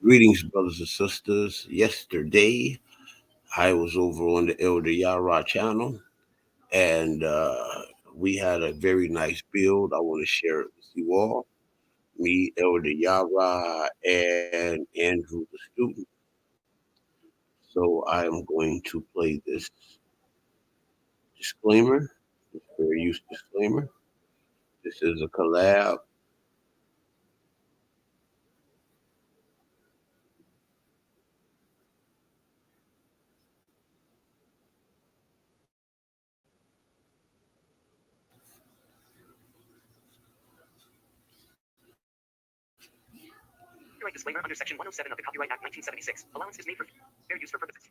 Greetings, brothers and sisters. Yesterday, I was over on the Elder Yarah channel, and we had a very nice build. I want to share it with you all. Me, Elder Yarah, and Andrew, the student. So I am going to play this disclaimer, this fair use disclaimer. This is a collab. Copyright disclaimer under Section 107 of the Copyright Act 1976. Allowance is made for fair use for purposes.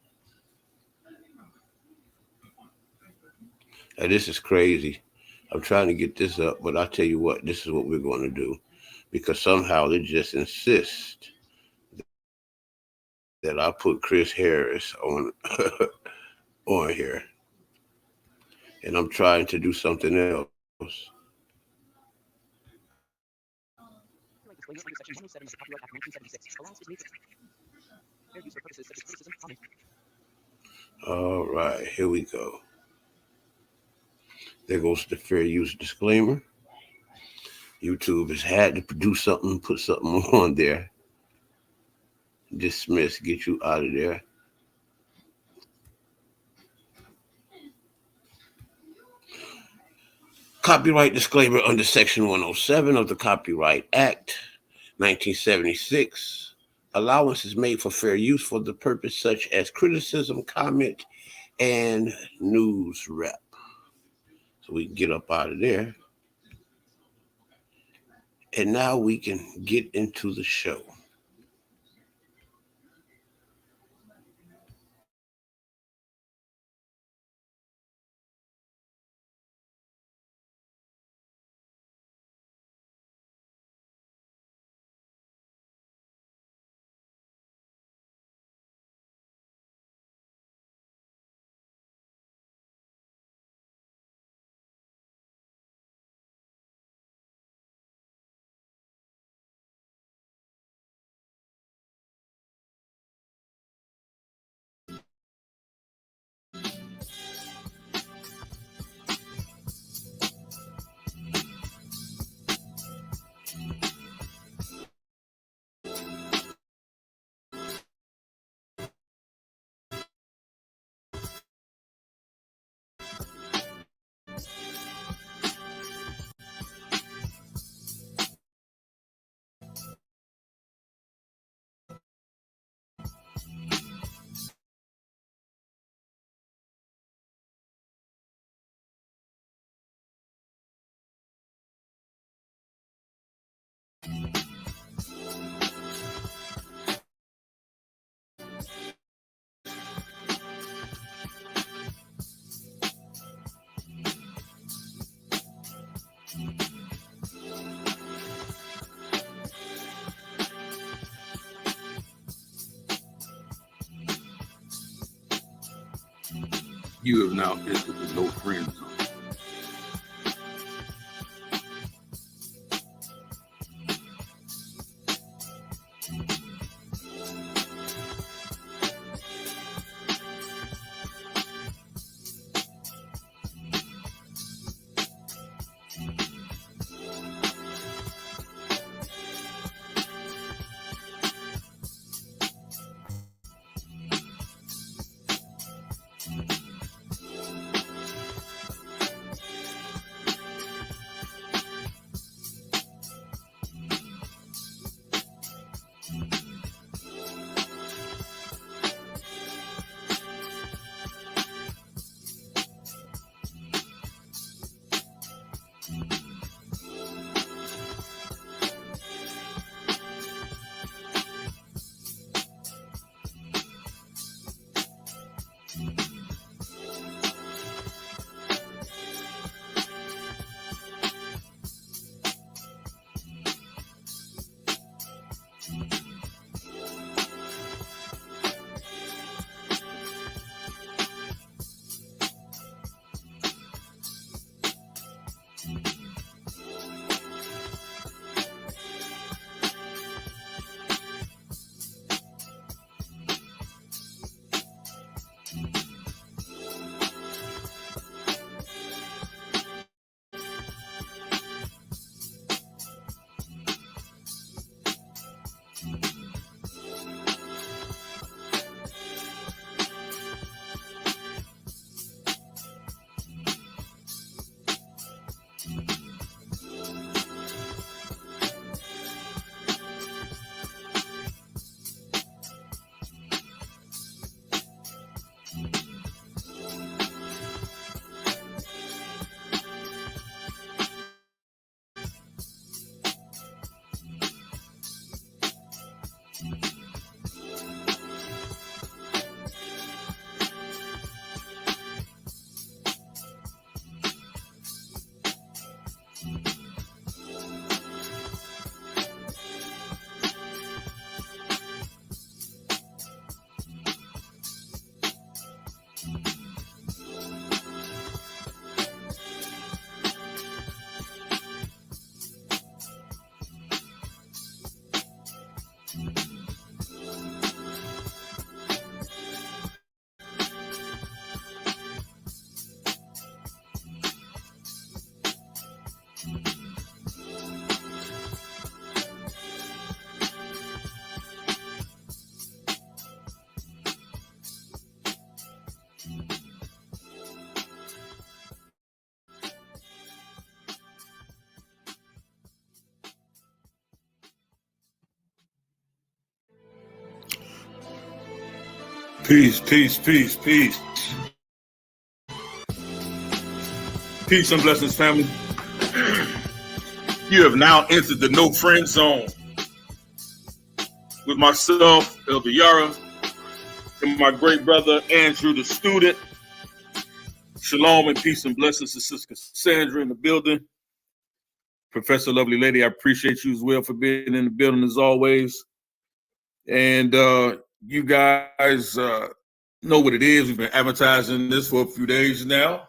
Now, this is crazy. I'm trying to get this up, but I tell you what, this is what we're going to do because somehow they just insist that I put Chris Harris on on here, and I'm trying to do something else. Copyright disclaimer under Section 107 of the Copyright Act 1976. Allowance is made for fair use for purposes such as criticism, comment. All right, here we go. There goes the fair use disclaimer. YouTube has had to produce something, put something on there. Dismiss, get you out of there. Copyright disclaimer under Section 107 of the Copyright Act 1976. Allowance is made for fair use for the purpose such as criticism, comment, and news rep. So we can get up out of there. And now we can get into the show. You have now entered the no friend zone. Peace, peace, peace, peace. Peace and blessings, family. You have now entered the no friend zone with myself, Elder Yarah, and my great brother, Andrew, the student. Shalom and peace and blessings to Sister Cassandra in the building. Professor Lovely Lady, I appreciate you as well for being in the building as always. And you guys know what it is. We've been advertising this for a few days now.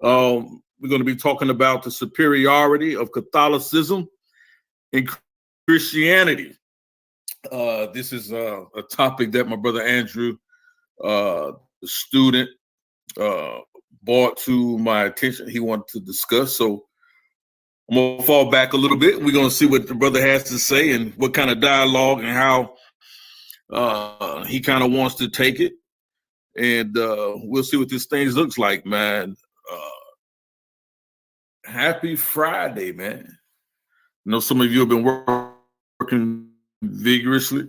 We're going to be talking about the superiority of Catholicism and Christianity. This is a topic that my brother Andrew, the student, brought to my attention. He wanted to discuss. So I'm going to fall back a little bit. We're going to see what the brother has to say and what kind of dialogue and how he kind of wants to take it. And we'll see what this thing looks like, man. Happy Friday, man. I know some of you have been working vigorously,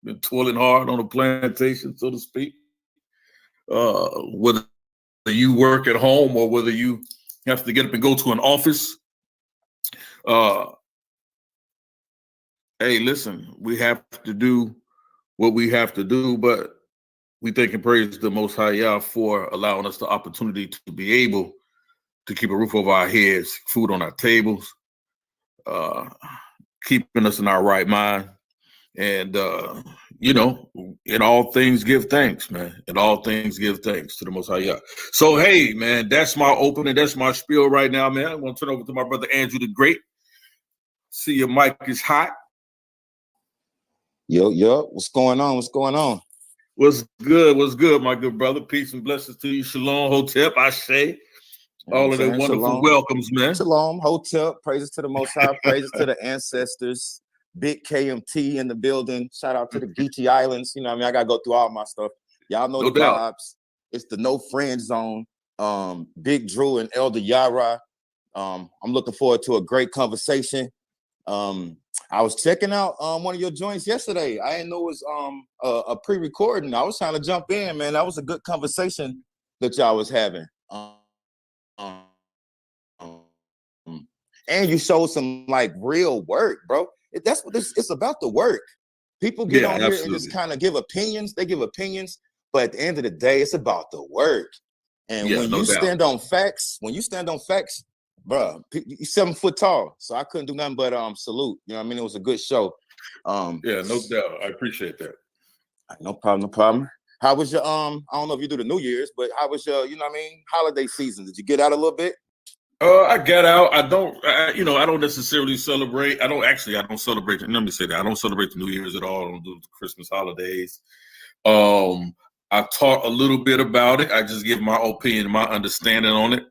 been toiling hard on a plantation, so to speak. Whether you work at home or whether you have to get up and go to an office. Hey, listen, we have to do what we have to do, but we thank and praise the Most High Yah for allowing us the opportunity to be able to keep a roof over our heads, food on our tables, keeping us in our right mind. And, in all things give thanks, man. In all things give thanks to the Most High Yah. So, hey, man, that's my opening. That's my spiel right now, man. I'm going to turn over to my brother Andrew the Great. See, your mic is hot. Yo, what's going on? What's going on? What's good, my good brother? Peace and blessings to you. Shalom, Hotep, Ashe. All of the wonderful Shalom. Welcomes, man. Shalom, Hotep. Praises to the Most High. Praises to the ancestors. Big KMT in the building. Shout out to the Geechee Islands. You know what I mean? I got to go through all my stuff. Y'all know the vibes. It's the no friend zone. Big Drew and Elder Yarah. I'm looking forward to a great conversation. I was checking out one of your joints yesterday. I didn't know it was a pre-recording. I was trying to jump in, man. That was a good conversation that y'all was having. And you showed some like real work, bro. That's what it's about, the work. People get on here and just kind of give opinions. They give opinions, but at the end of the day, it's about the work. And when you stand on facts, bro, you're 7 foot tall. So I couldn't do nothing but salute. You know what I mean? It was a good show. No doubt. I appreciate that. No problem. How was your I don't know if you do the New Year's, but how was your, holiday season? Did you get out a little bit? I got out. I don't necessarily celebrate. I don't celebrate. Let me say that. I don't celebrate the New Year's at all. I don't do the Christmas holidays. I taught a little bit about it. I just give my opinion, my understanding on it.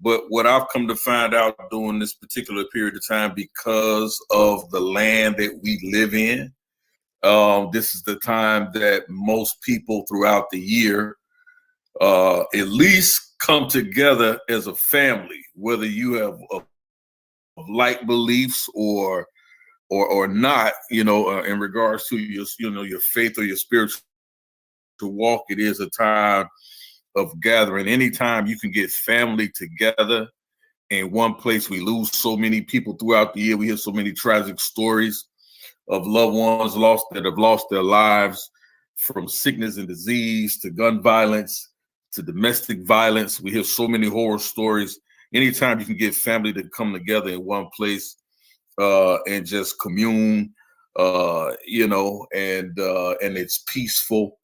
But what I've come to find out during this particular period of time, because of the land that we live in, this is the time that most people throughout the year at least come together as a family, whether you have like beliefs or not, in regards to your faith or your spiritual walk. It is a time of gathering. Anytime you can get family together in one place. We lose so many people throughout the year. We hear so many tragic stories of loved ones that have lost their lives from sickness and disease to gun violence to domestic violence. We hear so many horror stories. Anytime you can get family to come together in one place and just commune, and it's peaceful.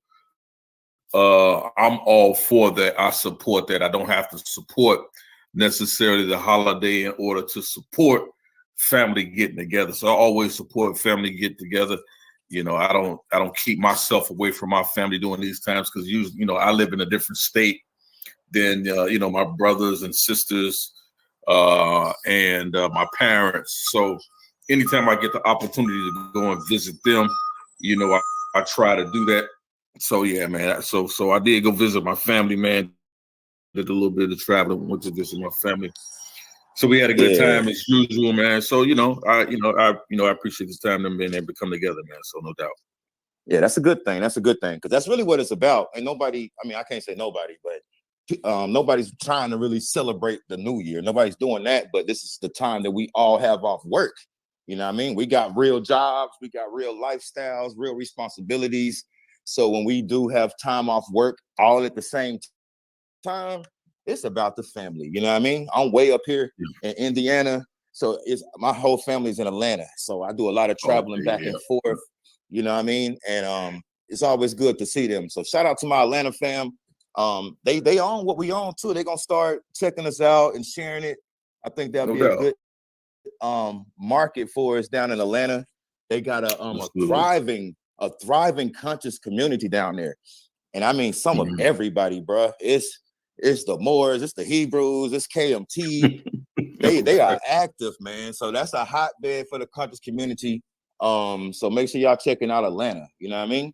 I'm all for that. I support that. I don't have to support necessarily the holiday in order to support family getting together. So I always support family get together. I don't keep myself away from my family during these times because usually, I live in a different state than my brothers and sisters and my parents. So anytime I get the opportunity to go and visit them, I try to do that. So yeah, man. So I did go visit my family, man. Did a little bit of traveling, went to visit my family. So we had a good time as usual, man. So I appreciate this time them being able to come together, man. So no doubt. Yeah, that's a good thing. That's a good thing, because that's really what it's about. And nobody, I mean, I can't say nobody, but nobody's trying to really celebrate the new year. Nobody's doing that, but this is the time that we all have off work. You know what I mean? We got real jobs, we got real lifestyles, real responsibilities. So when we do have time off work all at the same time, it's about the family. You know what I mean? I'm way up here in Indiana, so it's my whole family's in Atlanta. So I do a lot of traveling back and forth. You know what I mean? And it's always good to see them. So shout out to my Atlanta fam. They own what we own too. They're gonna start checking us out and sharing it. I think that'll be a good market for us down in Atlanta. They got a thriving conscious community down there. And I mean some of everybody, bro. It's the Moors, it's the Hebrews, it's KMT. They are active, man. So that's a hotbed for the conscious community. So make sure y'all checking out Atlanta. You know what I mean?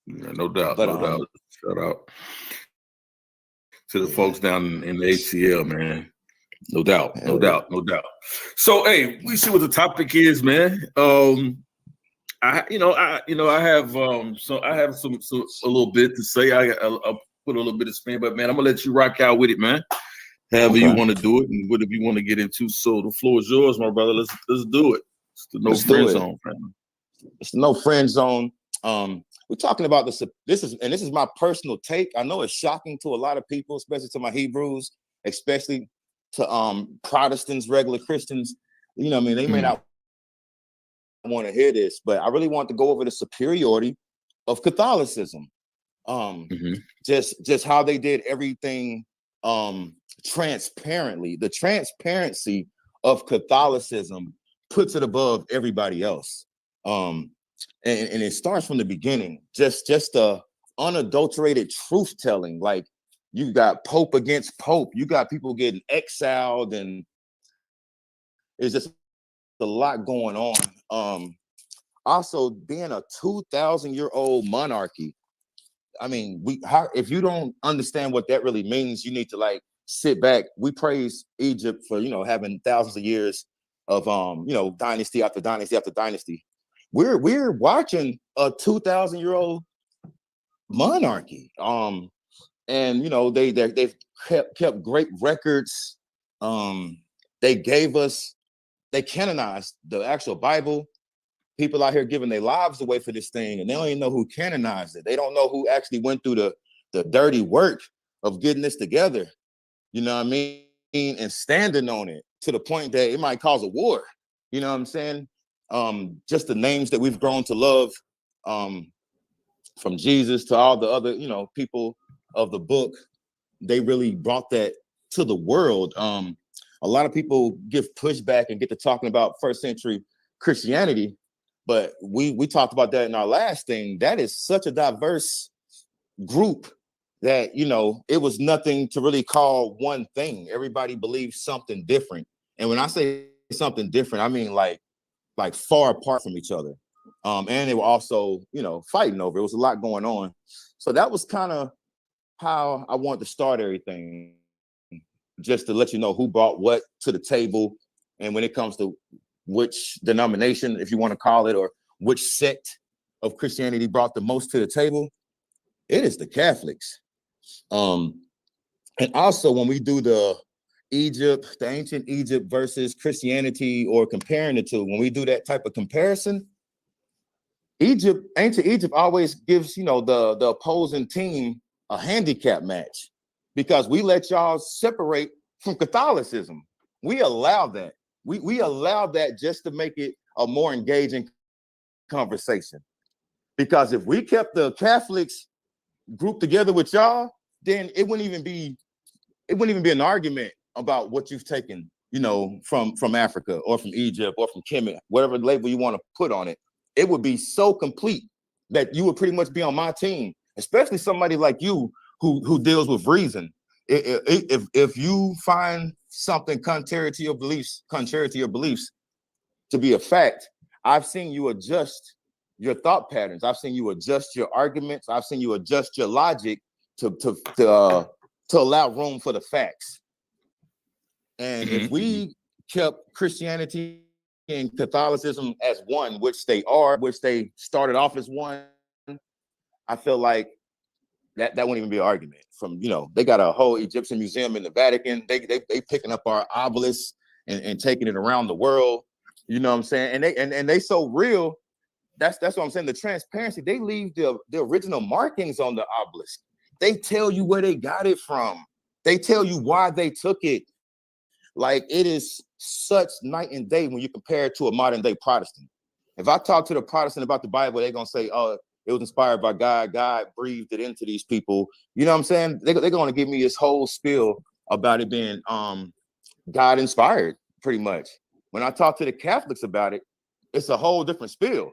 Yeah, no doubt. Shout out to the folks down in the ATL, man. No doubt. So, hey, we see what the topic is, man. I have a little bit to say. I'll put a little bit of spin, but man, I'm gonna let you rock out with it, man. However you want to do it, and whatever you want to get into. So the floor is yours, my brother. Let's do it. It's the no friend zone, man. It's the no friend zone. We're talking about this. This is my personal take. I know it's shocking to a lot of people, especially to my Hebrews, especially to Protestants, regular Christians. You know what I mean? They may not want to hear this, but I really want to go over the superiority of Catholicism. Just how they did everything transparently. The transparency of Catholicism puts it above everybody else. And it starts from the beginning. Just the unadulterated truth telling. Like, you got Pope against Pope. You got people getting exiled, and it's just a lot going on. Also, being a 2,000-year-old monarchy. I mean, if you don't understand what that really means, you need to like sit back. We praise Egypt for having thousands of years of dynasty after dynasty after dynasty. We're watching a 2,000-year-old monarchy. And they've kept great records. They canonized the actual Bible. People out here giving their lives away for this thing, and they don't even know who canonized it. They don't know who actually went through the dirty work of getting this together. You know what I mean? And standing on it to the point that it might cause a war. You know what I'm saying? Just the names that we've grown to love, from Jesus to all the other, people of the book, they really brought that to the world. A lot of people give pushback and get to talking about first century Christianity, but we talked about that in our last thing. That is such a diverse group that, it was nothing to really call one thing. Everybody believes something different. And when I say something different, I mean like far apart from each other. And they were also, fighting over. It was a lot going on. So that was kind of how I wanted to start everything, just to let you know who brought what to the table. And when it comes to which denomination, if you want to call it, or which sect of Christianity brought the most to the table, it is the Catholics. And also when we do the ancient Egypt versus Christianity, or comparing the two, when we do that type of comparison, ancient Egypt always gives, the opposing team a handicap match, because we let y'all separate from Catholicism. We allow that. We allow that just to make it a more engaging conversation. Because if we kept the Catholics grouped together with y'all, then it wouldn't even be an argument about what you've taken, from Africa or from Egypt or from Kemet, whatever label you want to put on it. It would be so complete that you would pretty much be on my team, especially somebody like you who deals with reason. If you find something contrary to your beliefs to be a fact, I've seen you adjust your thought patterns. I've seen you adjust your arguments. I've seen you adjust your logic to allow room for the facts. And if we kept Christianity and Catholicism as one, which they started off as one, I feel like that wouldn't even be an argument. From, you know, they got a whole Egyptian museum in the Vatican. They picking up our obelisks and taking it around the world. You know what I'm saying? And they so real. That's what I'm saying. The transparency, they leave the original markings on the obelisk. They tell you where they got it from. They tell you why they took it. Like, it is such night and day when you compare it to a modern day Protestant. If I talk to the Protestant about the Bible, they're gonna say, "Oh, it was inspired by God. God breathed it into these people." You know what I'm saying? They're gonna give me this whole spiel about it being God inspired, pretty much. When I talk to the Catholics about it, it's a whole different spiel.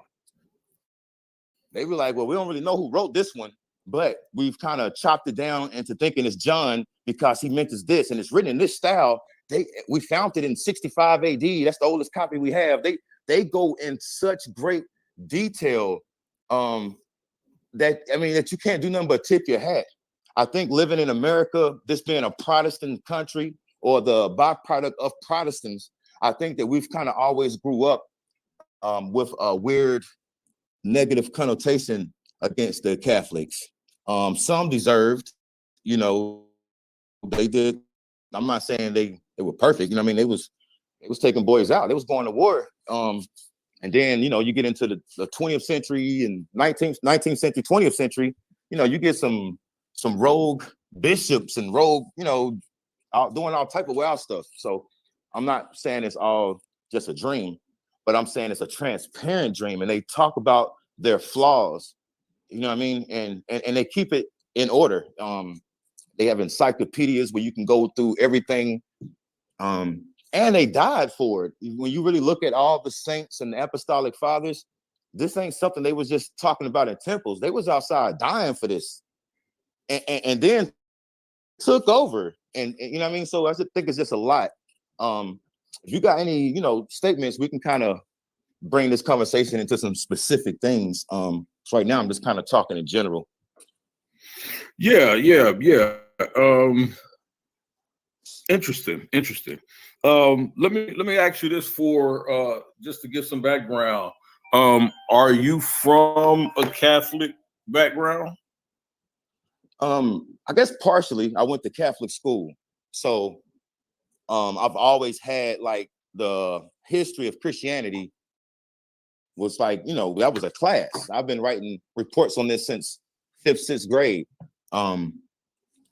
They were like, "Well, we don't really know who wrote this one, but we've kind of chopped it down into thinking it's John because he meant this, and it's written in this style." We found it in 65 AD. That's the oldest copy we have. They go in such great detail that you can't do nothing but tip your hat. I think living in America, this being a Protestant country or the byproduct of Protestants, I think that we've kind of always grew up with a weird negative connotation against the Catholics. Some deserved, you know, they did. I'm not saying they were perfect. You know what I mean? They was taking boys out. They was going to war. And then, you know, you get into the 20th century and 19th century, 20th century, you know, you get some rogue bishops and rogue, you know, doing all type of wild stuff. So I'm not saying it's all just a dream, but I'm saying it's a transparent dream. And they talk about their flaws, you know what I mean? And they keep it in order. They have encyclopedias where you can go through everything. And they died for it. When you really look at all the saints and the apostolic fathers, this ain't something they was just talking about in temples. They was outside dying for this, and then took over. And you know what I mean? So I just think it's just a lot. If you got any, you know, statements, we can kind of bring this conversation into some specific things. So right now I'm just kind of talking in general. Yeah. Interesting. Let me ask you this for just to get some background. Are you from a Catholic background? I guess partially. I went to Catholic school, so I've always had like the history of Christianity was like, you know, that was a class. I've been writing reports on this since 5th, 6th grade.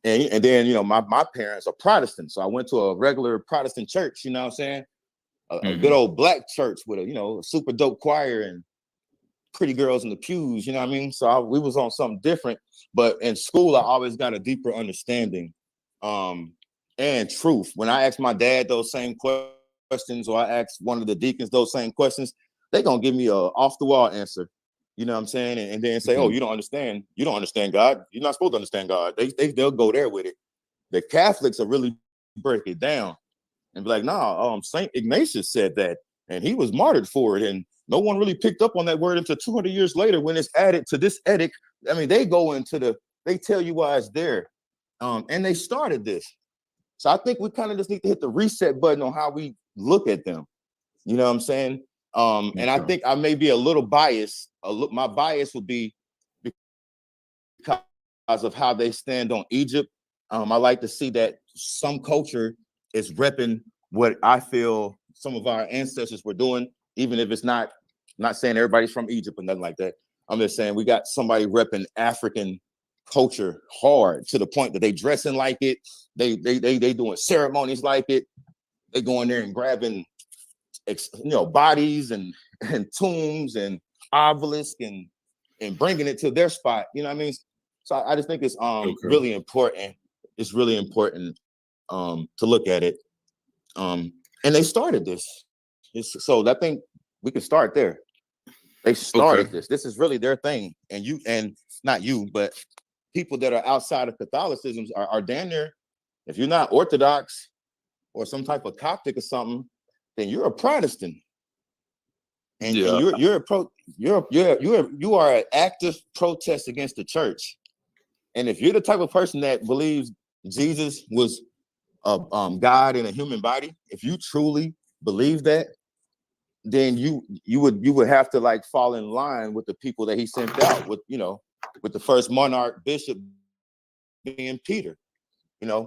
And then, you know, my parents are Protestant, so I went to a regular Protestant church, you know what I'm saying? A good old black church with a, you know, a super dope choir and pretty girls in the pews, you know what I mean? So we was on something different, but in school, I always got a deeper understanding and truth. When I asked my dad those same questions, or I asked one of the deacons those same questions, they're gonna give me a off-the-wall answer. You know what I'm saying? And then say, "Oh, you don't understand. You don't understand God. You're not supposed to understand God." They'll go there with it. The Catholics will really break it down and be like, "Nah, Saint Ignatius said that, and he was martyred for it." And no one really picked up on that word until 200 years later when it's added to this edict. I mean, they go into they tell you why it's there, and they started this. So I think we kind of just need to hit the reset button on how we look at them. You know what I'm saying? And I think I may be a little biased. My bias would be because of how they stand on Egypt. I like to see that some culture is repping what I feel some of our ancestors were doing, even if it's not saying everybody's from Egypt or nothing like that. I'm just saying we got somebody repping African culture hard to the point that they dressing like it. They doing ceremonies like it. They going there and grabbing, you know, bodies and tombs and obelisks and bringing it to their spot. You know what I mean? So I just think it's really important. It's really important to look at it. And they started this. So I think we can start there. They started this. This is really their thing. And not you, but people that are outside of Catholicism are damn near. If you're not Orthodox or some type of Coptic or something, then you're a Protestant. And you are an active protest against the church. And if you're the type of person that believes Jesus was God in a human body, if you truly believe that, then you would have to like fall in line with the people that he sent out with, you know, with the first monarch bishop being Peter.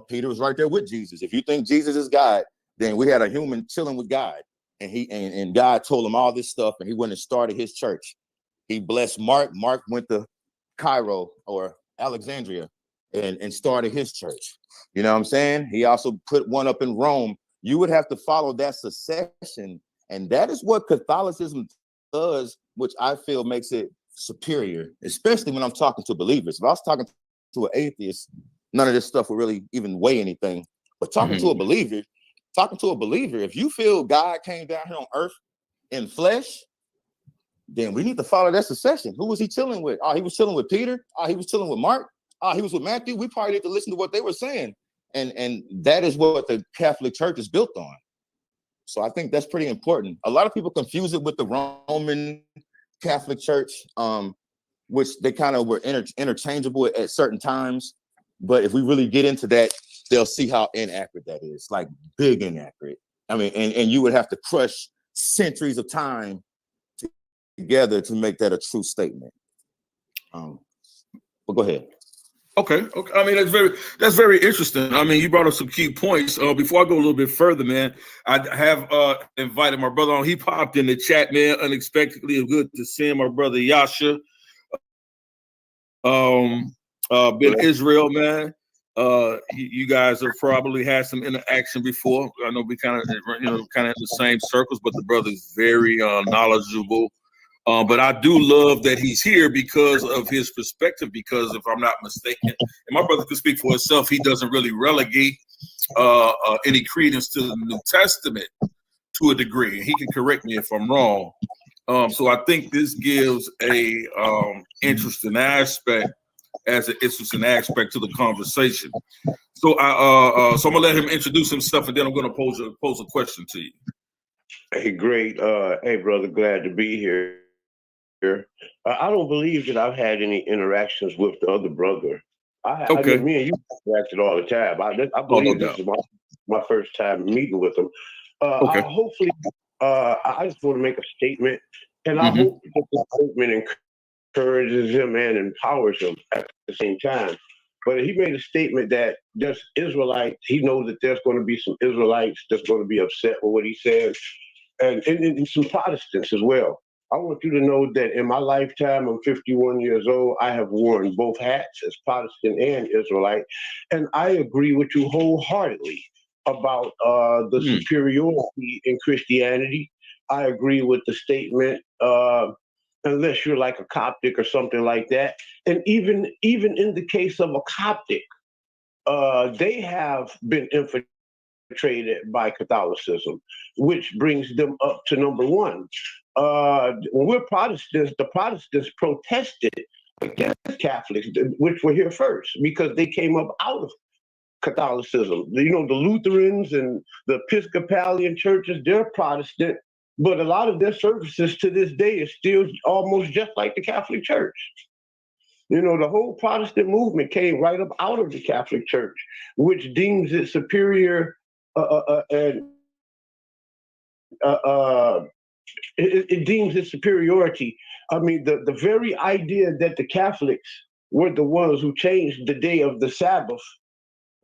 Peter was right there with Jesus. If you think Jesus is God, then we had a human chilling with God, and and God told him all this stuff, and he went and started his church. He blessed Mark. Mark went to Cairo or Alexandria and started his church. You know what I'm saying? He also put one up in Rome. You would have to follow that succession, and that is what Catholicism does, which I feel makes it superior, especially when I'm talking to believers. If I was talking to an atheist, none of this stuff would really even weigh anything. But talking to a believer, if you feel God came down here on earth in flesh, then we need to follow that succession. Who was he chilling with? Oh, he was chilling with Peter. Oh, he was chilling with Mark. Oh, he was with Matthew. We probably need to listen to what they were saying. And that is what the Catholic Church is built on. So I think that's pretty important. A lot of people confuse it with the Roman Catholic Church, which they kind of were interchangeable at certain times. But if we really get into that, they'll see how inaccurate that is, like big inaccurate. I mean, and you would have to crush centuries of time together to make that a true statement. But go ahead. Okay. I mean, that's very interesting. I mean, you brought up some key points. Before I go a little bit further, man, I have invited my brother on. He popped in the chat, man, unexpectedly. Good to see him, my brother Yasha. Been Israel, man. You guys have probably had some interaction before. I know we kind of in the same circles, but the brother is very knowledgeable. But I do love that he's here because of his perspective, because if I'm not mistaken, and my brother can speak for himself, he doesn't really relegate any credence to the New Testament to a degree. And he can correct me if I'm wrong. So I think this gives a interesting aspect to the conversation. So I'm gonna let him introduce himself, and then I'm gonna pose a question to you. Hey, great. Hey, brother, glad to be here. I don't believe that I've had any interactions with the other brother. I mean, me and you interacted all the time. I believe this is my first time meeting with him. I just want to make a statement, and I hope that the statement encourages him and empowers him at the same time. But he made a statement that there's Israelites. He knows that there's going to be some Israelites that's going to be upset with what he says, and some Protestants as well. I want you to know that in my lifetime, I'm 51 years old. I have worn both hats as Protestant and Israelite, and I agree with you wholeheartedly about the superiority in Christianity. I agree with the statement, unless you're like a Coptic or something like that. And even in the case of a Coptic, they have been infiltrated by Catholicism, which brings them up to number one. When we're Protestants, the Protestants protested against Catholics, which were here first, because they came up out of Catholicism. The Lutherans and the Episcopalian churches, they're Protestant, but a lot of their services to this day is still almost just like the Catholic Church. The whole Protestant movement came right up out of the Catholic Church, which deems it superior it deems its superiority. I mean, the very idea that the Catholics were the ones who changed the day of the Sabbath,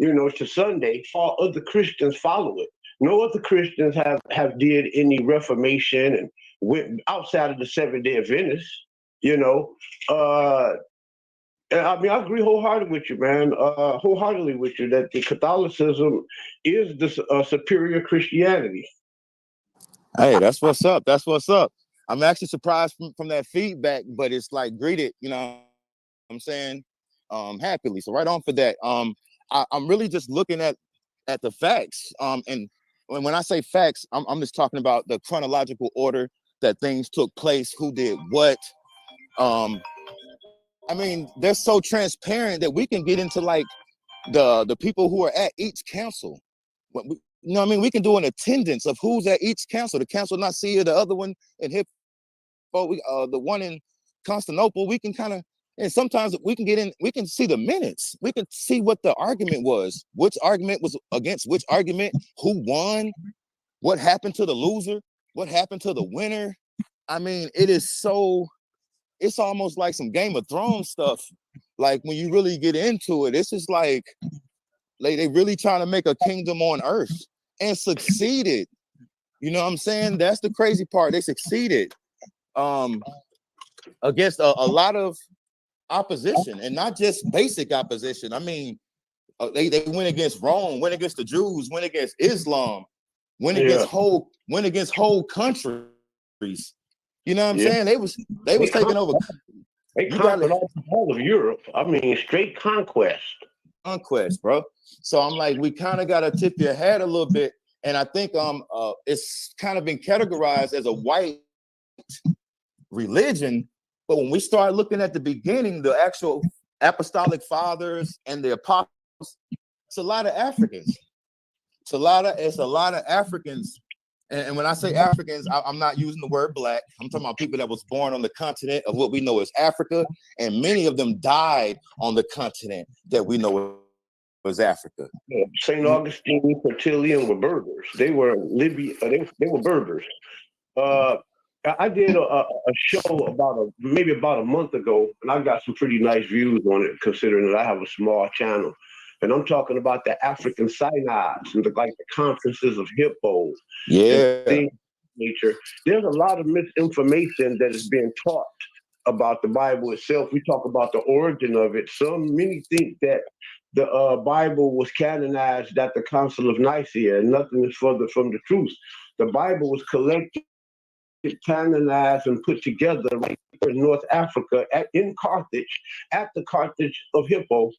to Sunday, all other Christians follow it. No other Christians have did any reformation and went outside of the Seventh-day Adventists, I mean, I agree wholeheartedly with you, man. Wholeheartedly with you that the Catholicism is the superior Christianity. Hey, that's what's up. That's what's up. I'm actually surprised from that feedback, but it's like greeted, what I'm saying, happily. So right on for that. I'm really just looking at the facts. And when I say facts, I'm just talking about the chronological order that things took place, who did what. I mean, they're so transparent that we can get into like the people who are at each council. We can do an attendance of who's at each council. The council of Nicaea, the other one in Hippo, the one in Constantinople. We can kind of, and sometimes we can get in, we can see the minutes. We can see what the argument was, which argument was against which argument, who won, what happened to the loser, what happened to the winner. I mean, it is so it's almost like some Game of Thrones stuff. Like when you really get into it, it's just like they really trying to make a kingdom on earth and succeeded. You know what I'm saying? That's the crazy part. They succeeded against a lot of opposition, and not just basic opposition. I mean, they went against Rome, went against the Jews, went against Islam, went against whole countries. You know what I'm saying? They was taking over. They conquered all of Europe. I mean, straight conquest, bro. So I'm like, we kind of got to tip your head a little bit, and I think it's kind of been categorized as a white religion. But when we start looking at the beginning, the actual apostolic fathers and the apostles, it's a lot of Africans. It's a lot of Africans. And when I say Africans, I'm not using the word black. I'm talking about people that was born on the continent of what we know as Africa, and many of them died on the continent that we know as Africa. Yeah. St. Augustine, Tertullian were Berbers. They were Libya. They were Berbers. I did a show maybe about a month ago, and I got some pretty nice views on it, considering that I have a small channel. And I'm talking about the African synods and like the conferences of Hippo. Yeah. Nature. There's a lot of misinformation that is being taught about the Bible itself. We talk about the origin of it. Many think that the Bible was canonized at the Council of Nicaea, and nothing is further from the truth. The Bible was collected, canonized, and put together right in North Africa in Carthage, at the Carthage of Hippo.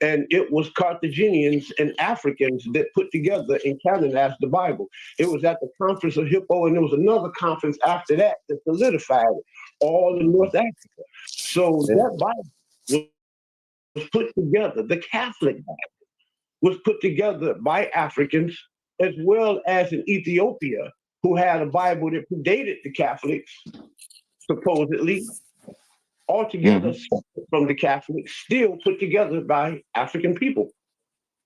And it was Carthaginians and Africans that put together and canonized the Bible. It was at the Conference of Hippo, and there was another conference after that that solidified it, all in North Africa. So that Bible was put together. The Catholic Bible was put together by Africans, as well as in Ethiopia, who had a Bible that predated the Catholics, supposedly. Altogether from the Catholics, still put together by African people.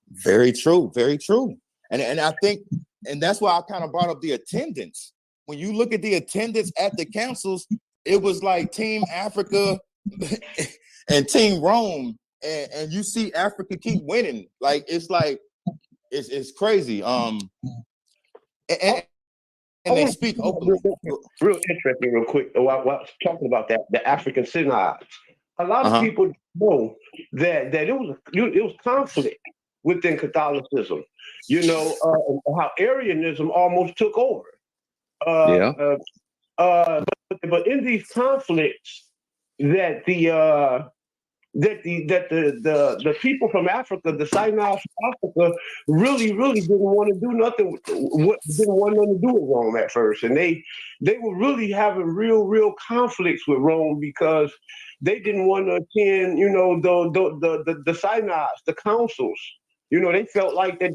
Very true, very true. And I think, and that's why I kind of brought up the attendance. When you look at the attendance at the councils, it was like Team Africa and Team Rome, and you see Africa keep winning. Like it's it's crazy. And they speak openly. Real interesting, real quick. While talking about that, the African synods. A lot of people know that it was conflict within Catholicism. You know, how Arianism almost took over. But in these conflicts, that the people from Africa, the synods from Africa, really didn't want to do nothing. Didn't want nothing to do with Rome at first, and they were really having real conflicts with Rome because they didn't want to attend, you know, the synods, the councils. You know, they felt like that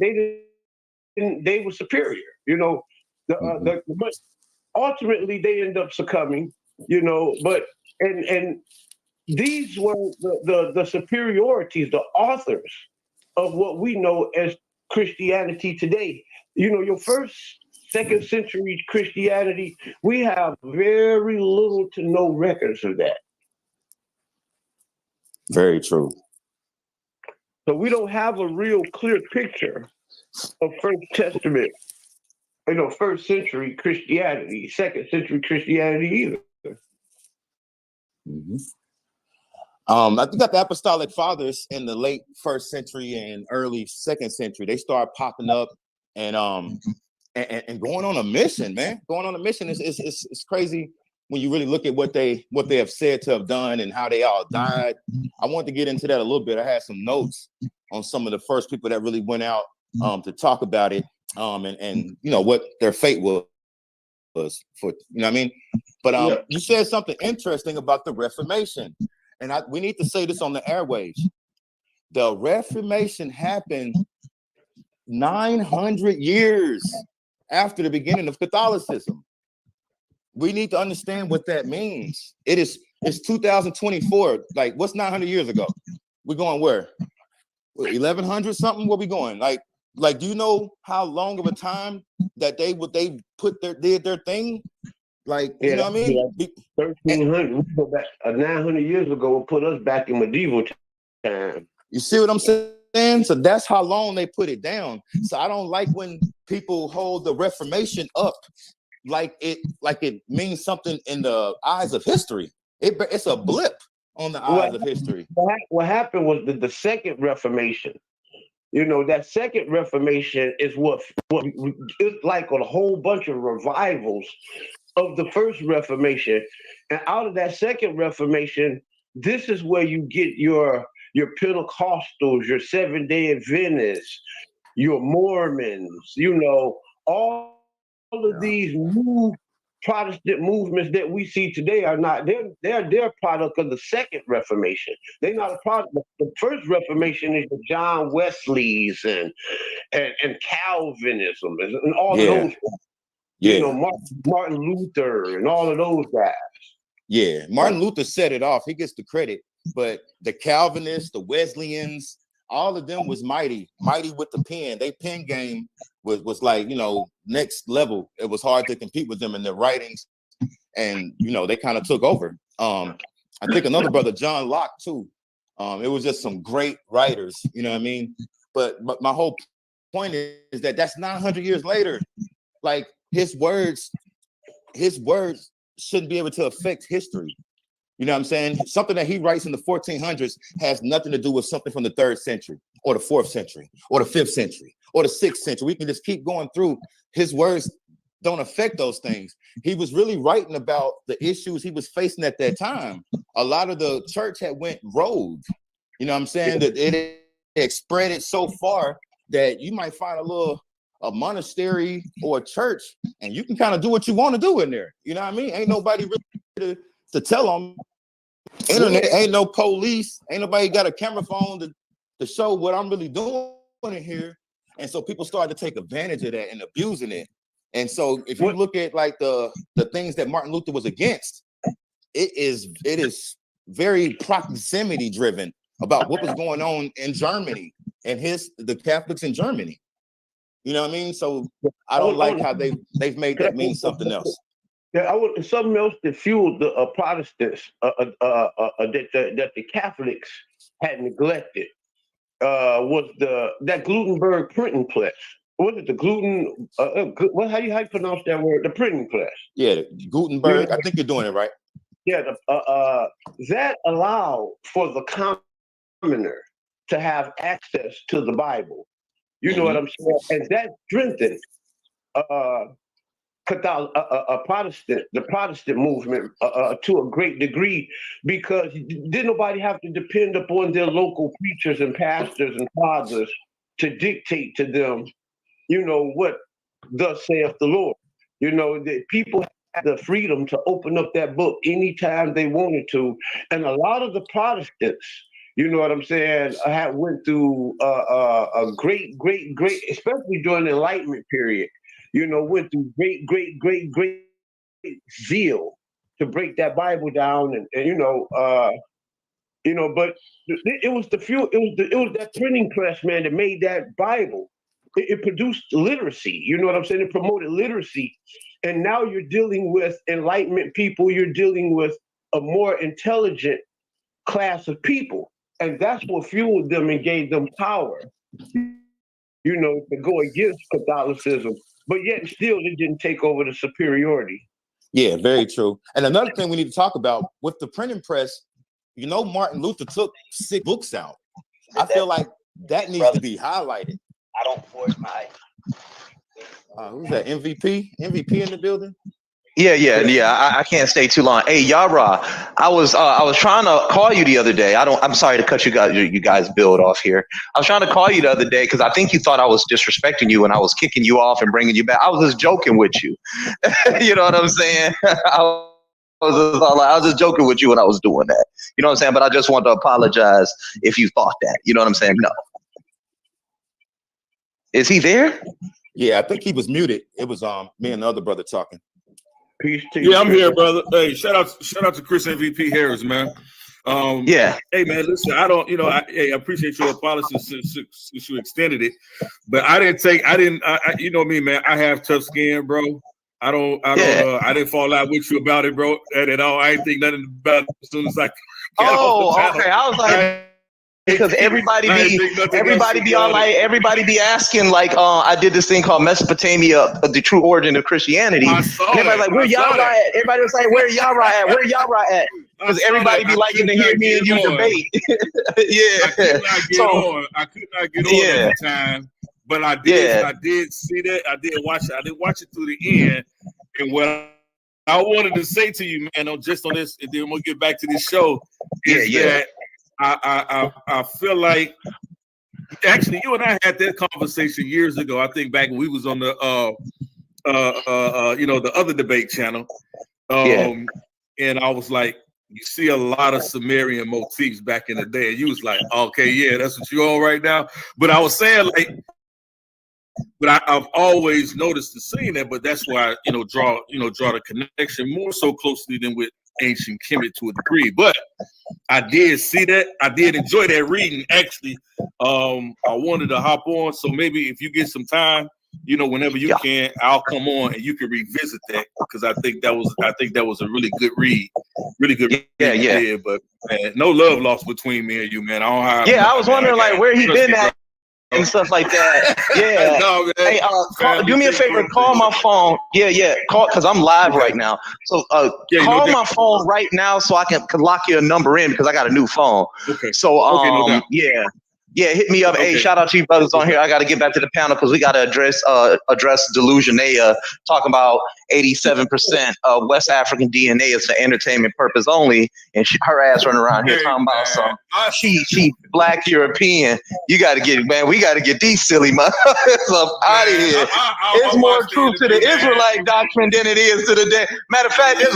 they were superior. You know, but ultimately they end up succumbing. You know, but and these were the superiorities, the authors of what we know as Christianity today. You know, your first, second century Christianity, we have very little to no records of that. Very true. So we don't have a real clear picture of First Testament, you know, first century Christianity, second century Christianity either. I think that the apostolic fathers in the late first century and early second century, they start popping up and going on a mission, man. Going on a mission is crazy when you really look at what they have said to have done and how they all died. I wanted to get into that a little bit. I had some notes on some of the first people that really went out to talk about it, and you know what their fate was for, you know what I mean? But you said something interesting about the Reformation. And we need to say this on the airwaves. The Reformation happened 900 years after the beginning of Catholicism. We need to understand what that means. It's 2024. Like, what's 900 years ago? We're going where? 1100 something? Where we going? Like, do you know how long of a time that they did their thing? Like, Yeah, you know what I mean? 1300. We go back 900 years ago and put us back in medieval time. You see what I'm saying? So that's how long they put it down. So I don't like when people hold the Reformation up like it means something in the eyes of history. It's a blip on the eyes of history. What happened was the Second Reformation. You know, that Second Reformation is what it's like a whole bunch of revivals of the First Reformation. And out of that Second Reformation, this is where you get your Pentecostals, your Seventh-day Adventists, your Mormons, you know, all of these new Protestant movements that we see today are not, they're a product of the Second Reformation. They're not a product. The First Reformation is the John Wesleys and Calvinism and all of those. You know, Martin Luther and all of those guys. Yeah, Martin Luther set it off. He gets the credit, but the Calvinists, the Wesleyans, all of them was mighty with the pen. They pen game was like, you know, next level. It was hard to compete with them in their writings, and you know, they kind of took over. I think another brother, John Locke, too. It was just some great writers, you know what I mean? But my whole point is that that's 900 years later. Like his words shouldn't be able to affect history. You know what I'm saying? Something that he writes in the 1400s has nothing to do with something from the 3rd century or the 4th century or the 5th century or the 6th century. We can just keep going through. His words don't affect those things. He was really writing about the issues he was facing at that time. A lot of the church had went rogue. You know what I'm saying? That it spread it so far that you might find a monastery or a church, and you can kind of do what you want to do in there. You know what I mean? Ain't nobody really to tell them. Internet, ain't no police, ain't nobody got a camera phone to show what I'm really doing in here. And so people started to take advantage of that and abusing it. And so if you look at like the things that Martin Luther was against, it is very proximity driven about what was going on in Germany and the Catholics in Germany. You know what I mean? So I don't like how they've made that mean something else. Yeah, something else that fueled the Protestants that the Catholics had neglected was that Gutenberg printing press. Was it the gluten? How do you pronounce that word? The printing press. Yeah, Gutenberg. I think you're doing it right. Yeah, that allowed for the commoner to have access to the Bible. You know what I'm saying? And that strengthened the Protestant movement to a great degree, because didn't nobody have to depend upon their local preachers and pastors and fathers to dictate to them, you know, what thus saith the Lord. You know, the people had the freedom to open up that book anytime they wanted to. And a lot of the Protestants, you know what I'm saying, went through a great, especially during the Enlightenment period, you know, went through great zeal to break that Bible down, and but it was the fuel. It was that printing press, man, that made that Bible. It produced literacy. You know what I'm saying? It promoted literacy, and now you're dealing with Enlightenment people. You're dealing with a more intelligent class of people, and that's what fueled them and gave them power. You know, to go against Catholicism. But yet still, it didn't take over the superiority. Yeah, very true. And another thing we need to talk about with the printing press, you know, Martin Luther took 6 books out. I feel like that needs to be highlighted. I don't force my. Who's that? MVP in the building? Yeah. I can't stay too long. Hey, Yarah, I was trying to call you the other day. I'm sorry to cut you guys build off here. I was trying to call you the other day because I think you thought I was disrespecting you and I was kicking you off and bringing you back. I was just joking with you. You know what I'm saying? I was just joking with you when I was doing that. You know what I'm saying? But I just want to apologize if you thought that. You know what I'm saying? No. Is he there? Yeah, I think he was muted. It was me and the other brother talking. Peace to you. Yeah, I'm here, brother. Hey, shout out to Chris MVP Harris, man. Yeah. Hey, man, listen, I appreciate your apology since you extended it, but you know me, man. I have tough skin, bro. I didn't fall out with you about it, bro, at all. I ain't think nothing about it as soon as I got off the channel. Okay. I was like, because everybody be all like, everybody be asking like, I did this thing called Mesopotamia, the true origin of Christianity. And everybody like, where Yarah at? Everybody was like, where Yarah at? Where Yarah at? Because everybody be liking to hear me and you debate. Yeah. I could not get on at the time, but I did see that. I did watch it. I did watch it through the end. And what I wanted to say to you, man, just on this, and then we'll get back to this show, is that I feel like actually you and I had that conversation years ago. I think back when we was on the the other debate channel. And I was like, you see a lot of Sumerian motifs back in the day. And you was like, okay, yeah, that's what you're on right now. But I was saying like, but I've always noticed and seen that, but that's why I, draw the connection more so closely than with ancient Kemet to a degree. But I did see that. I did enjoy that reading. Actually, I wanted to hop on. So maybe if you get some time, whenever you can, I'll come on and you can revisit that because I think that was a really good read. Really good read. Yeah. But man, no love lost between me and you, man. I was wondering like where he been at and stuff like that. Yeah. No, hey, do me a favor. Call my phone. Call because I'm live right now. So call my phone right now so I can lock your number in because I got a new phone. Okay. So hit me up. Okay. Hey, shout out to you brothers on here. I got to get back to the panel because we got to address Delusionea talking about 87% of West African DNA is for entertainment purpose only, and her ass running around here talking about some she black European. You got to we got to get these silly motherfuckers out of here. It's more truth to the Israelite doctrine than it is to the day. Matter of fact, it's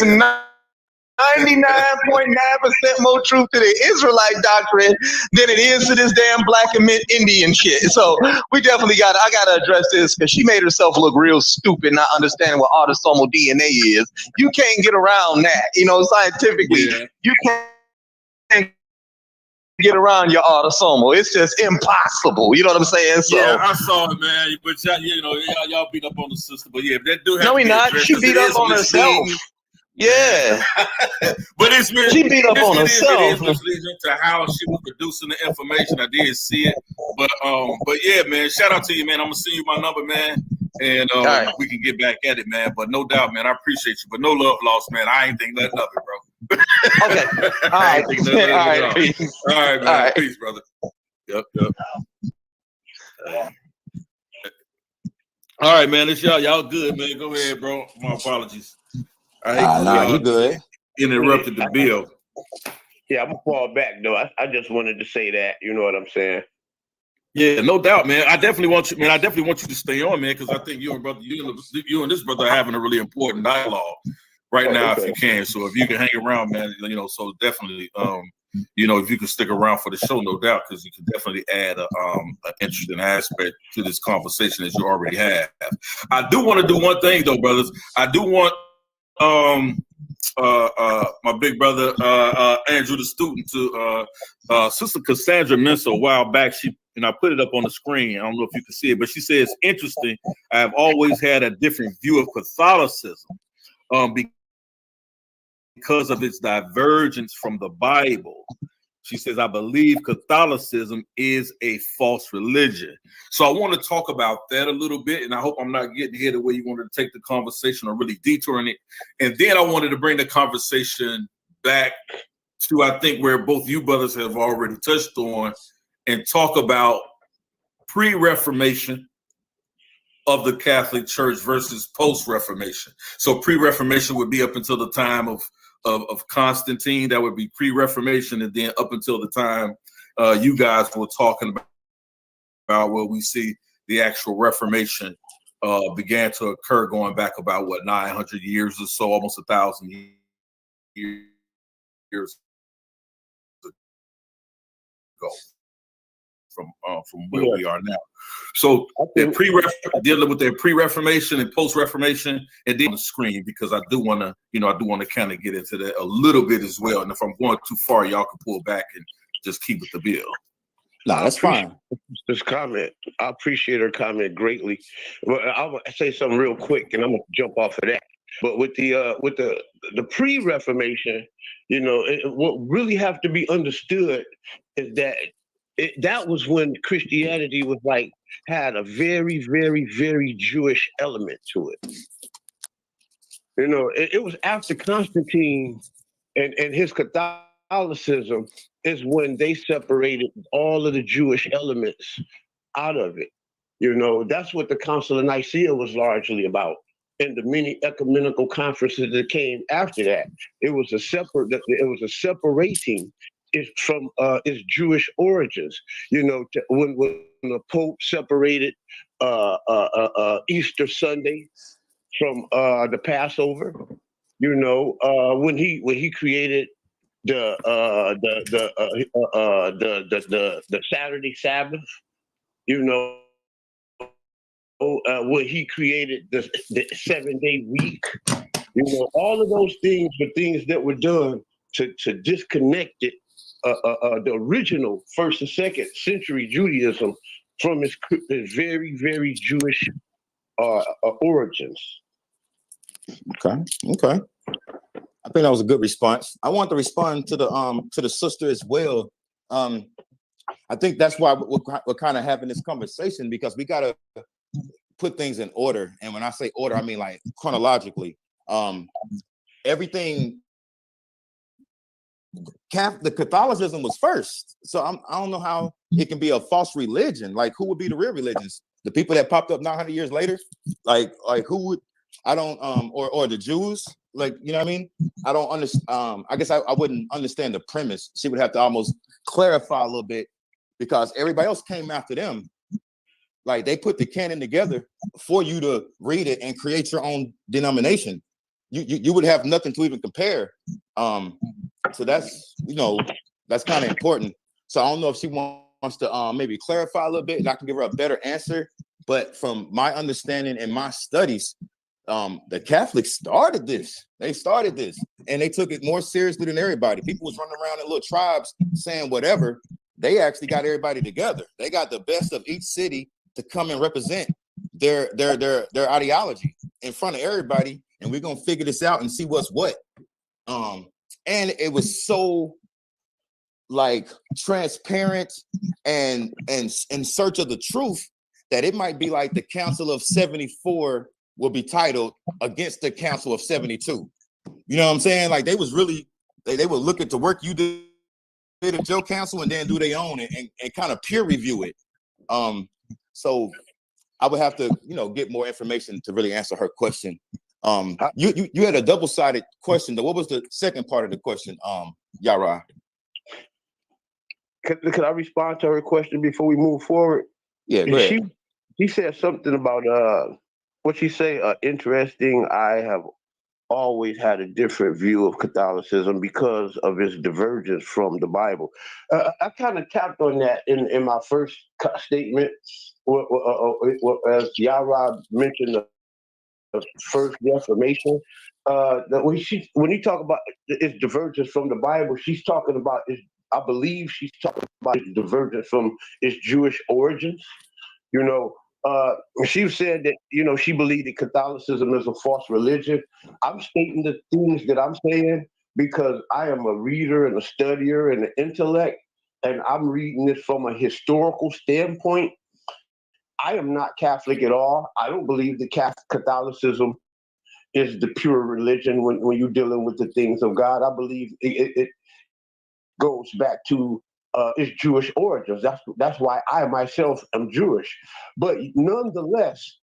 99.9% more truth to the Israelite doctrine than it is to this damn black and Indian shit. So we definitely I gotta address this because she made herself look real stupid, not understanding what autosomal DNA is. You can't get around that, scientifically. You can't get around your autosomal. It's just impossible. You know what I'm saying? So I saw it, man. But y'all beat up on the sister. But that do have no, we not. She beat up on herself. Yeah, but she beat up on herself. It is misleading to how she was producing the information. I did see it, but yeah, man. Shout out to you, man. I'm gonna send you my number, man, and we can get back at it, man. But no doubt, man, I appreciate you. But no love lost, man. I ain't think nothing of it, bro. Okay, all right, peace. All right, man. All right. Peace, brother. Yep. All right, man. It's y'all good, man. Go ahead, bro. My apologies. You good. Interrupted the bill. Yeah, I'm gonna fall back though. I just wanted to say that. You know what I'm saying? Yeah, no doubt, man. I definitely want you, man. I definitely want you to stay on, man, because I think you and this brother are having a really important dialogue right now, if you can. So if you can hang around, man, so definitely, if you can stick around for the show, no doubt, because you can definitely add an interesting aspect to this conversation as you already have. I do want to do one thing though, brothers. I do want my big brother Andrew the student to Sister Cassandra Mensa a while back. I put it up on the screen. I don't know if you can see it, but she says, interesting. I have always had a different view of Catholicism because of its divergence from the Bible. She says, I believe Catholicism is a false religion. So I want to talk about that a little bit, and I hope I'm not getting here the way you wanted to take the conversation or really detouring it. And then I wanted to bring the conversation back to, I think, where both you brothers have already touched on and talk about pre-Reformation of the Catholic Church versus post-Reformation. So pre-Reformation would be up until the time of Constantine. That would be pre-Reformation, and then up until the time you guys were talking about where we see the actual Reformation began to occur, going back about 900 years or so, almost 1,000 years ago from where we are now. So they're dealing with their pre-Reformation and post-Reformation, and then on the screen, because I do want to kind of get into that a little bit as well. And if I'm going too far, y'all can pull back and just keep it the bill. No, that's fine. This comment. I appreciate her comment greatly. But I'll say something real quick, and I'm gonna jump off of that. But with the pre-Reformation, what really have to be understood is that that was when Christianity was like had a very, very, very Jewish element to it. It was after Constantine and his Catholicism is when they separated all of the Jewish elements out of it. That's what the Council of Nicaea was largely about. And the many ecumenical conferences that came after that, it was a separating it from its Jewish origins. When the Pope separated Easter Sunday from the Passover, when he created the Saturday Sabbath, when he created the 7-day week, all of those things were things that were done to disconnect it, the original first and second century Judaism from its very, very Jewish origins. Okay. I think that was a good response. I want to respond to the sister as well. I think that's why we're kind of having this conversation, because we gotta put things in order. And when I say order, I mean like chronologically. Everything, the Catholicism was first. So I don't know how it can be a false religion. Like, who would be the real religions? The people that popped up 900 years later? Like who would? I don't or the Jews, like, you know what I mean? I don't understand. I guess I wouldn't understand the premise. She would have to almost clarify a little bit, because everybody else came after them. Like, they put the canon together for you to read it and create your own denomination. You would have nothing to even compare. So that's that's kind of important. So I don't know if she wants to maybe clarify a little bit, and I can give her a better answer. But from my understanding and my studies, the Catholics started this. They started this, and they took it more seriously than everybody. People was running around in little tribes saying whatever. They actually got everybody together. They got the best of each city to come and represent their ideology in front of everybody, and we're gonna figure this out and see what's what. And it was so like transparent and in search of the truth that it might be like the Council of 74 will be titled against the Council of 72. You know what I'm saying? Like, they was really they would look at the work you did at your council and then do their own and kind of peer review it. So I would have to get more information to really answer her question. You had a double-sided question though. What was the second part of the question, Yarah? Could I respond to her question before we move forward? Yeah, go ahead. She said something about what she say, interesting. I have always had a different view of Catholicism because of its divergence from the Bible. I kind of tapped on that in my first statement, as Yarah mentioned the first Reformation. That when you talk about its divergence from the Bible, she's talking about I believe she's talking about its divergence from its Jewish origins. She said that she believed that Catholicism is a false religion. I'm stating the things that I'm saying because I am a reader and a studier and an intellect, and I'm reading this from a historical standpoint. I am not Catholic at all. I don't believe that Catholicism is the pure religion when you're dealing with the things of God. I believe it goes back to its Jewish origins. That's why I myself am Jewish. But nonetheless,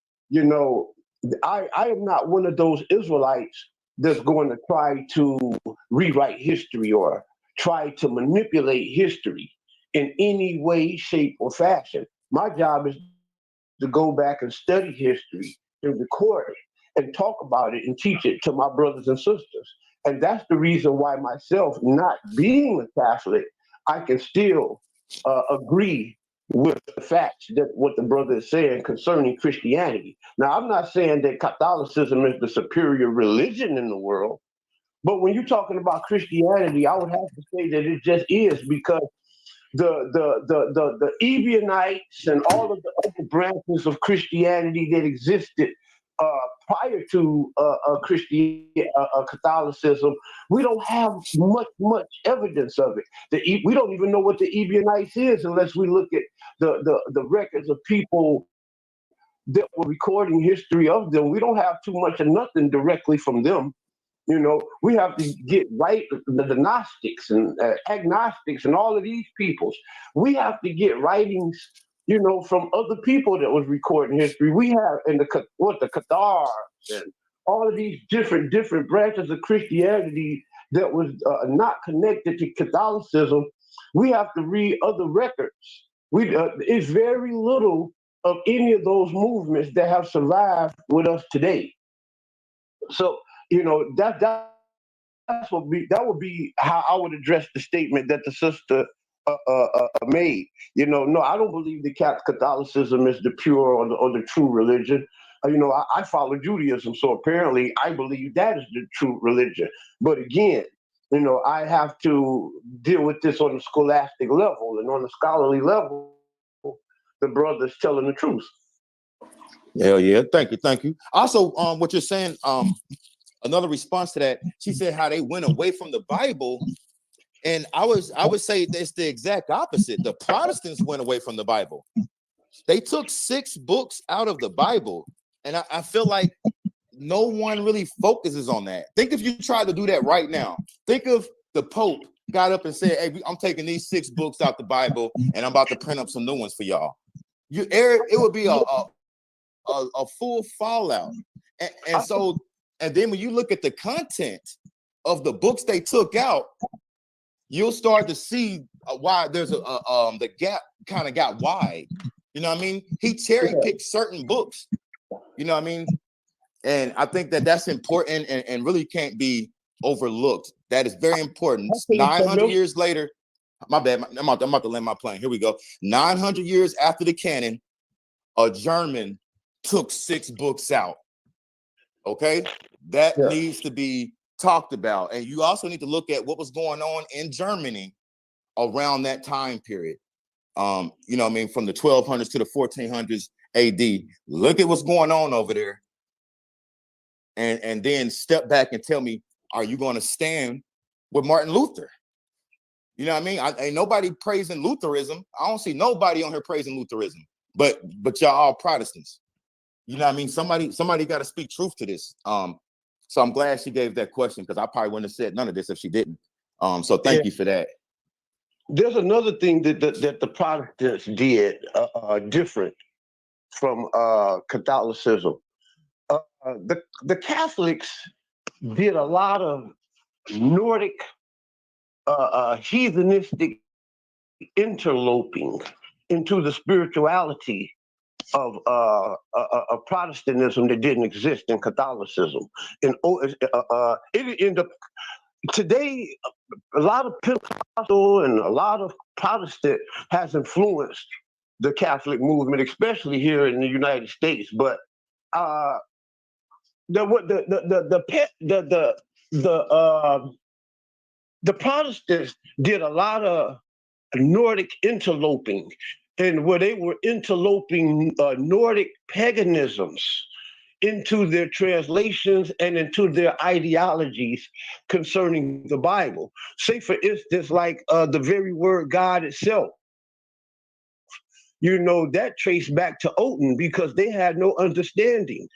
I am not one of those Israelites that's going to try to rewrite history or try to manipulate history in any way, shape, or fashion. My job is to go back and study history and record it and talk about it and teach it to my brothers and sisters. And that's the reason why myself, not being a Catholic, I can still agree with the facts that what the brother is saying concerning Christianity. Now, I'm not saying that Catholicism is the superior religion in the world, but when you're talking about Christianity, I would have to say that it just is, because the Ebionites and all of the other branches of Christianity that existed prior to Catholicism, we don't have much evidence of it. We don't even know what the Ebionites is unless we look at the records of people that were recording history of them. We don't have too much of nothing directly from them. We have to get right the Gnostics and agnostics and all of these peoples. We have to get writings, from other people that was recording history. We have the Cathars and all of these different branches of Christianity that was not connected to Catholicism. We have to read other records. It's very little of any of those movements that have survived with us today. So, that would be how I would address the statement that the sister made. No, I don't believe that Catholicism is the pure or the true religion. I follow Judaism, so apparently I believe that is the true religion. But again, I have to deal with this on the scholastic level, and on the scholarly level, the brother's telling the truth. Hell yeah, thank you. Also, what you're saying, another response to that, she said how they went away from the Bible, and I would say it's the exact opposite. The Protestants went away from the Bible. They took 6 books out of the Bible, and I feel like no one really focuses on that. Think if you tried to do that right now. Think of the Pope got up and said, "Hey, I'm taking these 6 books out the Bible, and I'm about to print up some new ones for y'all." It would be a full fallout, and then when you look at the content of the books they took out, you'll start to see why there's the gap kind of got wide. You know what I mean? He cherry picked certain books. You know what I mean? And I think that's important and really can't be overlooked. That is very important. 900 years later, my bad. I'm about to land my plane. Here we go. 900 years after the canon, a German took 6 books out. Okay, that needs to be talked about. And you also need to look at what was going on in Germany around that time period. From the 1200s to the 1400s AD. Look at what's going on over there. And then step back and tell me, are you going to stand with Martin Luther? You know what I mean? Ain't nobody praising Lutheranism. I don't see nobody on here praising Lutheranism, but y'all all Protestants. You know what I mean? Somebody got to speak truth to this. So I'm glad she gave that question, because I probably wouldn't have said none of this if she didn't. So thank you for that. There's another thing that the Protestants did different from Catholicism. The Catholics did a lot of Nordic heathenistic interloping into the spirituality of Protestantism that didn't exist in Catholicism. And it ended up today, a lot of Pentecostal and a lot of Protestant has influenced the Catholic movement, especially here in the United States. But the Protestants did a lot of Nordic interloping, and where they were interloping Nordic paganisms into their translations and into their ideologies concerning the Bible. Say, for instance, like the very word God itself. That traced back to Odin, because they had no understanding,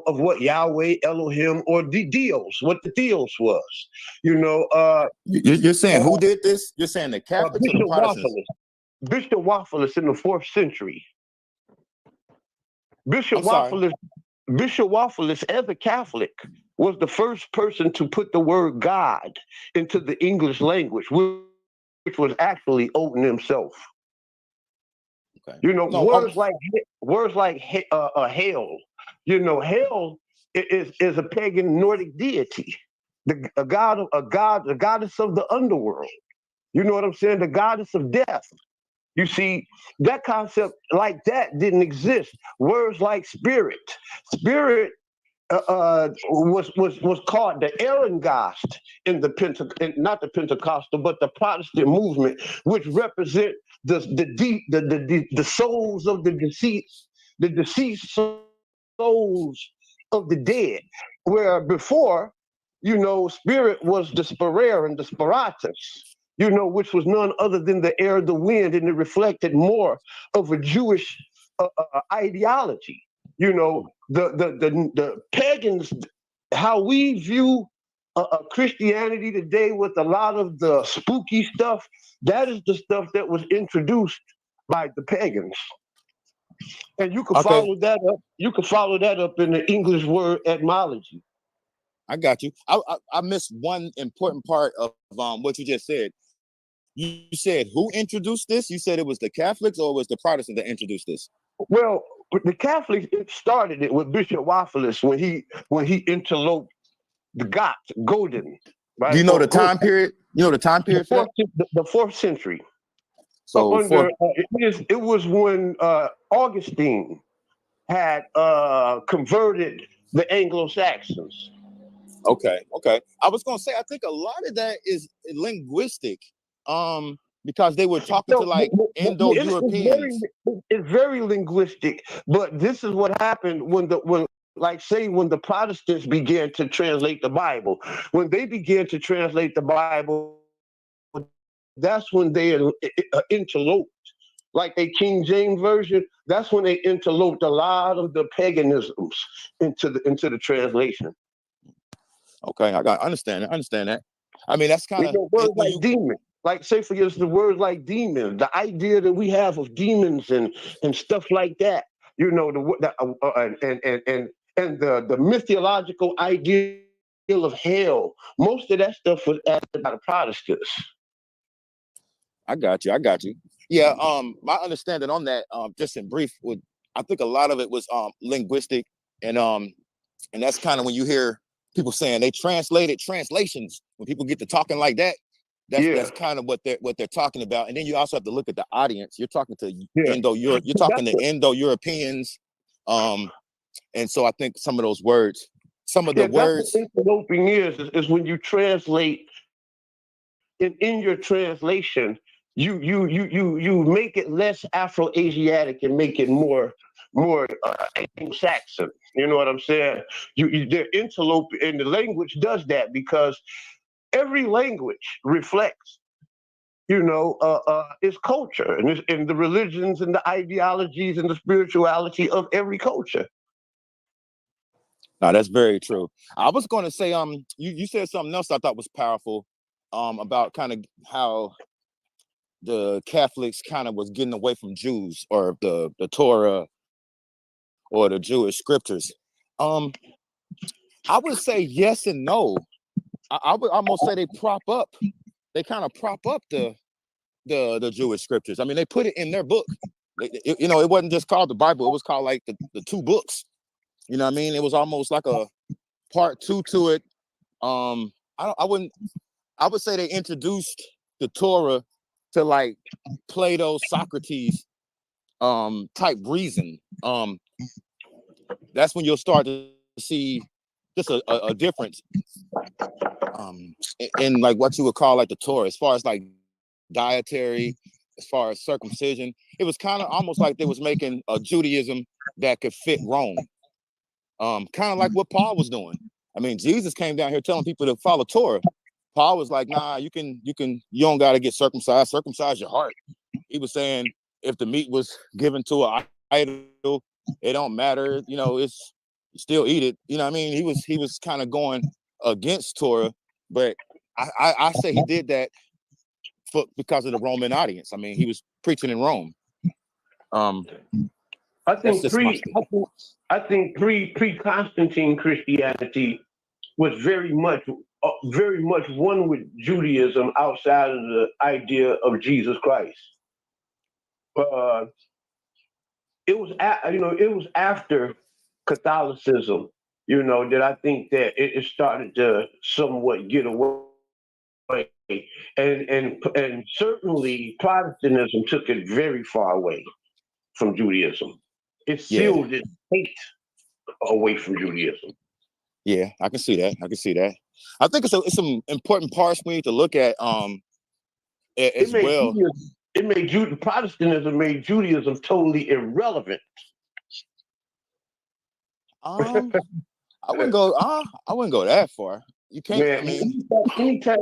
of what Yahweh, Elohim, or the Dios, what the Dios was. You're saying who did this? You're saying the Catholics or the Protestants? Bishop Waffles in the 4th century. Bishop Waffles, as a Catholic, was the first person to put the word God into the English language, which was actually Odin himself. Okay. Words like hell. Hell is a pagan Nordic deity, a goddess of the underworld. You know what I'm saying? The goddess of death. You see, that concept like that didn't exist. Words like spirit was called the Erangast in the not the Pentecostal, but the Protestant movement, which represent the souls of the deceased souls of the dead, where before, spirit was the spirer and the spiratus, which was none other than the air of the wind, and it reflected more of a Jewish ideology. The pagans, how we view Christianity today with a lot of the spooky stuff, that is the stuff that was introduced by the pagans. And you can follow that up. You can follow that up in the English word etymology. I got you. I missed one important part of what you just said. You said who introduced this? You said it was the Catholics or was the Protestants that introduced this? Well, the Catholics started it with Bishop Waffles when he interloped the Golden. Right? Do you know the time period? You know the time period for that? The 4th century. So it was when Augustine had converted the Anglo-Saxons. Okay. I was gonna say I think a lot of that is linguistic, because they were talking to like Indo-Europeans. It's very linguistic, but this is what happened when the Protestants began to translate the Bible. When they began to translate the Bible, that's when they interloped. Like a King James version, that's when they interloped a lot of the paganisms into the translation. Okay, I understand that. I mean, that's kind of words like demon. Like, say for instance, the words like demon, the idea that we have of demons and stuff like that. The mythological idea of hell. Most of that stuff was added by the Protestants. I got you. Yeah, my understanding on that, just in brief, I think a lot of it was linguistic, and that's kind of when you hear people saying they translated translations. When people get to talking like that, that's kind of what they're talking about. And then you also have to look at the audience. You're talking to Indo-Europeans, and so I think some of those words, the words. Interloping is when you translate. In your translation, you make it less Afro-Asiatic and make it more Anglo-Saxon. You know what I'm saying? They're interloping, and the language does that because every language reflects, its culture and the religions and the ideologies and the spirituality of every culture. No, that's very true. I was going to say, you said something else I thought was powerful, about kind of how the Catholics kind of was getting away from Jews or the Torah or the Jewish scriptures. I would say yes and no. I would almost say they kind of prop up the Jewish scriptures. I mean, they put it in their book. It wasn't just called the Bible. It was called like the two books. You know what I mean? It was almost like a part 2 to it. I would say they introduced the Torah to like Plato, Socrates, type reason. That's when you'll start to see just a difference in like what you would call like the Torah, as far as like dietary, as far as circumcision. It was kind of almost like they was making a Judaism that could fit Rome. Kind of like what Paul was doing. I mean, Jesus came down here telling people to follow Torah. Paul was like, nah, you don't got to get circumcised. Circumcise your heart. He was saying if the meat was given to an idol, it don't matter. It's you still eat it. You know what I mean? He was kind of going against Torah, but I say he did that because of the Roman audience. I mean, he was preaching in Rome. I think pre-Constantine Christianity was very much one with Judaism outside of the idea of Jesus Christ. It was after Catholicism, that I think that it started to somewhat get away. And certainly Protestantism took it very far away from Judaism. It sealed its fate away from Judaism. Yeah, I can see that. I can see that. I think it's some important parts we need to look at as well. Protestantism made Judaism totally irrelevant. I wouldn't go that far. You can't. Man, I mean, anytime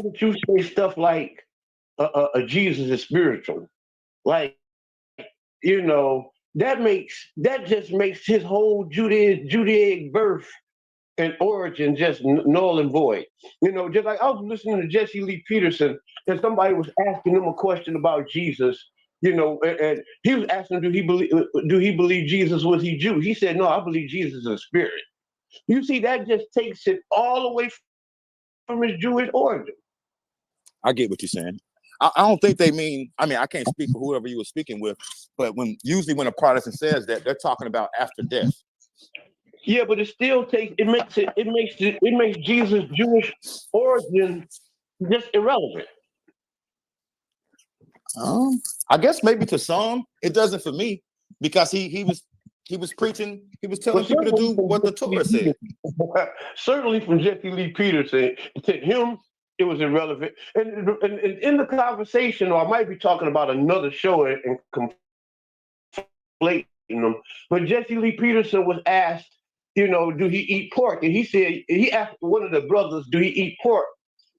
that you say stuff like Jesus is spiritual, like that just makes his whole Judaic birth and origin just null and void. Just like I was listening to Jesse Lee Peterson, and somebody was asking him a question about Jesus. And he was asking, do he believe Jesus was he Jew? He said, no, I believe Jesus is a spirit. You see, that just takes it all away from his Jewish origin. I get what you're saying. I don't think they mean. I mean, I can't speak for whoever you were speaking with, but usually when a Protestant says that, they're talking about after death. Yeah, but it makes Jesus' Jewish origin just irrelevant. I guess maybe to some it doesn't for me, because he was preaching, he was telling people to do what the Torah said. Certainly from Jesse Lee Peterson, to him it was irrelevant. And in the conversation, or I might be talking about another show and conflating them, but Jesse Lee Peterson was asked, do he eat pork? And he asked one of the brothers, do he eat pork?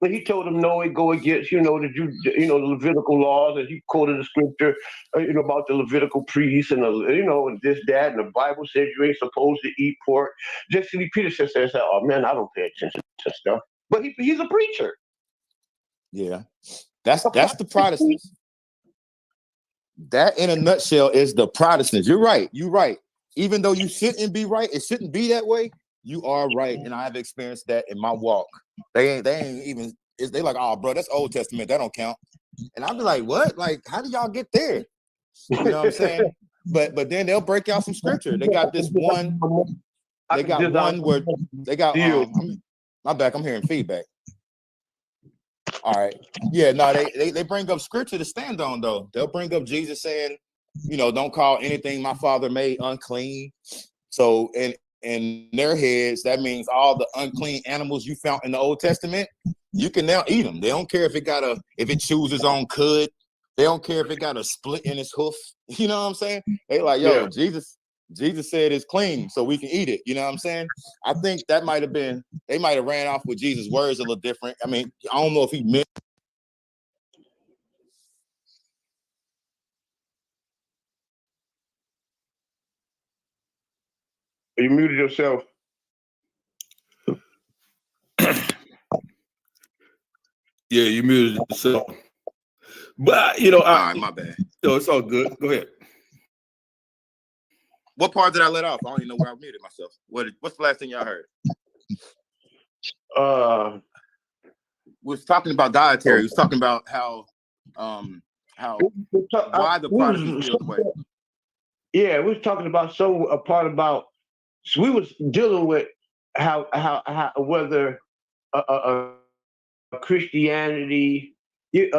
But he told him no, it go against the the Levitical laws, and he quoted the scripture about the Levitical priests and and this that, and the Bible says you ain't supposed to eat pork. Jesse Lee Peterson says, "Oh man, I don't pay attention to stuff," but he's a preacher. Yeah, that's the Protestants. That in a nutshell is the Protestants. You're right. Even though you shouldn't be right, it shouldn't be that way. You are right, and I've experienced that in my walk. They ain't even. They like, oh, bro, that's Old Testament. That don't count. And I'll be like, what? Like, how do y'all get there? You know what I'm saying? But then they'll break out some scripture. They got this one. They got one where they got. My back. I'm hearing feedback. All right. Yeah. No. They bring up scripture to stand on though. They'll bring up Jesus saying, don't call anything my Father made unclean. So in their heads, that means all the unclean animals you found in the Old Testament, you can now eat them. They don't care if it chews its own cud. They don't care if it got a split in its hoof. You know what I'm saying? They like, yo, yeah. Jesus said it's clean, so we can eat it. You know what I'm saying? I think they might have ran off with Jesus' words a little different. I mean, I don't know if he meant. You muted yourself. Yeah, you muted yourself. But my bad. No, it's all good. Go ahead. What part did I let off? I don't even know where I muted myself. What's the last thing y'all heard? We was talking about dietary. We was talking about how why the Protestants feel the way. Yeah, we was talking about a part about. So we was dealing with how whether Christianity. We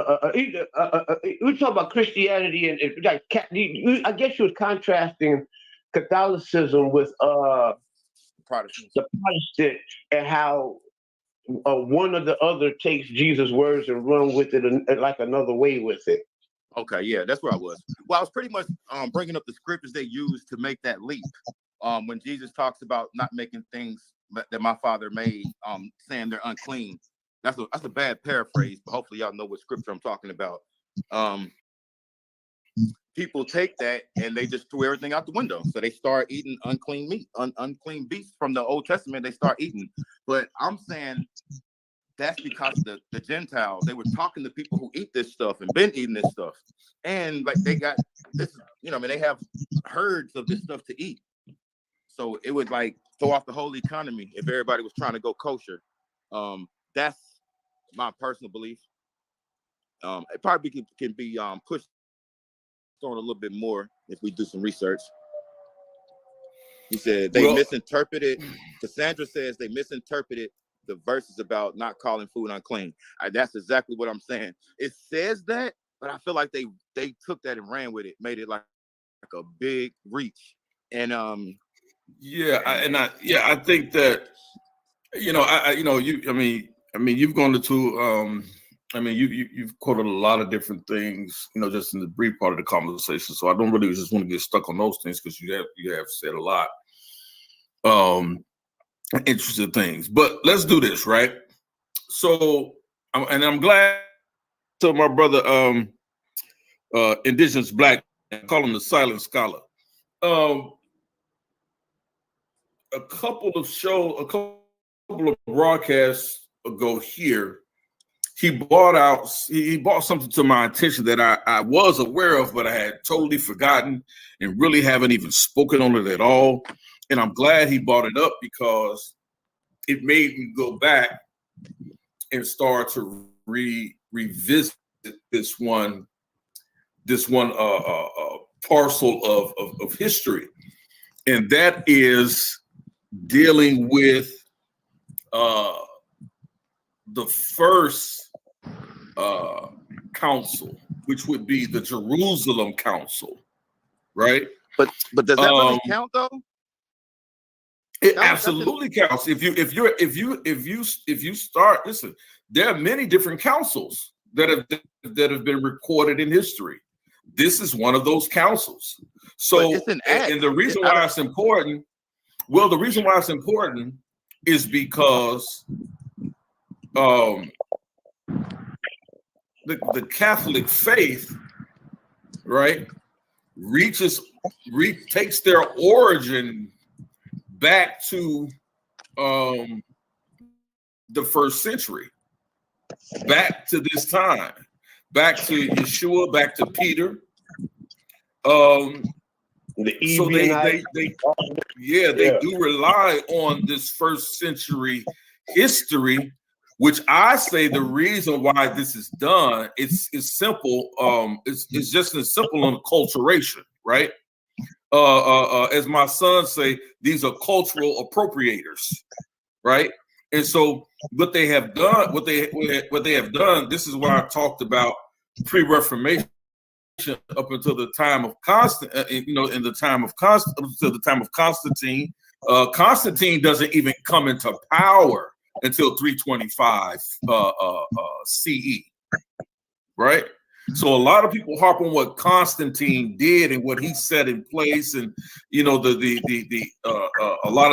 talk about Christianity and like I guess you was contrasting Catholicism with the Protestant, and how one or the other takes Jesus' words and run with it like another way with it. Okay, yeah, that's where I was. Well, I was pretty much bringing up the scriptures they use to make that leap. When Jesus talks about not making things that my Father made, saying they're unclean. That's a bad paraphrase, but hopefully y'all know what scripture I'm talking about. People take that and they just threw everything out the window. So they start eating unclean meat, unclean beasts from the Old Testament. They start eating. But I'm saying that's because the Gentiles, they were talking to people who eat this stuff and been eating this stuff. And like they got this, they have herds of this stuff to eat. So it would like throw off the whole economy if everybody was trying to go kosher. That's my personal belief. It probably can be pushed on a little bit more if we do some research. He said they misinterpreted. Cassandra says they misinterpreted the verses about not calling food unclean. That's exactly what I'm saying. It says that, but I feel like they took that and ran with it, made it like a big reach. And Yeah, I think that you've gone into you've quoted a lot of different things, just in the brief part of the conversation. So I don't really just want to get stuck on those things because you have said a lot interesting things. But let's do this, right? So I'm glad to my brother Indigenous Black, I call him the silent scholar. A couple of broadcasts ago here, he brought something to my attention that I was aware of, but I had totally forgotten and really haven't even spoken on it at all. And I'm glad he brought it up because it made me go back and start to revisit this one parcel of history, and that is dealing with the first council, which would be the Jerusalem Council, right? But does that really count though? It absolutely counts. If you start, listen, there are many different councils that have been recorded in history. This is one of those councils. So, and the reason why it's important, is because the Catholic faith, right, takes their origin back to the first century, back to this time, back to Yeshua, back to Peter. So they do rely on this first century history, which I say the reason why this is done, it's simple. It's just as simple on acculturation, right? As my sons say, these are cultural appropriators, right? And so what they have done, this is why I talked about pre-Reformation up until the time of Constantine. Constantine doesn't even come into power until 325 CE, right? So a lot of people harp on what Constantine did and what he set in place, and a lot of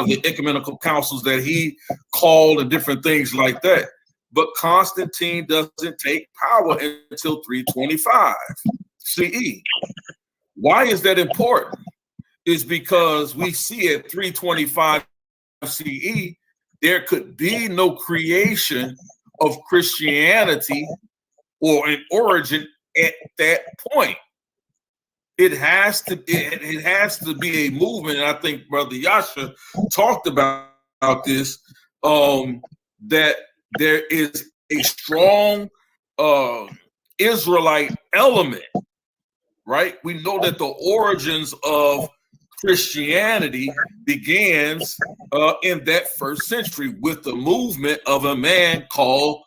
the ecumenical councils that he called and different things like that. But Constantine doesn't take power until 325 CE. Why is that important? Is because we see at 325 CE there could be no creation of Christianity or an origin at that point. It has to be a movement, and I think Brother Yasha talked about this, that there is a strong Israelite element, right? We know that the origins of Christianity begins in that first century with the movement of a man called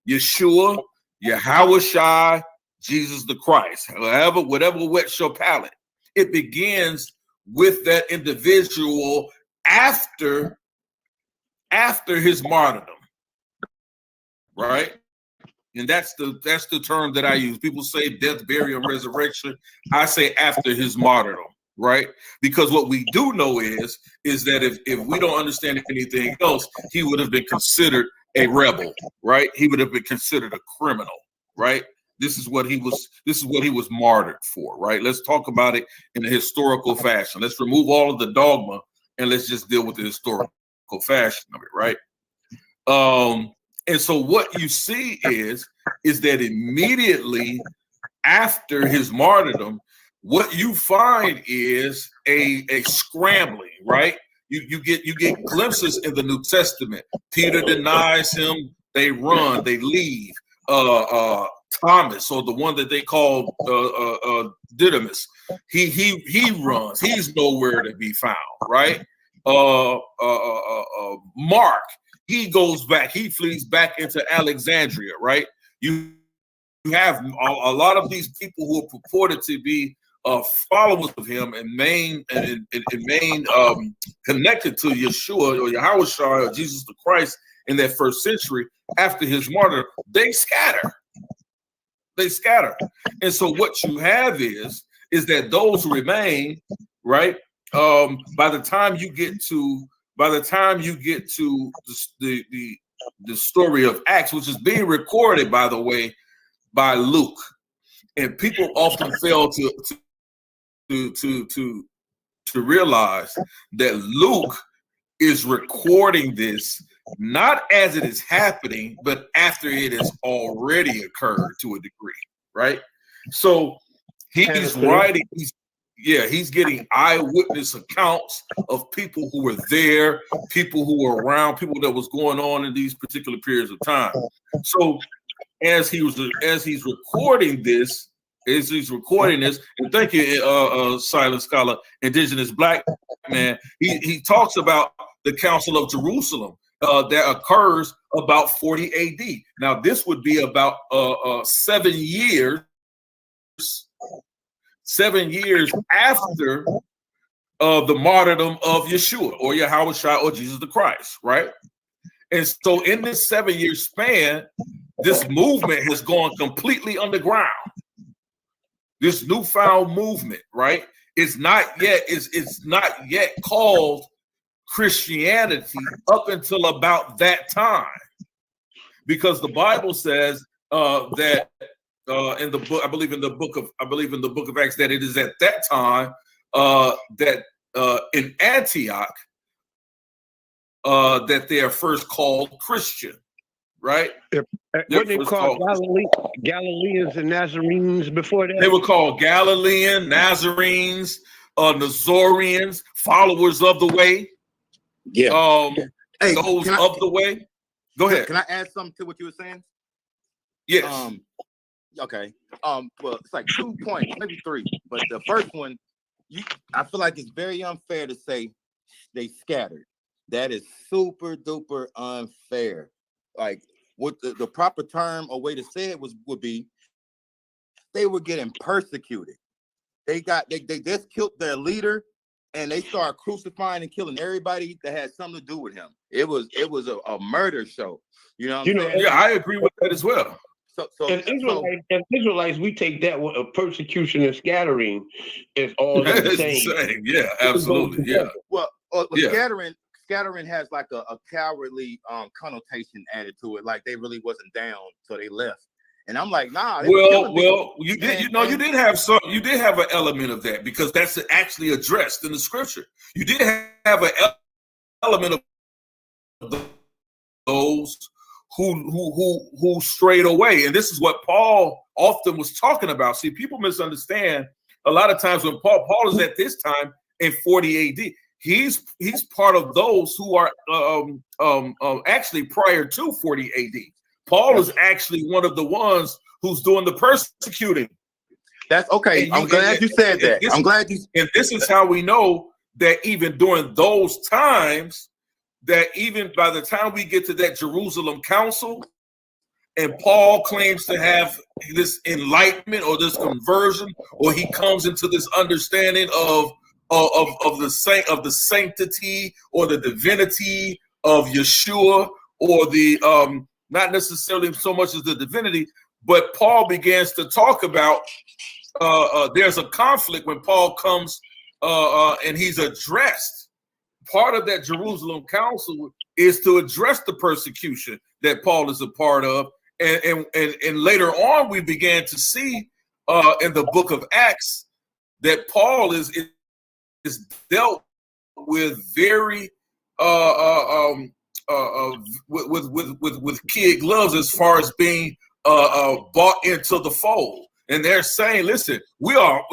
Yeshua, Yahushua, Jesus the Christ, whatever wets your palate. It begins with that individual after his martyrdom, right? And that's the term that I use. People say death, burial, and resurrection. I say after his martyrdom, right? Because what we do know is that if we don't understand anything else, he would have been considered a rebel, right? He would have been considered a criminal, right? This is what he was martyred for, right? Let's talk about it in a historical fashion. Let's remove all of the dogma and let's just deal with the historical fashion of it, right? And so what you see is that immediately after his martyrdom, what you find is a scrambling, right? You get glimpses in the New Testament. Peter denies him, they run, they leave. Thomas, or the one that they call Didymus, he runs. He's nowhere to be found, right? Mark, he goes back. He flees back into Alexandria, right? You have a lot of these people who are purported to be followers of him and main connected to Yeshua or Yahweh or Jesus the Christ in that first century after his martyr, they scatter. They scatter. And so what you have is that those who remain, right, by the time you get to the story of Acts, which is being recorded, by the way, by Luke, and people often fail to realize that Luke is recording this not as it is happening, but after it has already occurred to a degree, right? So he's writing, he's getting eyewitness accounts of people who were there, people who were around, people that was going on in these particular periods of time. So as he's recording this, and thank you, Silent Scholar, Indigenous Black Man, he talks about the Council of Jerusalem that occurs about 40 AD. Now, this would be about 7 years after the martyrdom of Yeshua or Yahweh or Jesus the Christ, right? And so in this 7-year span, this movement has gone completely underground. This newfound movement, right? It's not yet called Christianity up until about that time, because the Bible says that in the book, I believe in the book of Acts, that it is at that time that in Antioch that they are first called Christian, right? What they called Galileans and Nazarenes before that? They were called Galilean, Nazarenes, Nazorians, followers of the way. Yeah. Hey, those of the way. Go ahead. Can I add something to what you were saying? Yes. Okay. Well, it's like 2 points, maybe 3. But the first one, I feel like it's very unfair to say they scattered. That is super duper unfair. Like, what the proper term or way to say it would be, they were getting persecuted. They just killed their leader, and they started crucifying and killing everybody that had something to do with him. It was a murder show. You know what I'm saying? Yeah, I agree with that as well. So as Israelites, we take that with persecution and scattering is all the same. Yeah, absolutely. Yeah. Well, scattering has like a cowardly connotation added to it, like they really wasn't down, so they left. And I'm like, nah. You did have an element of that, because that's actually addressed in the scripture. You did have an element of those who strayed away, and this is what Paul often was talking about. See, people misunderstand a lot of times when Paul is at this time in 40 AD. He's part of those who are actually prior to 40 AD. Paul is actually one of the ones who's doing the persecuting. That's okay. I'm glad you said that. I'm glad you. And this is how we know that even during those times, that even by the time we get to that Jerusalem Council, and Paul claims to have this enlightenment or this conversion, or he comes into this understanding of the sanctity or the divinity of Yeshua, or the not necessarily so much as the divinity, but Paul begins to talk about there's a conflict when Paul comes and he's addressed. Part of that Jerusalem Council is to address the persecution that Paul is a part of, and later on we began to see in the book of Acts that Paul is dealt with very with kid gloves as far as being bought into the fold. And they're saying, listen, we know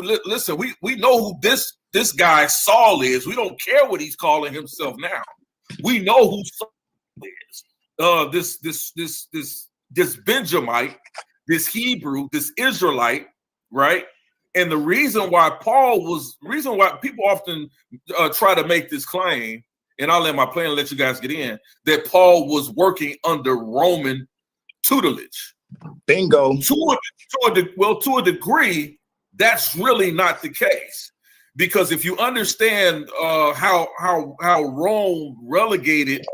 who this guy Saul is. We don't care what he's calling himself now. We know who Saul is. This Benjamite, this Hebrew, this Israelite, right? And the reason why people often try to make this claim, and I'll let my plan let you guys get in, that Paul was working under Roman tutelage. Bingo. To a degree, That's really not the case, because if you understand how Rome relegated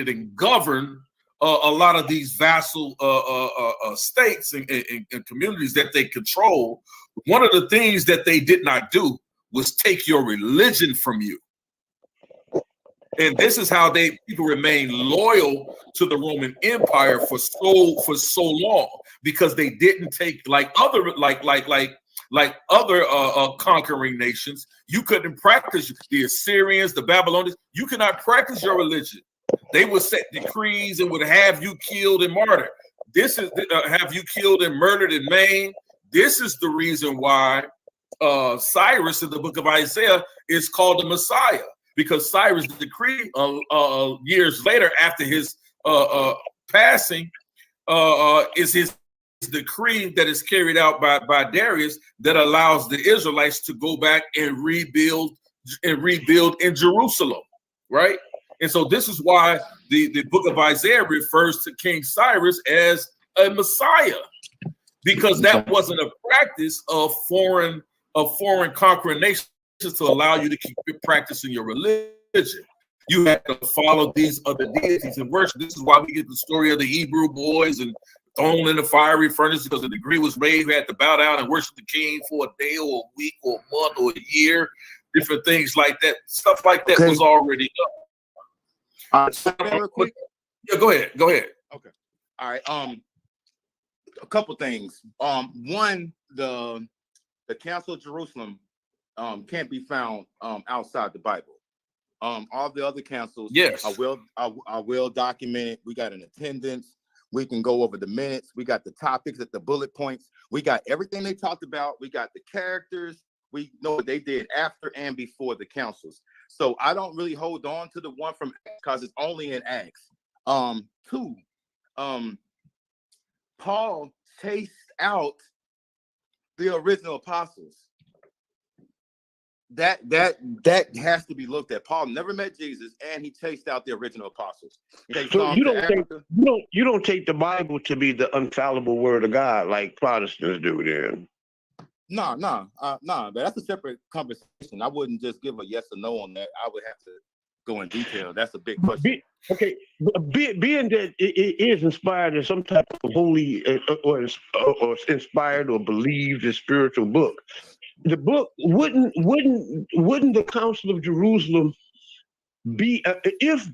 and governed a lot of these vassal states and communities that they control, one of the things that they did not do was take your religion from you. And this is how people remain loyal to the Roman Empire for so long, because they didn't take like other conquering nations. You couldn't practice the Assyrians, the Babylonians. You could not practice your religion. They would set decrees and would have you killed and martyred. This is have you killed and murdered and maimed. This is the reason why Cyrus in the book of Isaiah is called the Messiah. Because Cyrus' decree years later after his passing is his decree that is carried out by Darius that allows the Israelites to go back and rebuild in Jerusalem, right? And so this is why the book of Isaiah refers to King Cyrus as a Messiah, because that wasn't a practice of foreign conquering nations to allow you to keep practicing your religion. You have to follow these other deities and worship. This is why we get the story of the Hebrew boys and thrown in the fiery furnace because the decree was made. You had to bow down and worship the king for a day or a week or a month or a year, different things like that. Stuff like that was already done. Real quick. Yeah, go ahead. Okay. All right. A couple things. One, the Council of Jerusalem can't be found outside the Bible. All the other councils, yes, are well documented. We got an attendance. We can go over the minutes. We got the topics at the bullet points. We got everything they talked about. We got the characters. We know what they did after and before the councils. So I don't really hold on to the one from Acts because it's only in Acts. Two, Paul chased out the original apostles. That has to be looked at. Paul never met Jesus, and he chased out the original apostles. So you don't take the Bible to be the infallible word of God like Protestants do, then? No, but that's a separate conversation. I wouldn't just give a yes or no on that. I would have to go in detail. That's a big question. Being that it is inspired in some type of holy or inspired or believed in spiritual book. The book wouldn't the Council of Jerusalem be if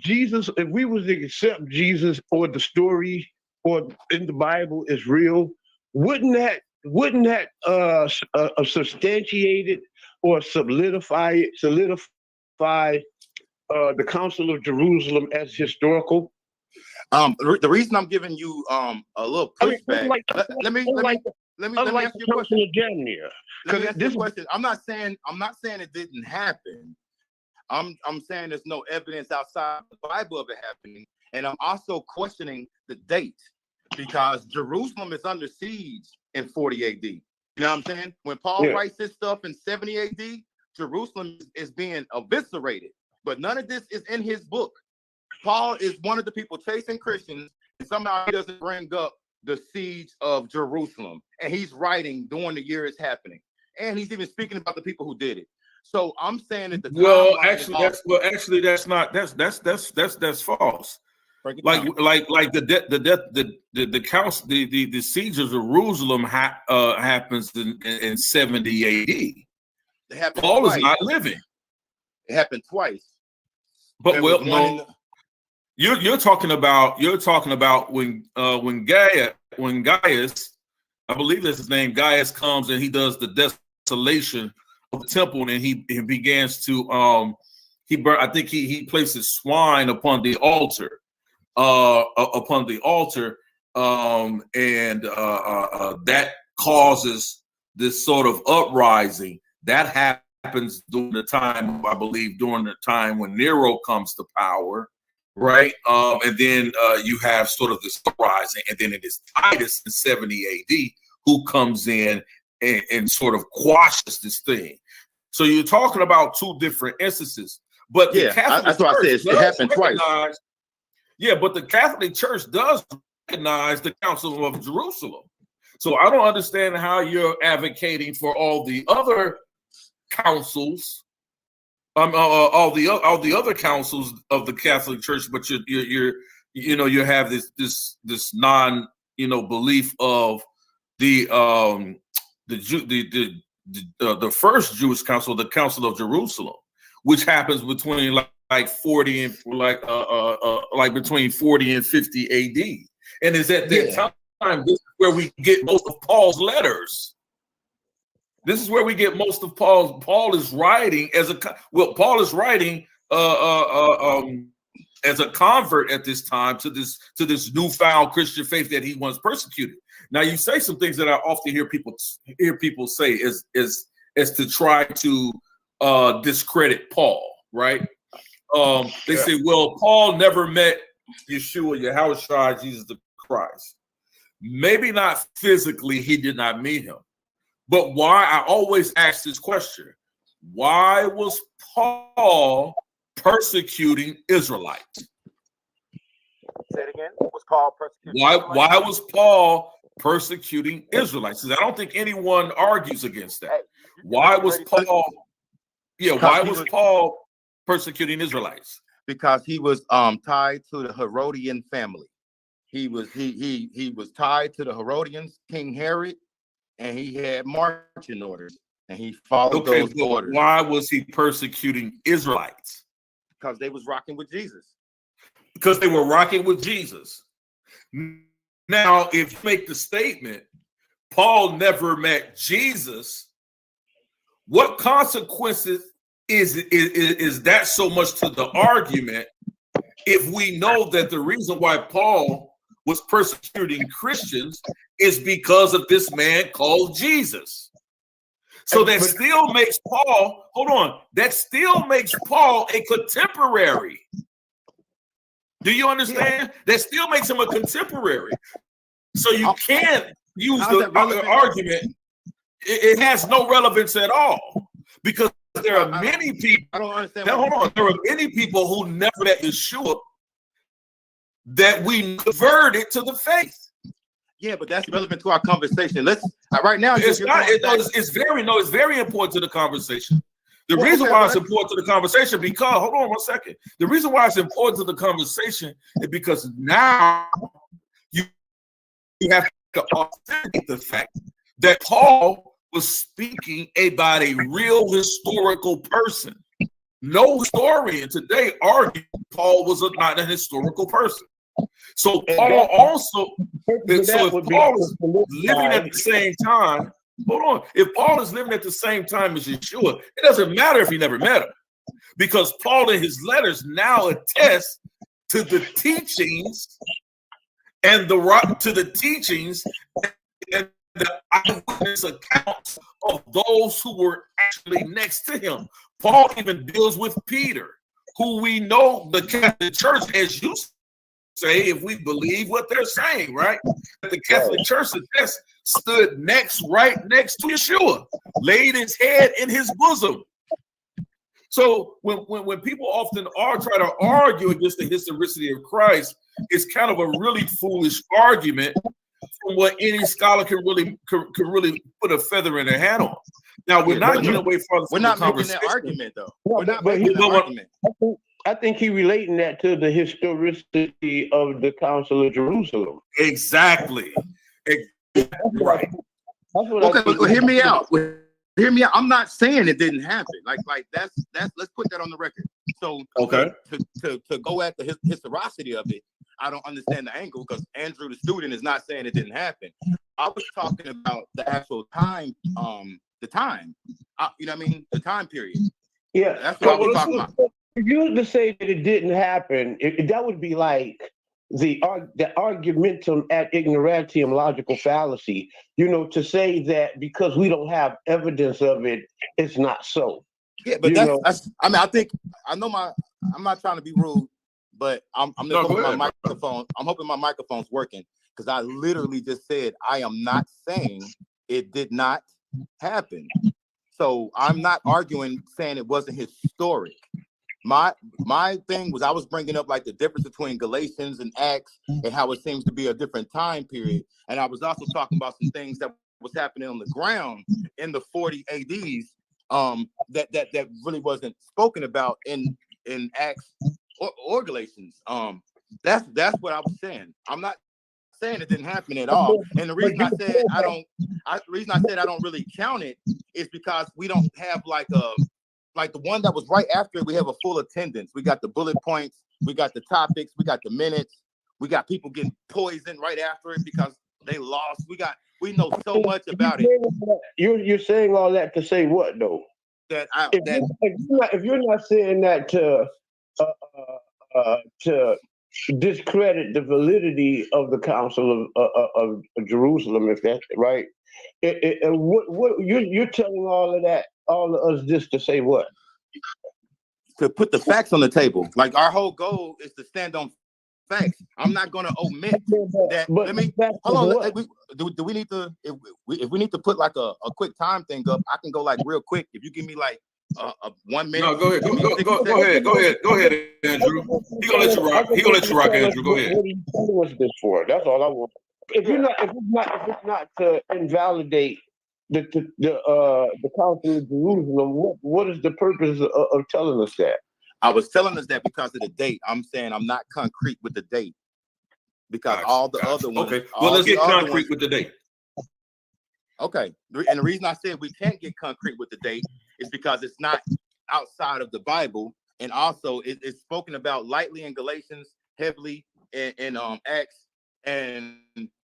we was to accept Jesus or the story or in the Bible is real, wouldn't that substantiate it or solidify the Council of Jerusalem as historical? The reason I'm giving you a little pushback. Let me ask you a question. I'm not saying it didn't happen. I'm saying there's no evidence outside the Bible of it happening, and I'm also questioning the date because Jerusalem is under siege in 40 AD. You know what I'm saying? When Paul writes this stuff in 70 AD, Jerusalem is being eviscerated, but none of this is in his book. Paul is one of the people chasing Christians, and somehow he doesn't bring up the siege of Jerusalem, and he's writing during the year it's happening, and he's even speaking about the people who did it. So I'm saying that that's false. Like the council, the siege of Jerusalem happens in 70 AD. Paul is not living. It happened twice. But You're talking about when Gaius, I believe that's his name, Gaius comes and he does the desolation of the temple, and he begins to I think he places swine upon the altar, and that causes this sort of uprising that happens during the time, I believe, during the time when Nero comes to power. Right. And then you have sort of this uprising, and then it is Titus in 70 AD who comes in and sort of quashes this thing. So you're talking about two different instances. But the Catholic that's what I said. It happened twice. Yeah, but the Catholic Church does recognize the Council of Jerusalem. So I don't understand how you're advocating for all the other councils, all the other councils of the Catholic Church, but you have this non belief of the first Jewish council, the Council of Jerusalem, which happens between like 40 and like between 40 and 50 AD, and is at that time this is where we get most of Paul's letters. This is where we get most of Paul is writing as a convert at this time to this newfound Christian faith that he once persecuted. Now you say some things that I often hear people say is to try to discredit Paul, right? They say, well, Paul never met Yeshua, Yahushua, Jesus the Christ. Maybe not physically, he did not meet him. But why? I always ask this question. Why was Paul persecuting Israelites? Say it again. Was Paul persecuting? Why was Paul persecuting Israelites? I don't think anyone argues against that. Why was Paul? Yeah, why was Paul persecuting Israelites? Because he was tied to the Herodian family. He was tied to the Herodians, King Herod, and he had marching orders, and he followed those orders. Why was he persecuting Israelites? Because they was rocking with Jesus. Because they were rocking with Jesus. Now, if you make the statement, Paul never met Jesus, what consequences is that so much to the argument if we know that the reason why Paul was persecuting Christians is because of this man called Jesus? So that still makes Paul, that still makes Paul a contemporary. Do you understand? That still makes him a contemporary. So you can't use the argument. It has no relevance at all, because there are many people. I don't understand. There are many people who never met Yeshua that we converted to the faith. Yeah, but that's relevant to our conversation. Let's right now. It's very important to the conversation. The reason why it's important to the conversation, because hold on one second. The reason why it's important to the conversation is because now you have to authenticate the fact that Paul was speaking about a real historical person. No historian today argued Paul was not a historical person. So Paul also, if Paul is living at the same time, if Paul is living at the same time as Yeshua, it doesn't matter if he never met him, because Paul in his letters now attests to the teachings and the eyewitness accounts of those who were actually next to him. Paul even deals with Peter, who we know the Catholic Church, as you say, if we believe what they're saying, right? The Catholic Church stood right next to Yeshua, laid his head in his bosom. So when people often try to argue against the historicity of Christ, it's kind of a really foolish argument from what any scholar can really put a feather in their hat on. Now we're not getting away from the making that argument, though. We're not making that argument. I think he's relating that to the historicity of the Council of Jerusalem. Exactly. Right. Okay, but hear me out. Hear me out. I'm not saying it didn't happen. Like that's let's put that on the record. So to go at the historicity of it, I don't understand the angle, because Andrew, the student, is not saying it didn't happen. I was talking about the actual time, the time. You know what I mean? The time period. Yeah, that's what I was talking about. If you were to say that it didn't happen, that would be like the argumentum ad ignorantium logical fallacy. To say that because we don't have evidence of it, it's not so. Yeah, but that's I mean, I'm not trying to be rude, but I'm just hoping my microphone. I'm hoping my microphone's working, because I literally just said I am not saying it did not happen. So I'm not arguing saying it wasn't historic. My thing was, I was bringing up like the difference between Galatians and Acts and how it seems to be a different time period. And I was also talking about some things that was happening on the ground in the 40 ADs that really wasn't spoken about in Acts or Galatians. That's what I was saying. I'm not saying it didn't happen at all. And the reason I said I don't really count it is because we don't have like the one that was right after it. We have a full attendance. We got the bullet points, we got the topics, we got the minutes, we got people getting poisoned right after it because they lost. We know so much about it. You're saying all that to say what though? If you're not saying that to discredit the validity of the Council of Jerusalem, if that's right, what you're telling all of us this to say what? To put the facts on the table. Like, our whole goal is to stand on facts. I'm not going to omit that. But let me hold on. Do we need to? If we need to put like a quick time thing up, I can go like real quick. If you give me like a 1 minute. No, go ahead. Go ahead, Andrew. He gonna let you rock, Andrew. Go ahead. What are you telling us this for? That's all I want. If it's not to invalidate the Council of Jerusalem, what is the purpose of telling us that? I was telling us that because of the date. I'm saying I'm not concrete with the date because all the other ones. Okay, well, let's get concrete with the date. Okay, and the reason I said we can't get concrete with the date is because it's not outside of the Bible, and also it's spoken about lightly in Galatians, heavily in Acts, and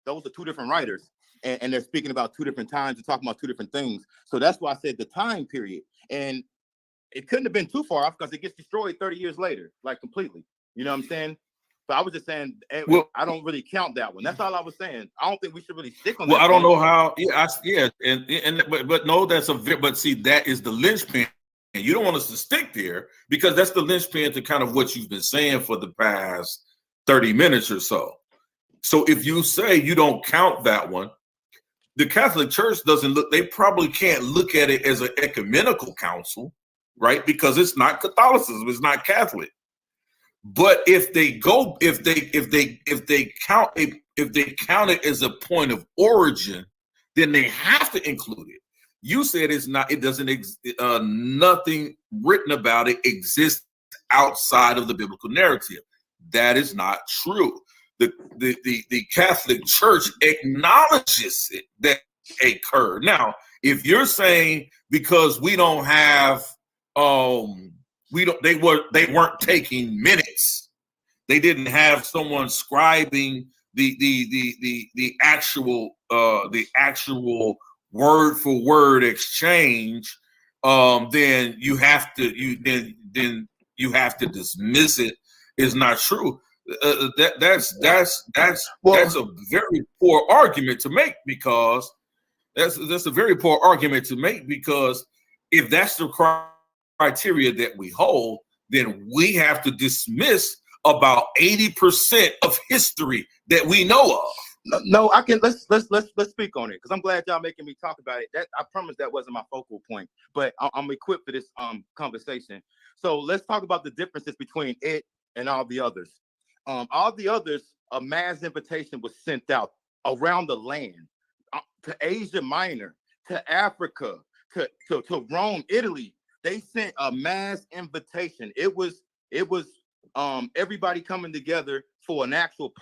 those are two different writers, and they're speaking about two different times and talking about two different things. So that's why I said the time period, and it couldn't have been too far off because it gets destroyed 30 years later, like completely. You know what I'm saying? But I was just saying, I don't really count that one. That's all I was saying. I don't think we should really stick on that. Well, I don't know how. But no, but see, that is the linchpin. And you don't want us to stick there because that's the linchpin to kind of what you've been saying for the past 30 minutes or so. So if you say you don't count that one, the Catholic Church doesn't look. They probably can't look at it as an ecumenical council, right? Because it's not Catholicism. It's not Catholic. But if they count it as a point of origin, then they have to include it. You said it's not. It doesn't. Nothing written about it exists outside of the biblical narrative. That is not true. The Catholic Church acknowledges it that occurred. Now, if you're saying because we don't have they weren't taking minutes. They didn't have someone scribing the actual word for word exchange. Then you have to dismiss it. It's not true. That's a very poor argument to make because that's a very poor argument to make because if that's the criteria that we hold, then we have to dismiss about 80% of history that we know of. No, I can. Let's speak on it because I'm glad y'all making me talk about it. That I promise that wasn't my focal point, but I'm equipped for this conversation. So let's talk about the differences between it and all the others. All the others, a mass invitation was sent out around the land to Asia Minor, to Africa, to Rome, Italy. They sent a mass invitation. It was everybody coming together for an actual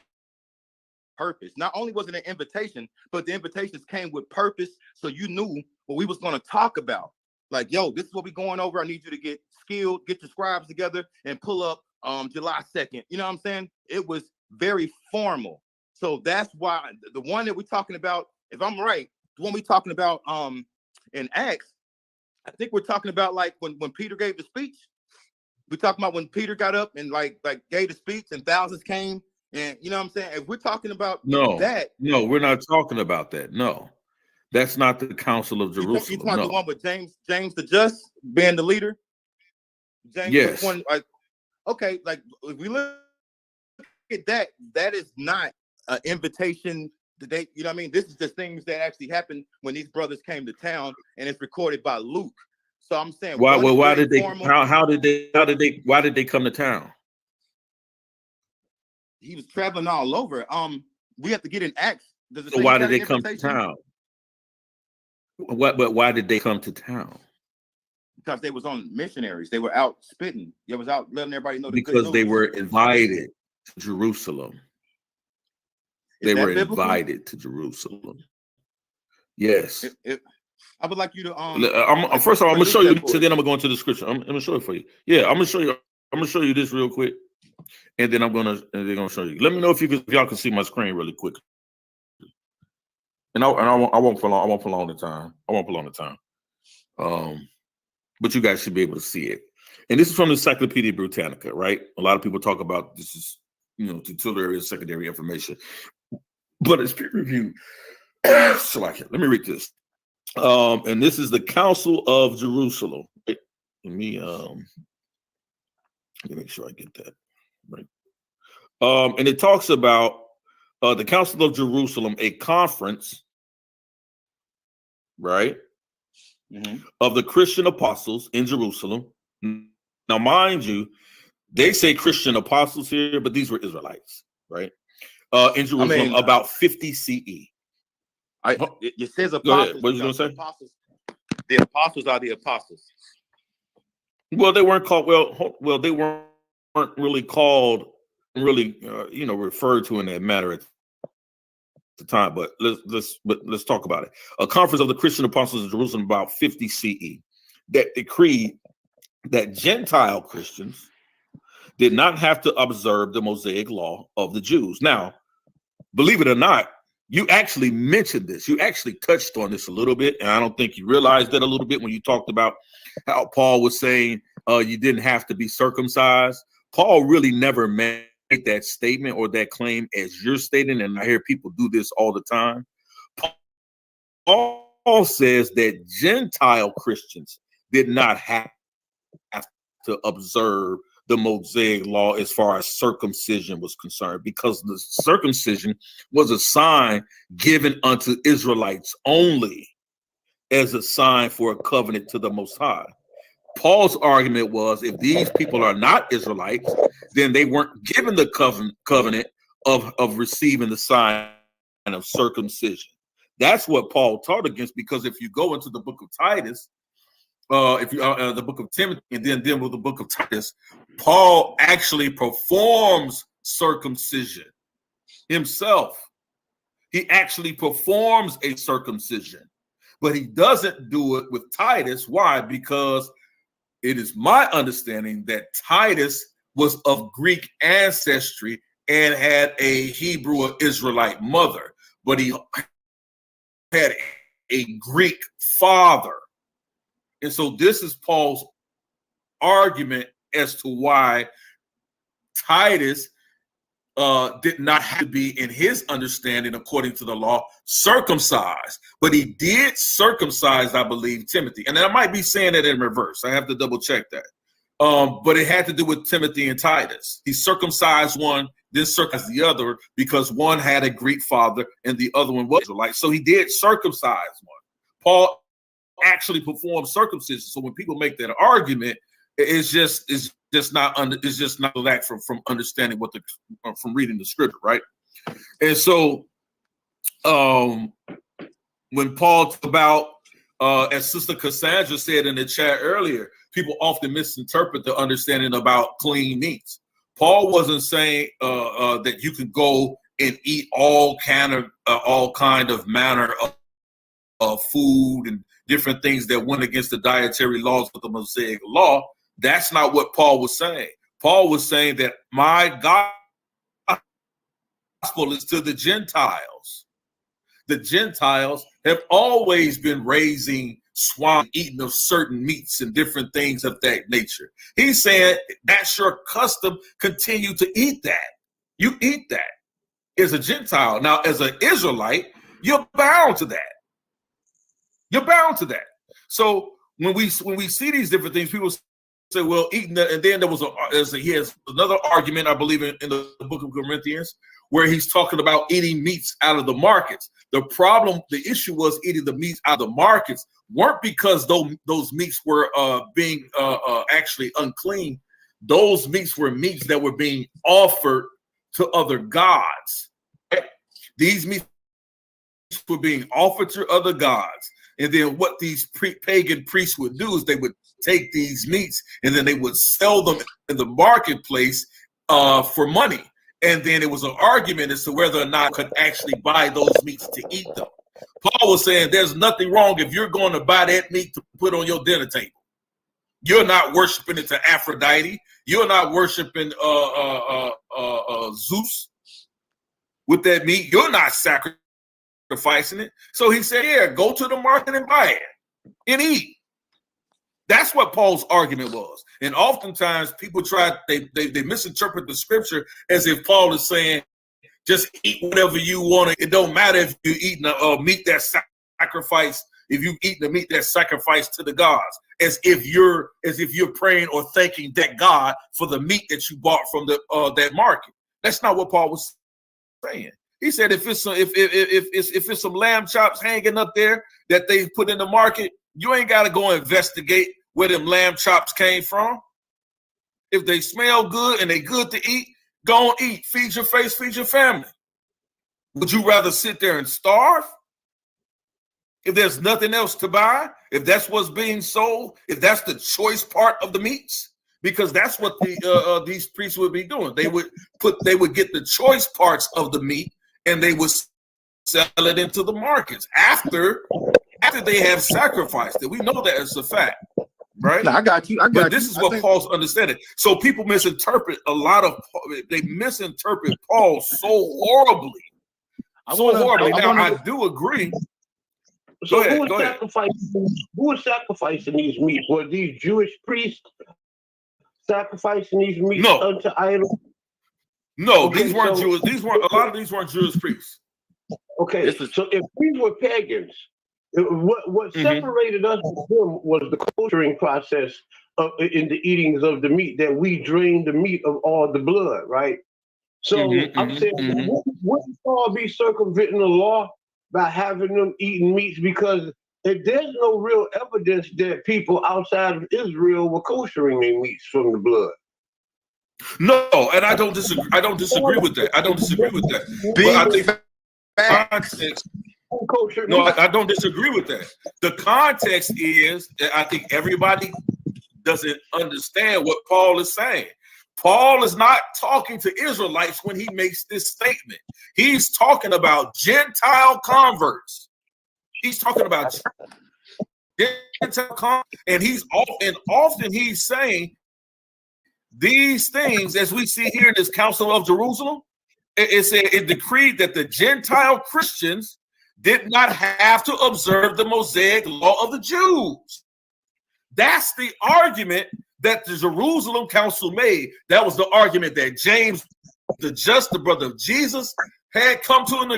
purpose. Not only was it an invitation, but the invitations came with purpose, so you knew what we was going to talk about. Like, yo, this is what we're going over. I need you to get skilled, get your scribes together, and pull up July 2nd. You know what I'm saying? It was very formal. So that's why the one that we're talking about, if I'm right, the one we're talking about in Acts, I think we're talking about like when Peter gave the speech. We're talking about when Peter got up and like gave the speech and thousands came. And you know what I'm saying? If we're talking about that. No, we're not talking about that. No, that's not the Council of Jerusalem. You talking the one with James the Just being the leader? James yes. One, like, okay, like if we look at that, that is not an invitation. You know what I mean? This is just things that actually happened when these brothers came to town, and it's recorded by Luke. So I'm saying, why? Well, why did they? informal. How did they? Why did they come to town? He was traveling all over. We have to get in Acts. Does it So say why he got did an they come to invitation? town? What? But why did they come to town? Because they was on missionaries. They were out spitting. They was out letting everybody know the good Because they news. were invited to Jerusalem. They were invited to Jerusalem. Yes. I would like you to first of all, I'm gonna show you this, and then I'm gonna go into the scripture. I'm gonna show it for you. Yeah, I'm gonna show you this real quick, and then I'm gonna show you. Let me know if y'all can see my screen really quick. And I won't prolong the time. I won't prolong the time. But you guys should be able to see it. And this is from the Encyclopedia Britannica, right? A lot of people talk about this is, tutelary and secondary information, but it's peer reviewed. So let me read this. And this is the Council of Jerusalem. Let me make sure I get that right. And it talks about the Council of Jerusalem, a conference, right, of the Christian apostles in Jerusalem. Now, mind you, they say Christian apostles here, but these were Israelites, right? In Jerusalem, about 50 CE. It says apostles. Go ahead. What was you gonna say? The apostles are the apostles. Well, they weren't called. Well, they weren't really called, referred to in that manner at the time. But let's talk about it. A conference of the Christian apostles in Jerusalem about 50 CE that decreed that Gentile Christians did not have to observe the Mosaic law of the Jews. Now, believe it or not, you actually mentioned this. You actually touched on this a little bit, and I don't think you realized that a little bit when you talked about how Paul was saying you didn't have to be circumcised. Paul really never made that statement or that claim as you're stating, and I hear people do this all the time. Paul says that Gentile Christians did not have to observe the Mosaic law as far as circumcision was concerned, because the circumcision was a sign given unto Israelites only as a sign for a covenant to the Most High. Paul's argument was if these people are not Israelites, then they weren't given the covenant of receiving the sign of circumcision. That's what Paul taught against, because if you go into the book of Titus, if you the book of Timothy, and then with the book of Titus, Paul actually performs circumcision himself. He actually performs a circumcision, but he doesn't do it with Titus. Why? Because it is my understanding that Titus was of Greek ancestry and had a Hebrew or Israelite mother, but he had a Greek father. And so this is Paul's argument as to why Titus did not have to be, in his understanding, according to the law, circumcised. But he did circumcise, I believe, Timothy. And I might be saying that in reverse. I have to double check that. But it had to do with Timothy and Titus. He circumcised one, then circumcised the other, because one had a Greek father and the other one was Israelite. So he did circumcise one. Paul actually performed circumcision. So when people make that argument, it's just not that from understanding from reading the scripture, right? And so when Paul talked about, as Sister Cassandra said in the chat earlier, people often misinterpret the understanding about clean meats. Paul wasn't saying that you can go and eat all kind of manner of food and different things that went against the dietary laws of the Mosaic law. That's not what Paul was saying. Paul was saying that my gospel is to the Gentiles. The Gentiles have always been raising swine, eating of certain meats and different things of that nature. He's saying that's your custom. Continue to eat that. You eat that as a Gentile. Now, as an Israelite, you're bound to that. You're bound to that. So when we see these different things, people say, well, eating that. And then he has another argument, I believe, in the book of Corinthians, where he's talking about eating meats out of the markets. The problem, the issue was eating the meats out of the markets weren't because those meats were being actually unclean. Those meats were meats that were being offered to other gods. These meats were being offered to other gods. And then what these pagan priests would do is they would take these meats and then they would sell them in the marketplace for money. And then it was an argument as to whether or not could actually buy those meats to eat them. Paul was saying there's nothing wrong if you're going to buy that meat to put on your dinner table. You're not worshiping it to Aphrodite. You're not worshiping Zeus with that meat. You're not sacrificing it. So he said, yeah, go to the market and buy it and eat. That's what Paul's argument was. And oftentimes people they misinterpret the scripture as if Paul is saying, just eat whatever you want. It don't matter if you're eating a meat that's sacrificed, if you eat the meat that's sacrificed to the gods, as if you're praying or thanking that God for the meat that you bought from that market. That's not what Paul was saying. He said if it's some lamb chops hanging up there that they put in the market, you ain't got to go investigate where them lamb chops came from. If they smell good and they good to eat, go and eat. Feed your face, feed your family. Would you rather sit there and starve? If there's nothing else to buy, if that's what's being sold, if that's the choice part of the meats, because that's what these priests would be doing. They would get the choice parts of the meat and they would sell it into the markets after they have sacrificed it. We know that it's a fact, right? No, I got you. But this is what Paul's understanding. So people misinterpret they misinterpret Paul so horribly. I do agree. So who was sacrificing these meats? Were these Jewish priests sacrificing these meats unto idols? No, these weren't Jewish. A lot of these weren't Jewish priests. Okay, so if these were pagans, what separated us from them was the culturing process in the eatings of the meat, that we drained the meat of all the blood, right? So I'm saying, wouldn't Paul be circumventing the law by having them eating meats? Because if there's no real evidence that people outside of Israel were koshering their meats from the blood. No, and I don't disagree. I don't disagree with that. But I think context. No, I don't disagree with that. The context is that I think everybody doesn't understand what Paul is saying. Paul is not talking to Israelites when he makes this statement. He's talking about Gentile converts. He's talking about Gentile converts, and often he's saying these things, as we see here in this Council of Jerusalem. It decreed that the Gentile Christians did not have to observe the Mosaic law of the Jews. That's the argument that the Jerusalem Council made. That was the argument that James, the brother of Jesus, had come to an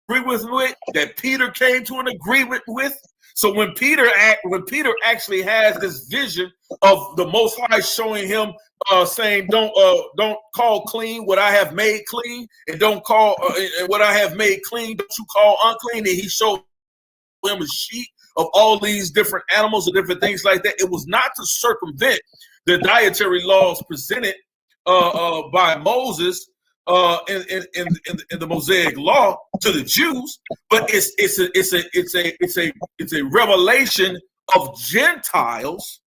agreement with, that Peter came to an agreement with. So when Peter actually has this vision of the Most High showing him, saying, "Don't call clean what I have made clean, and don't call what I have made clean, don't you call unclean." And he showed him a sheet of all these different animals and different things like that. It was not to circumvent the dietary laws presented by Moses in the Mosaic law to the Jews, but it's a revelation of Gentiles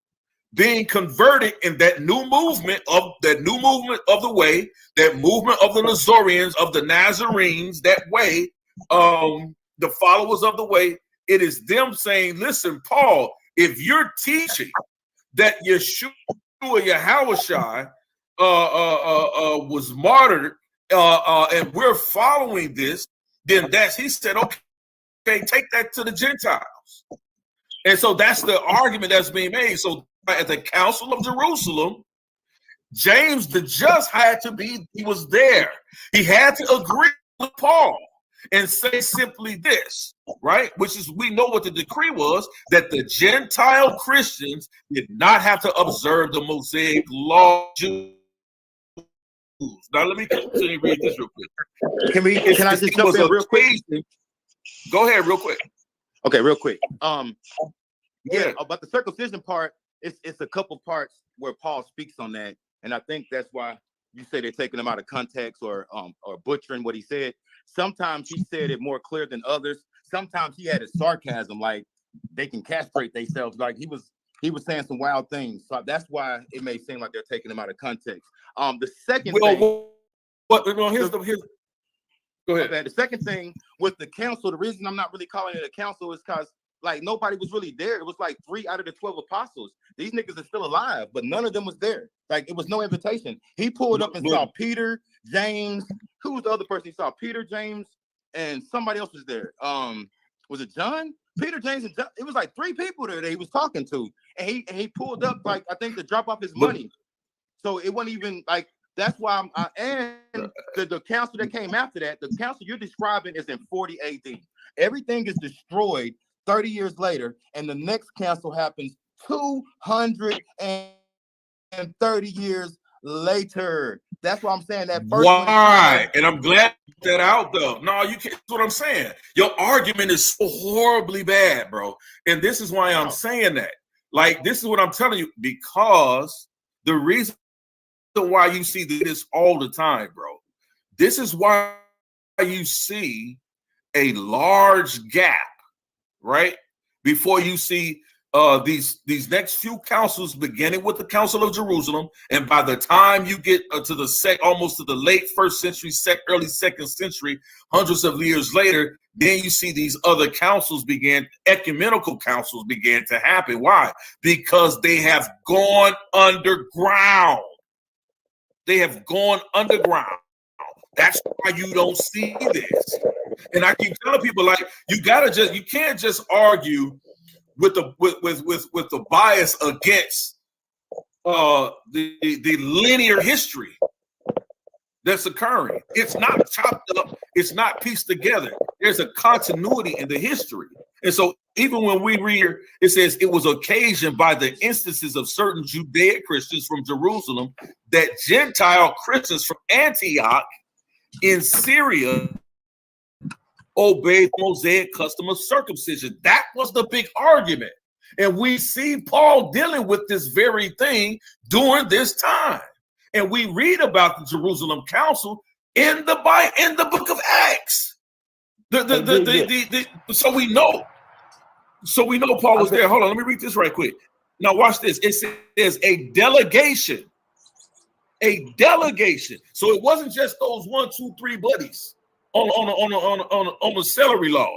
being converted in that new movement of the way, that movement of the Nazorians, of the Nazarenes, that way, the followers of the way. It is them saying, "Listen, Paul, if you're teaching that Yeshua Yahushua was martyred, and we're following this, then he said, okay, take that to the Gentiles." And so that's the argument that's being made. So at the Council of Jerusalem, James the Just he was there. He had to agree with Paul and say simply this, right? Which is, we know what the decree was, that the Gentile Christians did not have to observe the Mosaic law. Now let me continue to read this real quick. Can I just jump in real quick? Go ahead, real quick. Okay, real quick. Yeah, about the circumcision part, it's a couple parts where Paul speaks on that, and I think that's why you say they're taking him out of context or butchering what he said. Sometimes he said it more clear than others. Sometimes he had a sarcasm, like they can castrate themselves. Like he was saying some wild things. So that's why it may seem like they're taking him out of context. The second thing. Go ahead. Okay, the second thing with the council, the reason I'm not really calling it a council is because like nobody was really there. It was like 3 out of the 12 apostles. These niggas are still alive, but none of them was there. Like it was no invitation. He pulled up and saw Peter, James. Who was the other person he saw? Peter, James, and somebody else was there. Was it John? Peter, James, and John. It was like 3 people there that he was talking to, and he pulled up like I think to drop off his money. So it wasn't even like. That's why the council that came after that, the council you're describing is in 40 AD. Everything is destroyed 30 years later, and the next council happens 230 years later. That's why I'm saying that first. Why? And I'm glad you put that out though. No, you can't. That's what I'm saying. Your argument is so horribly bad, bro. And this is why I'm saying that. Like, this is what I'm telling you, because the reason why you see this all the time, bro. This is why you see a large gap, right? Before you see these next few councils, beginning with the Council of Jerusalem, and by the time you get to almost to the late 1st century, early 2nd century, hundreds of years later, then you see these other councils ecumenical councils began to happen. Why? Because they have gone underground. They have gone underground. That's why you don't see this. And I keep telling people, like, you can't just argue with the bias against the linear history that's occurring. It's not chopped up. It's not pieced together. There's a continuity in the history. And so even when we read, it says it was occasioned by the instances of certain Judaic Christians from Jerusalem that Gentile Christians from Antioch in Syria obeyed the Mosaic custom of circumcision. That was the big argument. And we see Paul dealing with this very thing during this time. And we read about the Jerusalem Council in the book of Acts. So we know Paul was there. Hold on, let me read this right quick. Now watch this. It says a delegation. A delegation. So it wasn't just those 1, 2, 3 buddies on the celery log.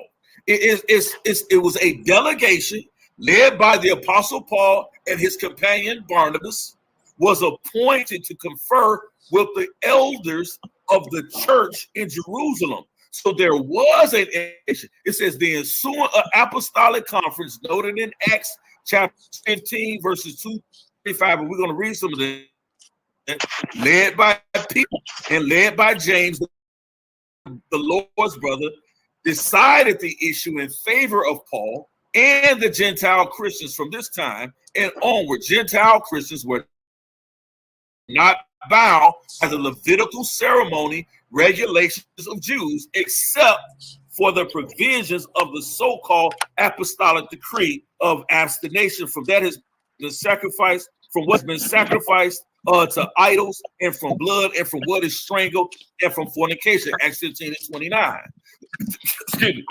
It was a delegation led by the Apostle Paul and his companion Barnabas, was appointed to confer with the elders of the church in Jerusalem. So there was an nation. It says the ensuing apostolic conference noted in Acts chapter 15, verses 2-35, and we're going to read some of them. Led by Peter and led by James, the Lord's brother, decided the issue in favor of Paul and the Gentile Christians from this time and onward. Gentile Christians were not bound by the Levitical ceremony regulations of Jews, except for the provisions of the so-called apostolic decree of abstination from that has been sacrificed, from what's been sacrificed to idols, and from blood, and from what is strangled, and from fornication. Acts 15:29. Excuse me.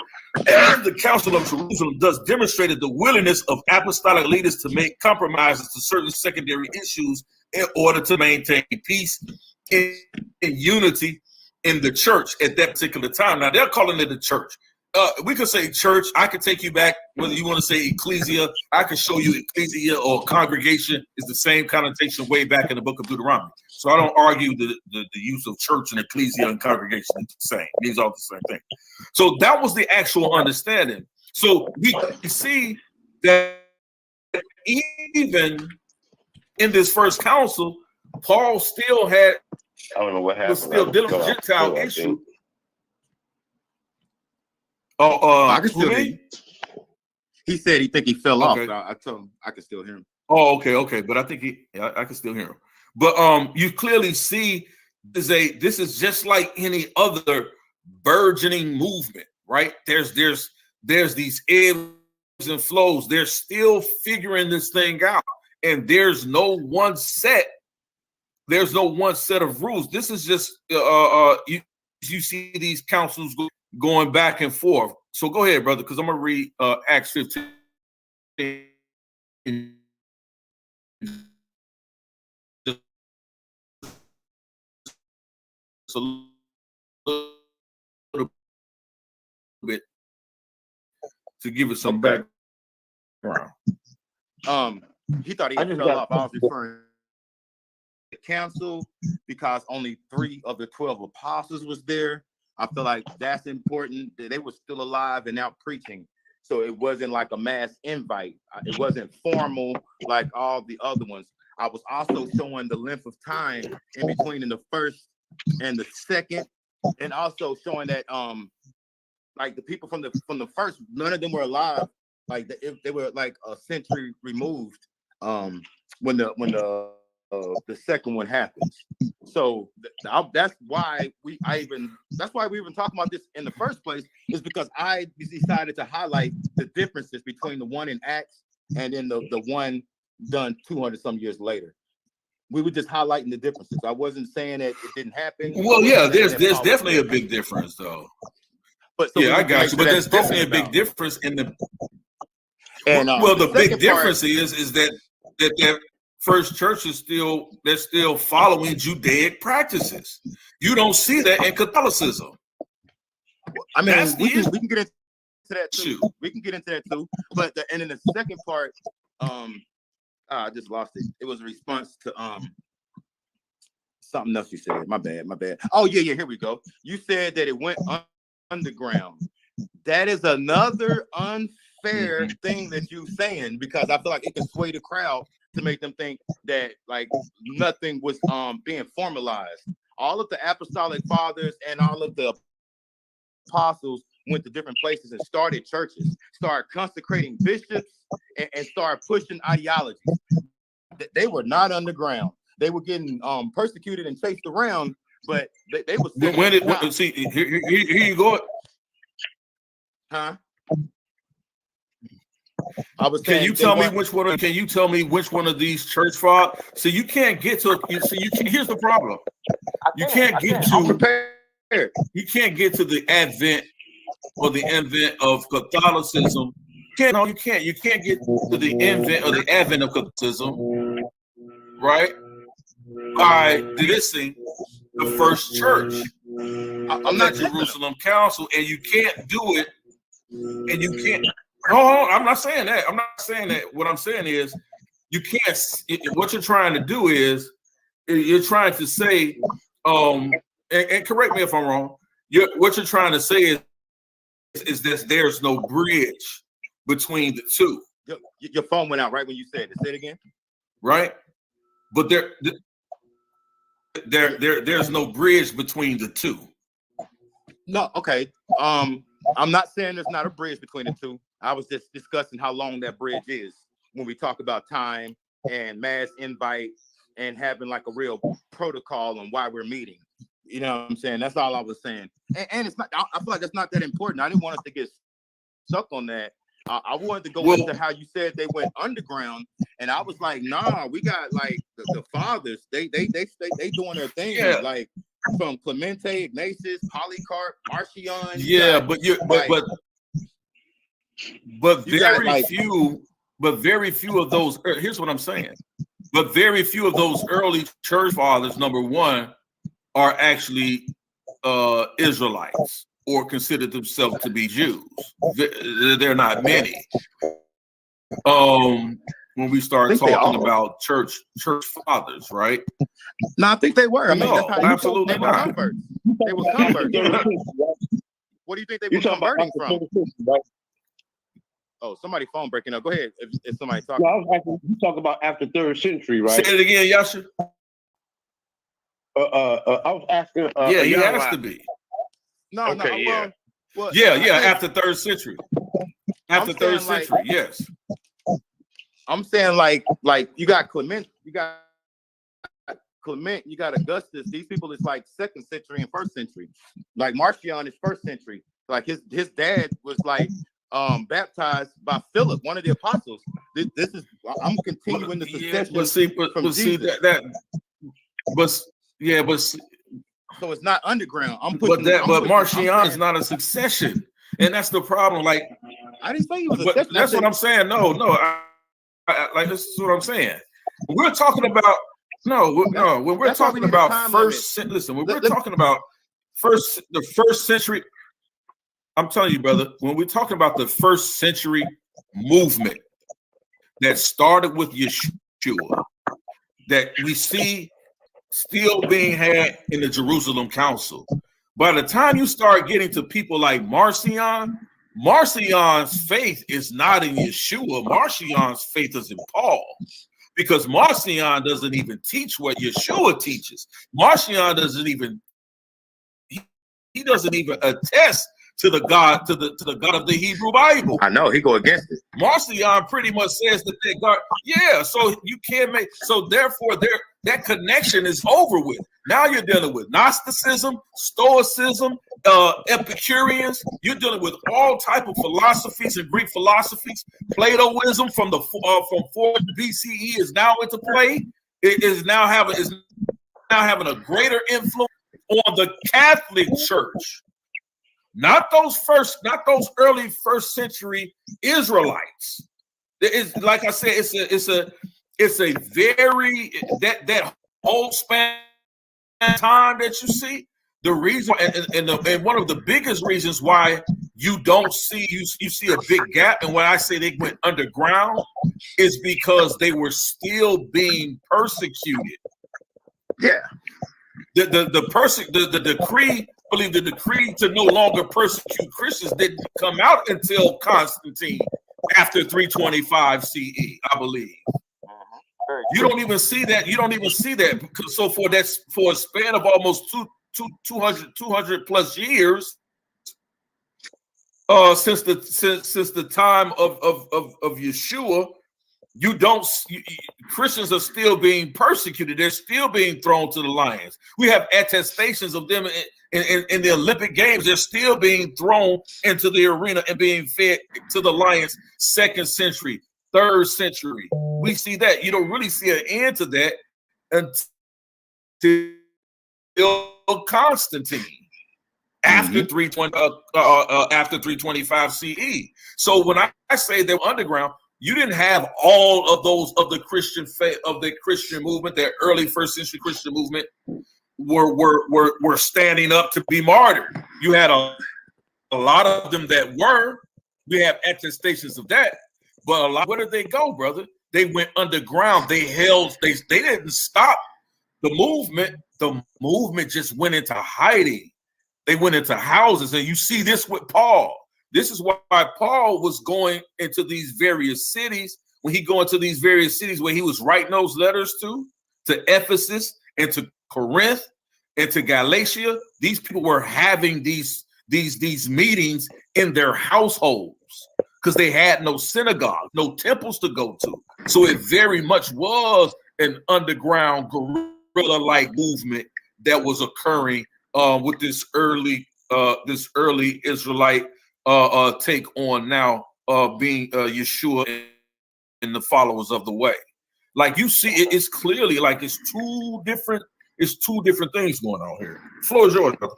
And the Council of Jerusalem thus demonstrated the willingness of apostolic leaders to make compromises to certain secondary issues in order to maintain peace and unity in the church at that particular time. Now they're calling it the church. We could say church. I could take you back, whether you want to say ecclesia. I could show you ecclesia or congregation is the same connotation way back in the book of Deuteronomy. So I don't argue the use of church and ecclesia and congregation. It's the same. These are the same thing. So that was the actual understanding. So we see that even in this first council, Paul still had, I don't know what happened. was still dealing with Gentile issue. I can still hear you. He said he think he fell off. So I told him I can still hear him. Oh, okay. But I think I can still hear him. But you clearly see this is just like any other burgeoning movement, right? There's these ebbs and flows. They're still figuring this thing out, and there's no one set of rules. This is just you see these councils going back and forth. So go ahead, brother, because I'm gonna read Acts 15. Just a little bit to give it some background. He thought he had fell off. I was referring to the council because only 3 of the 12 apostles was there. I feel like that's important. That they were still alive and out preaching. So it wasn't like a mass invite. It wasn't formal like all the other ones. I was also showing the length of time in between in the first and the second, and also showing that like the people from the first, none of them were alive. Like they were like a century removed when the second one happens. So that's why we even talking about this in the first place, is because I decided to highlight the differences between the one in Acts and then the one done 200 some years later. We were just highlighting the differences. I wasn't saying that it didn't happen. Well, yeah, there's definitely a big difference though. But so yeah, I got you. But there's definitely a big difference in the. And well, the big difference is that first church is still following Judaic practices. You don't see that in Catholicism. I mean, we can get into that too. We can get into that too. But and in the second part, I just lost it. It was a response to something else you said. My bad. Oh yeah, here we go. You said that it went underground. That is another unfair thing that you're saying, because I feel like it can sway the crowd to make them think that like nothing was being formalized. All of the apostolic fathers and all of the apostles went to different places and started churches, started consecrating bishops, and started pushing ideologies. They were not underground. They were getting persecuted and chased around, but they were. See, here you go. Huh? I was. Can you tell me which one? Can you tell me which one of these church fathers? So you can't get to. Here's the problem. You can't get to. You can't get to the advent or the invent of Catholicism. You can't. You can't get to the invent or the advent of Catholicism, right? By dissing the first church. I'm not Jerusalem Council, and you can't do it. And you can't. No, I'm not saying that. I'm not saying that. What I'm saying is, you can't. What you're trying to do is, you're trying to say, and correct me if I'm wrong. What you're trying to say is that there's no bridge between the two. Your phone went out right when you said it. Say it again. Right, but there's no bridge between the two. No, okay. I'm not saying there's not a bridge between the two. I was just discussing how long that bridge is when we talk about time and mass invite and having like a real protocol on why we're meeting. You know what I'm saying? That's all I was saying. And it's not. I feel like that's not that important. I didn't want us to get stuck on that. I wanted to go into how you said they went underground, and I was like, nah, we got like the fathers. They doing their thing. Yeah. Like from Clemente, Ignatius, Polycarp, Marcion. Yeah, but very few of those. Here's what I'm saying. But very few of those early church fathers, number one, are actually Israelites or consider themselves to be Jews. They're not many. When we start talking about church fathers, right? No, I think they were. I mean, no, absolutely they were not. Converts. They were converts. What do you think they were converting from? Oh, somebody phone breaking up. Go ahead. If somebody talking. No, I was asking, you talk about after 3rd century, right? Say it again, Yasha. I was asking. Yeah, he has to be. No, okay, no. Well, after 3rd century. After 3rd century, yes. I'm saying like you got Clement, you got Augustus. These people is like 2nd century and 1st century. Like Marcion is 1st century. Like his dad was like baptized by Philip, one of the apostles. This is I'm continuing the succession but see Jesus. but So it's not underground. I'm pushing. But Marcion is not a succession, and that's the problem. Like I didn't say he was a succession. That's what I'm saying. No, like this is what I'm saying. We're talking about when we're talking about first. Listen, when we're talking about the first century. I'm telling you, brother, when we're talking about the first century movement that started with Yeshua, that we see still being had in the Jerusalem Council. By the time you start getting to people like Marcion's faith is not in Yeshua. Marcion's faith is in Paul, because Marcion doesn't even teach what Yeshua teaches. Marcion doesn't even attest to the God of the Hebrew Bible. I know he go against it. Marcion pretty much says that they God. Yeah, so you can't make. So therefore, that connection is over with. Now you're dealing with Gnosticism, Stoicism, Epicureans. You're dealing with all type of philosophies and Greek philosophies. Platoism from 4 BCE is now into play. It is now having a greater influence on the Catholic Church. Not those early first century Israelites. It's like I said, it's a very that whole span of time that you see. The reason and one of the biggest reasons why you don't see you see a big gap, and when I say they went underground, is because they were still being persecuted. Yeah. The decree. I believe the decree to no longer persecute Christians didn't come out until Constantine after 325 CE, I believe. You don't even see that. Because so for a span of almost 200 plus years, since the time of Yeshua, Christians are still being persecuted. They're still being thrown to the lions. We have attestations of them in the Olympic Games. They're still being thrown into the arena and being fed to the lions. 2nd century, 3rd century. We see that. You don't really see an end to that until Constantine after 325 CE. So when I say they were underground, you didn't have all of those of the Christian faith of the Christian movement, that early 1st century Christian movement were standing up to be martyred. You had a lot of them that were. We have attestations of that, but where did they go, brother? They went underground. They didn't stop the movement. The movement just went into hiding. They went into houses, and you see this with Paul. This is why Paul was going into these various cities. When he go into these various cities where he was writing those letters to Ephesus and to Corinth and to Galatia, these people were having these meetings in their households because they had no synagogue, no temples to go to. So it very much was an underground guerrilla-like movement that was occurring with this early Israelite take on now being Yeshua and the followers of the way. Like you see, it's clearly like it's two different things going on here. The floor is yours, brother.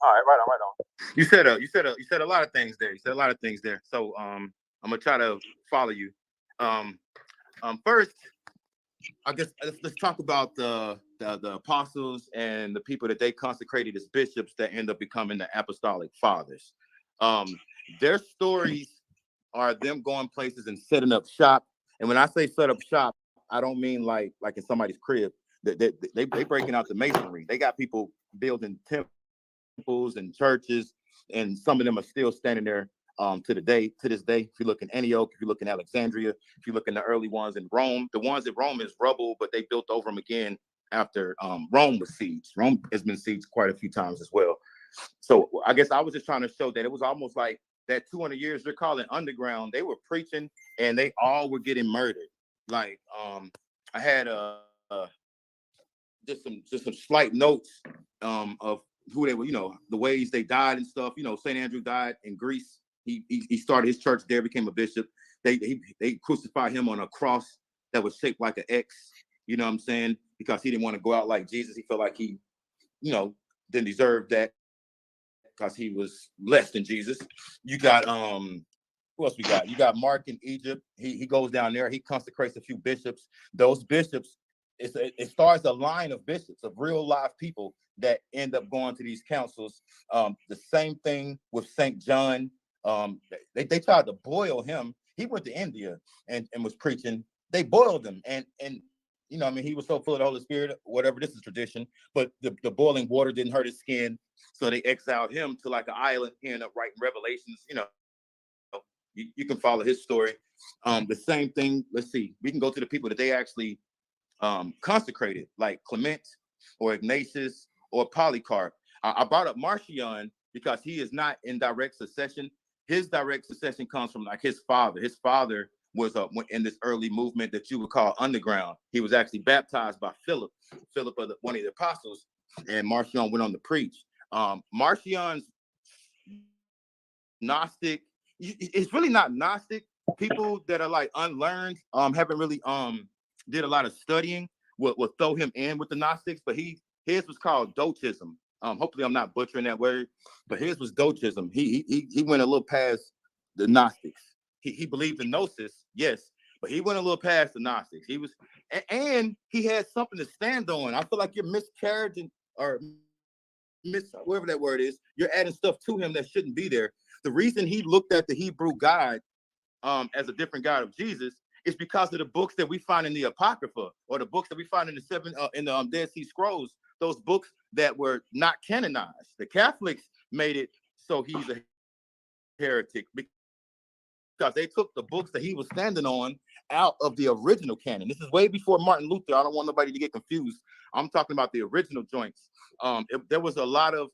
All right, right on. You said a lot of things there. So I'm gonna try to follow you. First, I guess let's talk about the apostles and the people that they consecrated as bishops that end up becoming the apostolic fathers. Their stories are them going places and setting up shop. And when I say set up shop, I don't mean like in somebody's crib. They breaking out the masonry. They got people building temples and churches, and some of them are still standing there to this day. If you look in Antioch, if you look in Alexandria, if you look in the early ones in Rome, the ones in Rome is rubble, but they built over them again after Rome was sieged. Rome has been sieged quite a few times as well. So I guess I was just trying to show that it was almost like that 200 years they're calling underground. They were preaching and they all were getting murdered. Like I had just some slight notes of who they were, the ways they died and stuff. St. Andrew died in Greece. He started his church there, became a bishop. They crucified him on a cross that was shaped like an X. You know what I'm saying? Because he didn't want to go out like Jesus. He felt like he, didn't deserve that because he was less than Jesus. You got who else we got? You got Mark in Egypt. He goes down there. He consecrates a few bishops. Those bishops, it starts a line of bishops, of real live people that end up going to these councils. The same thing with St. John. They tried to boil him. He went to India and was preaching. They boiled him, and he was so full of the Holy Spirit, whatever, this is tradition, but the boiling water didn't hurt his skin, so they exiled him to like an island. He ended up writing Revelations. You can follow his story. The same thing, let's see, we can go to the people that they actually consecrated, like Clement or Ignatius or Polycarp. I brought up Marcion because he is not in direct succession. His direct succession comes from like his father. His father was in this early movement that you would call underground. He was actually baptized by Philip, one of the apostles, and Marcion went on to preach. Marcion's Gnostic. It's really not Gnostic. People that are like unlearned, haven't really did a lot of studying, will throw him in with the Gnostics, but his was called Dotism. Hopefully I'm not butchering that word, but his was Dotism. He went a little past the Gnostics. He believed in gnosis, yes, but he went a little past the Gnostics. He was, and he had something to stand on. I feel like you're miscarriaging or whatever that word is. You're adding stuff to him that shouldn't be there. The reason he looked at the Hebrew God as a different God of Jesus is because of the books that we find in the Apocrypha, or the books that we find in the Dead Sea Scrolls. Those books that were not canonized. The Catholics made it so he's a heretic because they took the books that he was standing on out of the original canon. This is way before Martin Luther. I don't want nobody to get confused. I'm talking about the original joints. There was a lot of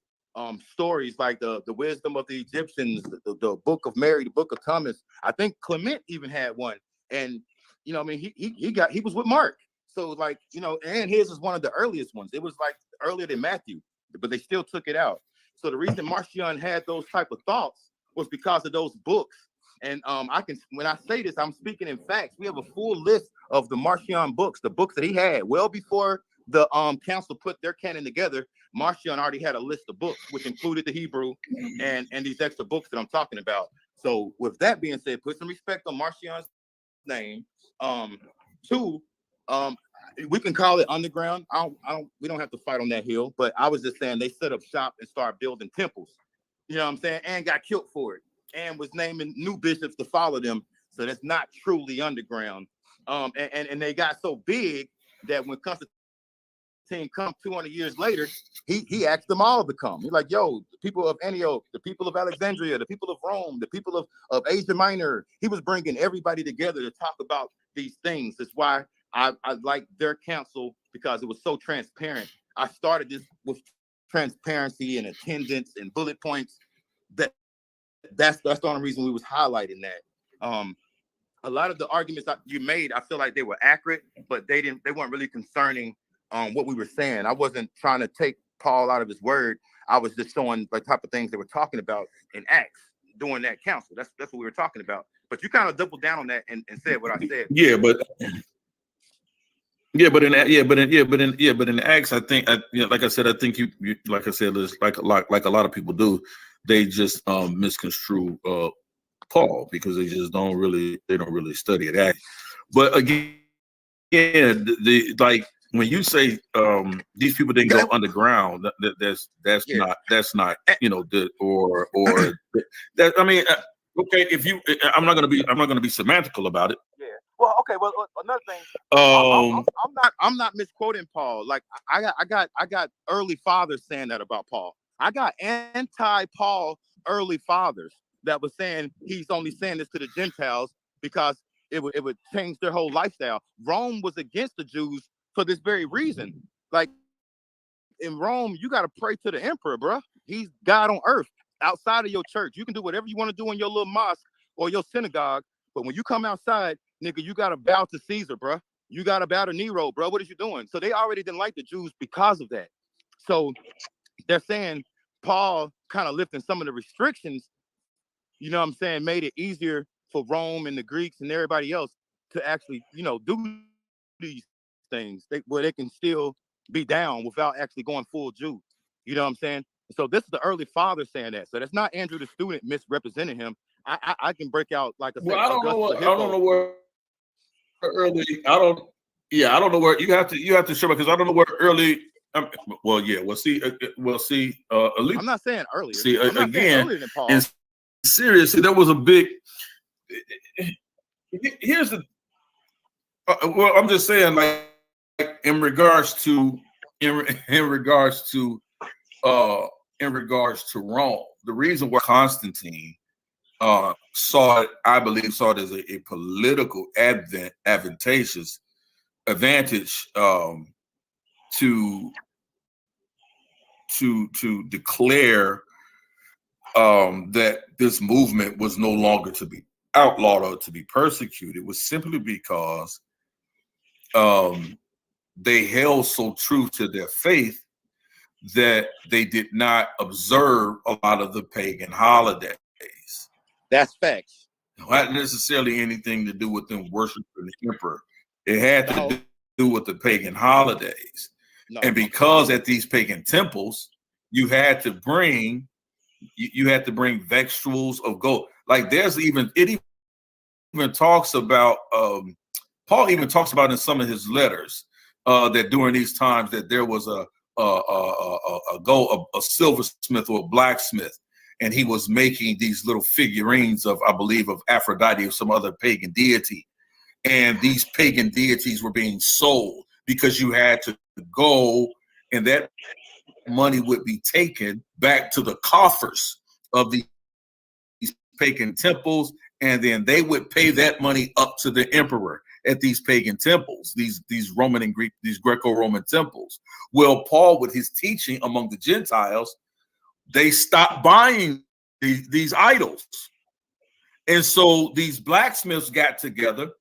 stories like the wisdom of the Egyptians, the book of Mary, the book of Thomas. I think Clement even had one. And he was with Mark. So like, and his is one of the earliest ones. It was like earlier than Matthew, but they still took it out. So the reason Marcion had those type of thoughts was because of those books. And when I say this, I'm speaking in facts. We have a full list of the Marcion books, the books that he had well before the council put their canon together. Marcion already had a list of books, which included the Hebrew and these extra books that I'm talking about. So with that being said, put some respect on Marcion's name. Two, we can call it underground. We don't have to fight on that hill, but I was just saying they set up shop and started building temples. You know what I'm saying? And got killed for it, and was naming new bishops to follow them. So that's not truly underground. And they got so big that when Constantine come 200 years later, he asked them all to come. He's like, yo, the people of Antioch, the people of Alexandria, the people of Rome, the people of Asia Minor. He was bringing everybody together to talk about these things. That's why I like their council, because it was so transparent. I started this with transparency and attendance and bullet points. That's the only reason we was highlighting that. A lot of the arguments that you made, I feel like they were accurate, but they weren't really concerning what we were saying. I wasn't trying to take Paul out of his word. I was just showing the type of things they were talking about in Acts during that council. That's what we were talking about. But you kind of doubled down on that and said what I said. But in Acts, I think, like I said, I think you like I said, like a lot of people do, they just misconstrue Paul because they don't really study it. But again, like when you say these people didn't go underground, that's not that. I mean, okay, I'm not gonna be semantical about it. Yeah. Well, okay. Well, another thing. I'm not misquoting Paul. Like I got early fathers saying that about Paul. I got anti-Paul early fathers that was saying he's only saying this to the Gentiles because it would change their whole lifestyle. Rome was against the Jews for this very reason. Like in Rome, you got to pray to the emperor, bro. He's God on earth. Outside of your church, you can do whatever you want to do in your little mosque or your synagogue, but when you come outside, nigga, you got to bow to Caesar, bro. You got to bow to Nero, bro. What is you doing? So they already didn't like the Jews because of that. So they're saying Paul kind of lifting some of the restrictions, you know what I'm saying, made it easier for Rome and the Greeks and everybody else to actually, you know, do these things where they can still be down without actually going full Jew. You know what I'm saying? So this is the early fathers saying that. So that's not Andrew the student misrepresenting him. I can break out, like I said, well, I don't know Augustus what, I don't know where early. I don't. Yeah, I don't know where you have to show me, because I don't know where early. Well, yeah, we'll see. I'm not saying earlier. See, I'm not saying again, earlier than Paul. and seriously, there was a big. Here's the. Well, I'm just saying, like in regards to Rome, the reason why Constantine saw it, I believe, saw it as a political advantage to declare that this movement was no longer to be outlawed or to be persecuted, was simply because they held so true to their faith that they did not observe a lot of the pagan holidays. That's facts. Not necessarily anything to do with them worshiping the emperor. It had to do with the pagan holidays. And because at these pagan temples, you had to bring vegetables of gold. Like it even talks about Paul even talks about in some of his letters that during these times that there was a silversmith or a blacksmith, and he was making these little figurines of, I believe, of Aphrodite or some other pagan deity. And these pagan deities were being sold because you had to go, and that money would be taken back to the coffers of these pagan temples, and then they would pay that money up to the emperor at these pagan temples, these Roman and Greek, these Greco-Roman temples. Well, Paul, with his teaching among the Gentiles, they stopped buying these idols. And so these blacksmiths got together,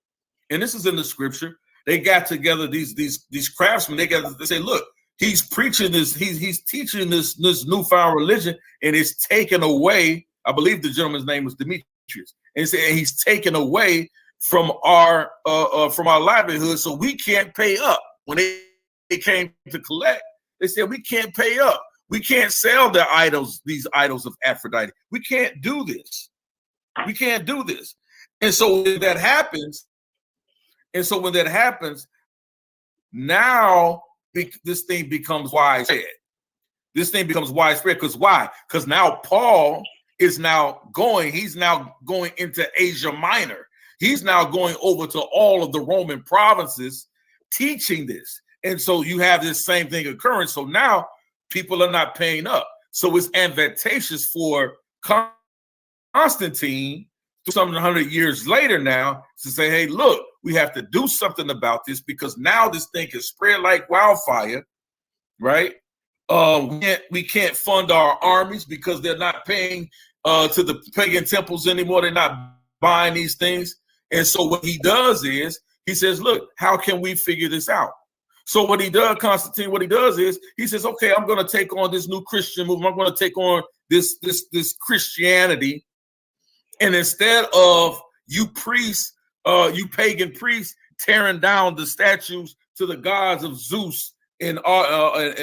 and this is in the scripture. They got together, these craftsmen, they say, look, he's preaching this, he's teaching this newfound religion, and it's taken away. I believe the gentleman's name was Demetrius, and he's taken away from our livelihood, so we can't pay up. When they came to collect, they said we can't pay up. We can't sell their idols, these idols of Aphrodite. We can't do this. We can't do this. And so when that happens, now this thing becomes widespread. This thing becomes widespread because why? Because now Paul is he's now going into Asia Minor. He's now going over to all of the Roman provinces teaching this. And so you have this same thing occurring. So now people are not paying up. So it's advantageous for Constantine, 100 years later now, to say, hey, look, we have to do something about this, because now this thing can spread like wildfire, right? We can't fund our armies because they're not paying to the pagan temples anymore. They're not buying these things. And so what he does is he says, look, how can we figure this out? So what he does, Constantine, what he does is he says, okay, I'm going to take on this new Christian movement. I'm going to take on this Christianity. And instead of you priests, you pagan priests, tearing down the statues to the gods of Zeus and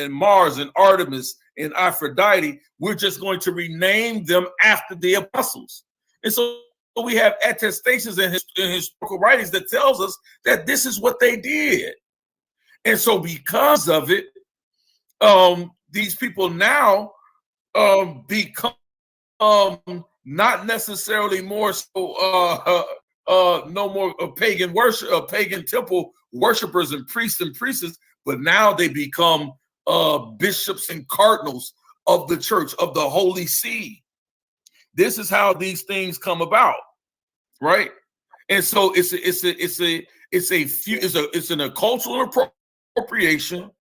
Mars and Artemis and Aphrodite, we're just going to rename them after the apostles. And so we have attestations in historical writings that tells us that this is what they did. And so because of it, these people now become not necessarily more so no more pagan worship, pagan temple worshipers and priestesses, but now they become bishops and cardinals of the church, of the Holy See. This is how these things come about, right? And so it's a cultural appropriation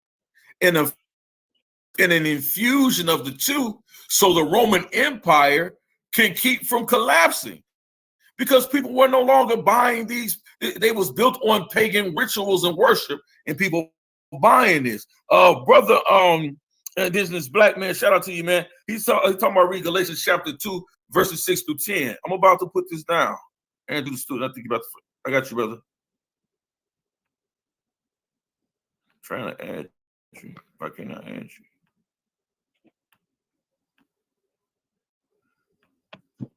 and an infusion of the two, so the Roman Empire can keep from collapsing, because people were no longer buying these. They was built on pagan rituals and worship, and people buying this. Brother And this black man, shout out to you, man. He's talking about read Galatians chapter 2, verses 6 through 10. I'm about to put this down. And do the student. I think about I got you, brother. Trying to add you. Why can't I add you?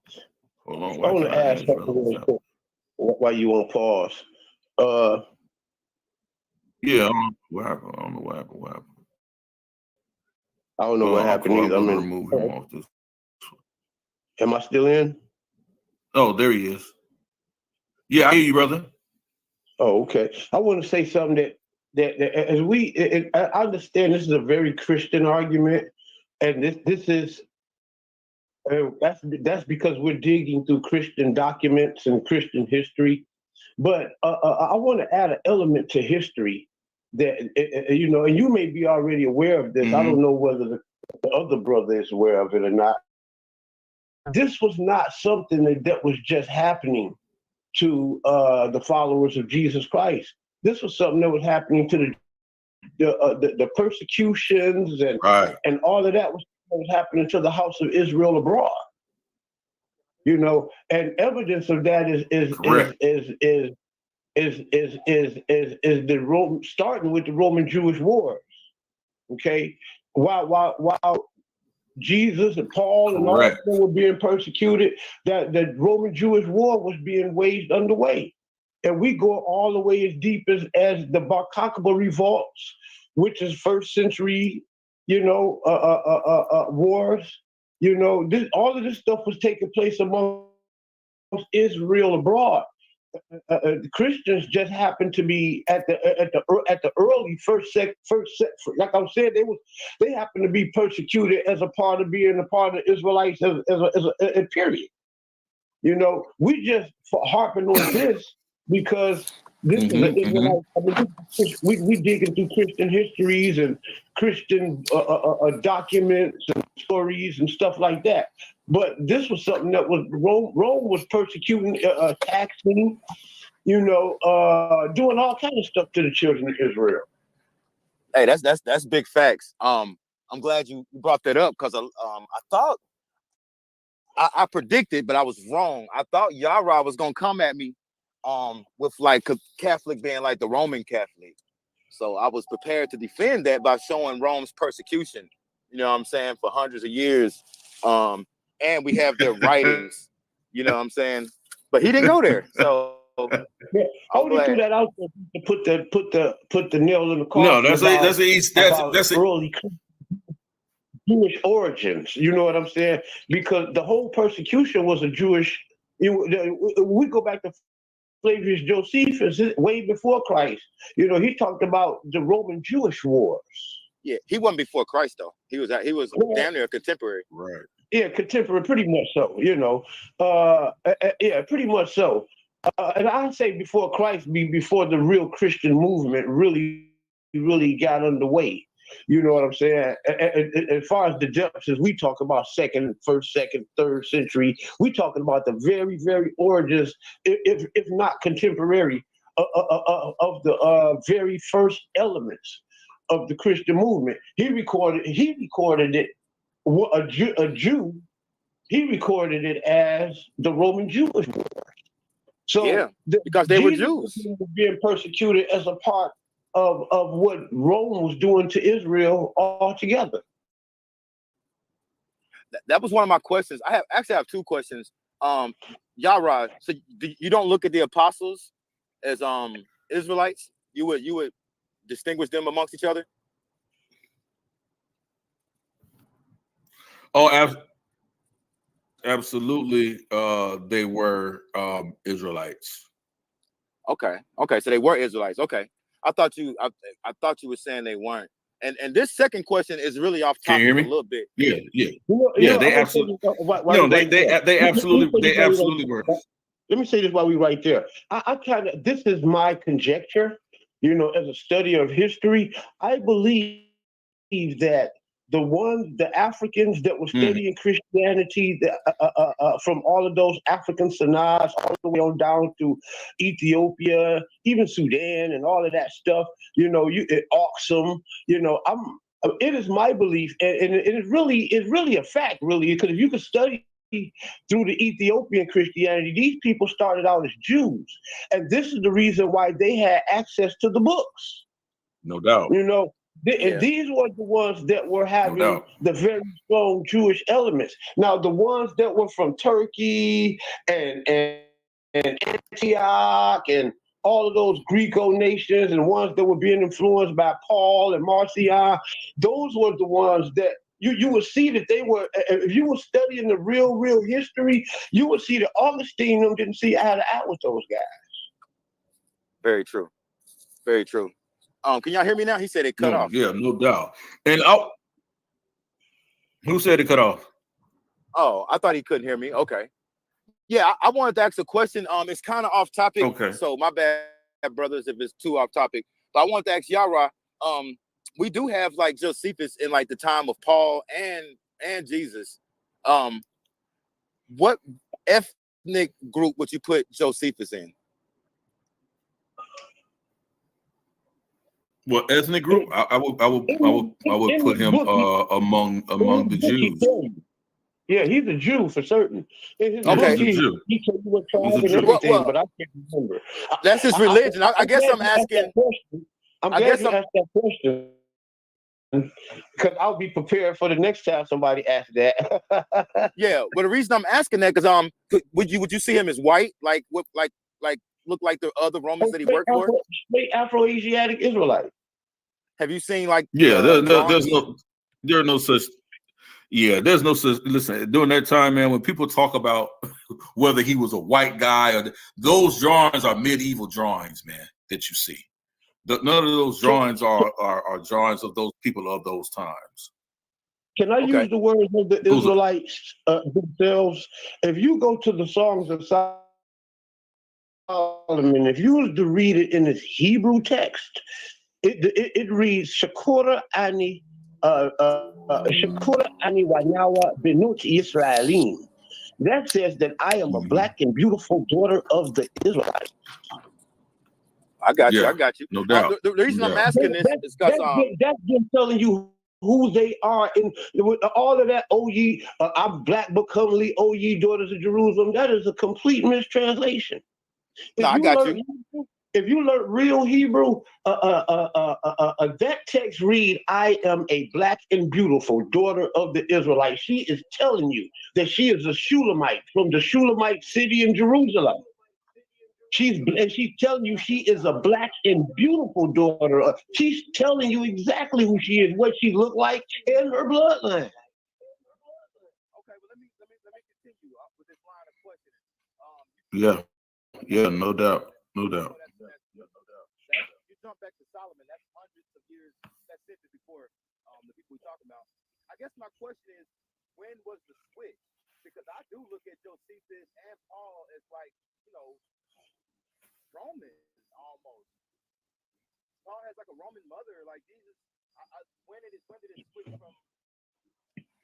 Hold on. I want to ask something while you on pause. Yeah, I don't know what happened. I don't know what happened either. I'm gonna remove him off this. Am I still in? Oh, there he is. Yeah, I hear you, brother. Oh, okay. I want to say something that as I understand this is a very Christian argument, and this is that's because we're digging through Christian documents and Christian history. But I want to add an element to history that and you may be already aware of this. I don't know whether the other brother is aware of it or not. This was not something that was just happening to the followers of Jesus Christ. This was something that was happening to the persecutions and all of that was happening to the house of Israel abroad. And evidence of that is the Rome, starting with the Roman Jewish wars. Okay, while Jesus and Paul and all of them were being persecuted, that the Roman Jewish war was being waged underway. And we go all the way as deep as the Bar Kokhba revolts, which is first century, wars. All of this stuff was taking place amongst Israel abroad. The Christians just happened to be at the early first like I was saying, they happened to be persecuted as a part of being a part of the Israelites as a period. We just harping on this because this is the Israelite. I mean, we digging through Christian histories and Christian documents and stories and stuff like that. But this was something that was Rome was persecuting, taxing, doing all kinds of stuff to the children of Israel. Hey, that's big facts. I'm glad you brought that up because I thought I predicted, but I was wrong. I thought Yarah was gonna come at me with like Catholic being like the Roman Catholic. So I was prepared to defend that by showing Rome's persecution, you know what I'm saying, for hundreds of years. And we have their writings, you know what I'm saying? But he didn't go there. So yeah, I only threw that out there to put the nail in the coffin. No, that's early Jewish origins. You know what I'm saying? Because the whole persecution was a Jewish. We go back to Flavius Josephus way before Christ. He talked about the Roman Jewish wars. Yeah, he wasn't before Christ though. He was damn near a contemporary. Right. Yeah, contemporary, pretty much so. Yeah, pretty much so. And I say before Christ, before the real Christian movement really got underway. You know what I'm saying? As far as the depths, as we talk about first, second, third century, we talking about the very, very origins, if not contemporary, of the very first elements of the Christian movement. He recorded it. A Jew. He recorded it as the Roman Jewish war. So yeah, because they were Jews being persecuted as a part of what Rome was doing to Israel altogether. That was one of my questions. I have two questions. Yarah, so you don't look at the apostles as Israelites? You would distinguish them amongst each other? Oh, absolutely. They were Israelites. Okay, so they were Israelites. Okay, I thought you were saying they weren't. And this second question is really off topic a little bit. Yeah. They absolutely. They absolutely were. Let me say this while we right there. I kind of, this is my conjecture. As a study of history, I believe that the Africans that were studying Christianity, from all of those African Sanaas all the way on down to Ethiopia, even Sudan and all of that stuff, Aksum, It is my belief, and it's really a fact, really, because if you could study through the Ethiopian Christianity, these people started out as Jews, and this is the reason why they had access to the books. No doubt. You know, and these were the ones that were having the very strong Jewish elements. Now, the ones that were from Turkey and Antioch and all of those Greco nations and ones that were being influenced by Paul and Marcion, those were the ones that you would see that they were, if you were studying the real history, you would see that Augustine them didn't see eye to eye with those guys. Very true. Very true. Can y'all hear me now? He said it cut off. Yeah, no doubt. And who said it cut off? Oh, I thought he couldn't hear me. Okay. Yeah, I wanted to ask a question. It's kind of off topic. Okay. So my bad, brothers, if it's too off topic. But I wanted to ask Yarah, we do have like Josephus in like the time of Paul and Jesus. What ethnic group would you put Josephus in? What ethnic group? I would put him among the Jews. Yeah, he's a Jew for certain. Okay. He's a Jew. He told you what tribe and everything, but I can't remember. That's his religion. I guess I'm asking. I'm glad you asked that question, because I'll be prepared for the next time somebody asks that. Yeah, well, the reason I'm asking that because would you see him as white, like look like the other Romans that he worked for? Straight Afro-Asiatic Israelite. Have you seen like? Yeah, there's no such. Yeah, there's no such. Listen, during that time, man, when people talk about whether he was a white guy or those drawings are medieval drawings, man, that you see. None of those drawings are drawings of those people of those times. Can I use the words of the Israelites themselves? If you go to the Songs of Solomon, if you was to read it in its Hebrew text, it reads Shakura Ani Wanawa Benut Yisraelim. That says that I am a black and beautiful daughter of the Israelites. I got you. No doubt. The reason I'm asking this is because that's just telling you who they are, and with all of that. Oh ye, I'm black but comely. Oh ye daughters of Jerusalem. That is a complete mistranslation. I got you. If you learn real Hebrew, that text read, "I am a black and beautiful daughter of the Israelites." She is telling you that she is a Shulamite from the Shulamite city in Jerusalem. She's telling you she is a black and beautiful daughter. She's telling you exactly who she is, what she looked like, and her bloodline. Okay, well let me continue with this line of questioning. Yeah, no doubt. You jump back to Solomon. That's hundreds of years. That's centuries before the people we're talking about. I guess my question is, when was the switch? Because I do look at Josephus and Paul as like, Roman almost. Paul has like a Roman mother, like Jesus. When did it switch from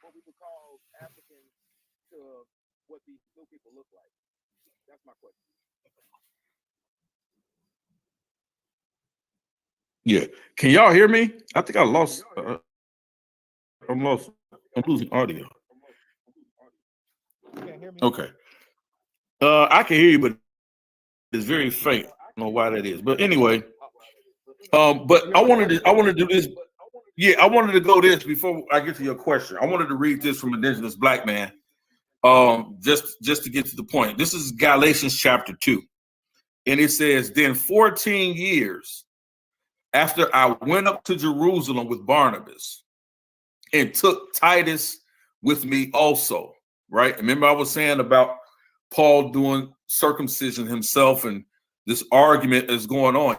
what we would call African to what these new people look like? That's my question. Yeah. Can y'all hear me? I think I lost. I'm losing audio. You can't hear me? Okay. I can hear you, but it's very faint. I don't know why that is. But anyway, but I wanted to do this. Yeah, I wanted to go this before I get to your question. I wanted to read this from Indigenous Black Man. Just to get to the point. This is Galatians chapter 2. And it says, then 14 years after I went up to Jerusalem with Barnabas and took Titus with me also, right? Remember I was saying about Paul doing circumcision himself, and this argument is going on.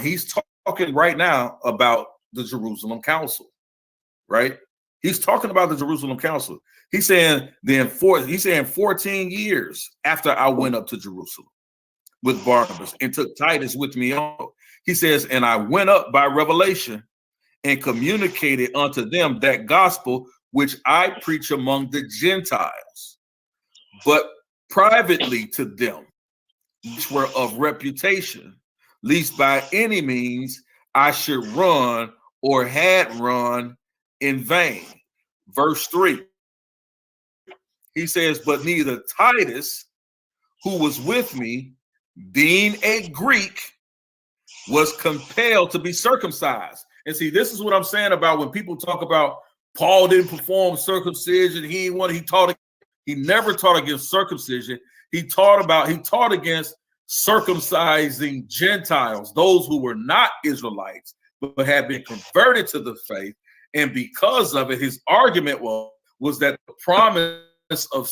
He's talking right now about the Jerusalem Council, right? He's talking about the Jerusalem Council. He's saying 14 years after I went up to Jerusalem with Barnabas and took Titus with me on. He says, and I went up by revelation and communicated unto them that gospel which I preach among the Gentiles, but privately to them which were of reputation, lest by any means I should run or had run in vain. Verse 3. He says, but neither Titus, who was with me, being a Greek, was compelled to be circumcised. And see, this is what I'm saying about when people talk about Paul didn't perform circumcision. He never taught against circumcision. He taught against circumcising Gentiles, those who were not Israelites, but had been converted to the faith. And because of it, his argument was that the promise of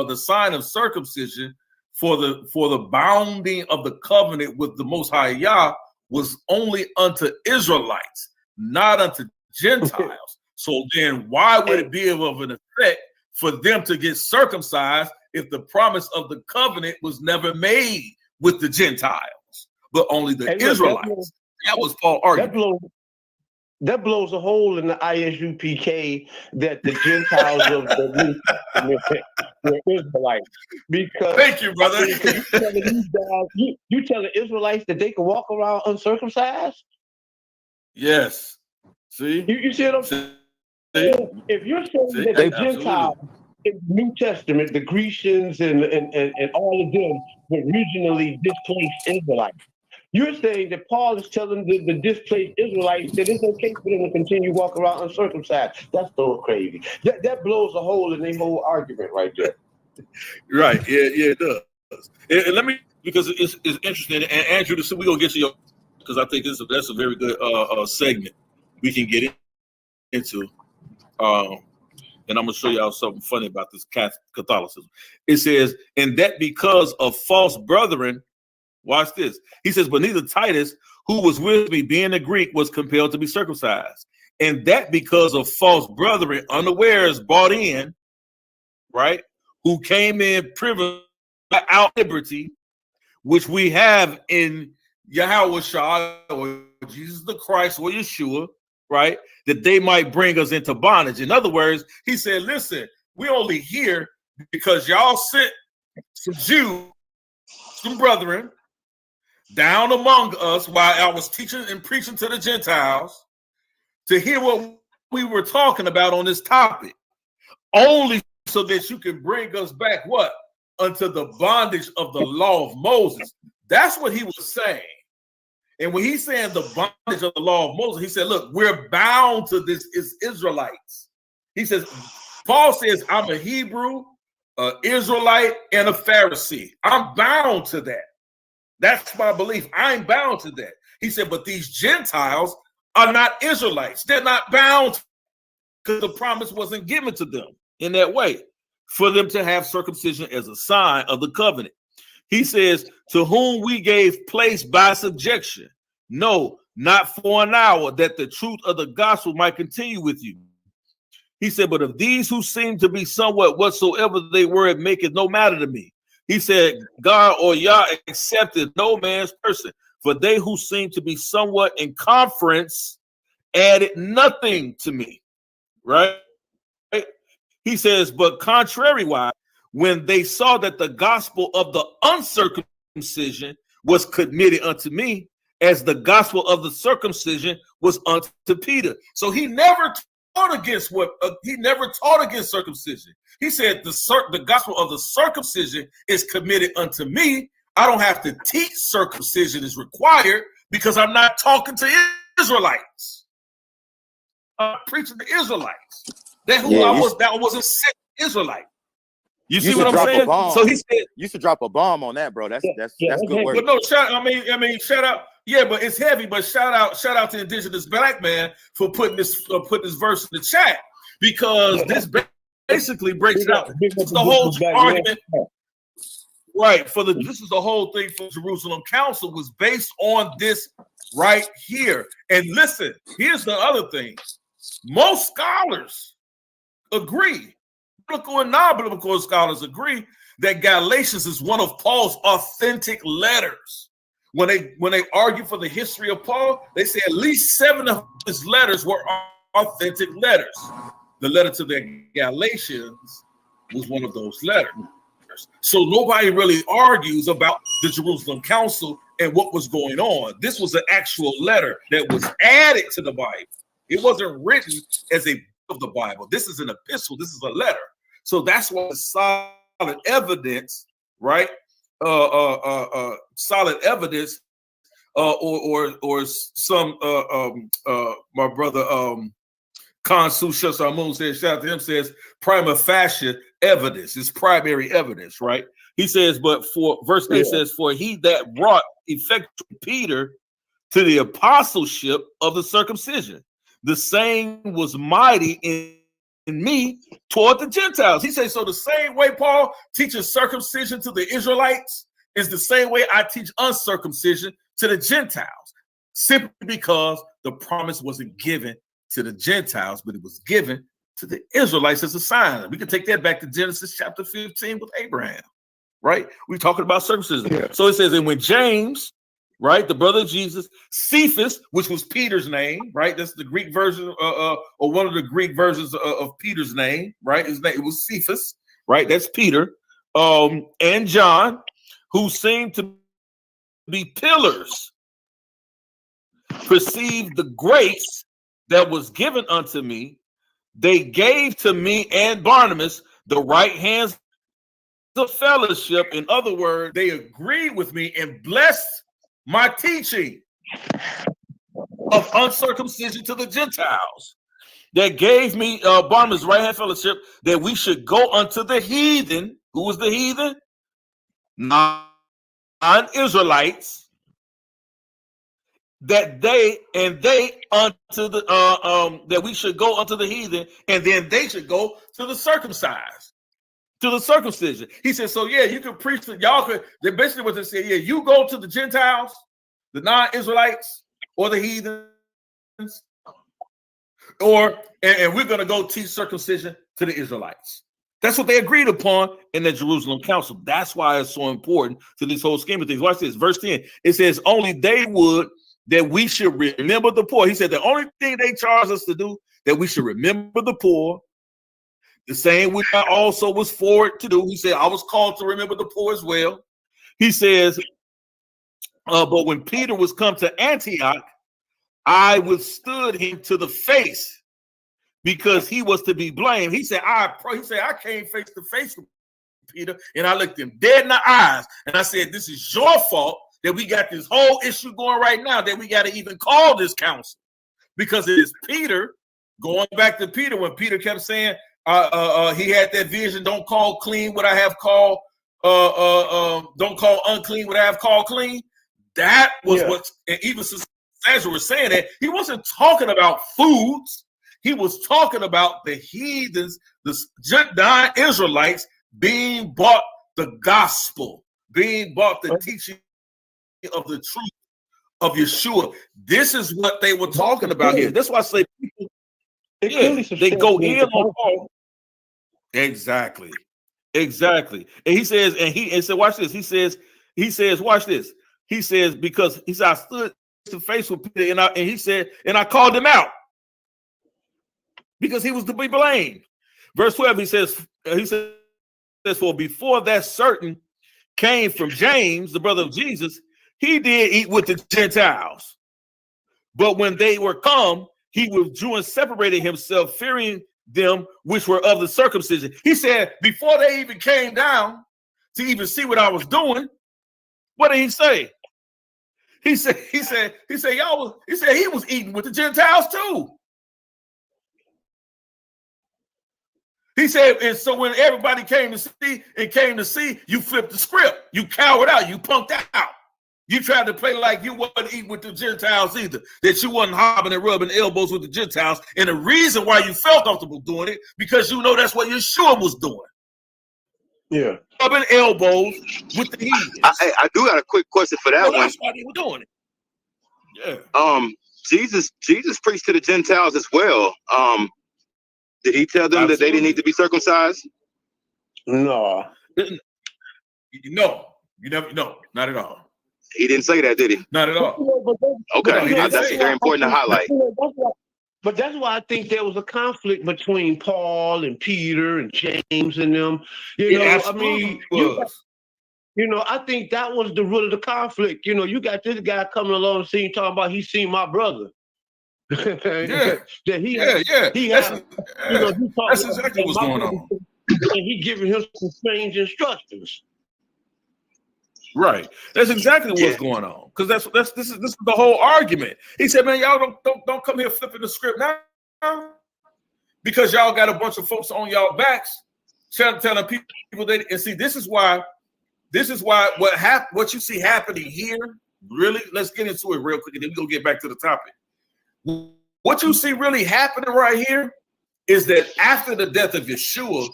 the sign of circumcision for the bounding of the covenant with the Most High Yah was only unto Israelites, not unto Gentiles. So then why would it be of an effect for them to get circumcised if the promise of the covenant was never made with the Gentiles, but only the Israelites? That was Paul's argument. That blows a hole in the ISUPK that the Gentiles of the New Testament were Israelites. Because thank you, brother. You tell the Israelites that they can walk around uncircumcised? Yes. See? You see what I'm saying? If you're saying that the Gentiles in the New Testament, the Grecians and all of them were regionally displaced Israelites, you're saying that Paul is telling the displaced Israelites that it's okay for them to continue walking around uncircumcised. That's so crazy. That blows a hole in their whole argument right there. Right. Yeah, it does. And let me, because it's interesting. And Andrew, we're going to get to your, because I think that's a very good segment we can get into. And I'm going to show y'all something funny about this Catholicism. It says, and that because of false brethren, watch this. He says, but neither Titus, who was with me, being a Greek, was compelled to be circumcised. And that because of false brethren, unawares, brought in, right, who came in privy our liberty, which we have in Yahweh or Jesus the Christ or Yeshua, right, that they might bring us into bondage. In other words, he said, listen, we only here because y'all sent some Jews, some brethren, down among us while I was teaching and preaching to the Gentiles to hear what we were talking about on this topic, only so that you can bring us back what? Unto the bondage of the law of Moses. That's what he was saying. And when he's saying the bondage of the law of Moses, he said, look, we're bound to this as Israelites. He says, Paul says, I'm a Hebrew, an Israelite, and a Pharisee. I'm bound to that. That's my belief. I'm bound to that. He said, but these Gentiles are not Israelites. They're not bound because the promise wasn't given to them in that way for them to have circumcision as a sign of the covenant. He says, to whom we gave place by subjection. No, not for an hour, that the truth of the gospel might continue with you. He said, but of these who seem to be somewhat whatsoever they were, it maketh no matter to me. He said, God or Yah accepted no man's person, for they who seem to be somewhat in conference added nothing to me. Right? He says, but contrariwise, when they saw that the gospel of the uncircumcision was committed unto me, as the gospel of the circumcision was unto Peter. So he never taught against circumcision. He said the gospel of the circumcision is committed unto me. I don't have to teach circumcision is required because I'm not talking to Israelites. I'm preaching to Israelites. That wasn't sent Israelite. You see what I'm saying? So he said you should drop a bomb on that, bro. That's good work. But no, shout out. Yeah, but it's heavy. But shout out to Indigenous Black Man for putting this verse in the chat, because this basically breaks down the whole argument. Right. This is the whole thing for Jerusalem Council was based on this right here. And listen, here's the other thing. Most scholars agree, biblical and non-biblical scholars agree, that Galatians is one of Paul's authentic letters. When they argue for the history of Paul, they say at least 7 of his letters were authentic letters. The letter to the Galatians was one of those letters. So nobody really argues about the Jerusalem Council and what was going on. This was an actual letter that was added to the Bible. It wasn't written as a book of the Bible. This is an epistle. This is a letter. So that's why it's solid evidence, right? Solid evidence, or some my brother Kansu Shasamun says, shout out to him, says prima facie evidence. It's primary evidence, right? He says, but for verse 8 says, for he that brought effectual Peter to the apostleship of the circumcision, the same was mighty in me toward the Gentiles. He says, so the same way Paul teaches circumcision to the Israelites is the same way I teach uncircumcision to the Gentiles, simply because the promise wasn't given to the Gentiles, but it was given to the Israelites as a sign. We can take that back to Genesis chapter 15 with Abraham, right? We're talking about circumcision. Yeah. So it says, and when James, right, the brother of Jesus, Cephas, which was Peter's name, right? That's the Greek version, or one of the Greek versions of Peter's name, right? His name, it was Cephas, right? That's Peter, and John, who seemed to be pillars, perceived the grace that was given unto me. They gave to me and Barnabas the right hands of fellowship. In other words, they agreed with me and blessed my teaching of uncircumcision to the Gentiles. That gave me Barnabas right hand fellowship, that we should go unto the heathen. Who was the heathen? Non-Israelites. That they unto the that we should go unto the heathen, and then they should go to the circumcised, to the circumcision. He said, so yeah, you can preach to y'all. They basically what they said, yeah, you go to the Gentiles, the non-Israelites, or the heathens, and we're gonna go teach circumcision to the Israelites. That's what they agreed upon in the Jerusalem Council. That's why it's so important to this whole scheme of things. Watch this, verse 10. It says, only they would that we should remember the poor. He said the only thing they charge us to do, that we should remember the poor, the same which I also was forward to do. He said, I was called to remember the poor as well. He says, but when Peter was come to Antioch, I withstood him to the face, because he was to be blamed. He said, I came face to face with Peter, and I looked him dead in the eyes, and I said, this is your fault that we got this whole issue going right now, that we got to even call this council, because it is Peter, going back to Peter, when Peter kept saying, he had that vision, don't call clean what I have called, don't call unclean what I have called clean. That was what, and even as we were saying that, he wasn't talking about foods. He was talking about the heathens, the non-Israelites being bought the gospel, being bought the teaching of the truth of Yeshua. This is what they were talking about here. That's why I say people, they go in on Paul. Exactly. And he says, and said, watch this. He says, watch this. He says, because he said, I stood to face with Peter, and he said, and I called him out because he was to be blamed. Verse 12, he says, for before that certain came from James, the brother of Jesus, he did eat with the Gentiles. But when they were come, he withdrew and separated himself, fearing them which were of the circumcision. He said, before they even came down to even see what I was doing, what did he say? He said, he was eating with the Gentiles too. He said, and so when everybody came to see, you flipped the script. You cowered out. You punked out. You tried to play like you wasn't eating with the Gentiles either, that you wasn't hopping and rubbing elbows with the Gentiles. And the reason why you felt comfortable doing it, because you know that's what Yeshua was doing. Yeah. Rubbing elbows with the heathens. I do got a quick question for that one. That's why they were doing it. Yeah. Jesus preached to the Gentiles as well. Did he tell them Absolutely. That they didn't need to be circumcised? No. No. You never. No, not at all. He didn't say that, did he? Not at all. Okay, that's very important to highlight. But that's why I think there was a conflict between Paul and Peter and James and them. I think that was the root of the conflict. You got this guy coming along and talking about he seen my brother. Yeah, that he yeah, yeah. he That's had, you know, he talking that's exactly what's my going brother, on. and he giving him some strange instructions. Right. That's exactly what's going on. Because this is the whole argument. He said, man, y'all don't come here flipping the script now. Because y'all got a bunch of folks on y'all backs telling people that, and see, this is why what you see happening here, really, let's get into it real quick, and then we're gonna get back to the topic. What you see really happening right here is that after the death of Yeshua,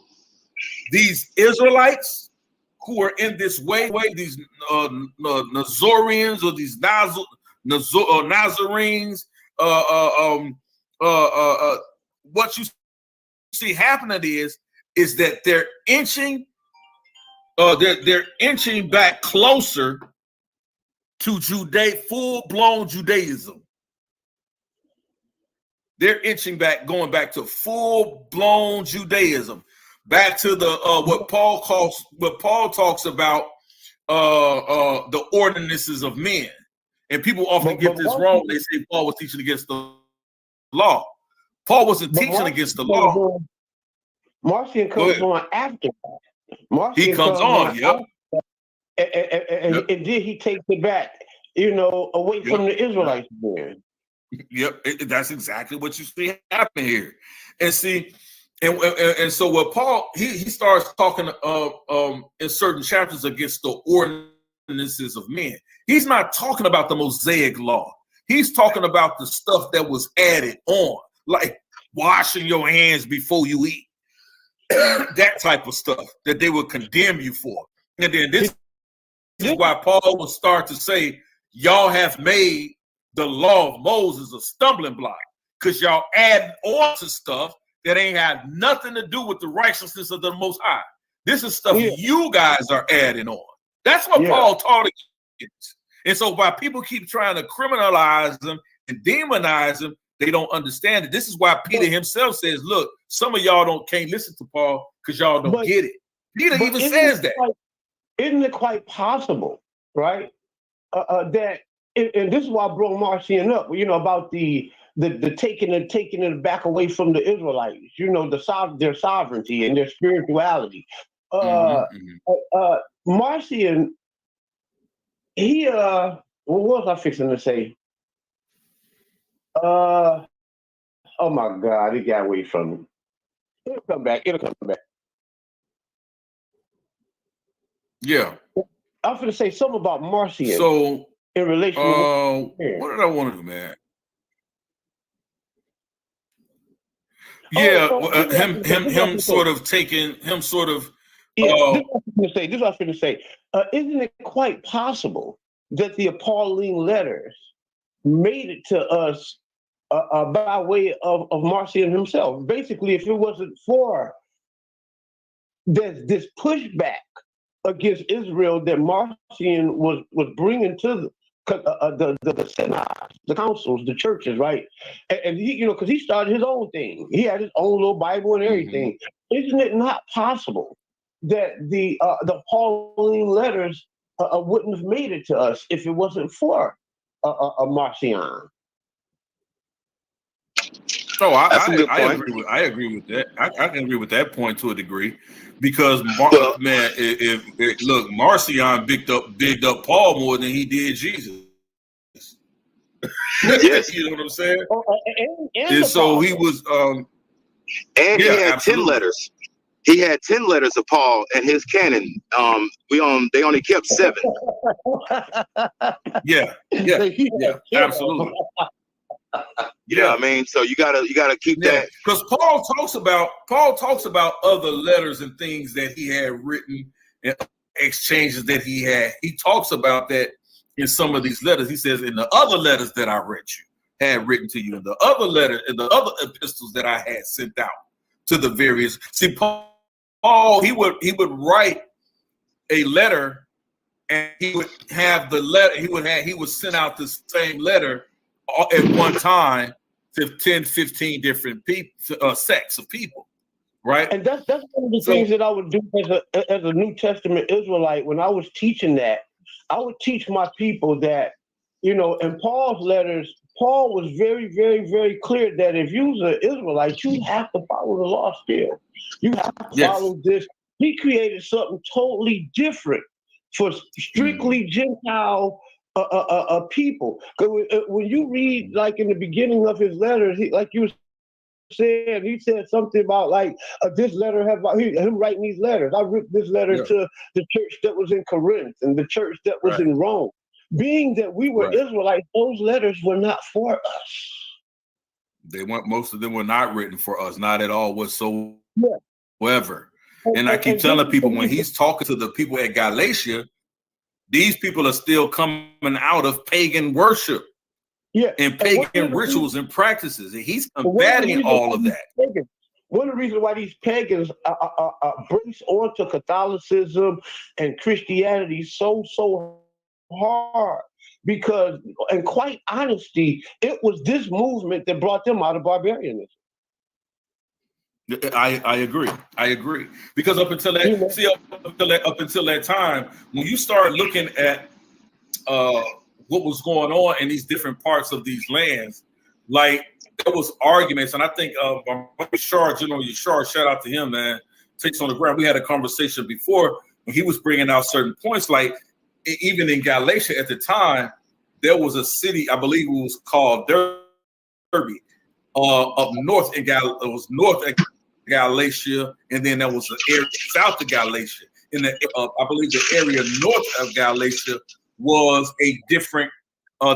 these Israelites who are in this way, these Nazareans or these Nazarenes, what you see happening is that they're inching back closer to full-blown Judaism. They're inching back, going back to full-blown Judaism, back to the what Paul talks about the ordinances of men. And people often get this wrong. They say Paul was teaching against the law. Paul wasn't teaching against the law. Marcion comes on after that. Marcion he comes on, yep. And then he takes it back, away from the Israelites again. Yep, that's exactly what you see happening here. And see, and so what Paul he starts talking in certain chapters against the ordinances of men. He's not talking about the Mosaic law. He's talking about the stuff that was added on, like washing your hands before you eat, that type of stuff that they would condemn you for. And then this is why Paul will start to say, y'all have made the law of Moses a stumbling block because y'all add on to stuff that ain't had nothing to do with the righteousness of the Most High. This is stuff you guys are adding on. That's what Paul taught against. And so by people keep trying to criminalize them and demonize them, they don't understand it. This is why Peter himself says, look, some of y'all can't listen to Paul because y'all don't get it. Peter even says that. Isn't it quite possible, right, that, and this is why I brought Marcion up, about the taking it back away from the Israelites, their sovereignty and their spirituality. Marcion, he what was I fixing to say? Oh my God, he got away from me. It'll come back. Yeah. I'm going to say something about Marcion. So in relation to what did I want to do, man? Yeah, him sort of taking him sort of. This is what I was going to say. Isn't it quite possible that the Pauline letters made it to us by way of Marcion himself? Basically, if it wasn't for this pushback against Israel that Marcion was bringing to the synods, the councils, the churches, right? And he, because he started his own thing. He had his own little Bible and everything. Isn't it not possible that the Pauline letters wouldn't have made it to us if it wasn't for Marcion? Oh, I agree with that. I can agree with that point to a degree, because look, Marcion bigged up Paul more than he did Jesus. Yes. You know what I'm saying? And so he was, and he had absolutely. 10 letters. He had 10 letters of Paul in his canon. They only kept 7. Yeah, absolutely. Yeah, I mean, so you gotta keep that, because Paul talks about other letters and things that he had written and exchanges that he had. He talks about that in some of these letters. He says, in the other letters that I had written to you, in the other letter, in the other epistles that I had sent out to the various. See, Paul, he would write a letter, and he would have the letter. He would send out the same letter at one time to 10, 15 different people, sects of people, right? And that's one of the things that I would do as a New Testament Israelite. When I was teaching that, I would teach my people that, in Paul's letters, Paul was very, very, very clear that if you was an Israelite, you have to follow the law still. You have to follow this. He created something totally different for strictly Gentile people. When you read, like in the beginning of his letters, like you said, he said something about like this letter him writing these letters. I wrote this letter to the church that was in Corinth and the church that was in Rome. Being that we were Israelites, those letters were not for us. They weren't. Most of them were not written for us, not at all whatsoever. And I keep telling people, when he's talking to the people at Galatia, these people are still coming out of pagan worship. And pagan rituals and practices. And he's combating all of that. One of the reasons why these pagans brace onto Catholicism and Christianity so hard, because, in quite honesty, it was this movement that brought them out of barbarianism. I agree. Because up until that time, when you start looking at what was going on in these different parts of these lands, like there was arguments, and I think General Yishrael, shout out to him, man, takes on the ground. We had a conversation before when he was bringing out certain points, like even in Galatia at the time, there was a city, I believe it was called Derby, up north in it was north of Galatia, and then there was an area south of Galatia. In the I believe the area north of Galatia was a different,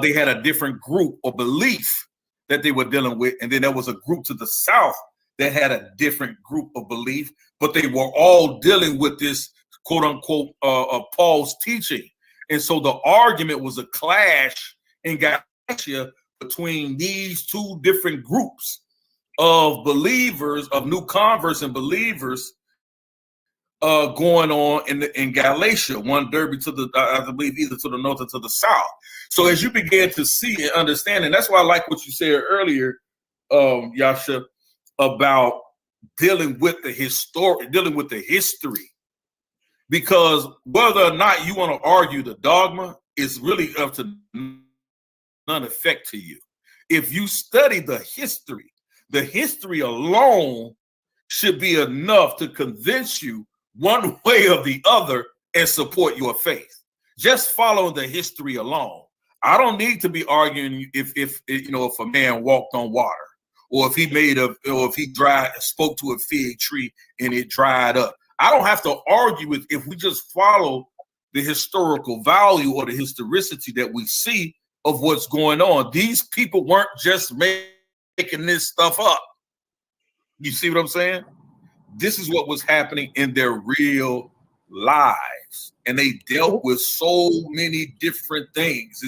they had a different group or belief that they were dealing with. And then there was a group to the south that had a different group of belief, but they were all dealing with this quote unquote Paul's teaching. And so the argument was a clash in Galatia between these two different groups of believers, of new converts and believers, going on in Galatia, one Derby to the, I believe, either to the north or to the south. So as you began to see and understand, and that's why I like what you said earlier, Yasha, about dealing with the history, because whether or not you want to argue the dogma is really up to none effect to you. If you study the history alone should be enough to convince you one way or the other and support your faith. Just follow the history alone. I don't need to be arguing if a man walked on water, or if he spoke to a fig tree and it dried up. I don't have to argue with if we just follow the historical value or the historicity that we see of what's going on. These people weren't just making this stuff up. You see what I'm saying? This is what was happening in their real lives. And they dealt with so many different things.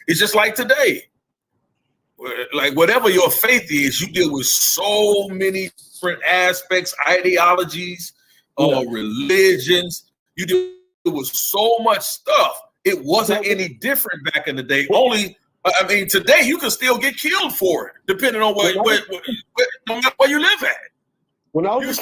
It's just like today. Like whatever your faith is, you deal with so many different aspects, ideologies, religions. You deal with so much stuff. It wasn't any different back in the day. Today you can still get killed for it, depending on no matter where you live at. When I was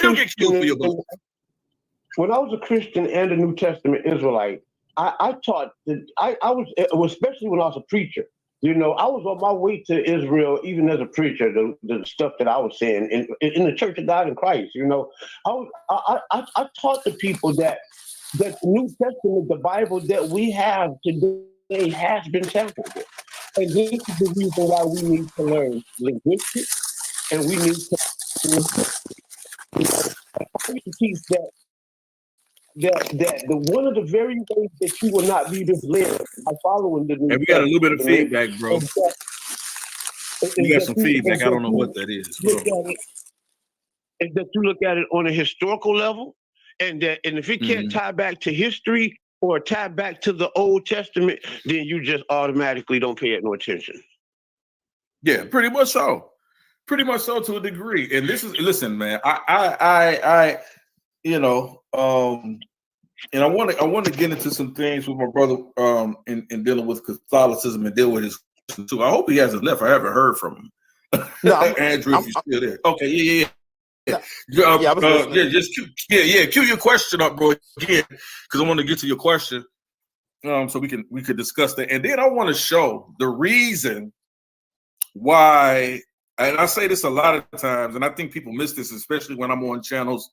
a Christian and a New Testament Israelite, I taught that I was, especially when I was a preacher. I was on my way to Israel, even as a preacher. The stuff that I was saying in the Church of God in Christ. I taught the people that the New Testament, the Bible that we have today, has been tampered with, and this is the reason why we need to learn linguistics, and we need to teach that the one of the very ways that you will not be misled by following the New Testament. We got a little bit of feedback, bro. You got some feedback. I don't know what that is. Is that you look at it on a historical level, and if it can't tie back to history or tie back to the Old Testament, then you just automatically don't pay it no attention. Yeah, pretty much so. Pretty much so, to a degree. And listen, man, and I want to get into some things with my brother in dealing with Catholicism and deal with his too. I hope he hasn't left. I haven't heard from him. No, Andrew, if you're still there. Okay, yeah. Cue your question up, bro, again, because I want to get to your question, so we could discuss that, and then I want to show the reason why, and I say this a lot of times, and I think people miss this, especially when I'm on channels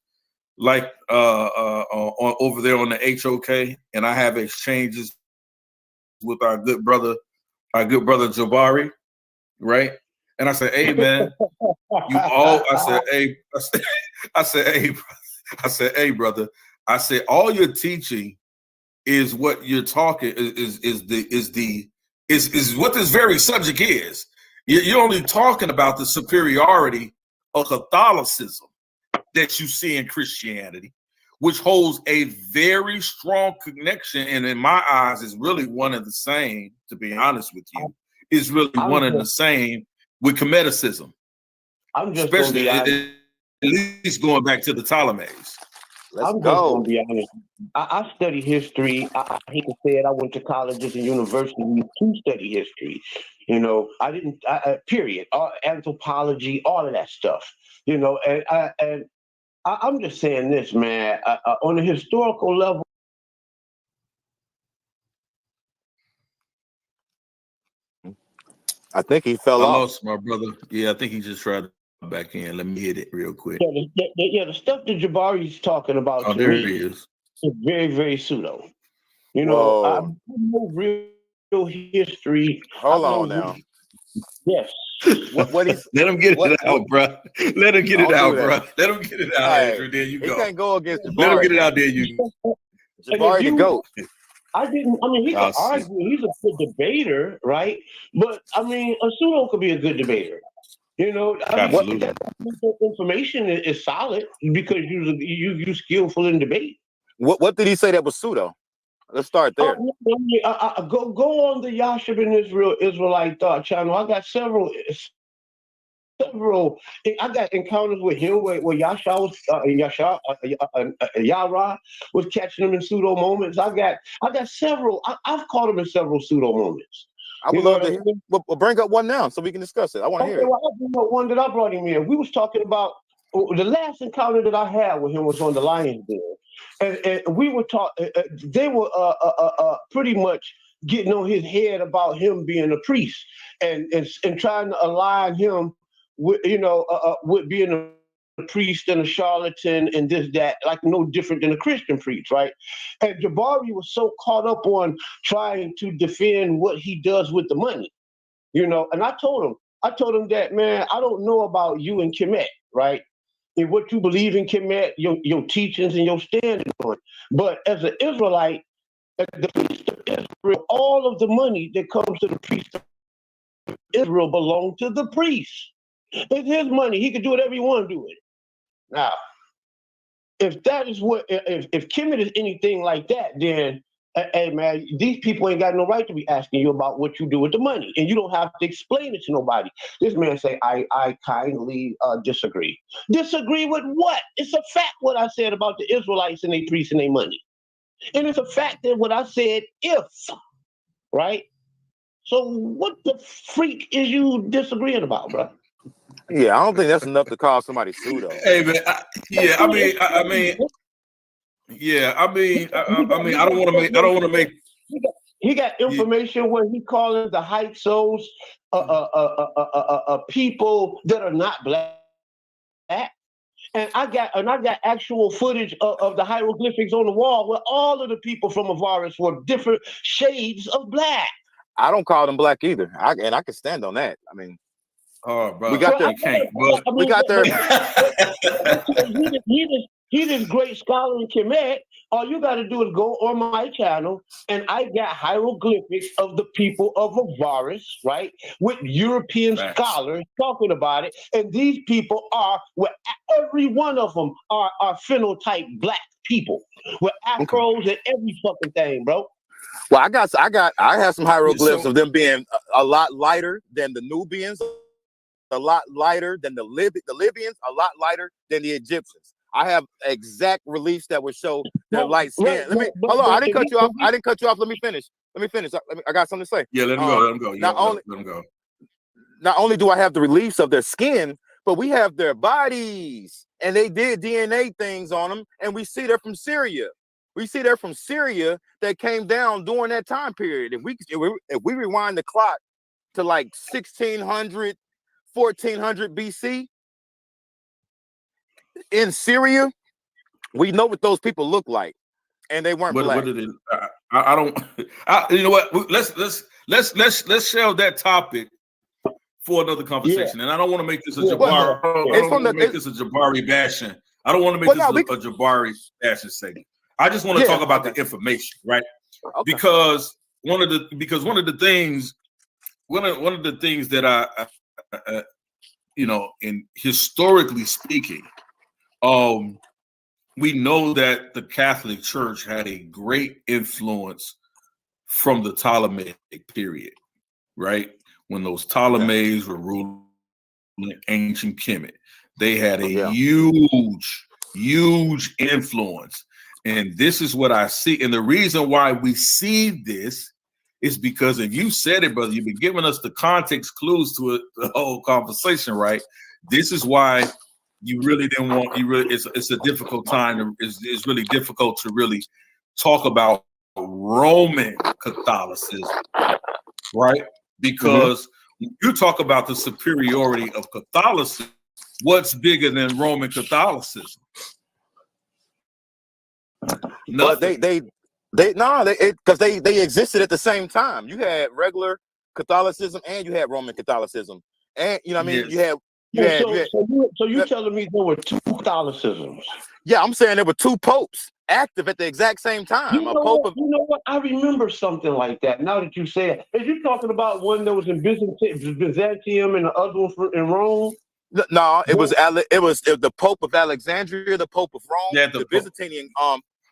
like over there on the HOK, and I have exchanges with our good brother Jabari, right? And I said, hey man, I said, hey brother, I said, all you're teaching is what you're talking is what this very subject is. You're only talking about the superiority of Catholicism that you see in Christianity, which holds a very strong connection, and in my eyes is really one and the same, to be honest with you, is really one and the same with Catholicism. I'm just especially at least going back to the Ptolemies. I'm just gonna be honest. I study history. I hate to say it. I went to colleges and universities to study history. You know, I didn't. Period. Anthropology, all of that stuff. You know, and I'm just saying this, man. On a historical level. I think he fell off. I lost my brother. Yeah, I think he just tried to come back in. Let me hit it real quick. Yeah, the stuff that Jabari's talking about to there me he is. Is very, very pseudo. You know, I know real history. Hold on now. Yes. What he's let him get it out, bro. Let him get it out, bro. Let him get it out, Andrew. There you go. He can't go against Jabari. Let him get it out. There you go. Jabari the GOAT. I mean, he can argue. He's a good debater, right? But I mean, a pseudo could be a good debater. You know, absolutely. Information is solid because you skillful in debate. What did he say that was pseudo? Let's start there. Go on the Yasha and Israelite channel. I got several. I got encounters with him where Yasha was Yarah was catching him in pseudo moments. I got several. I've caught him in several pseudo moments. I would love to. We'll bring up one now so we can discuss it. I want to hear it. Well, I'll bring up one that I brought him in. We was talking about the last encounter that I had with him was on the Lions Den, and we were talking. They were pretty much getting on his head about him being a priest and trying to align him with with being a priest and a charlatan and this, that, like no different than a Christian priest, right? And Jabari was so caught up on trying to defend what he does with the money, and I told him that, man, I don't know about you and Kemet, right? And what you believe in Kemet, your teachings and your standing on. But as an Israelite, the priest of Israel, all of the money that comes to the priest of Israel belongs to the priest. It's his money. He can do whatever he want to do with it. Now, if that is if Kemet is anything like that, then hey man, these people ain't got no right to be asking you about what you do with the money, and you don't have to explain it to nobody. This man say, I kindly disagree. Disagree with what? It's a fact what I said about the Israelites and their priests and their money, and it's a fact that what I said right. So what the freak is you disagreeing about, bro? Yeah, I don't think that's enough to call somebody pseudo. Hey man, I don't want to make. He got information where he calling the Hyksos people that are not black. And I got actual footage of the hieroglyphics on the wall where all of the people from Avaris were different shades of black. I don't call them black either. I can stand on that. I mean, oh, bro, we got there. We got there. He this great scholar in Kemet. All you got to do is go on my channel, and I got hieroglyphics of the people of Avaris, right, with European scholars talking about it. And these people every one of them are phenotype black people with afros and every fucking thing, bro. Well, I have some hieroglyphs of them being a lot lighter than the Nubians, a lot lighter than the Libyans, a lot lighter than the Egyptians. I have exact reliefs that would show their light skin. Hold on. I didn't cut you off. Let me finish. I got something to say. Yeah, let him go. Let him go. Not only do I have the reliefs of their skin, but we have their bodies, and they did DNA things on them, and we see they're from Syria. That came down during that time period. If we rewind the clock to like 1600, 1400 BC in Syria, we know what those people look like, and they weren't black. What did it? I don't. You know what? Let's shelve that topic for another conversation. Yeah. And I don't want to make this a Jabari. I don't want to make this a Jabari bashing. I don't want to make this a Jabari bashing segment. I just want to talk about the information, right? Okay. Because one of the things that I you know, in historically speaking, we know that the Catholic Church had a great influence from the Ptolemaic period, right? When those Ptolemies were ruling ancient Kemet, they had a huge influence. And this is what I see. And the reason why we see this is because, and you said it, brother, you've been giving us the context clues to it, the whole conversation, right? This is why you really didn't want, it's a difficult time. It's really difficult to really talk about Roman Catholicism, right? Because when you talk about the superiority of Catholicism, what's bigger than Roman Catholicism? But they because they existed at the same time. You had regular Catholicism and you had Roman Catholicism, and you know what I mean. Yes. So you're telling me there were two Catholicisms? Yeah, I'm saying there were two popes active at the exact same time. You know what? I remember something like that. Now that you say it, are you talking about one that was in Byzantium and the other one in Rome? No, it was the Pope of Alexandria, the Pope of Rome,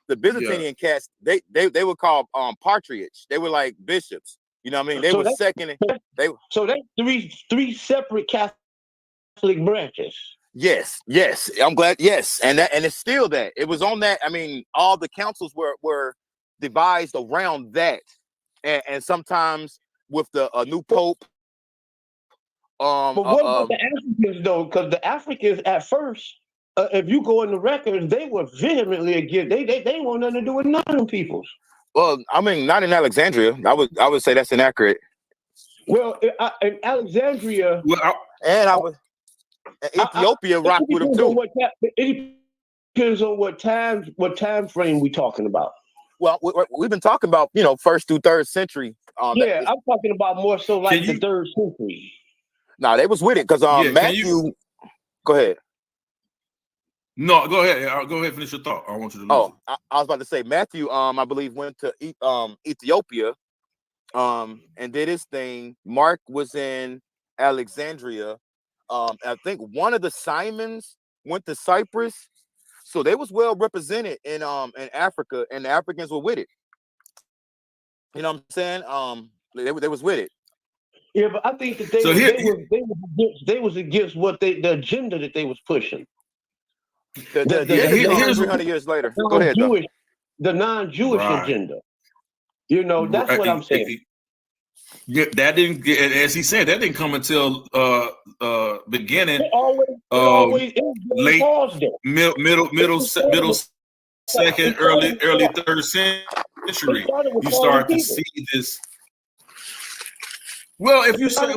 the Byzantinian cats. They were called patriarchs. They were like bishops. You know what I mean? They were second. So that's three separate Catholic branches. Yes. I'm glad. Yes, and it's still that. It was on that. I mean, all the councils were devised around that, and sometimes with the new pope. But what about the Africans though? Because the Africans at first, if you go in the records, they were vehemently against. They want nothing to do with none of them peoples. Well, I mean, not in Alexandria. I would say that's inaccurate. Well, in Alexandria, Ethiopia rocked with them too. It depends on what time frame we talking about. Well, we've been talking about first through third century. I'm talking about more so like the third century. No, they was with it because Matthew. Go ahead. No, go ahead. Go ahead. Finish your thought. I want you to listen. I was about to say Matthew. I believe went to Ethiopia, and did his thing. Mark was in Alexandria. I think one of the Simons went to Cyprus, so they was well represented in Africa, and the Africans were with it. You know what I'm saying? They was with it. Yeah, but I think that they was against what the agenda that they was pushing. Here's 300 years later. Go ahead. The non-Jewish agenda. That's what I'm saying. Yeah, that didn't. As he said, that didn't come until beginning. Late middle second, early third century. You start to see this. Well, if you say,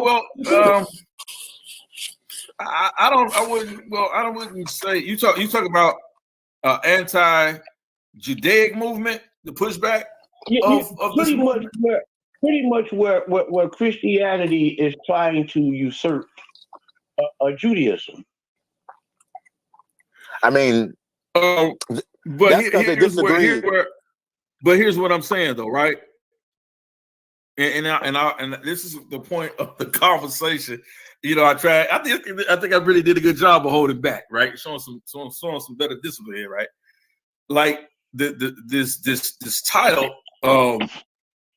I wouldn't say you talk about anti-Judaic movement, the pushback. Pretty much where Christianity is trying to usurp Judaism. I mean, but here's what I'm saying though, right? And this is the point of the conversation. I tried. I think I really did a good job of holding back, right? Showing some better discipline here, right? Like this title,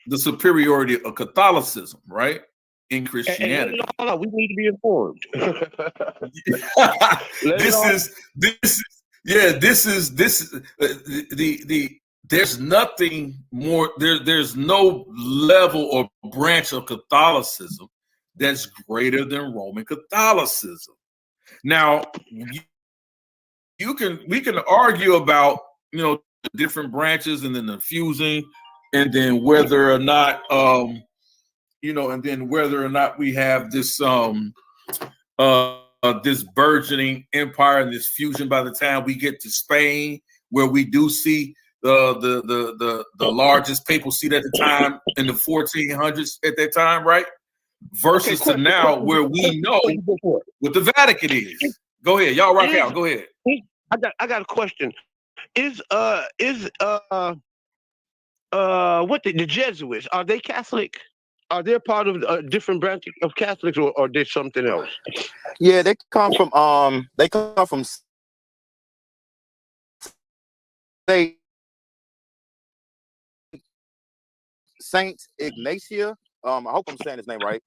the superiority of Catholicism, right? In Christianity. No, we need to be informed. There's nothing more. There's no level or branch of Catholicism that's greater than Roman Catholicism. Now, we can argue about the different branches and then the fusing, and then whether or not and then whether or not we have this this burgeoning empire and this fusion by the time we get to Spain, where we do see the largest papal seat at the time in the 1400s at that time, right? Versus to now where we know what the Vatican is. Go ahead, y'all rock out. Go ahead. I got a question. Is what the Jesuits, are they Catholic? Are they part of a different branch of Catholics, or are they something else? Yeah, they come from Saint Ignatia. I hope I'm saying his name right.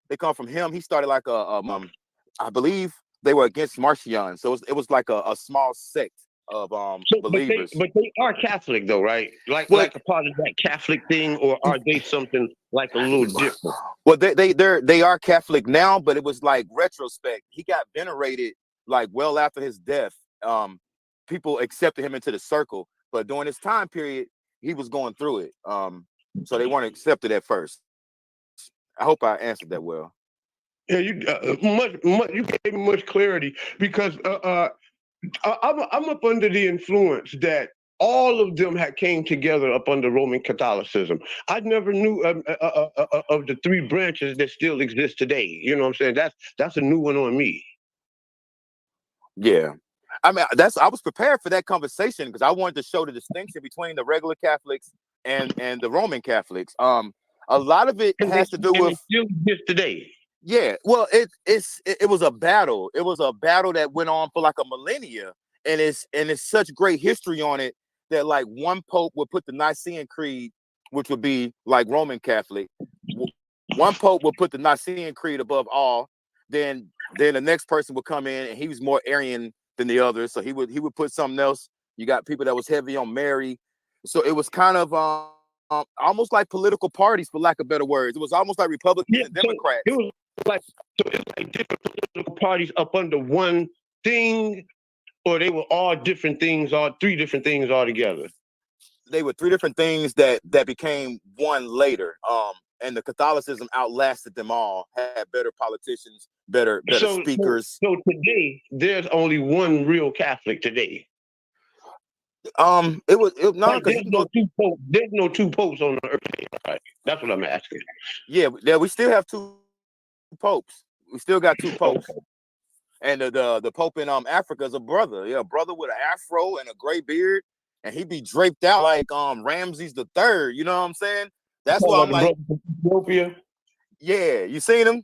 They come from him. He started like I believe they were against Marcion, so it was like a small sect of believers. But they are Catholic though, right? Like a part of that Catholic thing, or are they something like a little different? Well, they are Catholic now, but it was like retrospect. He got venerated like well after his death. People accepted him into the circle, but during this time period, he was going through it. So they weren't accepted at first. I hope I answered that well. Yeah, you you gave me much clarity, because I'm up under the influence that all of them had came together up under Roman Catholicism. I never knew of the three branches that still exist today. You know what I'm saying? That's a new one on me. Yeah. I mean, I was prepared for that conversation because I wanted to show the distinction between the regular Catholics and the Roman Catholics. A lot of it has to do with still exist today. Yeah, well, it was a battle. It was a battle that went on for like a millennia, and it's such great history on it that like one pope would put the Nicene Creed, which would be like Roman Catholic. One pope would put the Nicene Creed above all. Then the next person would come in, and he was more Arian than the others, so he would put something else. You got people that was heavy on Mary, so it was kind of almost like political parties, for lack of better words. It was almost like Republicans and Democrats. It was like different political parties up under one thing, or they were all different things, all three different things all together. They were three different things that became one later. And the Catholicism outlasted them all. Had better politicians, better speakers. So today, there's only one real Catholic today. There's no two popes on the earth. Right? That's what I'm asking. Yeah, we still have two popes. We still got two popes. And the pope in Africa is a brother. Yeah, a brother with an afro and a gray beard, and he be draped out like Ramses the Third. You know what I'm saying? That's why I'm like Ethiopia. Yeah, you seen him?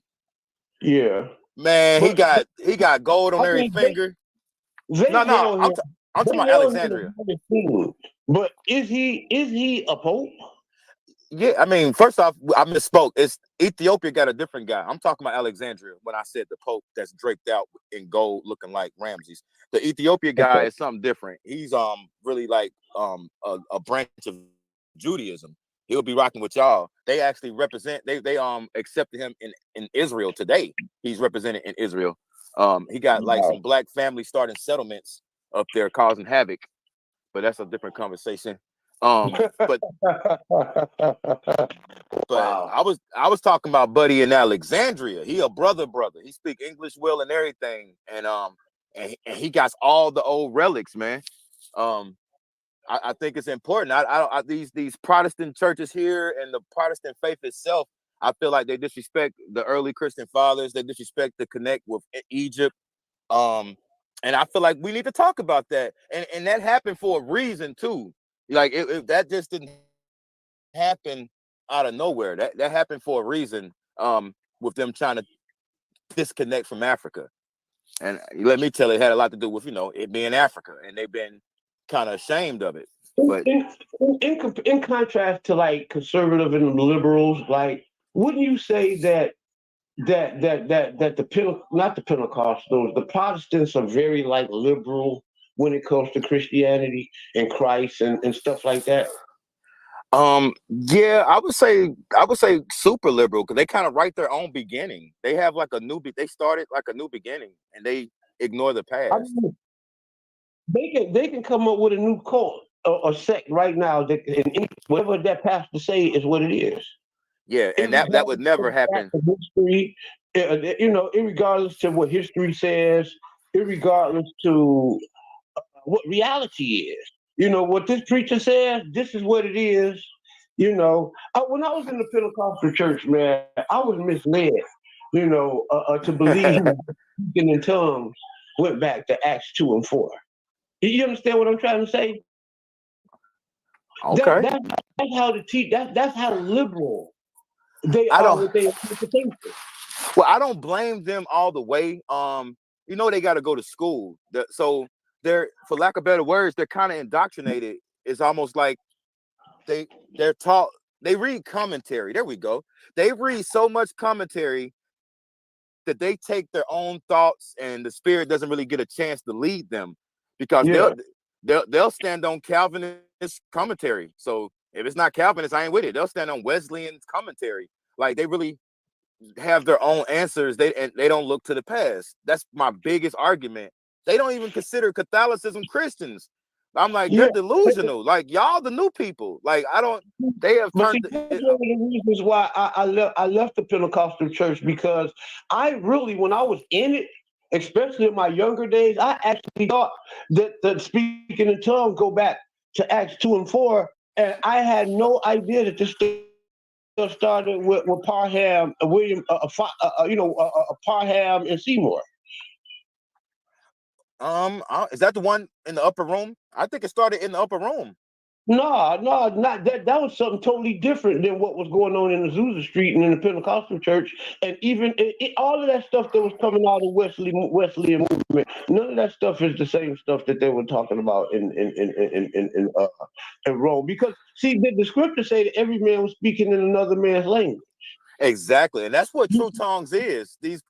Yeah. Man, he got gold on every finger. No, I'm talking about Alexandria. But is he a pope? Yeah, I mean, first off, I misspoke. It's Ethiopia got a different guy. I'm talking about Alexandria when I said the pope that's draped out in gold, looking like Ramses. The Ethiopia guy is something different. He's really like a branch of Judaism. He'll be rocking with y'all. They actually represent. They accepted him in Israel today. He's represented in Israel. He got like some black families starting settlements up there causing havoc, but that's a different conversation. But I was talking about Buddy in Alexandria. He a brother. He speak English well and everything, and he got all the old relics, man. I think it's important. These Protestant churches here and the Protestant faith itself, I feel like they disrespect the early Christian fathers. They disrespect the connect with Egypt. And I feel like we need to talk about that. And that happened for a reason too. Like if that just didn't happen out of nowhere. That happened for a reason. With them trying to disconnect from Africa. And let me tell you, it had a lot to do with, it being Africa, and they've been kind of ashamed of it. But in contrast to like conservative and liberals, like, wouldn't you say that the Pentecostals, the Protestants are very like liberal when it comes to Christianity and Christ and stuff like that? Yeah, I would say super liberal, because they kind of write their own beginning. They have like they started like a new beginning, and they ignore the past. They can come up with a new cult or sect right now. Whatever that pastor say is what it is. Yeah, and that would never happen. History, irregardless to what history says, irregardless to what reality is. What this preacher says, this is what it is. When I was in the Pentecostal church, man, I was misled, to believe speaking in tongues went back to Acts 2 and 4. You understand what I'm trying to say? Okay. That's how that's how liberal they are with their interpretation. Well, I don't blame them all the way. They got to go to school. So they're, for lack of better words, they're kind of indoctrinated. It's almost like they're taught. They read commentary. There we go. They read so much commentary that they take their own thoughts, and the Spirit doesn't really get a chance to lead them, because they'll stand on Calvinist commentary. So if it's not Calvinist, I ain't with it. They'll stand on Wesleyan commentary. Like, they really have their own answers. They don't look to the past. That's my biggest argument. They don't even consider Catholicism Christians. I'm like, they're delusional. Like, y'all the new people. Like, they have turned. That's one of the reasons why I left the Pentecostal church, because I really, when I was in it, especially in my younger days, I actually thought that speaking in tongues go back to Acts 2 and 4, and I had no idea that this started with Parham, William, Parham and Seymour. Is that the one in the upper room? I think it started in the upper room. No, not that. That was something totally different than what was going on in Azusa Street and in the Pentecostal church, and even all of that stuff that was coming out of Wesleyan movement. None of that stuff is the same stuff that they were talking about in Rome. Because see, the scriptures say that every man was speaking in another man's language. Exactly, and that's what true tongues is. These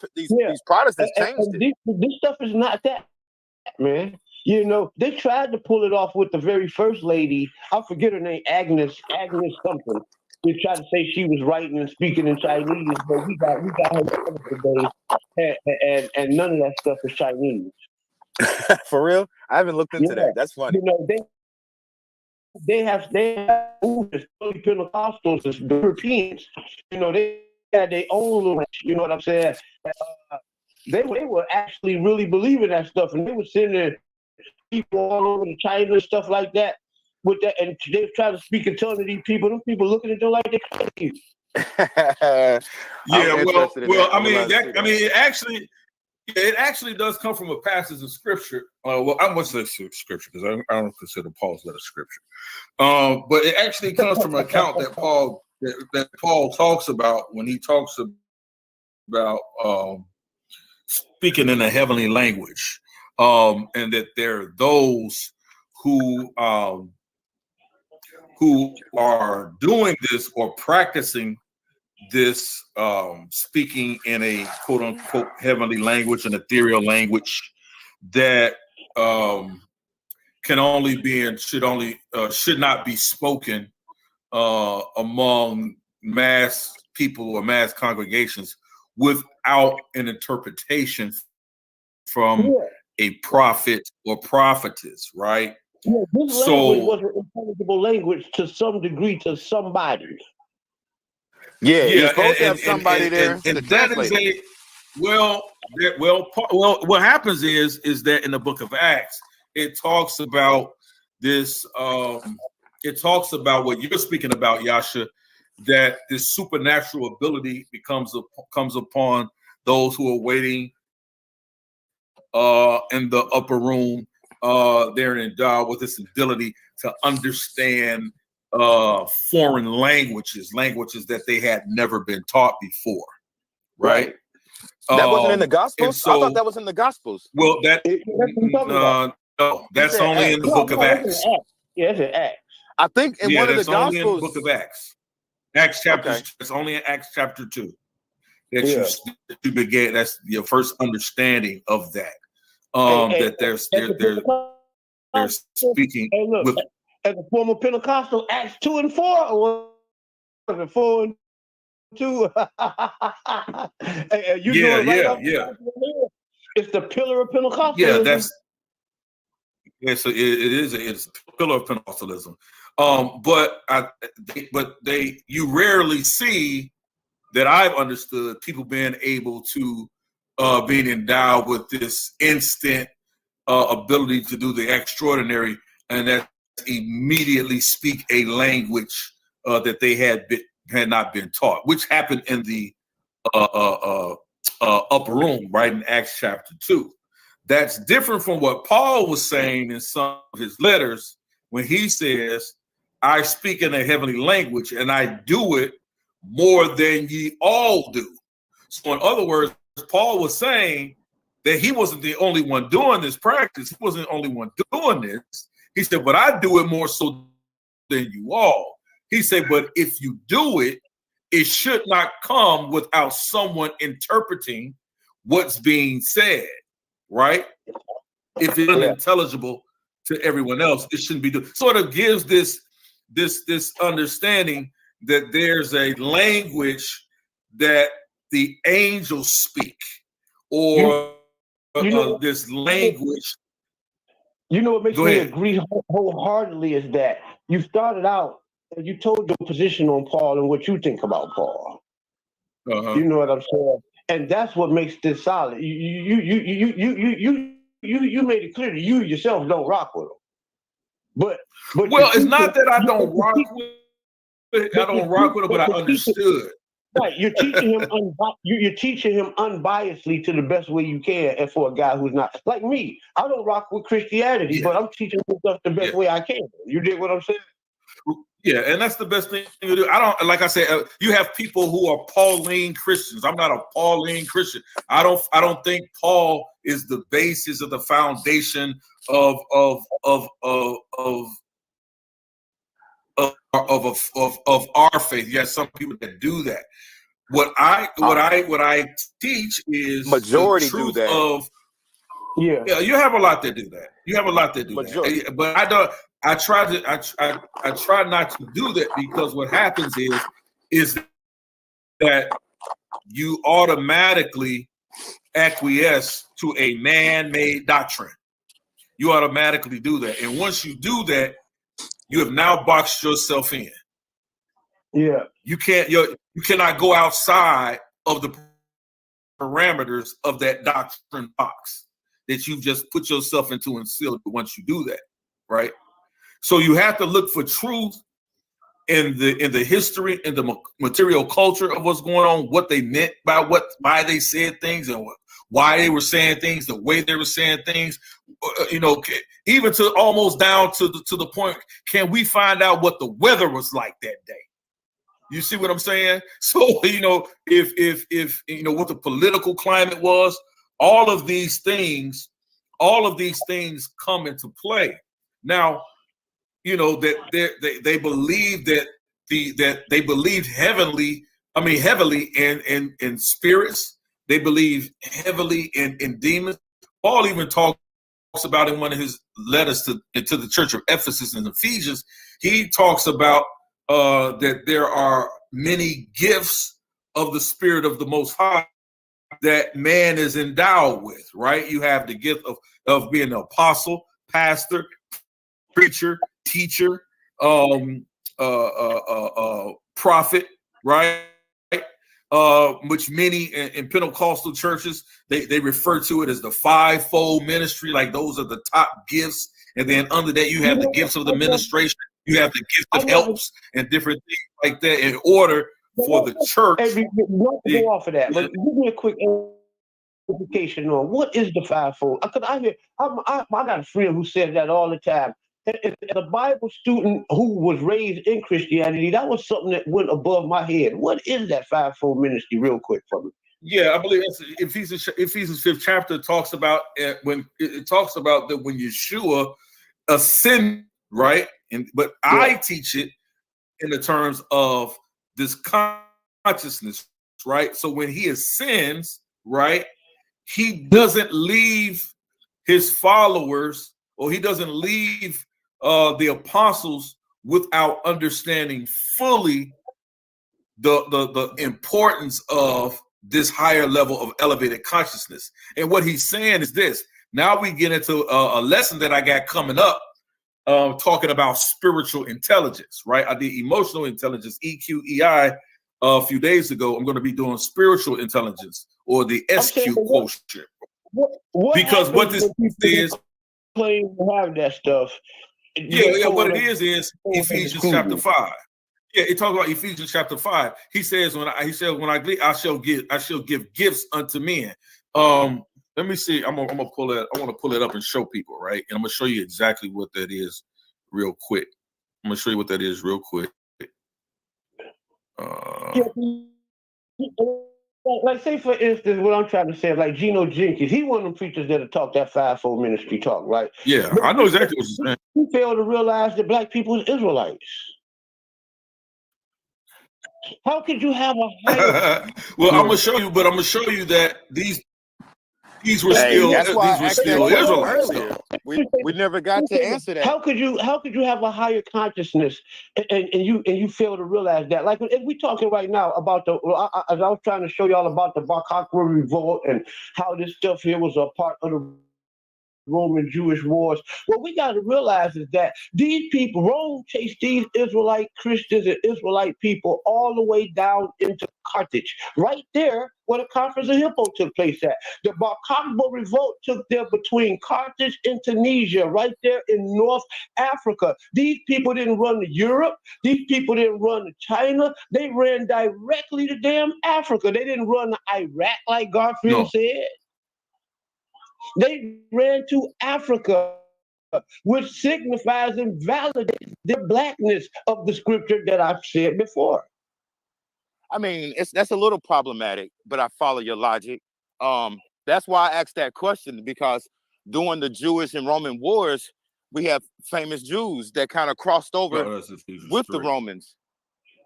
Protestants changed it. This stuff is not that, man. They tried to pull it off with the very first lady. I forget her name, Agnes something. They tried to say she was writing and speaking in Chinese, but we got her today, and none of that stuff is Chinese. For real? I haven't looked into that. That's funny. They have Pentecostals, the Europeans. They had their own little. You know what I'm saying? They were actually really believing that stuff, and they were sending people all over to China and stuff like that with that, and they try to speak in tongues to these people. Them people looking at them like they crazy. It actually does come from a passage of scripture. Well, I must say scripture because I don't consider Paul's letter scripture. But it actually comes from an account that Paul talks about when he talks about speaking in a heavenly language. And that there are those who are doing this or practicing this, speaking in a quote unquote heavenly language, an ethereal language that can only be and should not be spoken among mass people or mass congregations without an interpretation from a prophet or prophetess, right? Yeah, this language was an intelligible language to some degree to somebody. Yeah, you're supposed to have somebody there to translate. What happens is that in the book of Acts, it talks about this. It talks about what you're speaking about, Yasha, that this supernatural ability comes upon those who are waiting in the upper room. They're endowed with this ability to understand foreign languages that they had never been taught before, right? That wasn't in the Gospels? So, I thought that was in the Gospels. Well, no, that's only in the book of Acts. Yeah, it's in Acts. I think in one of the Gospels. Only in the book of Acts. Acts chapter. It's only in Acts chapter 2 that you began. That's your first understanding of that. That they're speaking. Hey, look, with, as a former Pentecostal, Acts 2 and 4, or was it 4 and 2? It's the pillar of Pentecostalism. So it's a pillar of Pentecostalism. But you rarely see that I've understood people being able to being endowed with this instant ability to do the extraordinary, and that immediately speak a language that they had not been taught, which happened in the upper room, right in Acts chapter 2. That's different from what Paul was saying in some of his letters when he says, I speak in a heavenly language and I do it more than ye all do. So in other words, Paul was saying that he wasn't the only one doing this practice. He wasn't the only one doing this. He said, but I do it more so than you all. He said, but if you do it, it should not come without someone interpreting what's being said, right? If it's unintelligible to everyone else, it shouldn't be done. Sort of gives this understanding that there's a language that the angels speak, or this language. You know what makes me agree wholeheartedly is that you started out and you told your position on Paul and what you think about Paul. You know what I'm saying? And that's what makes this solid. You made it clear that you yourself don't rock with him. But well, it's not that I don't rock with it. I don't rock with him, but I understood. Right, you're teaching him. You're teaching him unbiasedly to the best way you can, and for a guy who's not like me, I don't rock with Christianity, but I'm teaching him stuff the best way I can. You dig what I'm saying? Yeah, and that's the best thing to do. I don't, like I said, you have people who are Pauline Christians. I'm not a Pauline Christian. I don't think Paul is the basis of the foundation of our faith. Yes, some people that do that. What I teach is majority the truth do that. Of yeah. You have a lot that do that. You have a lot that do that. But I don't. I try not to do that, because what happens is that you automatically acquiesce to a man-made doctrine. You automatically do that, and once you do that, you have now boxed yourself in. Yeah, you cannot go outside of the parameters of that doctrine box that you've just put yourself into and sealed. Once you do that, right? So you have to look for truth in the history, in the material culture of what's going on, what they meant by why they said things, and why they were saying things, the way they were saying things. Even to almost down to the point, can we find out what the weather was like that day? You see what I'm saying? So if what the political climate was, all of these things come into play. Now, that they believe that they believe heavily in spirits. They believe heavily in demons. Paul even talks about in one of his letters to the church of Ephesus and Ephesians. He talks about that there are many gifts of the Spirit of the Most High that man is endowed with. Right? You have the gift of being an apostle, pastor, preacher, teacher, prophet, right? Which many in Pentecostal churches, they refer to it as the fivefold ministry, like those are the top gifts. And then under that, you have the gifts of the ministration, you have the gift of helps and different things like that in order for the church. Go off of that, but give me a quick education on what is the fivefold. Because I got a friend who says that all the time. As a Bible student who was raised in Christianity, that was something that went above my head. What is that fivefold ministry, real quick, for me? Yeah, I believe it's Ephesians 5th chapter talks about when Yeshua ascended, right? But I teach it in the terms of this consciousness, right? So when he ascends, right, he doesn't leave his followers, or he doesn't leave the apostles without understanding fully the importance of this higher level of elevated consciousness. And what he's saying is this. Now we get into a lesson that I got coming up talking about spiritual intelligence, right? I did emotional intelligence, EQEI, a few days ago. I'm going to be doing spiritual intelligence, or the SQ quotient. Because what this is, claim to have that stuff. Yeah, what it is Ephesians chapter 5. Yeah, it talks about Ephesians chapter 5. He says, I shall give gifts unto men. Let me see. I want to pull it up and show people, right? And I'm gonna show you exactly what that is real quick. Like, say for instance, what I'm trying to say, like Geno Jenkins, he one of them preachers that'll talk that fivefold ministry talk, right? Yeah, but I know exactly what you're saying. He failed to realize that black people is Israelites. How could you have a higher? Well, I'm gonna show you that these were still Israelites. We never got to answer that. How could you have a higher consciousness and you fail to realize that? Like, if we talking right now about as I was trying to show y'all about the Bar Kokhba revolt and how this stuff here was a part of the Roman Jewish wars. What we got to realize is that these people, Rome chased these Israelite Christians and Israelite people all the way down into Carthage, right there where the Conference of Hippo took place at. The Bar Kokhba revolt took there between Carthage and Tunisia, right there in North Africa. These people didn't run to Europe. These people didn't run to China. They ran directly to damn Africa. They didn't run to Iraq like Garfield said. They ran to Africa, which signifies and validates the blackness of the scripture that I've said before. I mean, that's a little problematic, but I follow your logic. That's why I asked that question, because during the Jewish and Roman wars, we have famous Jews that kind of crossed over with the Romans.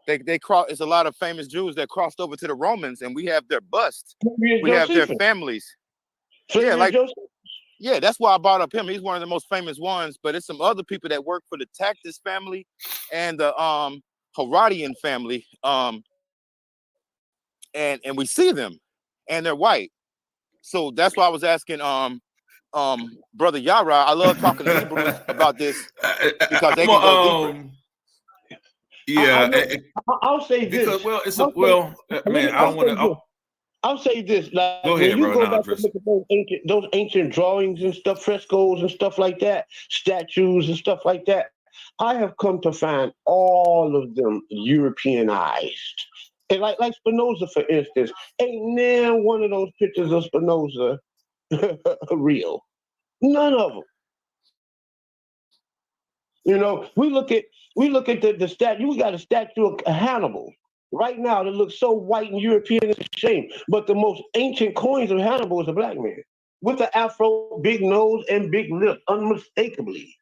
It's a lot of famous Jews that crossed over to the Romans, and we have their busts. We have their families. Yeah, that's why I brought up him. He's one of the most famous ones, but it's some other people that work for the Tacitus family and the Herodian family. And we see them, and they're white. So that's why I was asking Brother Yarah. I love talking to Hebrews about this because they can go deeper. Yeah, I'll say this. Because, man, I don't want to. I'll say this. Like, go ahead, when you bro. go back to look at those ancient drawings and stuff, frescoes and stuff like that, statues and stuff like that, I have come to find all of them Europeanized. And like Spinoza, for instance, ain't near one of those pictures of Spinoza real. None of them. You know, we look at the statue. We got a statue of Hannibal right now that looks so white and European, it's a shame. But the most ancient coins of Hannibal is a black man with an afro, big nose, and big lips, unmistakably.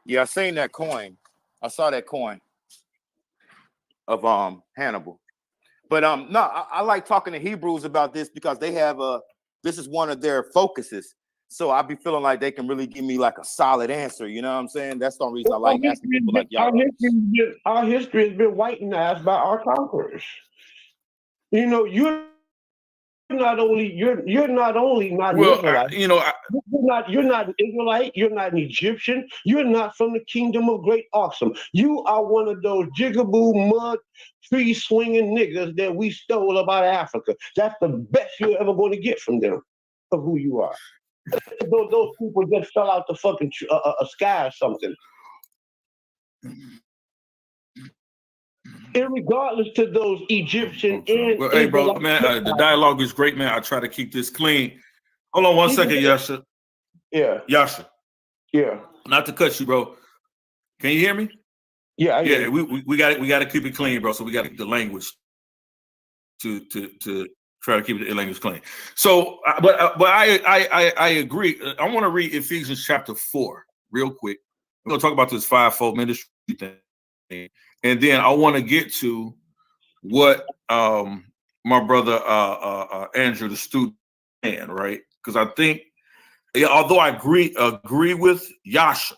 Yeah, I seen that coin. I saw that coin of Hannibal. But no, I like talking to Hebrews about this because they have this is one of their focuses. So I be feeling like they can really give me like a solid answer. You know what I'm saying? That's the reason I like asking people like y'all. Our history has been whitenized by our conquerors. You know, you're not only not Israelite. You know, you're not an Israelite. You're not an Egyptian. You're not from the kingdom of Great Awesome. You are one of those jigaboo mud tree swinging niggas that we stole about Africa. That's the best you're ever going to get from them of who you are. Those people just fell out the fucking sky or something. Irregardless to those Egyptian and hey, bro, man, the dialogue is great, man. I try to keep this clean. Hold on one second, Yasha. Yeah. Yasha. Yeah. Not to cut you, bro. Can you hear me? Yeah. Yeah. We got to keep it clean, bro. So we got to keep the language to try to keep the language clean. So, but I agree. I want to read Ephesians chapter 4 real quick. We're gonna talk about this fivefold ministry thing. And then I want to get to what my brother Andrew, the student, right? Because I think, although I agree with Yasha,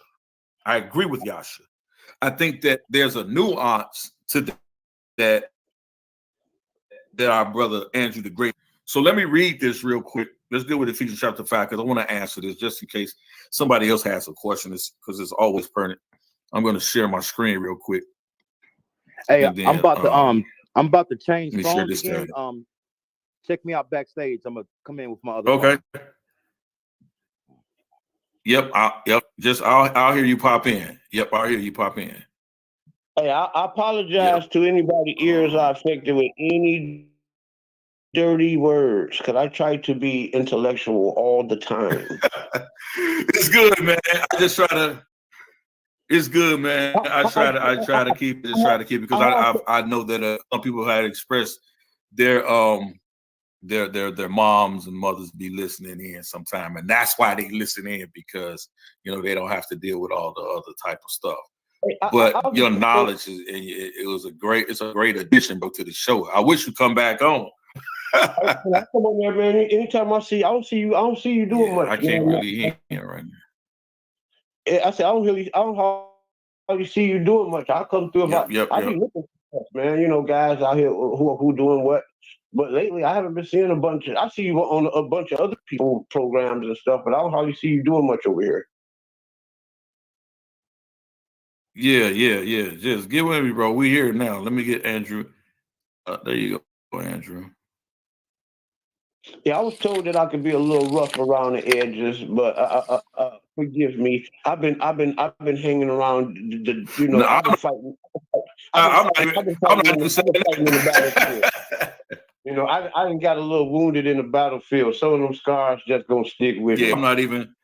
I think that there's a nuance to that our brother Andrew the Great So let me read this real quick. Let's deal with Ephesians chapter 5 because I want to answer this just in case somebody else has a question. Because it's always pertinent. I'm going to share my screen real quick. Hey, then, I'm about to change phones again. Check me out backstage. I'm gonna come in with my other phone. Yep, I'll hear you pop in. Yep, I'll hear you pop in. Hey, I apologize to anybody ears I affected with any dirty words because I try to be intellectual all the time. It's good, man. I just try to. It's good, man. I try to keep it. Just try to keep it because I know that some people had expressed their moms and mothers be listening in sometime, and that's why they listen in because they don't have to deal with all the other type of stuff. But your knowledge it's a great addition to the show. I wish you come back on. I come on there, man. Anytime I see you doing much. I can't really hear right now. I said I don't hardly see you doing much. I'll come through. I be looking for stuff, man. Guys out here who doing what. But lately, I haven't been seeing a bunch of. I see you on a bunch of other people programs and stuff, but I don't hardly see you doing much over here. Yeah. Just get with me, bro. We here now. Let me get Andrew. There you go, Andrew. Yeah, I was told that I could be a little rough around the edges, but forgive me. I've been hanging around. I've been fighting. I've been fighting in the battlefield. I done got a little wounded in the battlefield. Some of them scars just gonna stick with me. I'm not even.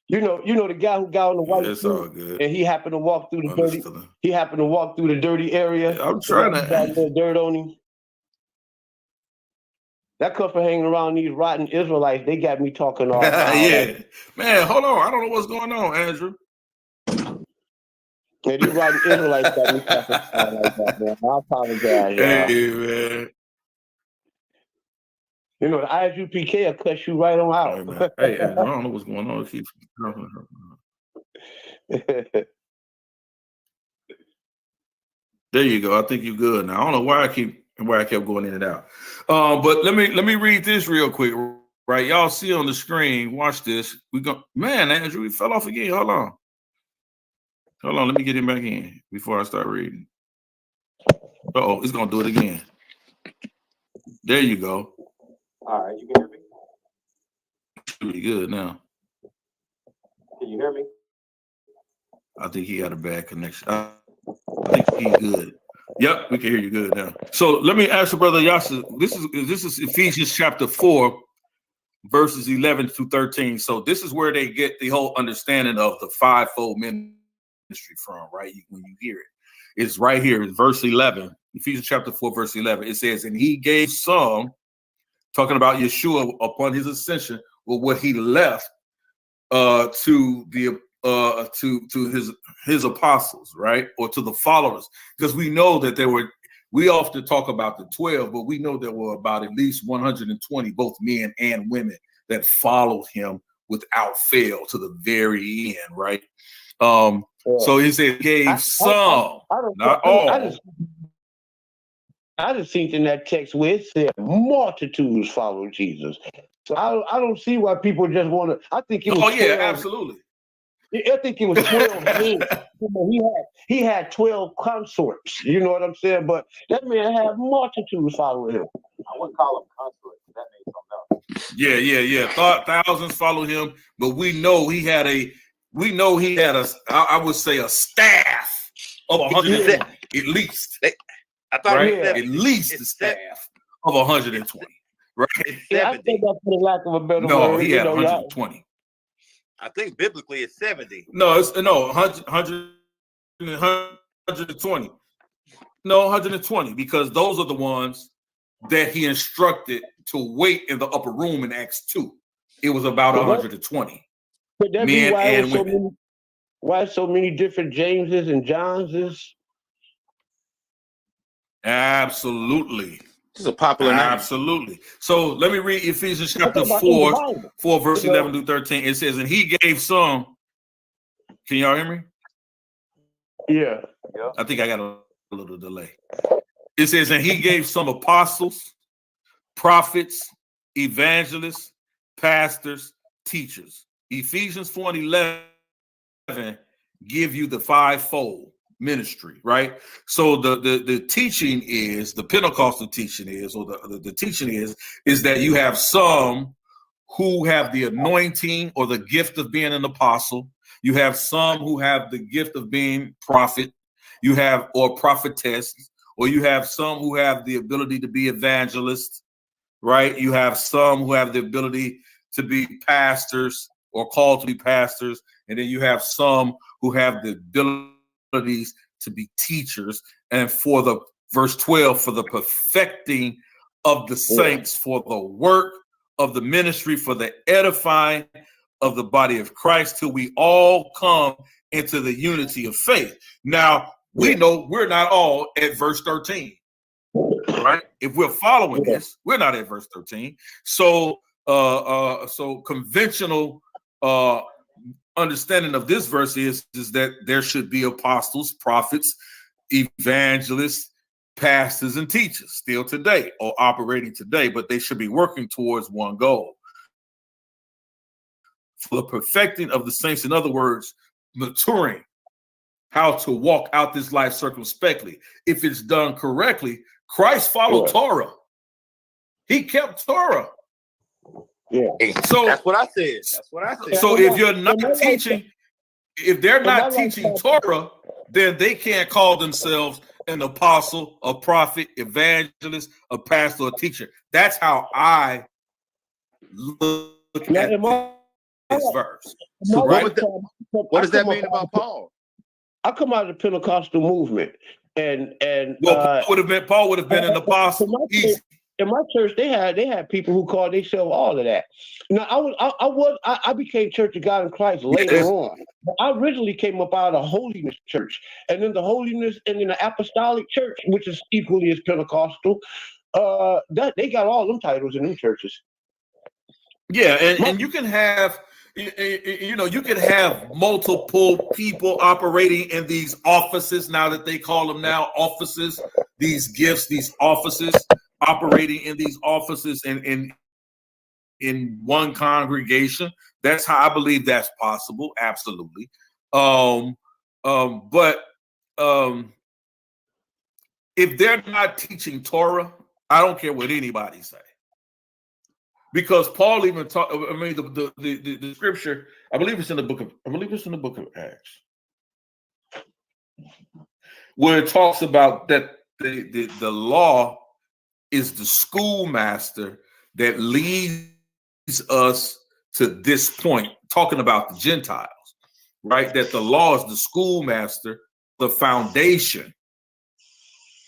The guy who got on the white suit, and he happened to walk through the dirty. He happened to walk through the dirty area. I'm trying to got a little dirt on him. That comes from hanging around these rotten Israelites. They got me talking all. Yeah, man. Hold on. I don't know what's going on, Andrew. Yeah, these rotten Israelites got me talking like that, man. I apologize. Hey, man. The ISUPK will cut you right on out. Hey, I don't know what's going on. Keep talking. There you go. I think you're good now. I don't know why I kept going in and out. But let me read this real quick. Right, y'all see on the screen. Watch this. Man, Andrew, we fell off again. Hold on. Let me get him back in before I start reading. It's gonna do it again. There you go. All right, you can hear me? Pretty good now. Can you hear me? I think he got a bad connection. I think he's good. Yep, we can hear you good now. So let me ask you, Brother Yasha. This is Ephesians chapter 4, verses 11 through 13. So this is where they get the whole understanding of the fivefold ministry from, right? When you hear it. It's right here in verse 11. Ephesians chapter 4, verse 11. It says, and he gave some, talking about Yeshua upon his ascension, with what he left to his apostles, right? Or to the followers. Because we know that we often talk about the 12, but we know there were about at least 120, both men and women, that followed him without fail to the very end, right? So he said gave some, not all. I just seen in that text where it said multitudes follow Jesus. So I don't see why people just want to. I think it was. 12. Yeah, absolutely. I think it was 12 men. He had 12 consorts. You know what I'm saying? But that man had multitudes following him. I wouldn't call him consorts. That makes something else. Yeah. Thousands follow him, but we know he had a I would say a staff of 120 at least. I thought at least the staff of 120. Right? Yeah, I think that's for the lack of a better word. He had 120. I think biblically it's 70. No, it's 120. No, 120, because those are the ones that he instructed to wait in the upper room in Acts 2. It was about 120. Could that be why so many different Jameses and Johnses? Absolutely. This is a popular name. Absolutely. So let me read Ephesians chapter 4, verse 11 through 13. It says, and he gave some. Can y'all hear me? Yeah. I think I got a little delay. It says, and he gave some apostles, prophets, evangelists, pastors, teachers. Ephesians 4:11 give you the fivefold ministry, right? So the teaching is, the Pentecostal teaching is, or the teaching is that you have some who have the anointing or the gift of being an apostle. You have some who have the gift of being prophet. You have, or prophetess, or you have some who have the ability to be evangelists, right? You have some who have the ability to be pastors or called to be pastors. And then you have some who have the abilities to be teachers. And for the verse 12, for the perfecting of the saints, for the work of the ministry, for the edifying of the body of Christ, till we all come into the unity of faith. Now, we know we're not all at verse 13, right? If we're following this, we're not at verse 13. So conventional understanding of this verse is that there should be apostles, prophets, evangelists, pastors, and teachers still today, or operating today, but they should be working towards one goal. For the perfecting of the saints, in other words, maturing, how to walk out this life circumspectly. If it's done correctly, Christ followed Torah. He kept Torah. Yeah. So that's what I said. That's what I said. So if you're not teaching, if they're not teaching Torah, then they can't call themselves an apostle, a prophet, evangelist, a pastor, a teacher. That's how I look at this verse. So what does that mean about Paul? I come out of the Pentecostal movement, and Paul would have been an apostle. In my church, they had people who called themselves all of that. Now, I became Church of God in Christ later on. But I originally came up out of Holiness Church, and then the Holiness and then the Apostolic Church, which is equally as Pentecostal. They got all them titles in them churches. Yeah, and you can have, you can have multiple people operating in these offices, now that they call them now offices, these gifts, these offices, operating in these offices in one congregation. That's how I believe that's possible. Absolutely. But if they're not teaching Torah, I don't care what anybody say. Because Paul even taught, I mean, the scripture, I believe it's in the book of Acts, where it talks about that the law is the schoolmaster that leads us to this point, talking about the Gentiles, right? That the law is the schoolmaster, the foundation.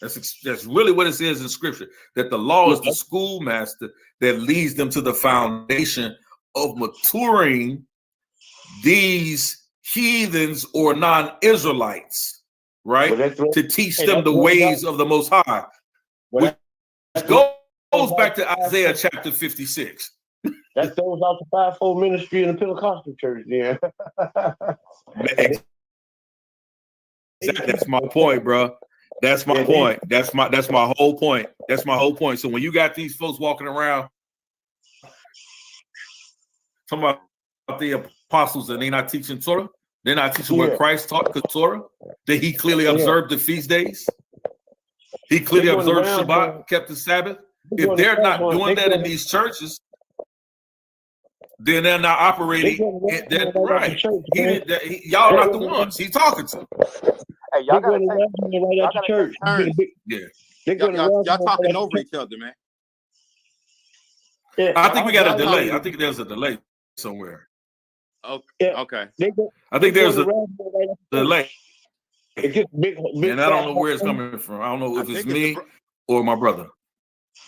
That's really what it says in scripture, that the law is the schoolmaster that leads them to the foundation of maturing these heathens or non-Israelites, right? To teach them the ways of the Most High. Which goes back to Isaiah chapter 56. That throws out the fivefold ministry in the Pentecostal church, yeah. That's my point, bro. That's my point. That's my whole point. That's my whole point. So when you got these folks walking around talking about the apostles and they're not teaching Torah, they're not teaching what Christ taught, because Torah, that he clearly observed the feast days. He clearly observed Shabbat, kept the Sabbath. If they're not doing that in these churches, then they're not operating. Right. Y'all not the ones he's talking to. Hey, y'all got to church. Yeah. Y'all talking over each other, man. Yeah, I think we got a delay. I think there's a delay somewhere. Okay. I think there's a delay. Big, and I don't know where it's coming from. I don't know if it's me or my brother.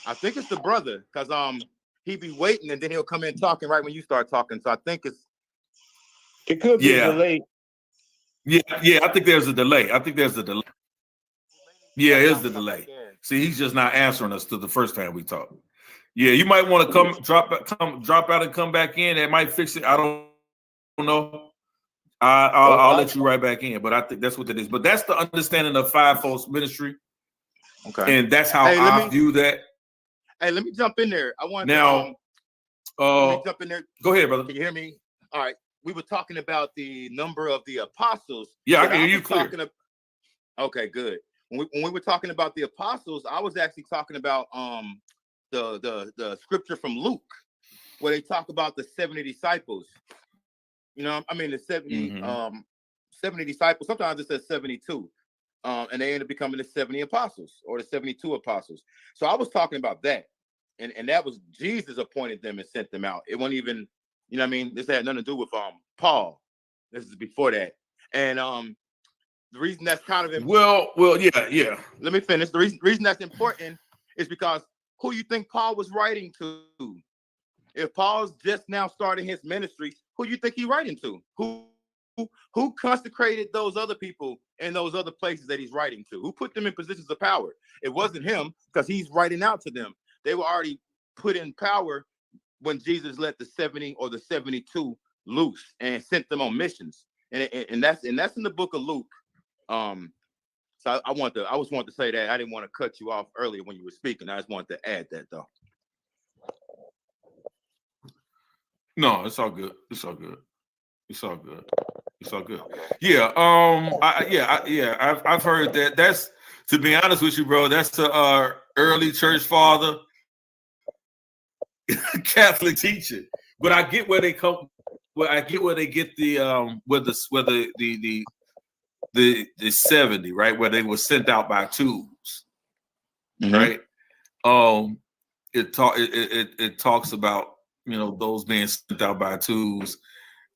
I think it's the brother, because he be waiting and then he'll come in talking right when you start talking. So I think it could be a delay. Yeah, I think there's a delay. Yeah, it's the delay. See, he's just not answering us to the first time we talked. Yeah, you might want to drop out and come back in. That might fix it. I don't know. I'll let you right back in, but I think that's what it is. But that's the understanding of fivefold ministry. Okay. And that's how I view that. Hey, let me jump in there. I want now. Let me jump in there. Go ahead, brother. Can you hear me? All right. We were talking about the number of the apostles. Yeah, I can hear you clear. Okay, good. When we were talking about the apostles, I was actually talking about the scripture from Luke, where they talk about the 70 disciples. You know, I mean the 70 70 disciples. Sometimes it says 72. And they end up becoming the 70 apostles or the 72 apostles. So I was talking about that. And that was Jesus appointed them and sent them out. It wasn't even, you know what I mean? This had nothing to do with Paul. This is before that. And the reason that's kind of important. Well, yeah. Let me finish. The reason that's important is because who you think Paul was writing to? If Paul's just now starting his ministry, who you think he's writing to? Who consecrated those other people in those other places that he's writing to? Who put them in positions of power? It wasn't him, because he's writing out to them. They were already put in power when Jesus let the 70 or the 72 loose and sent them on missions. And that's in the book of Luke. So I just wanted to say that. I didn't want to cut you off earlier when you were speaking. I just wanted to add that though. No, it's all good. It's all good. It's all good. It's all good. Yeah. I've heard that. That's, to be honest with you, bro, that's the early church father Catholic teaching. But I get where they come. Well, I get where they get the 70, right, where they were sent out by twos, right? It talks about, you know, those being sent out by twos,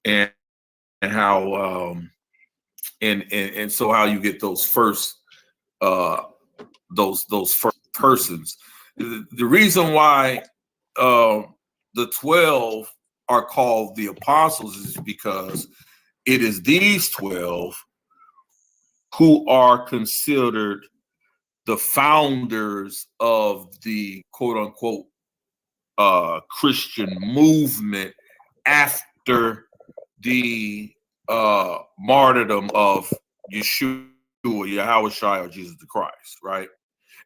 and how and so how you get those first persons. The reason why the 12 are called the apostles is because it is these 12 who are considered the founders of the quote unquote Christian movement after the martyrdom of Yeshua, Yahweh, or Jesus the Christ, right?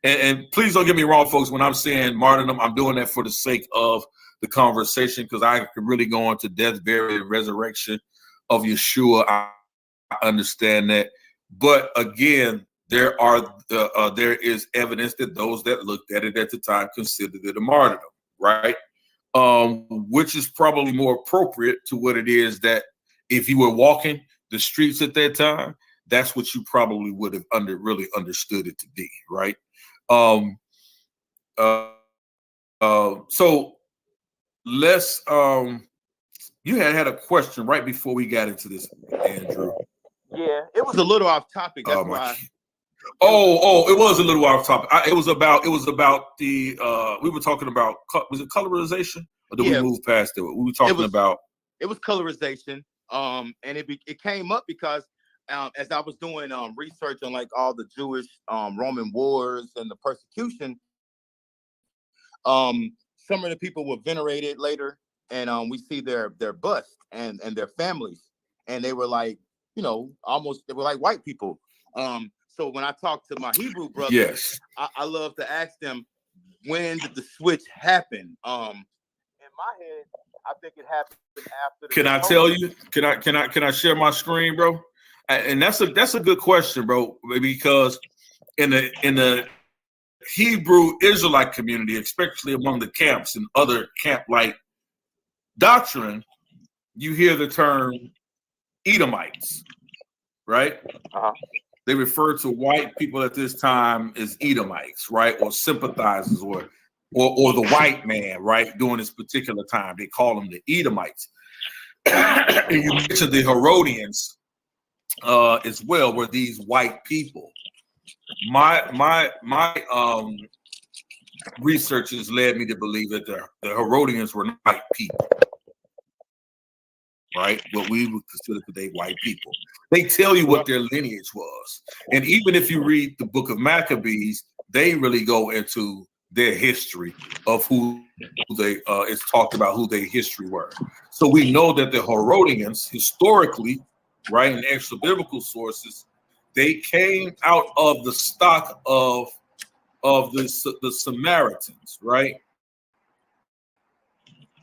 And please don't get me wrong, folks. When I'm saying martyrdom, I'm doing that for the sake of the conversation, because I could really go into death, burial, and resurrection of Yeshua. I understand that, but again, there is evidence that those that looked at it at the time considered it a martyrdom, right? Which is probably more appropriate to what it is that if you were walking the streets at that time, that's what you probably would have really understood it to be, right? So let's you had a question right before we got into this, Andrew. Yeah, it was a little off topic. That's why. It was a little off topic. It was about the we were talking about, was it colorization, or did we move past it? We were talking about it was colorization. And it came up because as I was doing research on like all the Jewish Roman wars and the persecution, some of the people were venerated later, and we see their bust and their families, and they were like, you know, they were like white people. So when I talk to my Hebrew brothers, yes, I love to ask them, when did the switch happen? In my head, I think it happened after. Can I tell you? Can I share my screen, bro? And that's a good question, bro, because in the Hebrew Israelite community, especially among the camps and other camp-like doctrine, you hear the term Edomites, right? They refer to white people at this time as Edomites, right? Or sympathizers, or the white man, right? During this particular time, they call them the Edomites. And you mentioned the Herodians as well, were these white people. My research has led me to believe that the Herodians were not white people, right? What we would consider today white people. They tell you what their lineage was, and even if you read the book of Maccabees, they really go into their history of who they it's talked about who their history were. So we know that the Herodians historically right, and extra biblical sources, they came out of the stock of the Samaritans, right?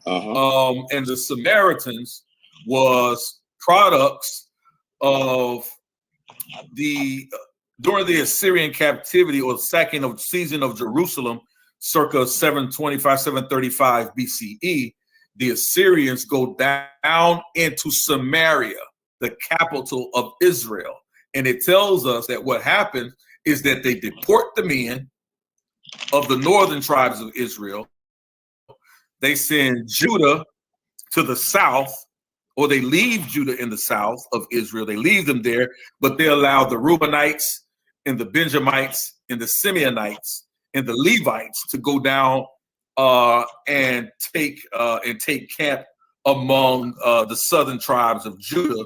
And the Samaritans was products of the during the Assyrian captivity or season of Jerusalem, circa 725, 735 BCE. The Assyrians go down into Samaria, the capital of Israel. And it tells us that what happened is that they deport the men of the northern tribes of Israel. They send Judah to the south, or they leave Judah in the south of Israel. They leave them there, but they allow the Reubenites and the Benjamites and the Simeonites and the Levites to go down and take camp among the southern tribes of Judah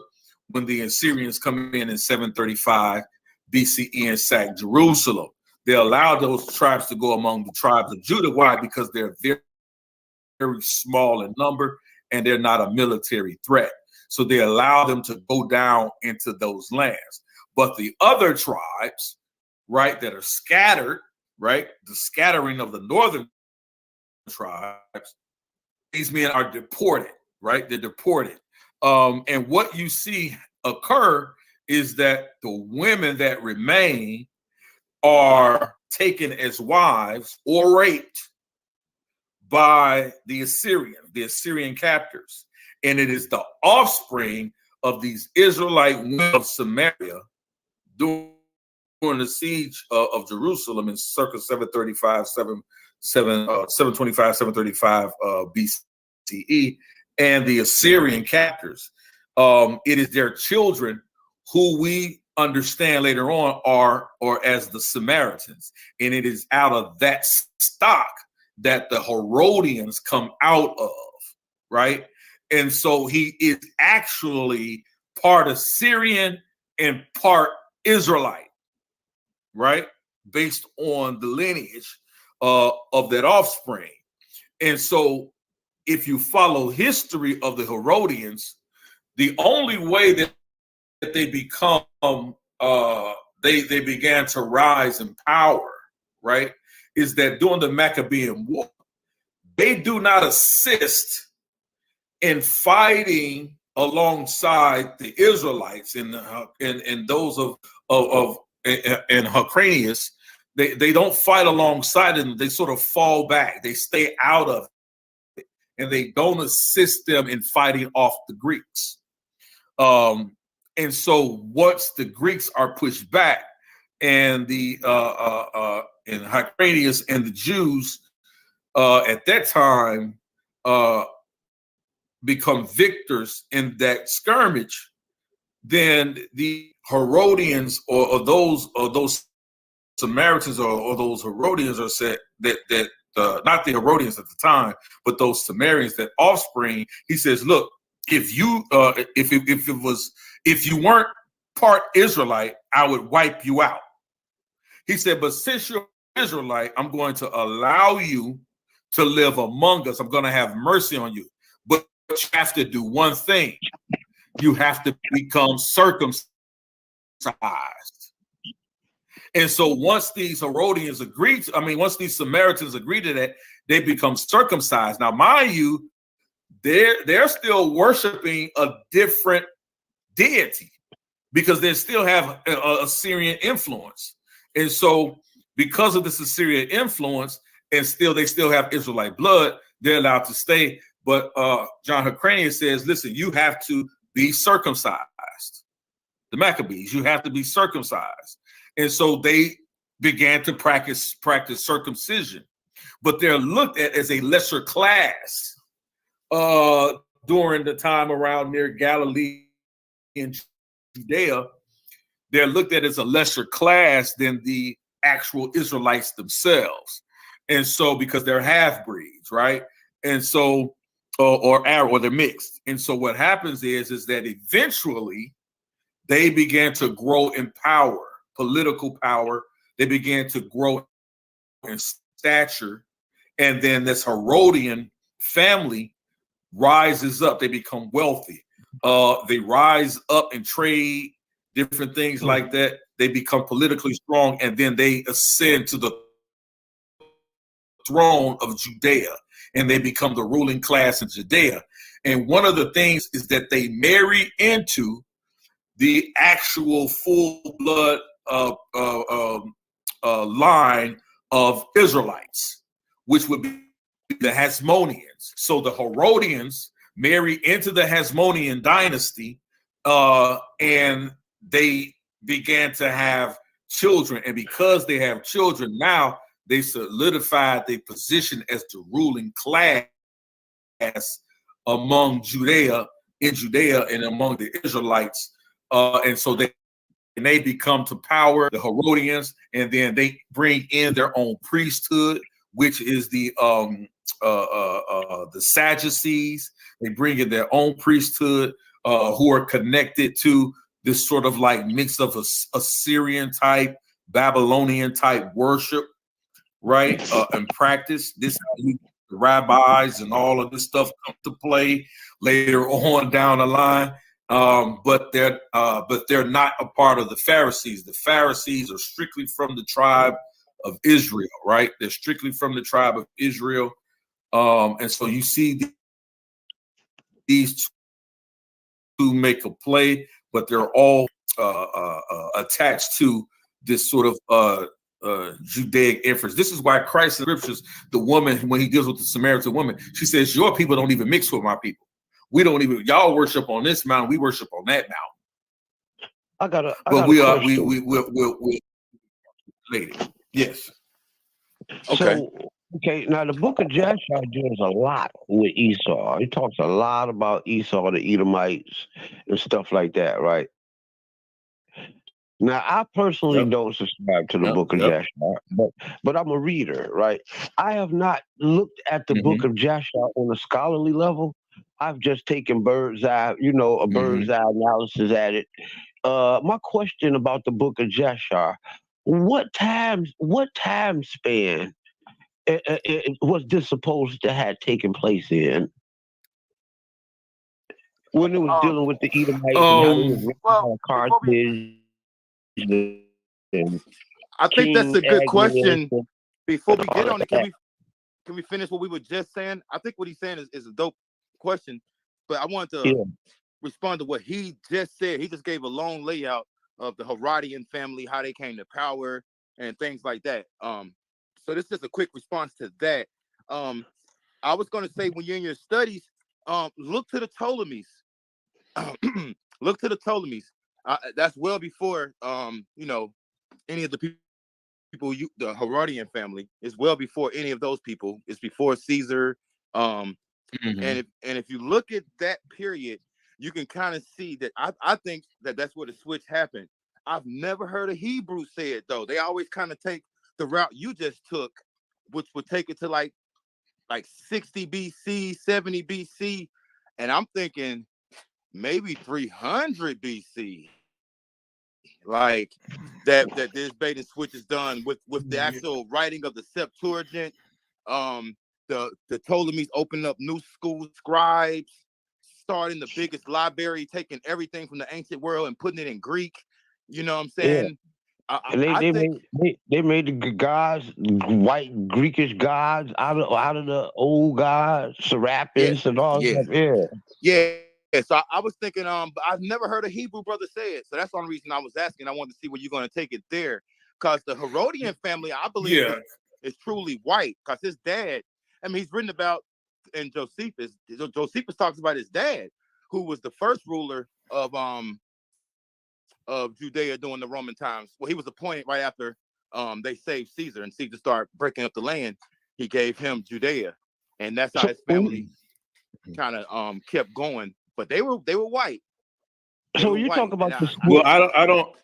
when the Assyrians come in 735 BCE and sack Jerusalem. They allow those tribes to go among the tribes of Judah. Why? Because they're very, very small in number and they're not a military threat. So they allow them to go down into those lands. But the other tribes, right, that are scattered, right, the scattering of the northern tribes, these men are deported, right? They're deported. And what you see occur is that the women that remain are taken as wives or raped by the Assyrian captors. And it is the offspring of these Israelite women of Samaria during the siege of Jerusalem in circa 735, 725, 735 BCE, and the Assyrian captors. It is their children who we understand later on are or as the Samaritans. And it is out of that stock that the Herodians come out of, right? And so he is actually part Assyrian and part Israelite, right? Based on the lineage of that offspring. And so if you follow history of the Herodians, the only way that they become, they began to rise in power, right, is that during the Maccabean War, they do not assist in fighting alongside the Israelites and those of Hyrcanus. They don't fight alongside them. They sort of fall back. They stay out of it, and they don't assist them in fighting off the Greeks. And so once the Greeks are pushed back, and the and Hyrcanus and the Jews at that time become victors in that skirmish, then the Herodians or those Samaritans or those Herodians are said that not the Herodians at the time, but those Samaritans, that offspring. He says, look, if you weren't part Israelite, I would wipe you out. He said, but since you're Israelite, I'm going to allow you to live among us. I'm going to have mercy on you. But you have to do one thing. You have to become circumcised. And so once these Herodians once these Samaritans agree to that, they become circumcised. Now, mind you, they're still worshiping a different deity because they still have a Syrian influence. And so because of this Assyrian influence, and they still have Israelite blood, they're allowed to stay. But John Hyrcanus says, listen, you have to be circumcised. The Maccabees, you have to be circumcised. And so they began to practice circumcision. But they're looked at as a lesser class during the time around near Galilee and Judea. They're looked at as a lesser class than the actual Israelites themselves. And so because they're half-breeds, right? And so, or they're mixed. And so what happens is that eventually they began to grow in power, political power. They began to grow in stature. And then this Herodian family rises up. They become wealthy. They rise up and trade different things like that. They become politically strong, and then they ascend to the throne of Judea, and they become the ruling class in Judea. And one of the things is that they marry into the actual full blood line of Israelites, which would be the Hasmoneans. So the Herodians marry into the Hasmonean dynasty, and they began to have children. And because they have children, now they solidified their position as the ruling class among Judea, in Judea, and among the Israelites. And so they become to power, the Herodians, and then they bring in their own priesthood, which is the Sadducees. They bring in their own priesthood, who are connected to this sort of like mix of Assyrian type, Babylonian type worship, right? And practice. This the rabbis and all of this stuff come to play later on down the line. But they're not a part of the Pharisees. The Pharisees are strictly from the tribe of Israel, right? They're strictly from the tribe of Israel. And so you see these two make a play, but they're all attached to this sort of Judaic inference. This is why Christ in the scriptures, the woman, when he deals with the Samaritan woman, she says, your people don't even mix with my people. We don't even, y'all worship on this mountain, we worship on that mountain. We'll lady. Yes. Okay. So, okay, now the book of Yasha deals a lot with Esau. He talks a lot about Esau, the Edomites, and stuff like that, right? Now, I personally don't subscribe to the book of Yasha, but I'm a reader, right? I have not looked at the book of Yasha on a scholarly level. I've just taken bird's eye, a bird's eye analysis at it. My question about the book of Yasha, what time span was this supposed to have taken place in? When it was dealing with the Edomites, Carthage. I think that's a good question. Before we get on it, can we finish what we were just saying? I think what he's saying is a dope question, but I wanted to respond to what he just said. He just gave a long layout of the Herodian family, how they came to power, and things like that. So this is just a quick response to that. I was going to say, when you're in your studies, look to the Ptolemies. Look to the Ptolemies. That's well before any of the people, the Herodian family is well before any of those people. It's before Caesar. And if you look at that period, you can kind of see that I think that's where the switch happened. I've never heard a Hebrew say it, though. They always kind of take the route you just took, which would take it to like 60 BC, 70 BC. And I'm thinking maybe 300 BC. Like that this bait and switch is done with the actual writing of the Septuagint. The Ptolemies opening up new school scribes, starting the biggest library, taking everything from the ancient world and putting it in Greek. You know what I'm saying? Yeah. They made the gods, white Greekish gods, out of the old gods, Serapis and all that. Yeah. So I was thinking, but I've never heard a Hebrew brother say it. So that's the only reason I was asking. I wanted to see where you're going to take it there. Because the Herodian family, I believe, is truly white. Because his dad, he's written about in Josephus. Josephus talks about his dad, who was the first ruler of Judea during the Roman times. Well, he was appointed right after they saved Caesar, and Caesar started breaking up the land. He gave him Judea, and that's how his family kind of kept going. But they were white. So you talk about this. Well, I don't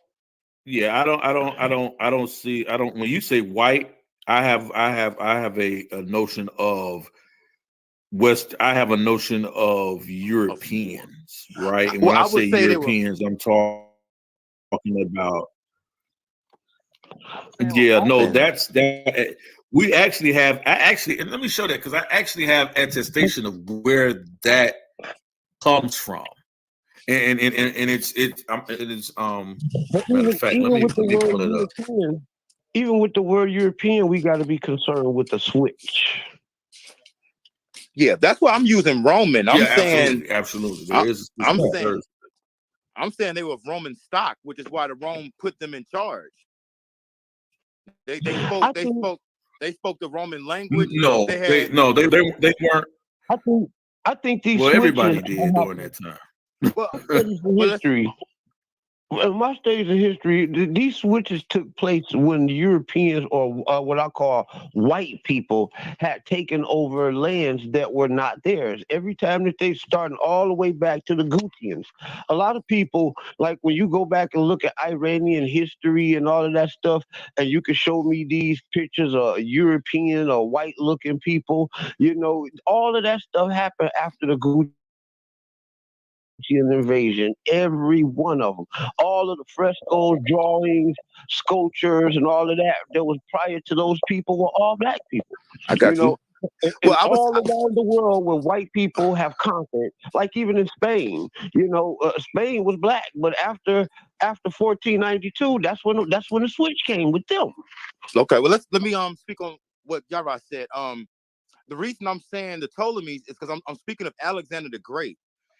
see. When you say white, I have a notion of West. I have a notion of Europeans, right? And when I say Europeans, I'm talking about. That's that. We actually have. And let me show that, because I actually have attestation of where that comes from. and it's But matter of fact, let even me with the word pull it up. European, even with the word European, we got to be concerned with the switch. Yeah, that's why I'm using Roman. I'm saying absolutely. There is a I'm saying they were of Roman stock, which is why the Rome put them in charge. They spoke the Roman language. No, they weren't. I think these Well, switches everybody did during that time. History. In my stage of history, these switches took place when the Europeans, or what I call white people, had taken over lands that were not theirs. Every time that they started all the way back to the Gutians, a lot of people, like when you go back and look at Iranian history and all of that stuff, and you can show me these pictures of European or white-looking people, all of that stuff happened after the Gutian invasion, every one of them, all of the frescoes, drawings, sculptures, and all of that was prior to those people were all black people. I got you. And all around the world where white people have conquered, like even in Spain, Spain was black, but after 1492, that's when the switch came with them. Okay, well let me speak on what Yarah said. The reason I'm saying the Ptolemies is because I'm speaking of Alexander the Great.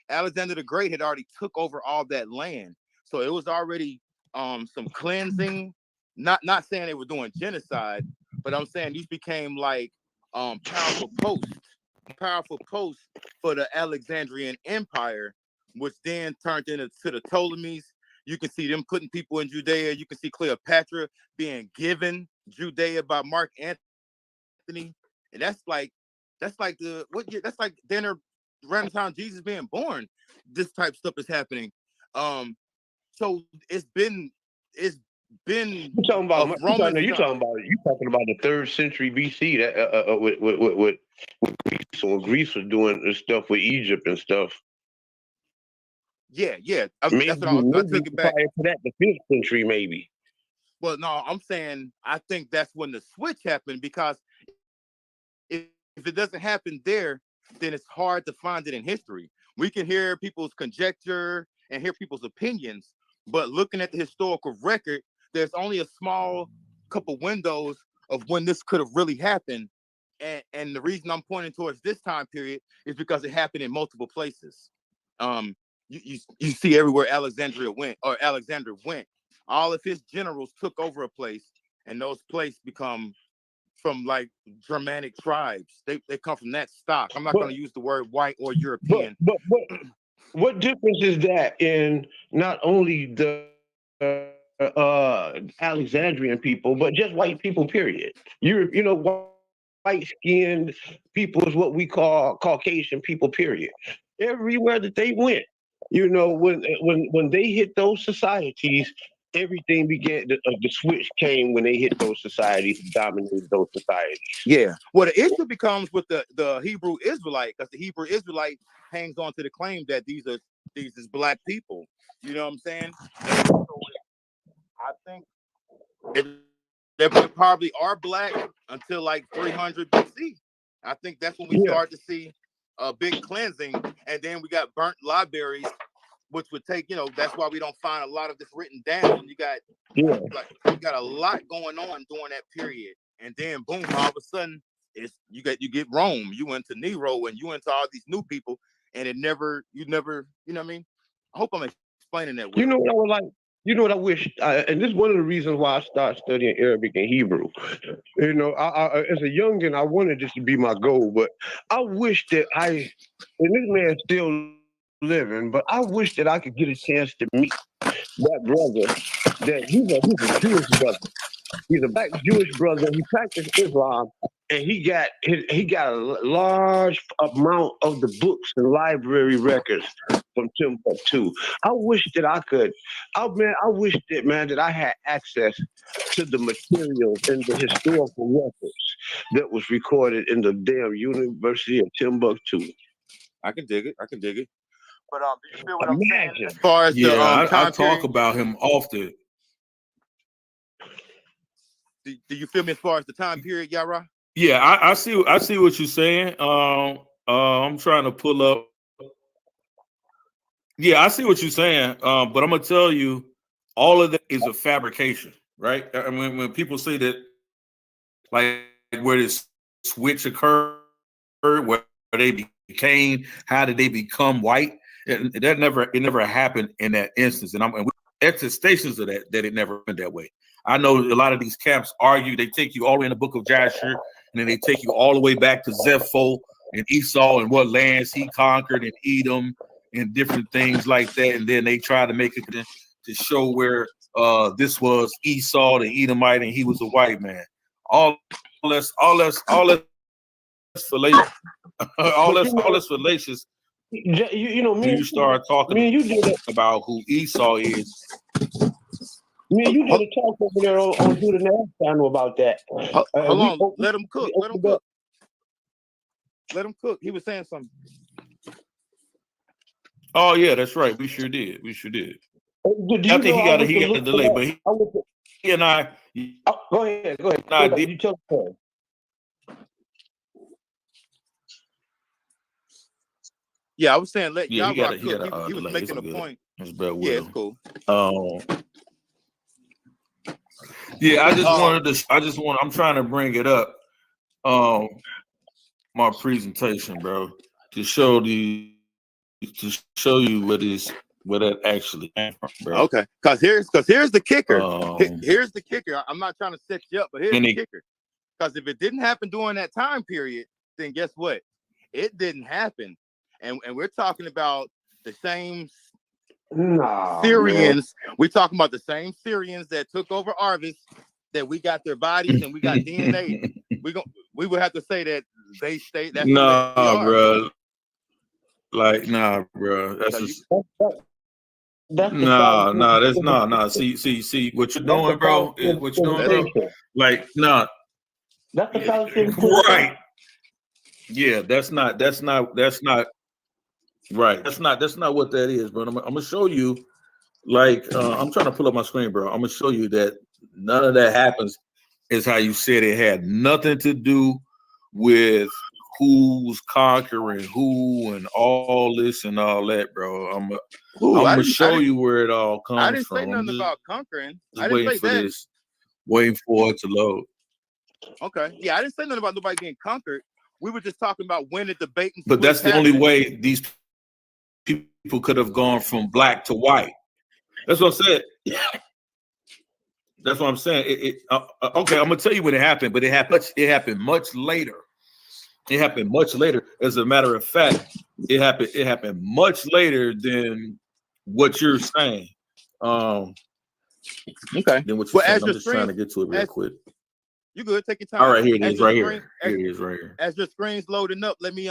Alexander the Great had already took over all that land, so it was already some cleansing. Not saying they were doing genocide, but I'm saying these became like powerful posts for the Alexandrian Empire, which then turned into the Ptolemies. You can see them putting people in Judea. You can see Cleopatra being given Judea by Mark Antony, and that's like dinner around the time Jesus being born. This type of stuff is happening. So it's been You're talking about the 3rd century BC that with Greece, when Greece was doing this stuff with Egypt and stuff. Yeah. Maybe, that's what I took it back. Prior to that, the 5th century, maybe. Well, no, I'm saying I think that's when the switch happened, because if it doesn't happen there, then it's hard to find it in history. We can hear people's conjecture and hear people's opinions, but looking at the historical record, there's only a small couple windows of when this could have really happened. And the reason I'm pointing towards this time period is because it happened in multiple places. You see everywhere Alexander went, all of his generals took over a place, and those places become from like Germanic tribes. They come from that stock. I'm not going to use the word white or European. But what difference is that in not only the Alexandrian people, but just white people, period? White-skinned people is what we call Caucasian people, period. Everywhere that they went, when they hit those societies, everything began. The switch came when they hit those societies, dominated those societies. Yeah. Well, the issue becomes with the Hebrew Israelite, because the Hebrew Israelite hangs on to the claim that these is black people. You know what I'm saying? So I think they probably are black until like 300 BC. I think that's when we start to see a big cleansing, and then we got burnt libraries, which would take, that's why we don't find a lot of this written down. You got a lot going on during that period, and then boom, all of a sudden you get Rome, you went to Nero, and you went to all these new people, and you never, you know what I mean? I hope I'm explaining that well. You know what I would like? You know what I wish, and this is one of the reasons why I started studying Arabic and Hebrew. I as a youngin, I wanted this to be my goal, but I wish that and this man's still living, but I wish that I could get a chance to meet that brother. That he's a Jewish brother. He's a black Jewish brother. He practiced Islam, and he got a large amount of the books and library records from Timbuktu. I wish that I could. I wish that I had access to the materials and the historical records that was recorded in the damn University of Timbuktu. I can dig it. But do you feel what I'm saying? As far as I talk about him often. Do you feel me as far as the time period, Yarah? Yeah, I see what you're saying. I'm trying to pull up. Yeah, I see what you're saying, but I'm gonna tell you, all of that is a fabrication, right? I mean, when people say that, like where this switch occurred, where they became, how did they become white? It never happened in that instance, and we attestations of that it never went that way. I know a lot of these camps argue. They take you all the way in the book of Yasha, and then they take you all the way back to Zepho and Esau and what lands he conquered and Edom and different things like that, and then they try to make it to show where this was Esau the Edomite and he was a white man. All that's fallacious. all that's fallacious. You know, you start talking about who Esau is. Me and you did a talk over there on Do the Nash channel about that. Hold on, let him cook. Let him cook. Let him cook. He was saying something. Oh yeah, that's right. We sure did. I think he got a delay, but he and I. Go ahead. Nah, you tell me. Yeah, I was saying let Yarah cook. He was making a point. Yeah, it's cool. Yeah, I'm trying to bring it up. My presentation, bro, to show you where that actually came from, bro. Okay, because here's the kicker. Here's the kicker. I'm not trying to set you up, but here's the kicker. Because if it didn't happen during that time period, then guess what? It didn't happen. And we're talking about the same Syrians. Man. We're talking about the same Syrians that took over Arvis, that we got their bodies and we got DNA. We would have to say that they stayed. That's bro. Like, bro. That's just that's See what you're doing, bro. Is what you're doing, bro. Like, That's the Catholicism, right? Yeah, that's not right. That's not what that is, bro. I'm gonna show you. Like, I'm trying to pull up my screen, bro. I'm gonna show you that none of that happens. Is how you said it had nothing to do with who's conquering who and all this and all that, bro. I'm gonna show you where it all comes from. I didn't say nothing about conquering. I didn't waiting say for that. this, waiting for it to load. Okay, yeah, I didn't say nothing about nobody getting conquered. We were just talking about when the debate. But that's the only way these people could have gone from black to white. That's what I said. That's what I'm saying. Okay, I'm gonna tell you when it happened, but it happened much later. It happened much later. As a matter of fact, it happened much later than what you're saying. Okay. Then what you're saying. I'm just trying to get to it real quick. You good? Take your time. All right, here it is, right here. Here it is, right here. As your screen's loading up, let me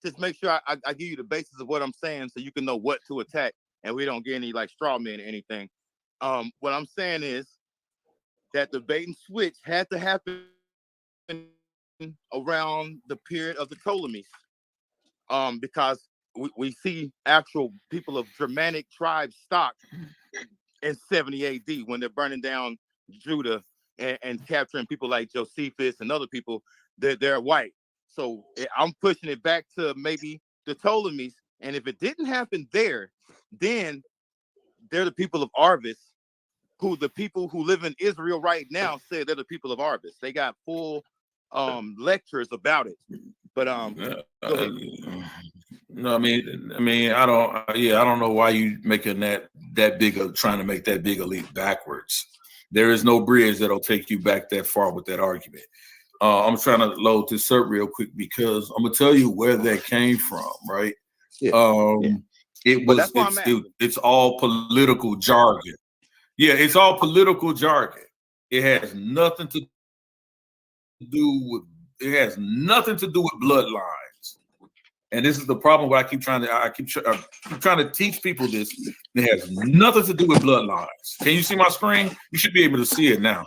just make sure I give you the basis of what I'm saying, so you can know what to attack, and we don't get any like straw men or anything. What I'm saying is that the bait and switch had to happen around the period of the Ptolemies, because we see actual people of Germanic tribe stock in 70 AD when they're burning down Judah and capturing people like Josephus and other people. They're white. So I'm pushing it back to maybe the Ptolemies, and if it didn't happen there, then they're the people of Arvis, who the people who live in Israel right now say they're the people of Arvis. They got full lectures about it. But go ahead. No, I mean, I don't know why you making that big of trying to make that big a leap backwards. There is no bridge that'll take you back that far with that argument. I'm trying to load this up real quick because I'm gonna tell you where that came from, right? It's all political jargon. Yeah, it's all political jargon. It has nothing to do with bloodlines. And this is the problem where I keep trying to teach people this. It has nothing to do with bloodlines. Can you see my screen? You should be able to see it now.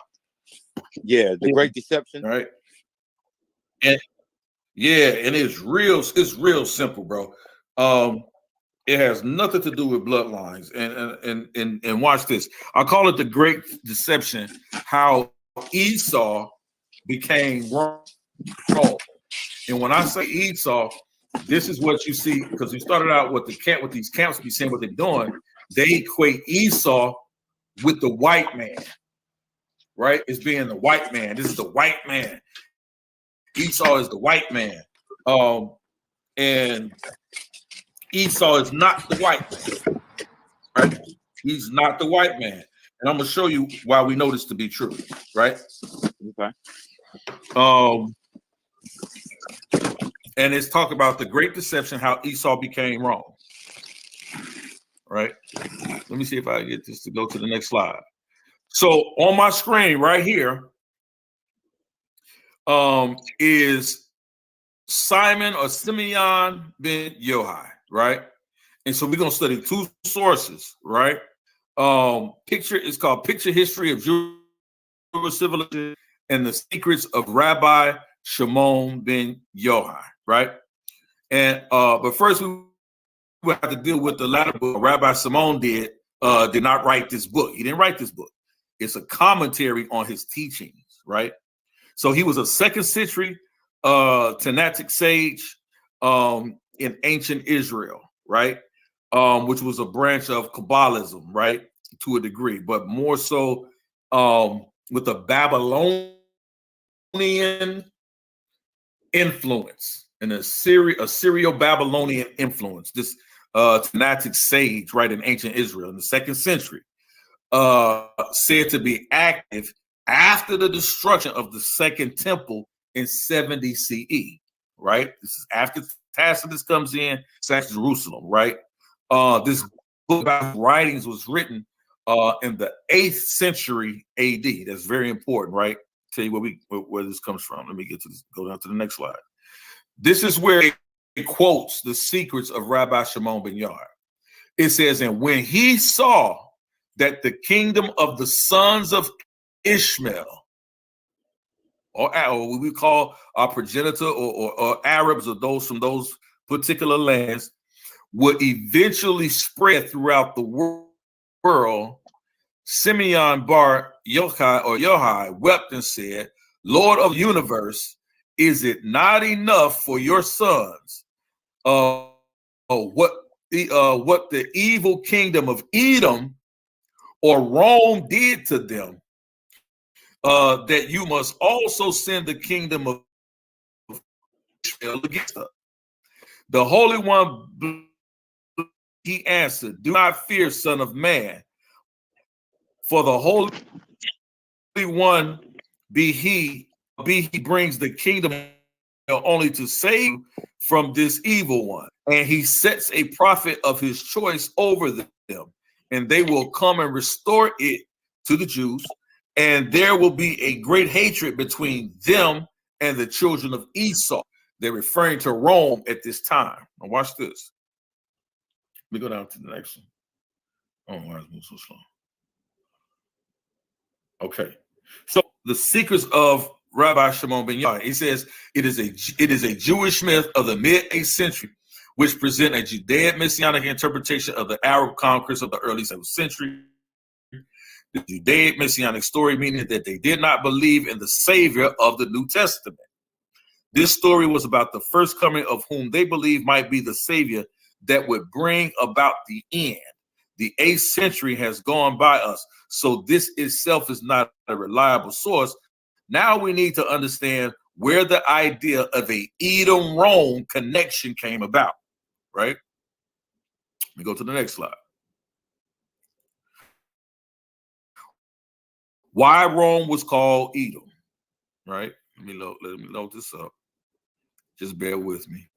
Yeah, the Great Deception. Right. And it's real simple, bro. It has nothing to do with bloodlines. And watch this. I call it the Great Deception, how Esau became wrong. And when I say Esau, this is what you see, because we started out with these camps be saying what they're doing. They equate Esau with the white man, right? It's being the white man. This is the white man. Esau is the white man. And Esau is not the white man, right? He's not the white man. And I'm going to show you why we know this to be true, right? Okay. And it's talk about the great deception, how Esau became wrong, right? Let me see if I get this to go to the next slide. So on my screen right here is Simon or Simeon ben Yohai, right? And so we're going to study two sources, right? It's called Picture History of Jewish Civilization and the Secrets of Rabbi Shimon ben Yohai, right? And but first we have to deal with the latter book. Rabbi Shimon did not write this book. He didn't write this book. It's a commentary on his teachings, right? So he was a 2nd century Tanaitic sage in ancient Israel, right? Which was a branch of Kabbalism, right? To a degree, but more so with a Babylonian influence and a Syrio-Babylonian influence. This Tanaitic sage, right, in ancient Israel in the 2nd century, said to be active after the destruction of the Second Temple in 70 CE, right? This is after Tacitus comes in, sacks Jerusalem, right? This book about writings was written in the 8th century AD. That's very important, right? Tell you where this comes from. Let me go down to the next slide. This is where it quotes the secrets of Rabbi Shimon ben Yohai. It says, and when he saw that the kingdom of the sons of Ishmael, or what we call our progenitor or Arabs, or those from those particular lands, would eventually spread throughout the world, Simeon bar Yochai or Yohai wept and said, Lord of the universe, is it not enough for your sons what the evil kingdom of Edom or Rome did to them, that you must also send the kingdom of Israel against us? The Holy One, he answered, do not fear, son of man, for the Holy One he brings the kingdom only to save from this evil one. And he sets a prophet of his choice over them, and they will come and restore it to the Jews. And there will be a great hatred between them and the children of Esau. They're referring to Rome at this time. Now watch this. Let me go down to the next one. Oh, why is it moving so slow? Okay. So the secrets of Rabbi Shimon ben Yohai, he says it is a Jewish myth of the mid-8th century, which present a Judaic messianic interpretation of the Arab conquest of the early 7th century. The Judaic messianic story meaning that they did not believe in the Savior of the New Testament. This story was about the first coming of whom they believed might be the Savior that would bring about the end. The 8th century has gone by us, so this itself is not a reliable source. Now we need to understand where the idea of a Edom-Rome connection came about, right? Let me go to the next slide. Why Rome was called Edom, right? Let me load this up. Just bear with me.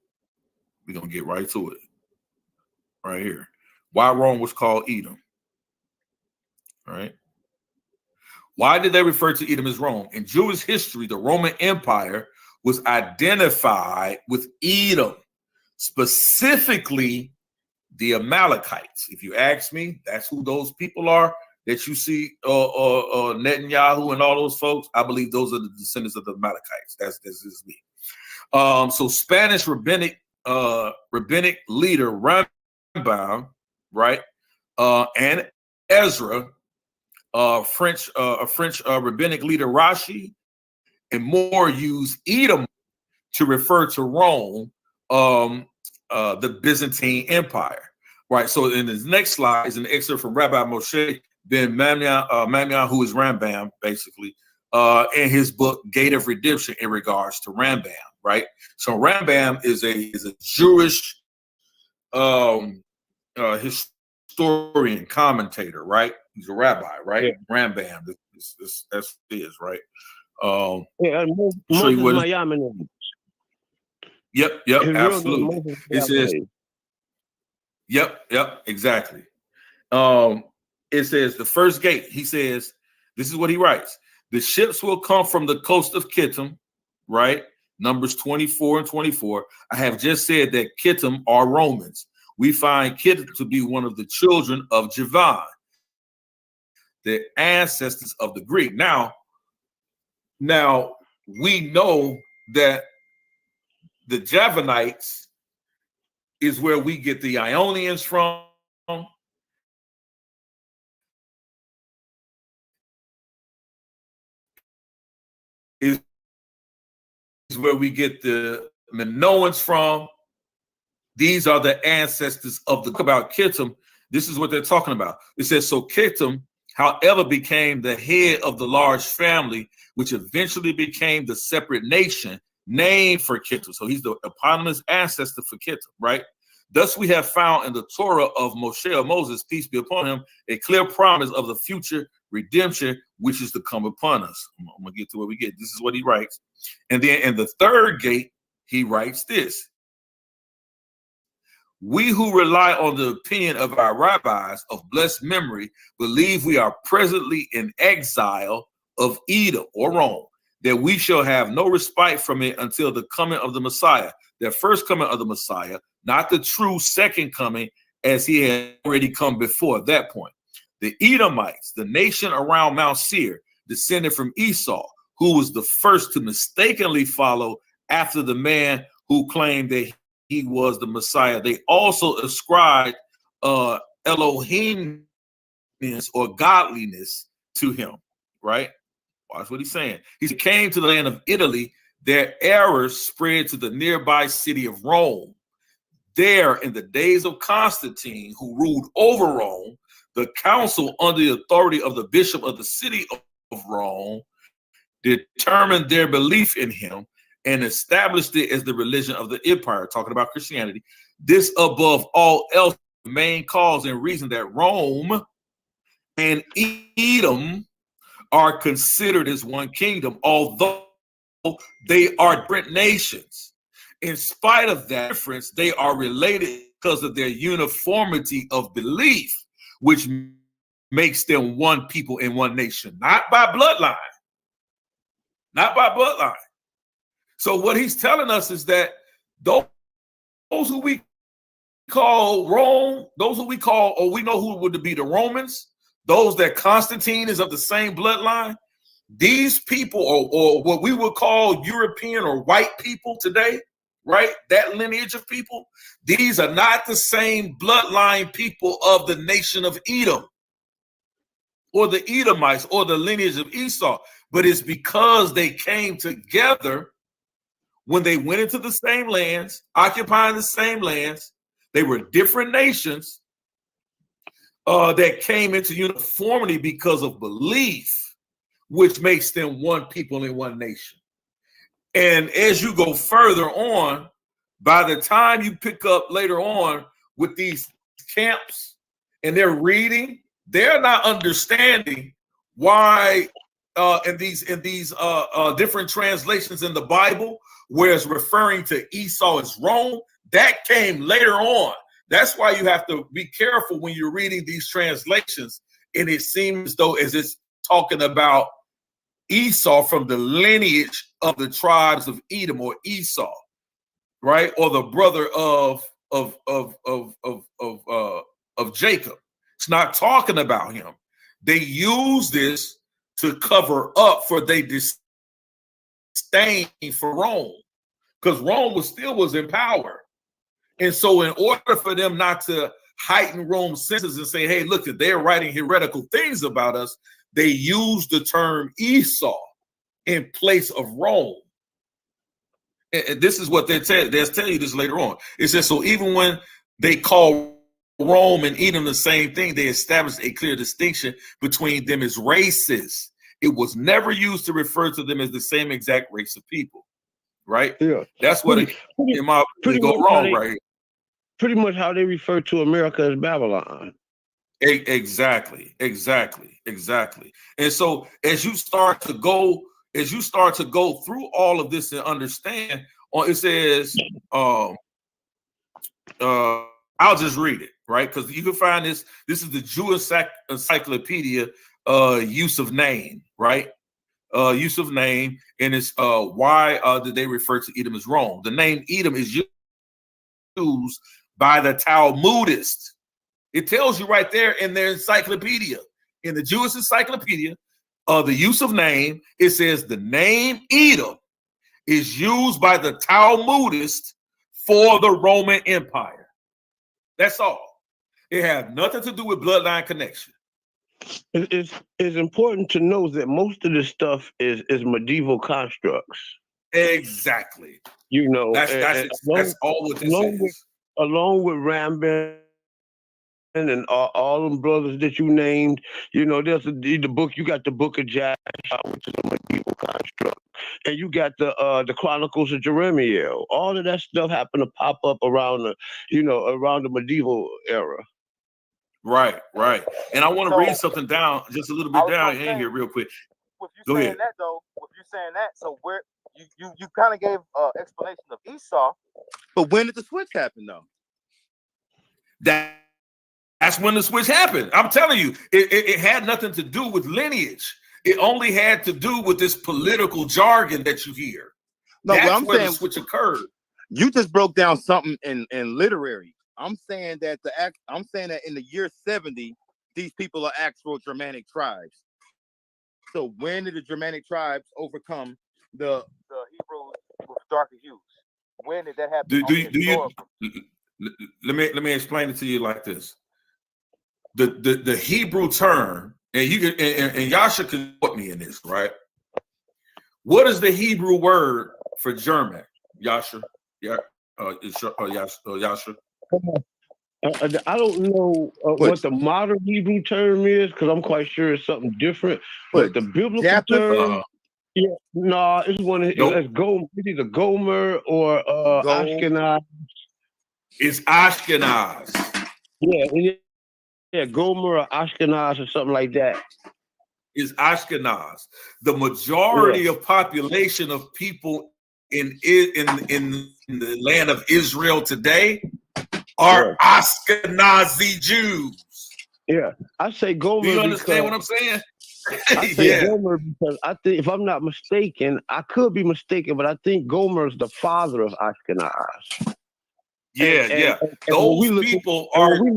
We're going to get right to it. Right here. Why Rome was called Edom. All right. Why did they refer to Edom as Rome? In Jewish history, the Roman Empire was identified with Edom, specifically the Amalekites. If you ask me, that's who those people are that you see, Netanyahu and all those folks. I believe those are the descendants of the Amalekites. That's me. So Spanish rabbinic leader Rambam, right, and Ezra, French rabbinic leader Rashi, and more use Edom to refer to Rome the Byzantine Empire, right? So in this next slide is an excerpt from Rabbi Moshe ben Maimon, who is Rambam, basically, in his book Gate of Redemption in regards to Rambam, right? So Rambam is a Jewish historian, commentator, right? He's a rabbi, right? Yeah. Rambam, that's what it is, right? Yeah, Moses Miami. Yep, absolutely. It says, yep, exactly. It says the first gate, he says, this is what he writes. The ships will come from the coast of Kittim, right? Numbers 24 and 24. I have just said that Kittim are Romans. We find Kittim to be one of the children of Javan, the ancestors of the Greek. Now we know that the Javanites is where we get the Ionians from. Is where we get the Minoans from. These are the ancestors of the about Kittim. This is what they're talking about. It says, so Kittim, however, became the head of the large family, which eventually became the separate nation named for Kittim. So he's the eponymous ancestor for Kittim, right? Thus we have found in the Torah of Moshe, or Moses, peace be upon him, a clear promise of the future redemption, which is to come upon us. I'm going to get to where we get. This is what he writes. And then in the third gate, he writes this. We who rely on the opinion of our rabbis of blessed memory believe we are presently in exile of Edom or Rome, that we shall have no respite from it until the coming of the Messiah, the first coming of the Messiah, not the true second coming as he had already come before that point. The Edomites, the nation around Mount Seir, descended from Esau, who was the first to mistakenly follow after the man who claimed that he was the Messiah. They also ascribed Elohimness or godliness to him, right? Watch what he's saying. He came to the land of Italy. Their errors spread to the nearby city of Rome. There, in the days of Constantine, who ruled over Rome, the council, under the authority of the bishop of the city of Rome, determined their belief in him and established it as the religion of the empire, talking about Christianity. This, above all else, the main cause and reason that Rome and Edom are considered as one kingdom, although they are different nations. In spite of that difference, they are related because of their uniformity of belief, which makes them one people in one nation, not by bloodline. Not by bloodline. So what he's telling us is that those who we call Rome, those who we call, or we know who would be the Romans, those that Constantine is of the same bloodline, these people, or what we would call European or white people today, right? That lineage of people, these are not the same bloodline people of the nation of Edom or the Edomites or the lineage of Esau, but it's because they came together when they went into the same lands, occupying the same lands. They were different nations that came into uniformity because of belief, which makes them one people in one nation. And as you go further on, by the time you pick up later on with these camps and they're reading, they're not understanding why in these different translations in the Bible, where it's referring to Esau as Rome, that came later on. That's why you have to be careful when you're reading these translations, and it seems though as it's talking about Esau from the lineage of the tribes of Edom or Esau, right, or the brother of Jacob. It's not talking about him. They use this to cover up for their disdain for Rome, because Rome was in power. And so in order for them not to heighten Rome's senses and say, hey, look, they're writing heretical things about us, they use the term Esau in place of Rome. And this is what they're telling you this later on. It says, so even when they call Rome and Edom the same thing, they established a clear distinction between them as races. It was never used to refer to them as the same exact race of people, right? Yeah, that's what in my opinion go wrong, right? Pretty much how they refer to America as Babylon. Exactly. And so as you start to go through all of this and understand, it says, I'll just read it, right? Because you can find this. This is the Jewish Encyclopedia, use of name, right? Use of name, and it's why did they refer to Edom as Rome? The name Edom is used by the Talmudists. It tells you right there in their encyclopedia, in the Jewish Encyclopedia, the use of name. It says the name Edom is used by the Talmudists for the Roman Empire. That's all. It has nothing to do with bloodline connection. It's important to know that most of this stuff is medieval constructs. Exactly. You know, that's all what this is. Along with Rambin and all them brothers that you named, you know, there's the book. You got the Book of Yasha, which is a medieval construct, and you got the Chronicles of Jeremiel. All of that stuff happened to pop up around the medieval era. Right. And I want to read something down, just a little bit down in here, real quick. With you saying that, though, so where you kind of gave explanation of Esau, but when did the switch happen, though? That's when the switch happened. I'm telling you, it had nothing to do with lineage. It only had to do with this political jargon that you hear. No, that's I'm where saying the switch occurred. You just broke down something in literary. I'm saying that in the year 70, these people are actual Germanic tribes. So when did the Germanic tribes overcome the Hebrews with darker hues? When did that happen? Let me explain it to you like this. The Hebrew term, and you can and Yasha can put me in this, right? What is the Hebrew word for German, Yasha? Yasha. I don't know what the modern Hebrew term is, because I'm quite sure it's something different. But the biblical term, it's one. It's either Gomer or Ashkenaz. It's Ashkenaz. Yeah, Gomer or Ashkenaz or something like that. Is Ashkenaz. The majority of population of people in the land of Israel today are Ashkenazi Jews. Yeah, I say Gomer. Do you understand what I'm saying? I say Gomer because I think, if I'm not mistaken, I could be mistaken, but I think Gomer is the father of Ashkenaz. Yeah. Those people are. We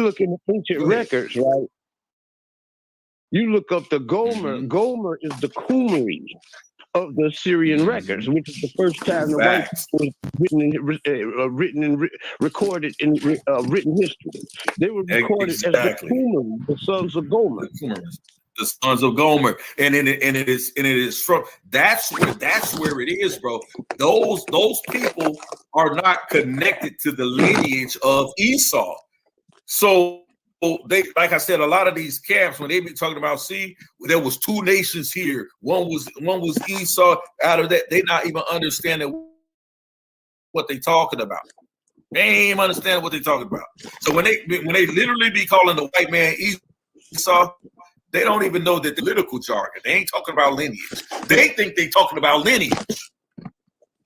look in the ancient records, right? You look up the Gomer. Mm-hmm. Gomer is the Qumri of the Assyrian records, which is the first time the white people was recorded in written history. They were recorded as the Qumri, the sons of Gomer. The sons of Gomer, and it is from that's where it is, bro. Those people are not connected to the lineage of Esau. So they, like I said, a lot of these camps, when they be talking about, see, there was two nations here. One was Esau. Out of that, they not even understanding what they talking about. They ain't even understanding what they talking about. So when they literally be calling the white man Esau, they don't even know the political jargon. They ain't talking about lineage. They think they talking about lineage.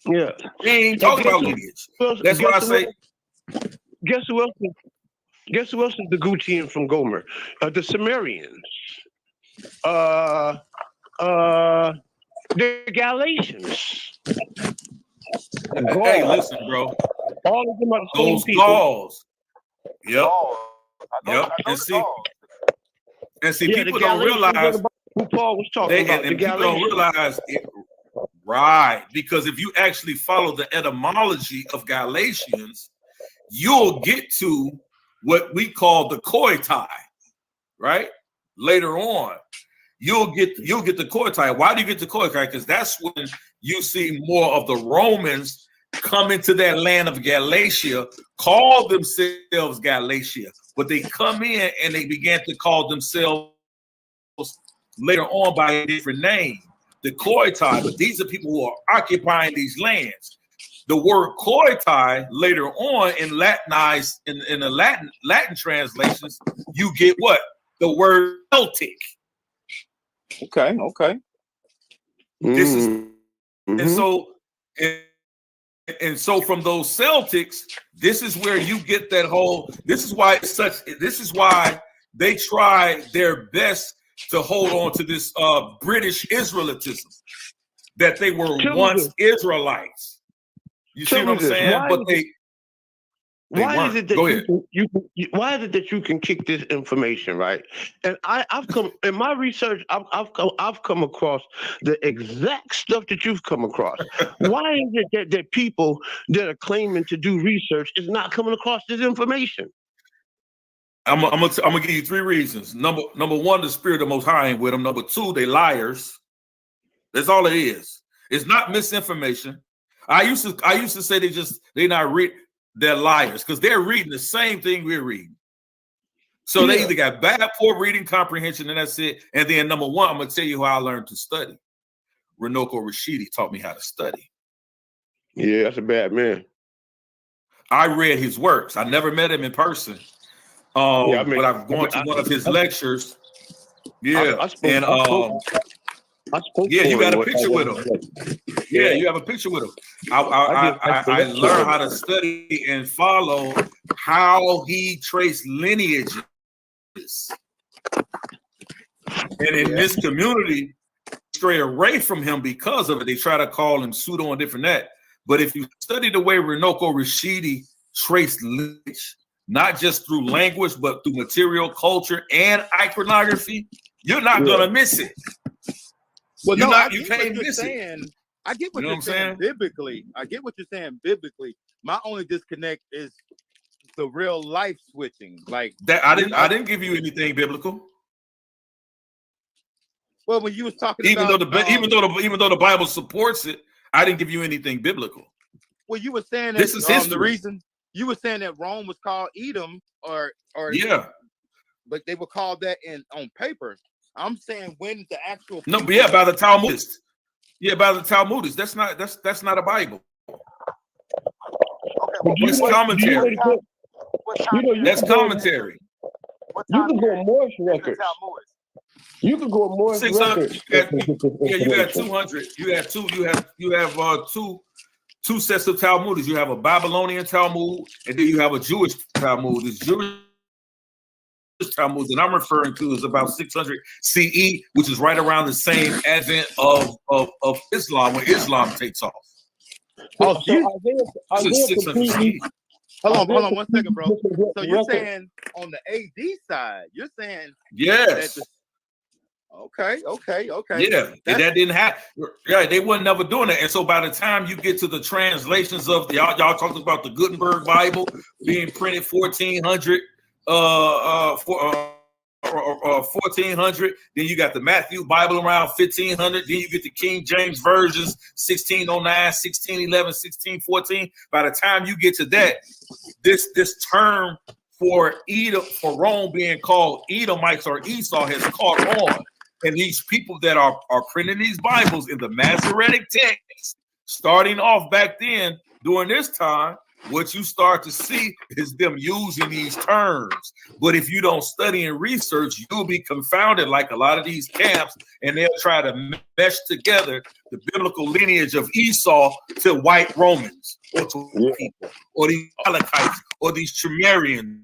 Yeah, they ain't talking about lineage. That's why I say. Guess who else? Guess who else is the Gutian from Gomer? The Sumerians. The Galatians. Hey, listen, bro. All of them are the those same people. Gauls. Yep. And see, people don't realize who Paul was talking about. And people don't realize it, right? Because if you actually follow the etymology of Galatians, you'll get to what we call the Koitai, right? Later on. you'll get the Kohathite. Why do you get the Kohathite? Because that's when you see more of the Romans come into that land of Galatia, call themselves Galatia, but they come in and they began to call themselves later on by a different name, the Kohathite. But these are people who are occupying these lands. The word Kohathite later on in Latinized in the Latin translations, you get what? The word Celtic. Okay. This is and so from those Celtics, this is where you get that whole. This is why they try their best to hold on to this British Israelitism, that they were once Israelites. You see what I'm saying? But why is it that why is it that you can kick this information, right? And I've come in my research, I've come across the exact stuff that you've come across. Why is it that people that are claiming to do research is not coming across this information? I'm gonna give you three reasons. Number one, the spirit of the Most High ain't with them. Number two, they liars. That's all it is. It's not misinformation. I used to say they not read. They're liars because they're reading the same thing we're reading. So they either got bad, poor reading comprehension, and that's it. And then number one, I'm gonna tell you how I learned to study. Runoko Rashidi taught me how to study. Yeah, that's a bad man. I read his works. I never met him in person. But I've gone to one of his lectures. Yeah, I spoke you got a picture with him. Yeah, you have a picture with him. I learned how to study and follow how he traced lineages. And in this community, stray away from him because of it. They try to call him pseudo and different that. But if you study the way Runoko Rashidi traced lineage, not just through language, but through material, culture, and iconography, you're not gonna miss it. Well, you can't miss it. I get what you're saying biblically. My only disconnect is the real life switching. Like that, I didn't give you anything biblical. Well, when you was talking even about though the Bible supports it, I didn't give you anything biblical. Well, you were saying that this is history. The reason you were saying that Rome was called Edom, or yeah, but they were called that on paper. I'm saying when the actual by the Talmudists. Yeah, by the Talmudists. That's not a Bible. It's commentary. That's commentary. You can go on Morris records. You can go on Morris records. You got 200. You have two sets of Talmudists. You have a Babylonian Talmud, and then you have a Jewish Talmud. This Jewish Talmud that I'm referring to is about 600 CE, which is right around the same advent of Islam, when Islam takes off. Oh, so hold on 1 second, bro. So you're saying on the AD side, you're saying yes. Okay. Yeah, that didn't happen. Yeah, they weren't never doing it. And so by the time you get to the translations of y'all talked about the Gutenberg Bible being printed 1400, 1400. Then you got the Matthew Bible around 1500. Then you get the King James versions 1609, 1611, 1614. By the time you get to that, this term for Edom, for Rome being called Edomites or Esau has caught on. And these people that are printing these Bibles in the Masoretic text, starting off back then, during this time, what you start to see is them using these terms. But if you don't study and research, you'll be confounded like a lot of these camps, and they'll try to mesh together the biblical lineage of Esau to white Romans, or to people, or these Amalekites, or these Tremerians,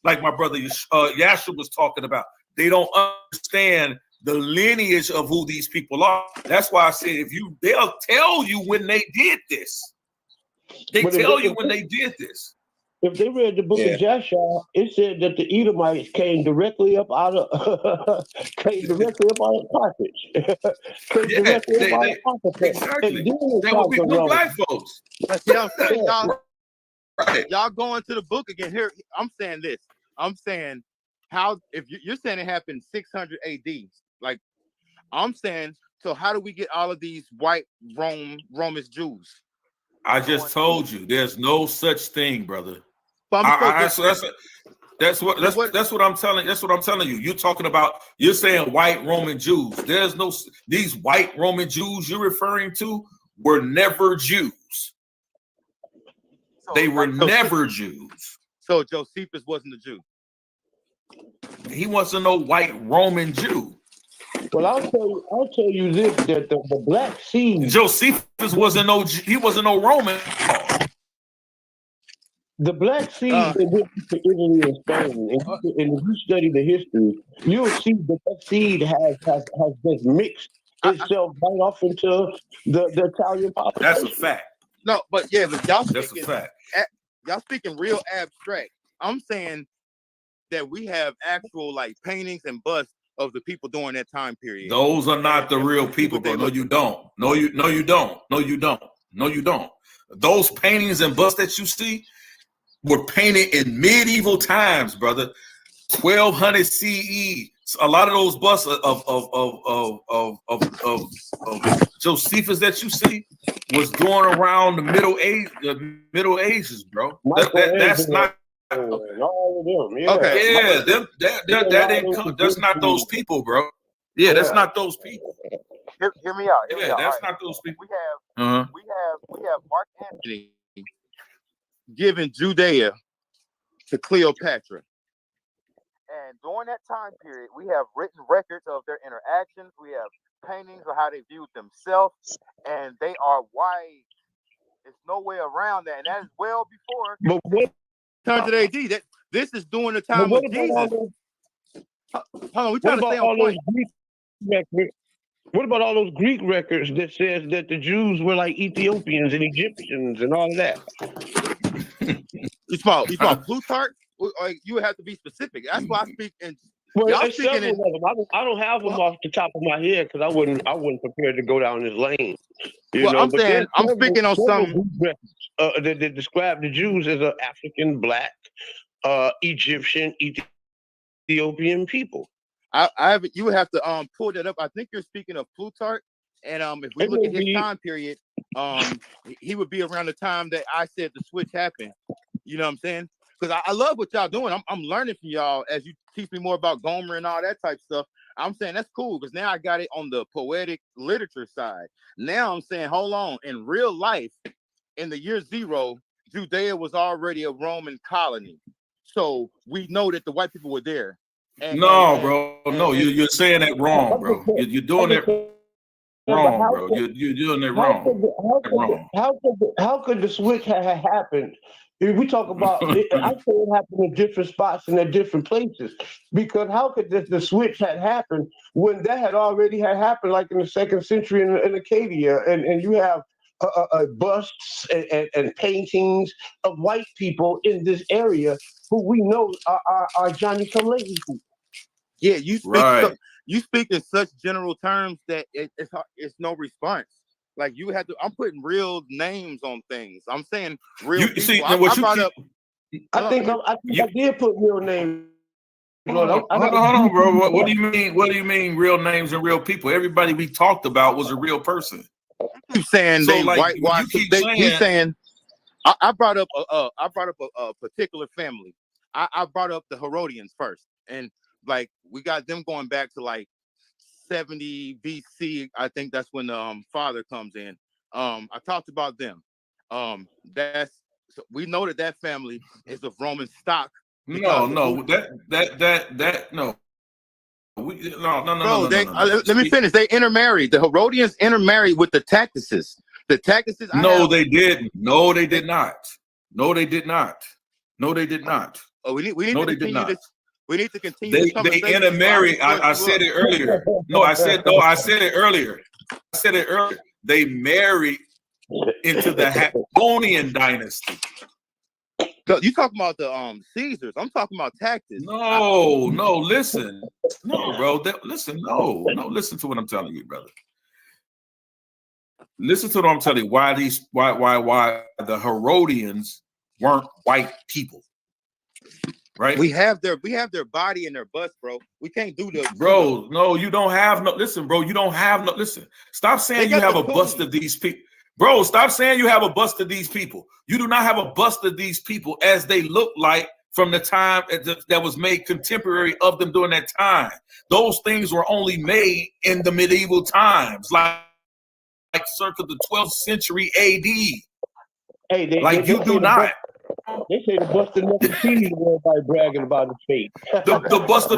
like my brother Yasha was talking about. They don't understand the lineage of who these people are. That's why I said they'll tell you when they did this. They tell you when they did this. If they read the book of Yasha, it said that the Edomites came directly up out of Carthage. Exactly. That would be blue black folks. Y'all going to the book again. Here, I'm saying this. I'm saying how if you're saying it happened 600 AD, Like I'm saying, so how do we get all of these white Roman Jews? I just told you, there's no such thing, brother. But that's what I'm telling. That's what I'm telling you. You're talking about. You're saying white Roman Jews. There's no these white Roman Jews you're referring to were never Jews. They were never Jews. So Josephus wasn't a Jew. He wasn't no white Roman Jew. Well, I'll tell you this: that the Black Sea. Josephus wasn't no. He wasn't no Roman. The Black Seed that went to Italy and Spain, and if you study the history, you'll see that seed has just mixed itself right off into the Italian population. That's a fact. No, but yeah, but y'all that's a fact. Y'all speaking real abstract. I'm saying that we have actual like paintings and busts of the people during that time period. Those are not the real people, bro. No, you don't. No, you don't. No, you don't. No, you don't. Those paintings and busts that you see were painted in medieval times, brother. 1200 CE. A lot of those busts of Josephus that you see was going around the Middle Ages, bro. That's not. All of them, yeah. Okay, yeah, that's not those people, bro. Yeah, that's not those people. Hear me out. Yeah, that's not those people. We have Mark Antony giving Judea to Cleopatra. And during that time period, we have written records of their interactions. We have paintings of how they viewed themselves, and they are white. There's no way around that, and that is well before. But what 100 AD? That this is during the time of Jesus. Hold on, we're trying to stay on point. What about all those Greek records that says that the Jews were like Ethiopians and Egyptians and all that? You small Plutarch? You have to be specific. That's why I speak in. Well, I don't have them off the top of my head because I wasn't prepared to go down this lane. I'm saying I'm speaking on some that describe the Jews as an African, Black, Egyptian, Ethiopian people. You would have to pull that up. I think you're speaking of Plutarch, and if we look at his time period, he would be around the time that I said the switch happened. You know what I'm saying? Because I love what y'all doing. I'm learning from y'all as you teach me more about Gomer and all that type of stuff. I'm saying that's cool because now I got it on the poetic literature side. Now I'm saying, hold on, in real life, in the year 0, Judea was already a Roman colony. So we know that the white people were there. Bro. You're saying that wrong, bro. You're doing it wrong, bro. You're doing it wrong. How could the switch have happened? If we talk about, I say it happened in different spots and at different places. Because how could the switch had happened when that had already happened, like in the 2nd century in Acadia, and you have busts and paintings of white people in this area who we know are Johnny Come Lately people. Yeah, you speak in such general terms that it's no response. Like you have to. I'm putting real names on things. I'm saying real people. See, I did put real names. Hold on, bro. What do you mean? What do you mean real names and real people? Everybody we talked about was a real person. You keep saying so they whitewashed. He's saying I brought up a particular family. I brought up the Herodians first, and like we got them going back to like 70 BC. I think that's when the father comes in. I talked about them. We know that family is of Roman stock. No. Let me finish. They intermarried. The Herodians intermarried with the Tactices. The Tactices. They didn't. No, they did not. No, they did not. No, they did not. Oh, we need to continue this. We need to continue. They intermarried. I said it earlier. I said it earlier. They married into the Habsburgian dynasty. So you talking about the Caesars? I'm talking about Tacitus. No, listen, no, bro. Listen to what I'm telling you, brother. Listen to what I'm telling you. Why the Herodians weren't white people? Right? We have their body and their butts, bro. We can't do the bro. No, you don't have no. Listen, bro. You don't have no. Listen. Stop saying you have a bust of these people, bro. Stop saying you have a bust of these people. You do not have a bust of these people as they look like from the time that was made contemporary of them during that time. Those things were only made in the medieval times, like circa the 12th century AD. Hey, like you do not. They say the bust of Nefertiti, everybody bragging about is fake. the bust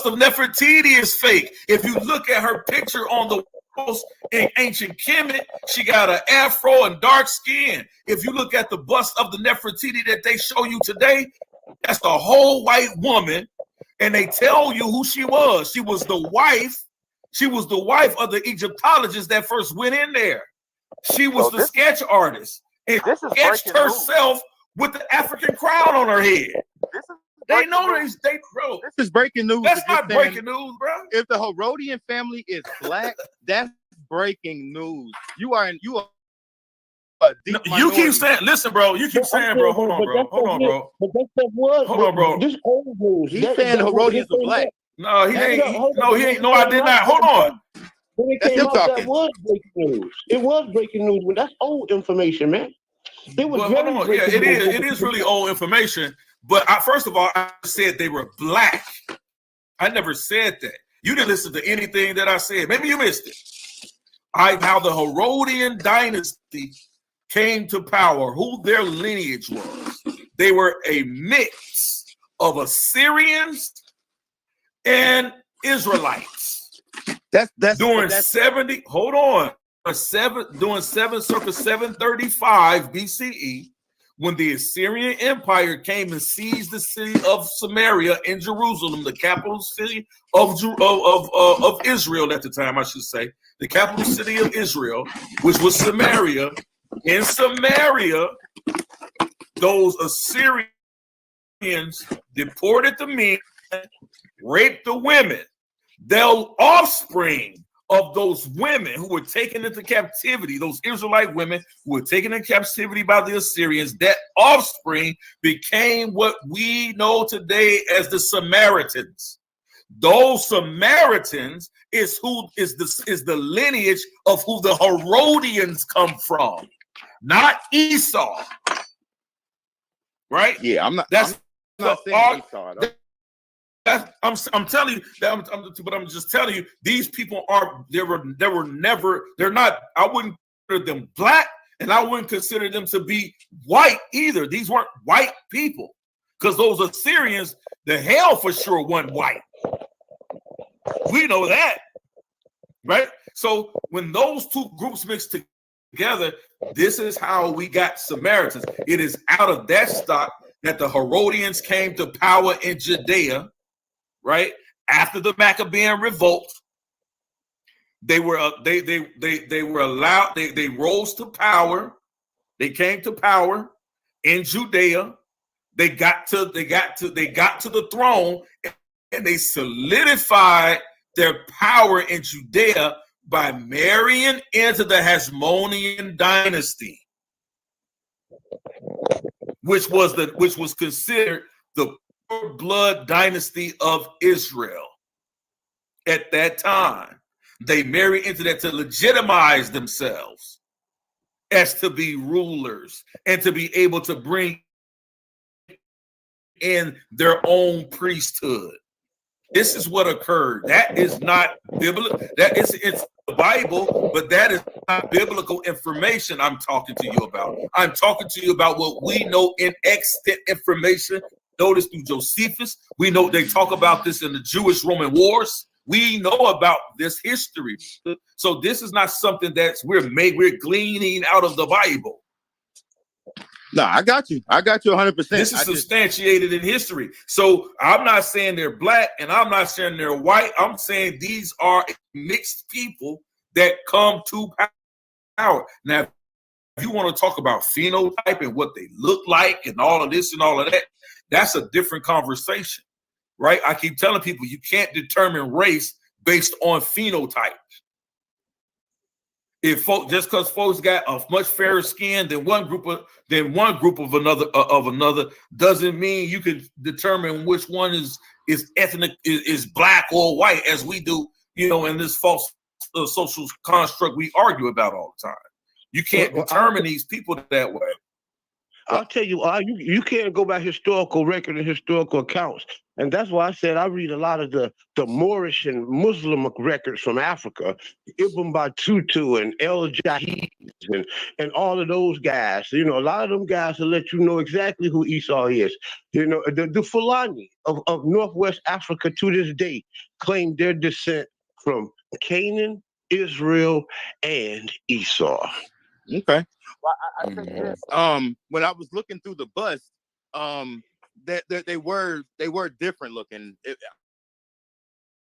of Nefertiti is fake. If you look at her picture on the walls in ancient Kemet, she got an afro and dark skin. If you look at the bust of the Nefertiti that they show you today, that's the whole white woman, and they tell you who she was. She was the wife. She was the wife of the Egyptologist that first went in there. She was the sketch artist and sketched herself with the African crown on her head. They know this, bro. This is breaking news. That's not breaking news, bro. If the Herodian family is black, that's breaking news. You are deep you keep saying, listen, bro. You keep saying, bro. Hold on, bro. Hold on, bro. But that's what was. Hold on, bro. This old news. He's saying the Herodians are black. No, he ain't. No, he ain't. No, I did not. Hold on. When it came out, that was breaking news. It was breaking news, but that's old information, man. It was hold on. Yeah, it is. It is really old information. But first of all, I said they were black. I never said that. You didn't listen to anything that I said. Maybe you missed it. How the Herodian dynasty came to power, who their lineage was. They were a mix of Assyrians and Israelites. That's during 70. Hold on. During circa 735 BCE, when the Assyrian Empire came and seized the city of Samaria in Jerusalem, the capital city of Israel at the time, I should say, the capital city of Israel, which was Samaria. In Samaria, those Assyrians deported the men, raped the women. Their offspring of those women who were taken into captivity, those Israelite women who were taken into captivity by the Assyrians, that offspring became what we know today as the Samaritans. Those Samaritans is the lineage of who the Herodians come from, not Esau. Right? Yeah, I'm not saying Esau. I'm telling you that but I'm just telling you, these people they're not, I wouldn't consider them black, and I wouldn't consider them to be white either. These weren't white people, because those Assyrians, the hell for sure weren't white. We know that, right? So when those two groups mixed together, this is how we got Samaritans. It is out of that stock that the Herodians came to power in Judea. Right after the Maccabean revolt, they were allowed. They rose to power. They came to power in Judea. They got to the throne, and they solidified their power in Judea by marrying into the Hasmonean dynasty, which was considered the blood dynasty of Israel. At that time, they married into that to legitimize themselves as to be rulers and to be able to bring in their own priesthood. This is what occurred. That is not biblical. It's the Bible, but that is not biblical information I'm talking to you about. I'm talking to you about what we know in extant information. Notice through Josephus, we know they talk about this in the Jewish-Roman wars. We know about this history. So this is not something we're gleaning out of the Bible. No, I got you. I got you 100%. This is substantiated in history. So I'm not saying they're black, and I'm not saying they're white. I'm saying these are mixed people that come to power. Now, if you want to talk about phenotype and what they look like and all of this and all of that, that's a different conversation, right? I keep telling people you can't determine race based on phenotype. If just because folks got a much fairer skin than one group of another doesn't mean you can determine which one is ethnic is black or white, as we do, in this false social construct we argue about all the time. You can't determine these people that way. I'll tell you, you can't go by historical record and historical accounts. And that's why I said I read a lot of the Moorish and Muslim records from Africa, Ibn Battuta and El Jahiz and all of those guys. A lot of them guys will let you know exactly who Esau is. The Fulani of Northwest Africa to this day claim their descent from Canaan, Israel, and Esau. Okay. Well, I think this. When I was looking through the bust, they were different looking.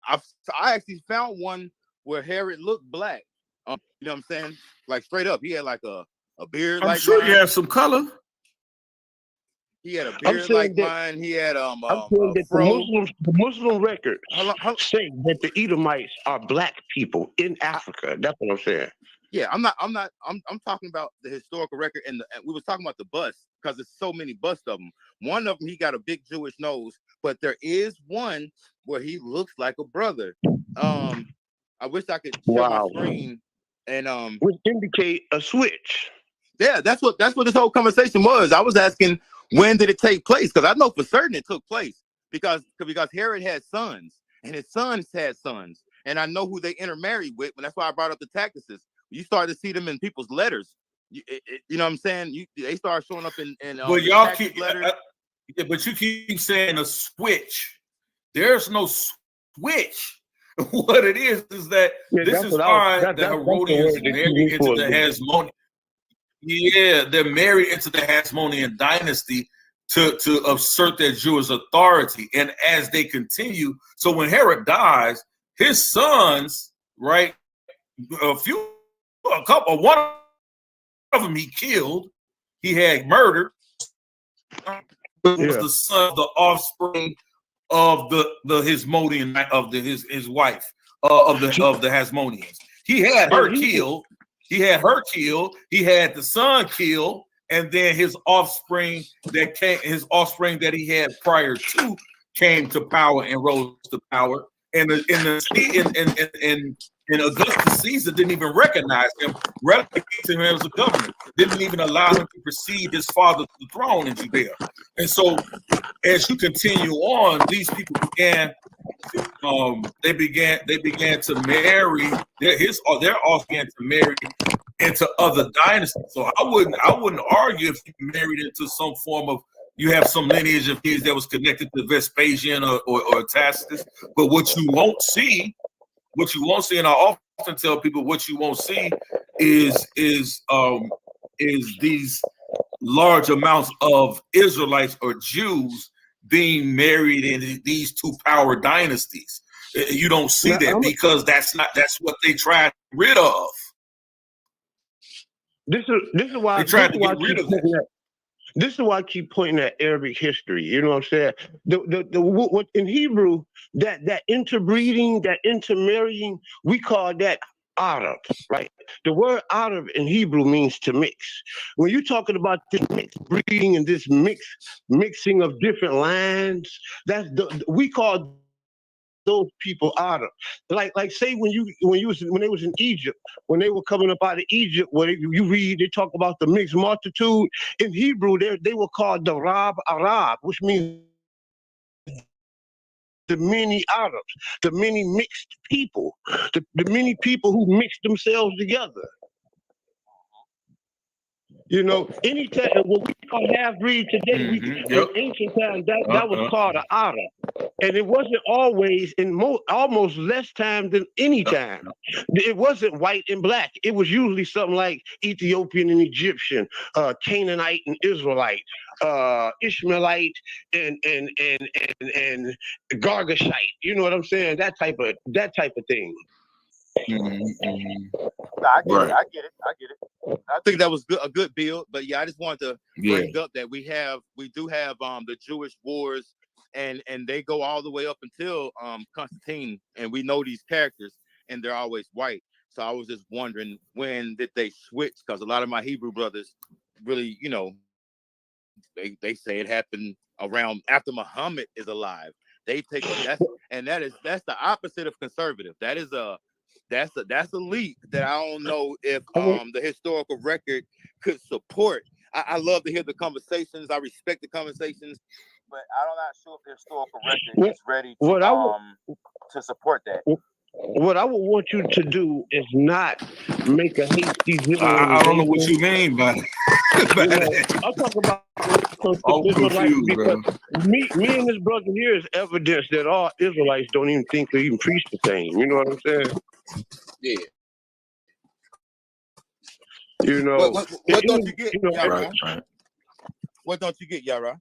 I actually found one where Herod looked black. You know what I'm saying? Like straight up, he had like a beard. I'm sure he had some color. He had a beard like mine. He had I'm saying that the Muslim records say that the Edomites are black people in Africa. That's what I'm saying. Yeah, I'm talking about the historical record, and we was talking about the bust because there's so many busts of them. One of them, he got a big Jewish nose, but there is one where he looks like a brother. I wish I could show my screen and would indicate a switch. Yeah, that's what this whole conversation was. I was asking, when did it take place? Because I know for certain it took place because Herod had sons and his sons had sons, and I know who they intermarried with. And that's why I brought up the Tacitus. You start to see them in people's letters. You know what I'm saying? They start showing up in but y'all keep letters. But you keep saying a switch. There's no switch. What it is that this is fine. The Herodians married into the Hasmonean. Yeah, they're married into the Hasmonean dynasty to assert their Jewish authority. And as they continue, so when Herod dies, his sons, right? One of them he killed. He had murdered. Was the son of the offspring of the Hasmonean of his wife of the Hasmoneans. He had her killed. He had the son killed, and then his offspring that he had prior to came to power and rose to power. And in Augustus Caesar didn't even recognize him, relegated him as a governor, didn't even allow him to precede his father to the throne in Judea. And so, as you continue on, these people began to marry. Their offspring began to marry into other dynasties. So I wouldn't argue if you married into some form of, you have some lineage of kids that was connected to Vespasian or Tacitus. But what you won't see, and I often tell people, what you won't see is these large amounts of Israelites or Jews being married in these two power dynasties. You don't see that because that's what they tried to get rid of. This is why they tried to get rid of that. This is why I keep pointing at Arabic history. You know what I'm saying? What in Hebrew, that interbreeding, that intermarrying, we call that Arab, right? The word Arab in Hebrew means to mix. When you're talking about this mixed breeding and this mixing of different lines, we call those people Arab. Like say when they was in Egypt, when they were coming up out of Egypt, where they talk about the mixed multitude. In Hebrew, they were called the Arab, which means the many Arabs, the many mixed people, the many people who mixed themselves together. Anytime what we call half-breed today, in ancient times, that was called an Arab. And it wasn't always, almost less time than any time. It wasn't white and black. It was usually something like Ethiopian and Egyptian, Canaanite and Israelite, Ishmaelite and Gargashite. You know what I'm saying? That type of thing. I get it. I think that was a good build, but yeah, I just wanted to bring up that we do have the Jewish wars, and they go all the way up until Constantine, and we know these characters, and they're always white. So I was just wondering, when did they switch? Because a lot of my Hebrew brothers really, they say it happened around after Muhammad is alive. They take that's the opposite of conservative. That's a leap that I don't know if the historical record could support. I love to hear the conversations. I respect the conversations, but I'm not sure if the historical record is ready to support that. What I would want you to do is not make a hasty generalization. I don't know what you mean by that. I'll talk about Israelites because me and this brother here is evidence that all Israelites don't even think they even preach the same. You know what I'm saying? Yeah. What don't you get, Yarah? Right. What don't you get, Yarah?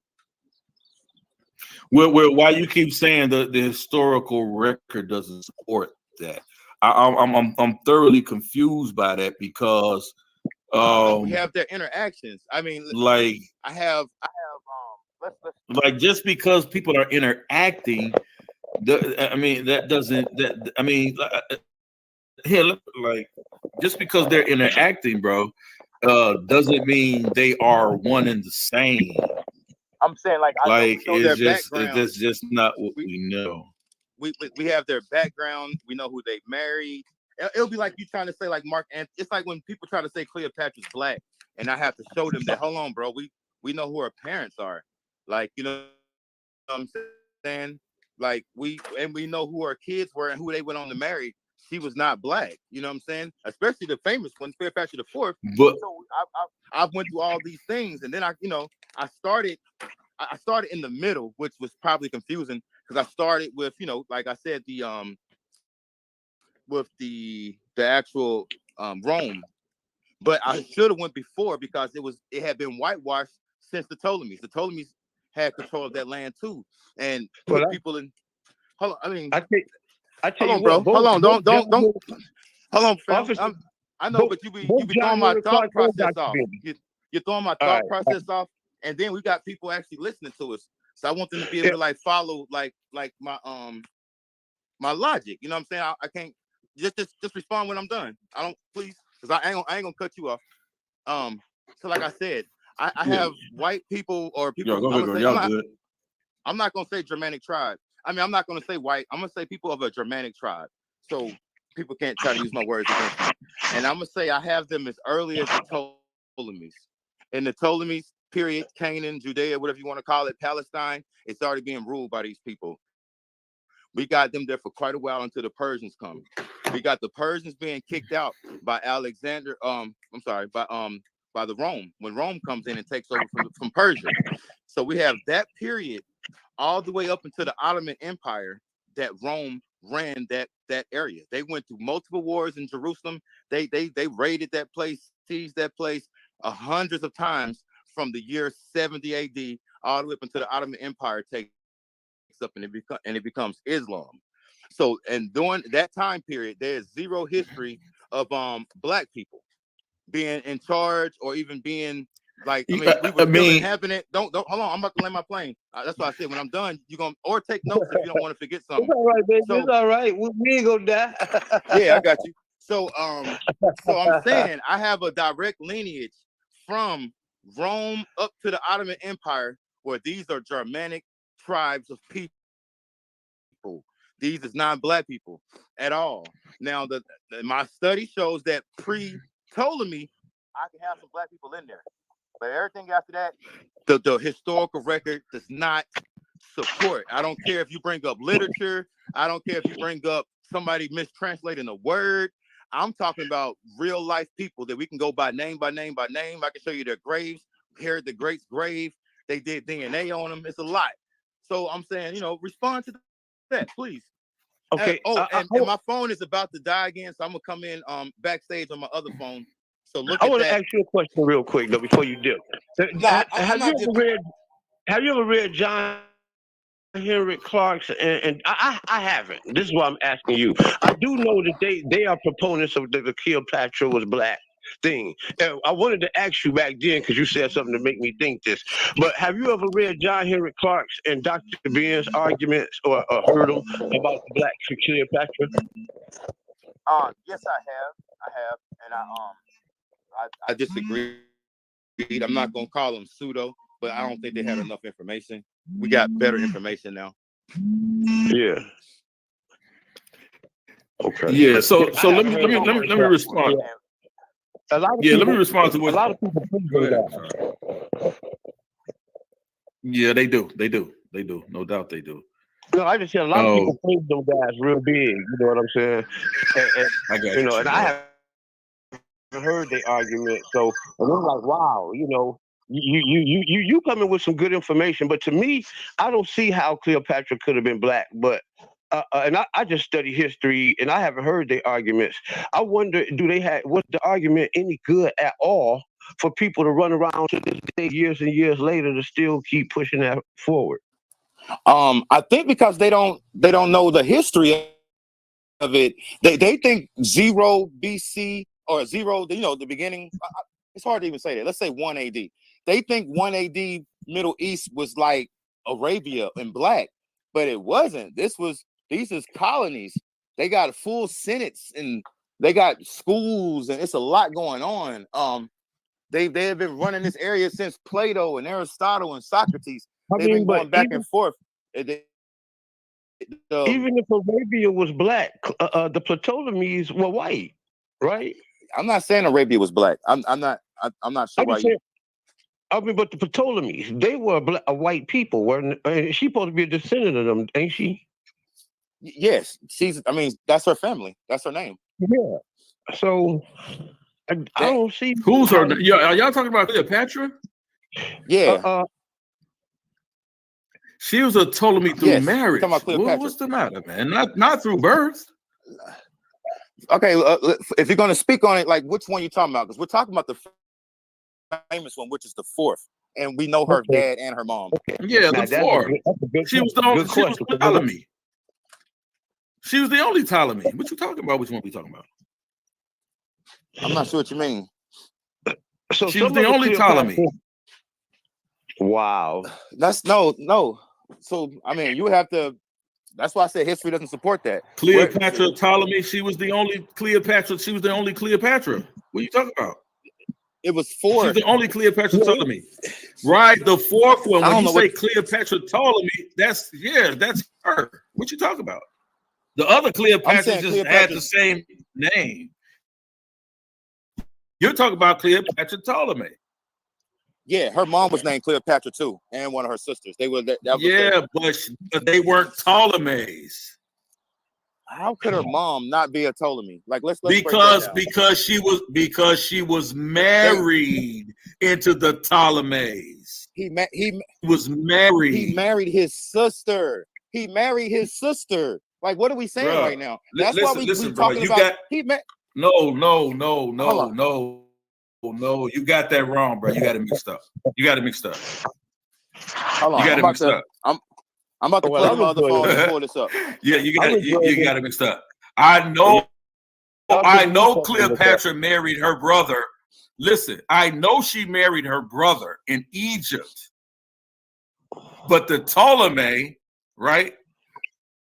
Well, why you keep saying the historical record doesn't support that? I'm thoroughly confused by that because we have their interactions. I mean, like I have like just because people are interacting, that doesn't like just because they're interacting, bro, doesn't mean they are one and the same. I'm saying it's just not what we know. We have their background. We know who they married. It'll be like you trying to say like Mark Anthony. It's like when people try to say Cleopatra's black, and I have to show them that. Hold on, bro. We know who her parents are. Like, you know what I'm saying? Like we know who her kids were and who they went on to marry. She was not black. You know what I'm saying? Especially the famous one, Cleopatra the Fourth. But so I went through all these things, and then I started in the middle, which was probably confusing because I started with, like I said, with the actual Rome, but I should have went before because it had been whitewashed since the Ptolemies. The Ptolemies had control of that land too, and put people in. Hold on, I mean, I tell you, bro. Hold on, don't. Hold on, fam. I know, but you be throwing my thought process off. You're throwing my thought process off, and then we got people actually listening to us. So I want them to be able to like follow like my my logic. You know what I'm saying? I can't just respond when I'm done. I don't, please, because I ain't gonna cut you off. So like I said, I have white people or people. I'm not gonna say Germanic tribe. I mean, I'm not gonna say white. I'm gonna say people of a Germanic tribe. So people can't try to use my words against me. And I'm gonna say I have them as early as the Ptolemies. In the Ptolemies period, Canaan, Judea, whatever you want to call it, Palestine, it's already being ruled by these people. We got them there for quite a while until the Persians come. We got the Persians being kicked out by Alexander. By the Rome, when Rome comes in and takes over from Persia. So we have that period all the way up into the Ottoman Empire that Rome ran that area. They went through multiple wars in Jerusalem. They raided that place, seized that place hundreds of times from the year 70 AD all the way up into the Ottoman Empire takes up and it becomes Islam. So, and during that time period, there's zero history of black people being in charge or even being like, I mean, we were still inhabiting it. Don't hold on. I'm about to land my plane. That's why I said when I'm done, you're gonna or take notes if you don't want to forget something. It's all right, baby. So, it's all right. We ain't gonna die. Yeah, I got you. So I'm saying I have a direct lineage from Rome up to the Ottoman Empire, where these are Germanic tribes of people. These is not black people at all. Now, my study shows that pre-Ptolemy, I can have some black people in there. But everything after that, the historical record does not support. I don't care if you bring up literature. I don't care if you bring up somebody mistranslating a word. I'm talking about real life people that we can go by name by name by name. I can show you their graves. Herod the Great's grave. They did DNA on them. It's a lot. So I'm saying, respond to that, please. Okay. And my phone is about to die again, so I'm gonna come in backstage on my other phone. So look. I want to ask you a question real quick though before you dip. Have you ever read John Henry Clark's and I haven't. This is why I'm asking you. I do know that they are proponents of the Cleopatra was black thing. And I wanted to ask you back then because you said something to make me think this. But have you ever read John Henry Clark's and Dr. Ben's arguments or heard them about the black Cleopatra? Yes, I have, and I disagree. I'm not gonna call them pseudo, but I don't think they had enough information. We got better information now. Yeah. Okay. Yeah. So let me respond. A lot of Yeah, people, let me respond to what a lot of people go ahead. Yeah, they do. No doubt they do. No, I just said a lot of people think those guys real big. You know what I'm saying? I got you know, and I haven't heard the argument. So and I'm like, wow, you know, you coming with some good information. But to me, I don't see how Cleopatra could have been black. But and I just study history, and I haven't heard the arguments. I wonder, was the argument any good at all for people to run around to this day, years and years later, to still keep pushing that forward? I think because they don't know the history of it. They think 0 BC or 0, you know, the beginning. It's hard to even say that. Let's say 1 AD. They think 1 AD Middle East was like Arabia and black, but it wasn't. These is colonies. They got full senates and they got schools and it's a lot going on. They have been running this area since Plato and Aristotle and Socrates. They've been going back and forth. Even if Arabia was black, the Ptolemies were white, right? I'm not saying Arabia was black. I'm not sure why you. I mean, but the Ptolemies, they were a white people, weren't? She's supposed to be a descendant of them, ain't she? Yes, I mean, that's her family. That's her name. Yeah. So I don't see who's her. Yeah, are y'all talking about Cleopatra? Yeah. She was a Ptolemy through marriage. What's the matter, man? Not through birth. Okay, if you're going to speak on it, like which one you talking about? Because we're talking about the famous one, which is the fourth, and we know her dad and her mom. Yeah, the fourth. She was the only. She was Ptolemy. She was the only Ptolemy. What you talking about? Which one we talking about? I'm not sure what you mean. So she was the only Ptolemy. Wow. That's no. So I mean, you would have to. That's why I said history doesn't support that. Cleopatra Ptolemy. She was the only Cleopatra. She was the only Cleopatra. What are you talking about? It was four. She's the only Cleopatra Ptolemy. Right, the fourth one. When you say Cleopatra Ptolemy, that's her. What you talking about? The other Cleopatra just had the same name. You're talking about Cleopatra Ptolemy. Yeah, her mom was named Cleopatra too, and one of her sisters. They were but they weren't Ptolemies. How could her mom not be a Ptolemy? Like let's because she was married into the Ptolemies. He was married. He married his sister. Like what are we saying right now? That's why we talking about. No. You got that wrong, bro. You got it mixed up. Hold on. I'm about to play my other phone and pull this up. Yeah, you got it mixed up. I know Cleopatra married her brother. Listen, I know she married her brother in Egypt. But the Ptolemy, right,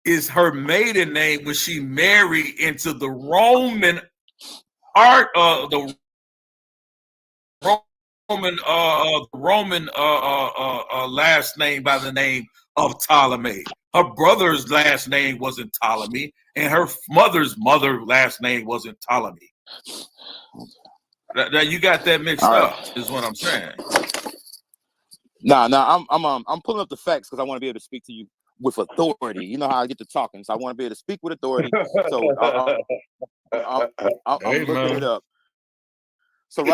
is her maiden name when she married into the Roman last name by the name of Ptolemy. Her brother's last name wasn't Ptolemy, and her mother's last name wasn't Ptolemy. Now you got that mixed up, is what I'm saying. I'm pulling up the facts because I want to be able to speak to you with authority. You know how I get to talking, so I want to be able to speak with authority. So I'm looking it up. So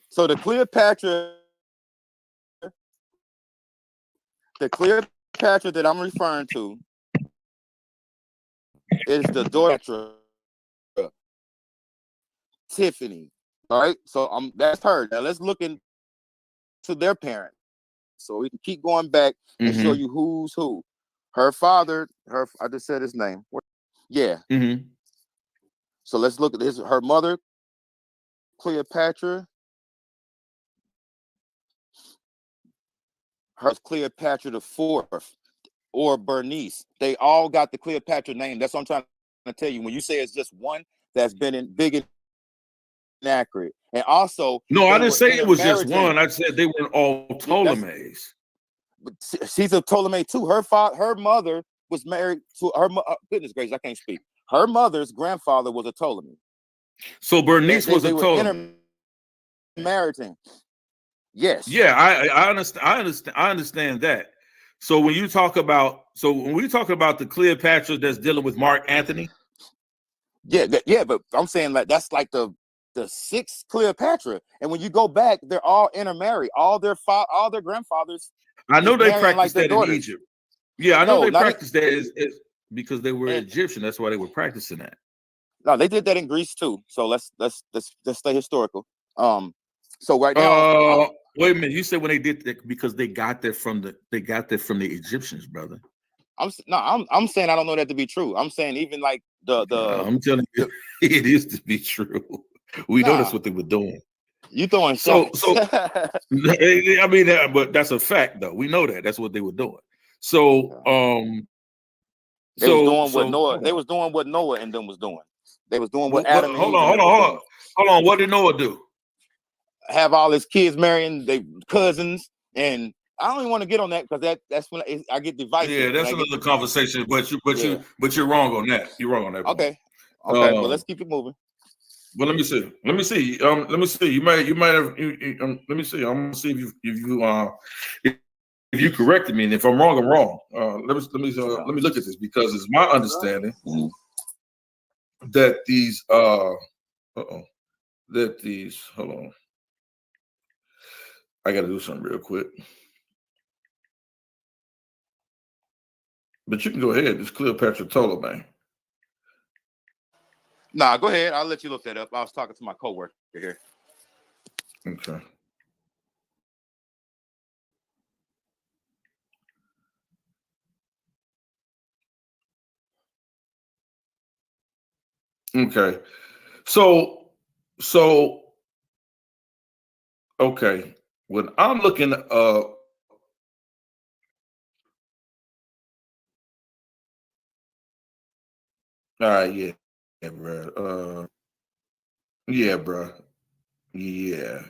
so the Cleopatra that I'm referring to is the daughter Tiffany. All right, so that's her. Now let's look into their parents, so we can keep going back and show you who's who. Her father, I just said his name. Yeah. So let's look at this. Her mother, Cleopatra. Her Cleopatra the Fourth or Bernice. They all got the Cleopatra name. That's what I'm trying to tell you when you say it's just one that's been big and inaccurate. And also, no, I didn't say it was just one. I said they were all Ptolemies. She's a Ptolemy too. Her mother was married to her. Goodness gracious, I can't speak. Her mother's grandfather was a Ptolemy. So Bernice was a Ptolemy. Intermarrying. Yes. Yeah, I understand that. So when we talk about the Cleopatra that's dealing with Mark Antony. Yeah, but I'm saying like that's like the sixth Cleopatra, and when you go back, they're all intermarried. All their grandfathers. I know they practiced that in Egypt. Yeah, I know they practiced that is because they were Egyptian. That's why they were practicing that. No, they did that in Greece too. So let's stay historical. So right now, wait a minute. You said when they did that because they got that from the Egyptians, brother. I'm saying I don't know that to be true. I'm saying even like I'm telling you, it is to be true. We know that's what they were doing. You throwing so I mean, but that's a fact though. We know that's what they were doing. So they was doing what Noah. They was doing what Noah and them was doing. They was doing what Adam. Hold on. What did Noah do? Have all his kids marrying their cousins, and I don't even want to get on that because that's when I get divisive. Yeah, that's another conversation. But you're wrong on that. You're wrong on that. Okay, but let's keep it moving. Well, let me see. Let me see. You might have. Let me see. I'm gonna see if you corrected me, and if I'm wrong, I'm wrong. Let me look at this because it's my understanding that these. Hold on. I got to do something real quick. But you can go ahead. It's Cleopatra Ptolemy. Nah, go ahead. I'll let you look that up. I was talking to my coworker here. Okay. Okay. So okay. When I'm looking all right, yeah, bro. Yeah, bro. Yeah.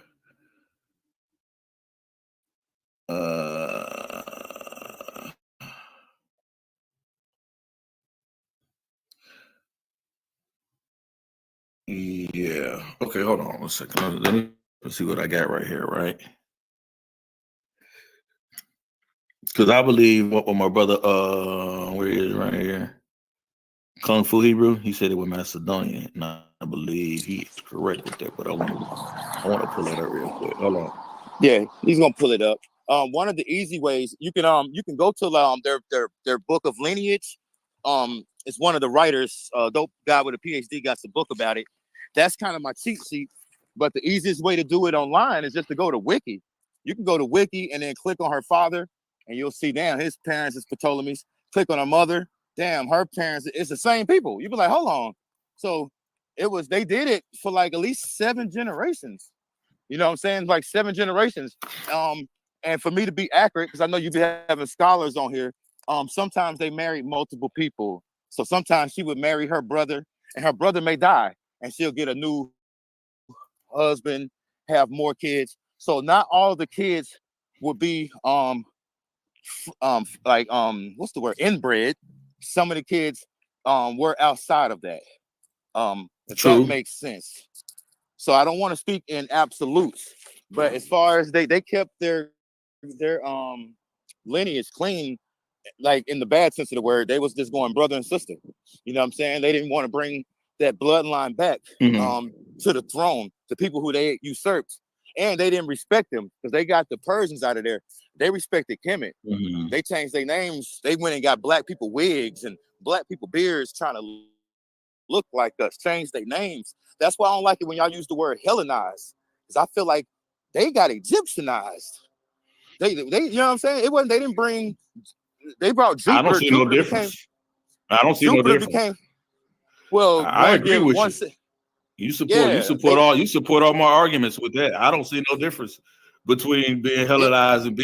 Yeah. Okay, hold on a second. Let me see what I got right here, right? Because I believe what my brother, where he is right here, Kung Fu Hebrew, he said it was Macedonian, and I believe he is correct with that. But I want to pull that up real quick. Hold on. Yeah, he's gonna pull it up. One of the easy ways you can go to their book of lineage. It's one of the writers, dope guy with a PhD, got some book about it. That's kind of my cheat sheet. But the easiest way to do it online is just to go to Wiki. You can go to Wiki and then click on her father, and you'll see, damn, his parents is Ptolemies. Click on her mother, damn, her parents, it's the same people. You'll be like, hold on. So they did it for like at least 7 generations. You know what I'm saying? Like 7 generations. And for me to be accurate, because I know you be having scholars on here, sometimes they married multiple people. So sometimes she would marry her brother, and her brother may die, and she'll get a new husband, have more kids. So not all the kids would be what's the word? Inbred. Some of the kids were outside of that. If True. that makes sense. So I don't want to speak in absolutes, but as far as they kept their lineage clean, like in the bad sense of the word, they was just going brother and sister. You know what I'm saying? They didn't want to bring that bloodline back to the throne, the people who they usurped, and they didn't respect them because they got the Persians out of there. They respected Kemet. They changed their names. They went and got black people wigs and black people beards, trying to look like us, change their names. That's why I don't like it when y'all use the word Hellenized, because I feel like they got Egyptianized. They you know what I'm saying? They didn't bring, they brought Jupiter. I don't see no difference. I don't see no difference. I agree with you. You support all my arguments with that. I don't see no difference between being Hellenized and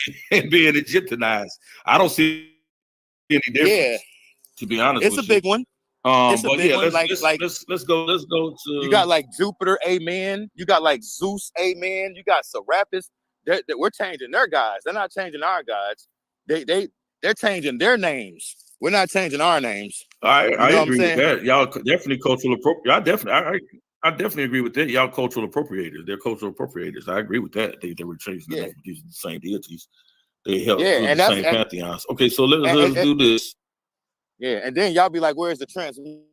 being Egyptianized. I don't see any difference. To be honest, it's a big one. It's a But big yeah, one. let's go to. You got like Jupiter, amen. You got like Zeus, amen. You got Serapis. We're changing their guys. They're not changing our guys. They're changing their names. We're not changing our names. I agree with saying? that. Y'all definitely cultural appropriators. I definitely agree with that. Y'all cultural appropriators. They're cultural appropriators. I agree with that. They were changing the name of these same deities. They help the same pantheons. Okay, so let's do this. Yeah, and then y'all be like, "Where's the transmission?"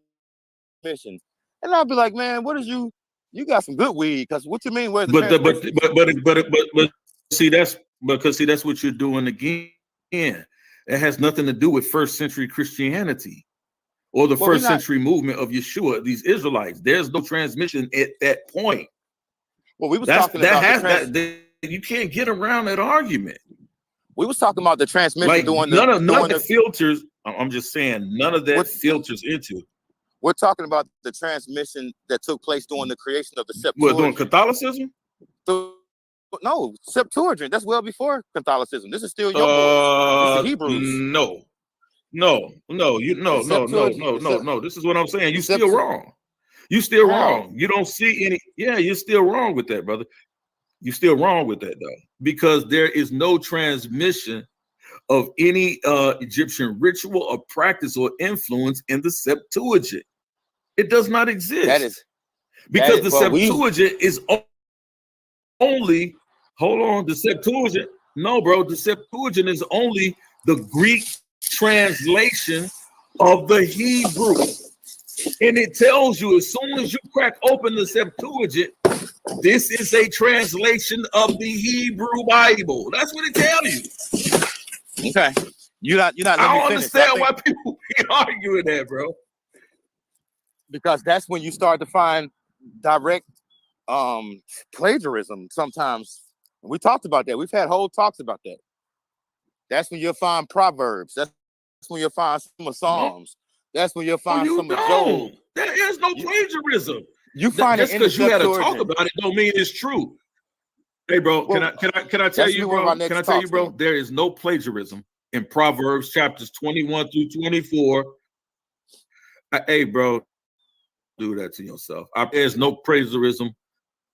And I'll be like, "Man, what is you? You got some good weed? Because what you mean? Where's the transmission?" But see, that's what you're doing again. It has nothing to do with first century Christianity or the first century movement of Yeshua. These Israelites, there's no transmission at that point. Well, we was talking about you can't get around that argument. We was talking about the transmission like doing none of the filters. I'm just saying none of that filters into. We're talking about the transmission that took place during the creation of the Septuagint. During Catholicism? No, Septuagint. That's well before Catholicism. This is still your boys. This is Hebrews. No. This is what I'm saying. You're still wrong. You're still wrong. You don't see any. Yeah, you're still wrong with that, brother. You're still wrong with that, though, because there is no transmission of any Egyptian ritual or practice or influence in the Septuagint. It does not exist. Because the Septuagint is only, hold on, the Septuagint, no, bro, the Septuagint is only the Greek translation of the Hebrew. And it tells you as soon as you crack open the Septuagint, this is a translation of the Hebrew Bible. That's what it tells you. Okay. You're not. I don't understand why people be arguing that, bro. Because that's when you start to find direct plagiarism sometimes. We talked about that. We've had whole talks about that. That's when you'll find Proverbs. That's when you'll find some of Psalms. That's when you'll find some of Job. There is no plagiarism. You find it because you had to talk about it don't mean it's true. Hey, bro, can I tell you, bro? Can I tell you, bro? There is no plagiarism in Proverbs chapters 21 through 24. Hey, bro, do that to yourself. There's no plagiarism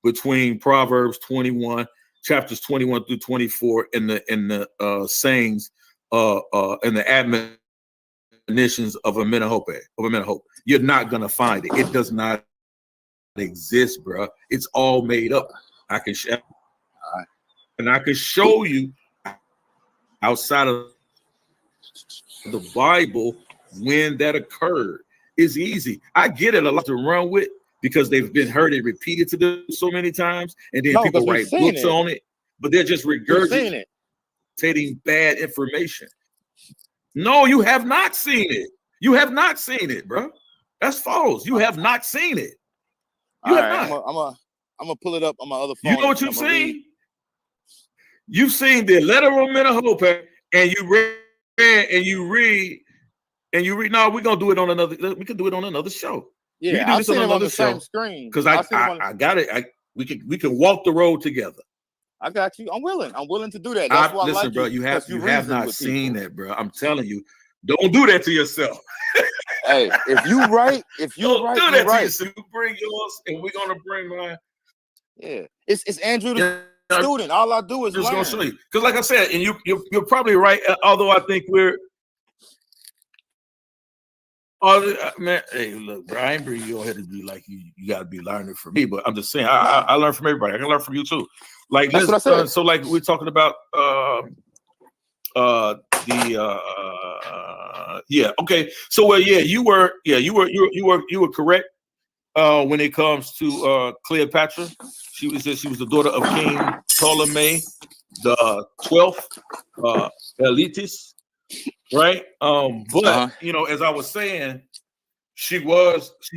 between Proverbs 21, chapters 21 through 24, in the sayings, and the admonitions of a men of hope. You're not gonna find it. It does not exist, bro. It's all made up. I can show you outside of the Bible when that occurred. It's easy. I get it a lot to run with because they've been heard and repeated to them so many times, and then people write books on it, but they're just regurgitating bad information. No, you have not seen it. You have not seen it, bro. That's false. You have not seen it. You have not. I'm gonna pull it up on my other phone. You know what you've seen? You've seen the letter of men of hope, and you read and you read. No, we're gonna do it on another. We can do it on another show. Yeah, I'll see it on the same screen. Because I got it. We can walk the road together. I got you. I'm willing to do that. That's why listen, bro. You have not seen that, bro. I'm telling you, don't do that to yourself. Hey, if you right, do that to yourself. You bring yours, and we're gonna bring mine. Yeah, it's Andrew the student. All I do is just learn. Gonna show you. Because, like I said, and you're probably right. Although I think we're. Oh man, hey, look, bro, I ain't bringing you on here to be like you got to be learning from me, but I'm just saying I learn from everybody. I can learn from you too. Like that's what I said. So like we're talking about yeah, okay. So you were correct when it comes to Cleopatra. She was the daughter of King Ptolemy the 12th, Elitis. Right, but you know, as I was saying, she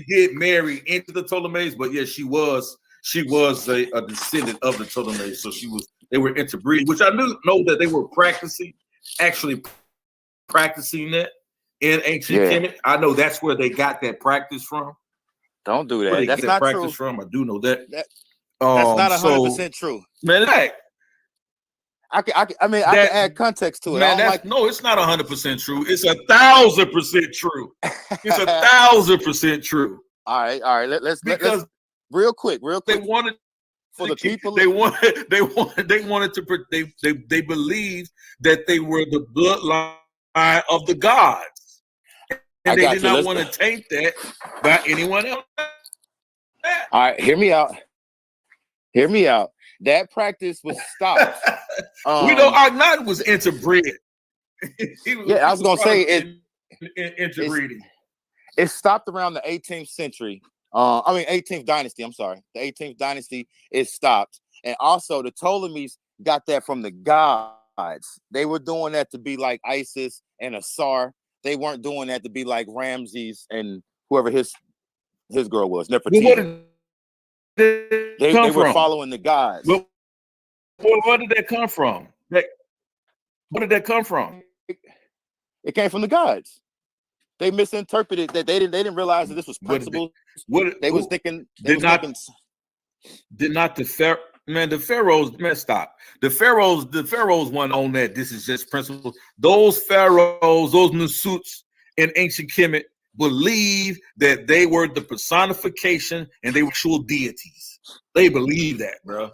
did marry into the Ptolemies, but yes, she was a descendant of the Ptolemies, so they were interbreeding, which I know that they were actually practicing that in ancient Kemet. I know that's where they got that practice from. Don't do that. That's not practice true. from. I do know that. That's not 100% true, man. I can add context to it. Man, it's not 100% true. It's 1,000% true. It's 1,000% true. All right. Let's real quick. They wanted for the people. They wanted to. They believed that they were the bloodline of the gods, and they did not want to taint that by anyone else. All right, hear me out. That practice was stopped. We know Akhenaten was interbred. I was gonna say interbreeding. It stopped around the 18th century. 18th dynasty. I'm sorry, the 18th dynasty. It stopped, and also the Ptolemies got that from the gods. They were doing that to be like Isis and Asar. They weren't doing that to be like Ramses and whoever his girl was. Nefertiti. They were following the gods. Well, where did that come from? Where did that come from? It came from the gods. They misinterpreted that. They didn't realize that this was principles. They was thinking. Did not the pharaohs? Man, stop. The pharaohs went on that. This is just principles. Those pharaohs, those Nasuts in ancient Kemet, believe that they were the personification and they were actual deities. They believe that, bro.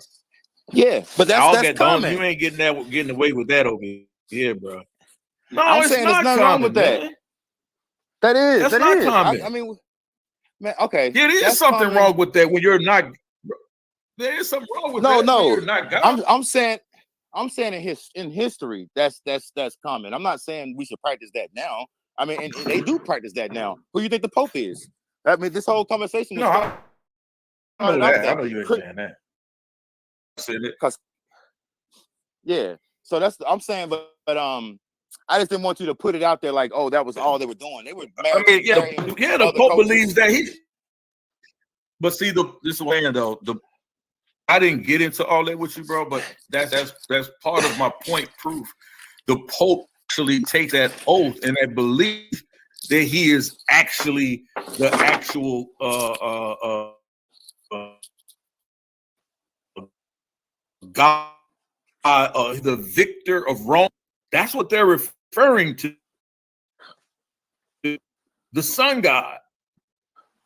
Yeah, but that's common. You ain't getting away with that over here, bro. No, I'm saying there's nothing wrong with that. Man. That's not common. I mean, man, okay. There is something wrong with that when you're not. There is something wrong with that. No. When you're not God. I'm saying in history that's common. I'm not saying we should practice that now. I mean, and they do practice that now. Who you think the Pope is? I mean, this whole conversation. I know that. I know you understand that. Because so I'm saying, but I just didn't want you to put it out there like, oh, that was all they were doing. They were married. The Pope believes that he. But see, this way though, I didn't get into all that with you, bro. But that's part of my point. Proof. The Pope actually takes that oath and that belief that he is actually the actual God, the victor of Rome. That's what they're referring to. The sun god,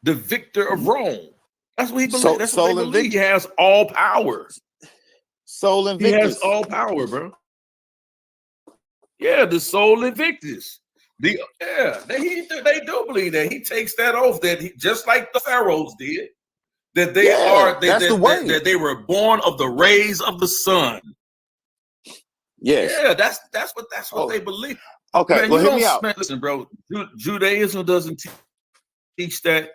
the victor of Rome. That's what he believes. That's what they believe. He has all power. Soul Invictus. He has all power, bro. Yeah, the Soul Invictus. They do believe that he takes that oath that he, just like the pharaohs did, that they that they were born of the rays of the sun. Yes. Yeah, that's what they believe. Okay, man, well, hear me out. Listen, bro. Judaism doesn't teach that,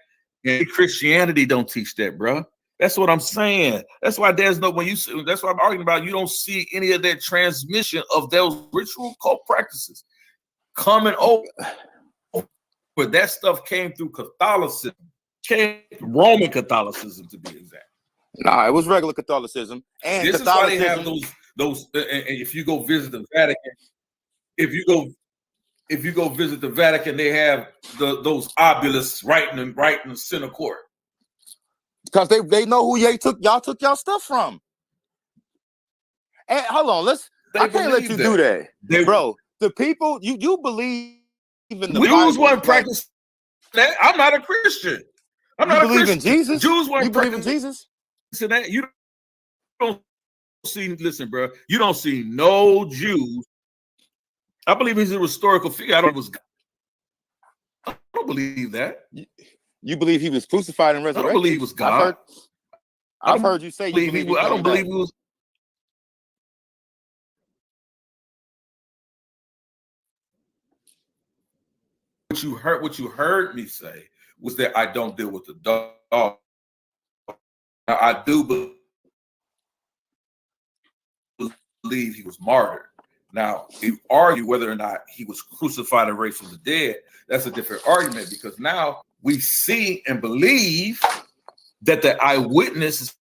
and Christianity don't teach that, bro. That's what I'm saying. That's why there's no that's what I'm arguing about. You don't see any of that transmission of those ritual cult practices coming over. But that stuff came through Catholicism, Roman Catholicism to be exact. Nah, it was regular Catholicism, and this Catholicism. Is why they have those. And if you go visit the Vatican, if you go visit the Vatican, they have those obelisks right in the center court. Because they know who y'all took y'all stuff from. And hold on, I can't let you do that, bro. The people you believe in the Jews Bible, weren't practicing that. I'm not a Christian. I'm not a Christian. In Jesus. Jews weren't. You believe in Jesus? So that you don't see. Listen, bro. You don't see no Jews. I believe he's a historical figure. I don't believe that. You believe he was crucified and resurrected? I don't believe he was God. I've heard you say you believe I don't believe he was. What you heard me say was that I don't deal with the dog. Now, I do believe he was martyred. Now, you argue whether or not he was crucified and raised from the dead. That's a different argument, because now we see and believe that the eyewitnesses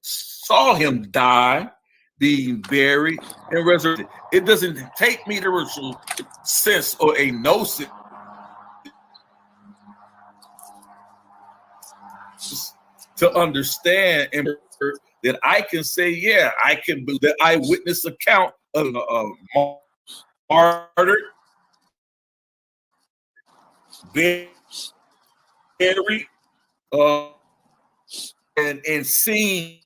saw him die, being buried, and resurrected. It doesn't take me to sense or a gnosis to understand and that I can say, yeah, I can believe the eyewitness account martyred, buried, and seen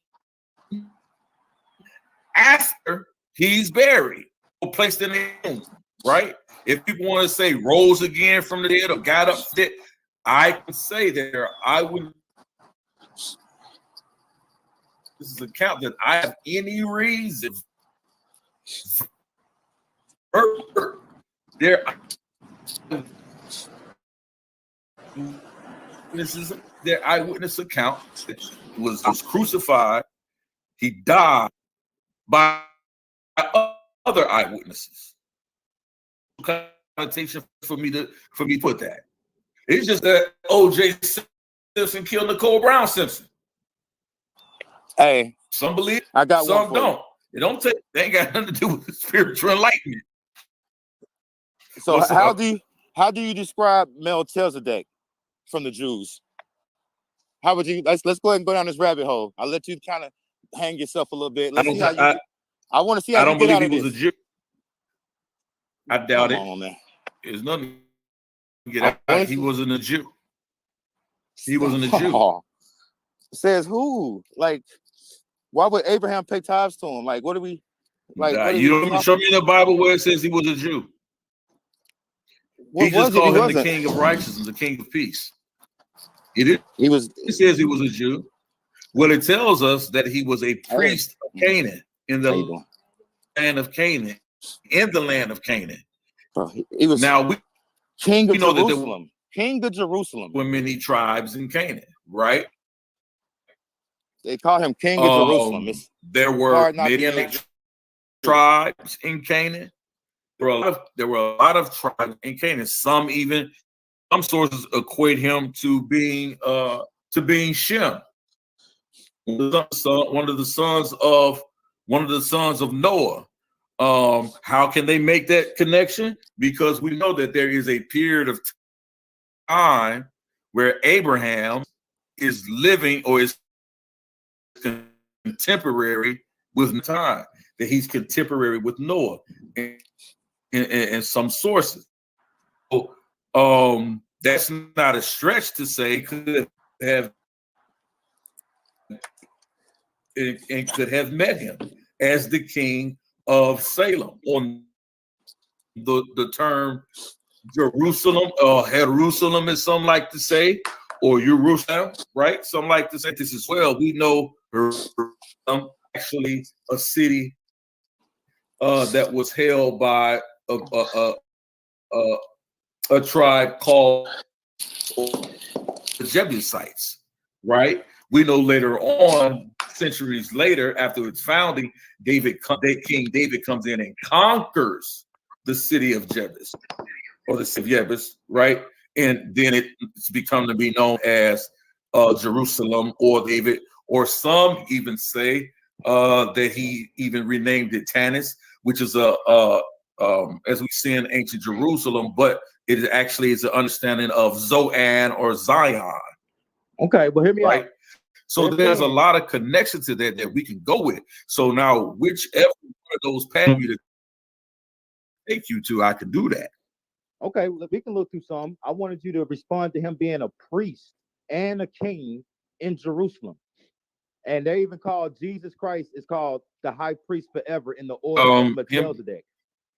after he's buried, or placed in the tomb, right? If people want to say rose again from the dead or got up dead, I can say that I would. This is a account that I have any reason. There, this is their eyewitness account. Was crucified. He died by other eyewitnesses. Connotation for me to put that. It's just that O.J. Simpson killed Nicole Brown Simpson. Hey, some believe, I got some one for don't. It don't take. They ain't got nothing to do with spiritual enlightenment. So What's how up? do you describe Melchizedek from the Jews? How would you? Let's go ahead and go down this rabbit hole. I'll let you kind of hang yourself a little bit. Let's see how you. I want to see how you get out of this. I don't believe he was a Jew. I doubt Come it. on, man. There's nothing to get out. He wasn't a Jew. He wasn't a Jew. Oh. Says who? Like, why would Abraham pay tithes to him? Like, what do we? Like, what you don't even show me in the Bible where it says he was a Jew. He just called him the King of Righteousness, the King of Peace. It says he was a Jew. Well, it tells us that he was a priest of Canaan in the land of Canaan. In the land of Canaan. Bro, he was king of know Jerusalem. King of Jerusalem. Were many tribes in Canaan, right? They call him King of Jerusalem. There were many tribes in Canaan. There were a lot of tribes in Canaan. Some sources equate him to being Shem, one of the sons of Noah. How can they make that connection? Because we know that there is a period of time where Abraham is living or is contemporary with time, that he's contemporary with Noah in some sources. So, that's not a stretch to say could have met him as the king of Salem. On the term Jerusalem, Jerusalem, as some like to say, or Jerusalem, right? Some like to say this as well. We know Jerusalem, actually a city that was held by a tribe called the Jebusites, right? We know later on, centuries later, after its founding, King David comes in and conquers the city of Jebus, or the city of Jebus, right? And then it's become to be known as Jerusalem or David, or some even say that he even renamed it Tanis, which is as we see in ancient Jerusalem, but it actually is an understanding of Zoan or Zion. Okay, well, hear me out. So there's a lot of connection to that we can go with. So now, whichever one of those paths you to take you to, I can do that. Okay, we can look through some. I wanted you to respond to him being a priest and a king in Jerusalem. And they even call Jesus Christ is called the high priest forever in the order of Melchizedek.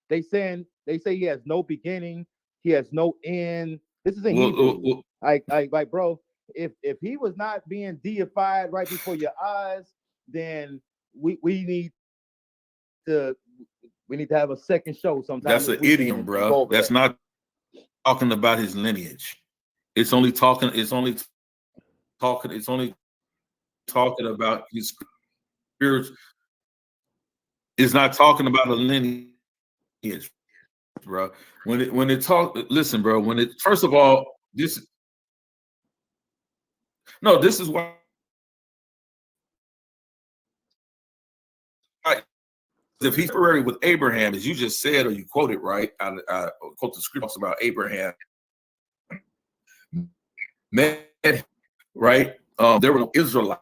They say he has no beginning, he has no end. This is in Hebrew. Like, bro, if he was not being deified right before your eyes, then we need to have a second show sometime. That's an idiom, bro. That's not talking about his lineage. It's only talking about his spiritual. It's not talking about a lineage, bro. When it talk, listen, bro. First of all, this is why. If he's contemporary with Abraham, as you just said, or you quoted, right? I quote the scriptures about Abraham. Man, right? There were no Israelites.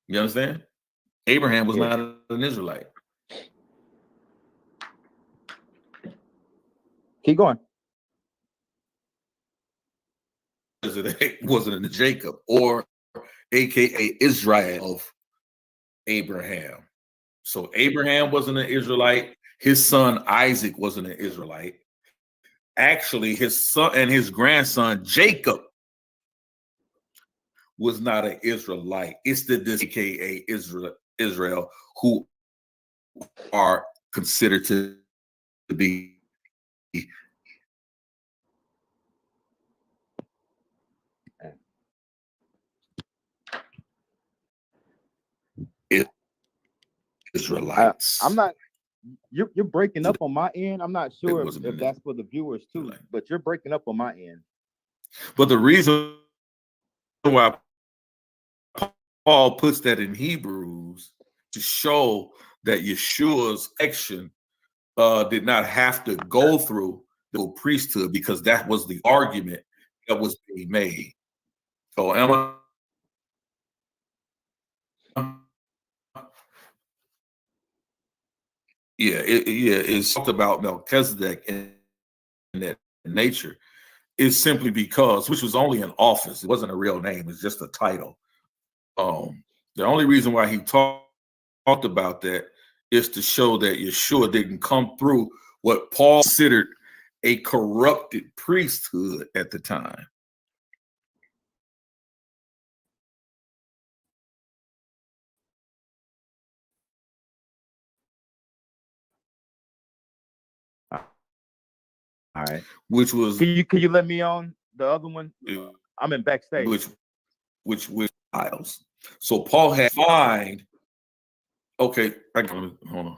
You understand? Abraham was not an Israelite. Keep going. It wasn't a Jacob, or AKA Israel of Abraham. So Abraham wasn't an Israelite. His son Isaac wasn't an Israelite. Actually, his son and his grandson Jacob was not an Israelite. It's the AKA Israel who are considered to be Israelites. I'm not. You're breaking up on my end. I'm not sure if that's for the viewers too, but you're breaking up on my end. But the reason why Paul puts that in Hebrews to show that Yeshua's action did not have to go through the priesthood, because that was the argument that was being made. So Emma, it's talked about Melchizedek in that nature. Is simply because, which was only an office, it wasn't a real name, it's just a title. The only reason why he talked about that is to show that Yeshua didn't come through what Paul considered a corrupted priesthood at the time. All right. Which was, can you let me on the other one? I'm in backstage. Which files. So Paul had find. Okay, hold on.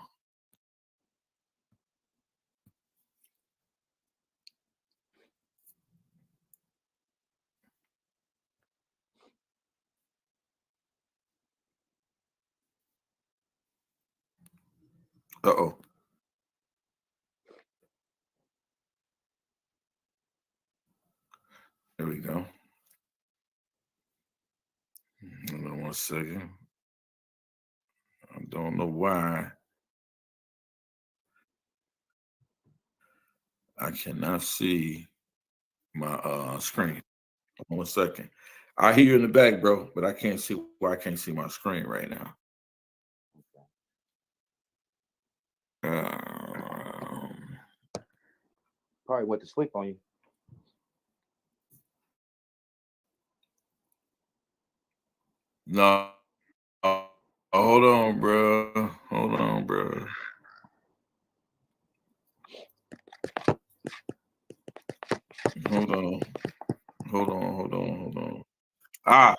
Uh-oh. There we go. Hold on 1 second. I don't know why I cannot see my screen. 1 second. I hear you in the back, bro, but I can't see why I can't see my screen right now. Probably went to sleep on you. No. Hold on, bro. Hold on, bro. Hold on. Hold on. Ah,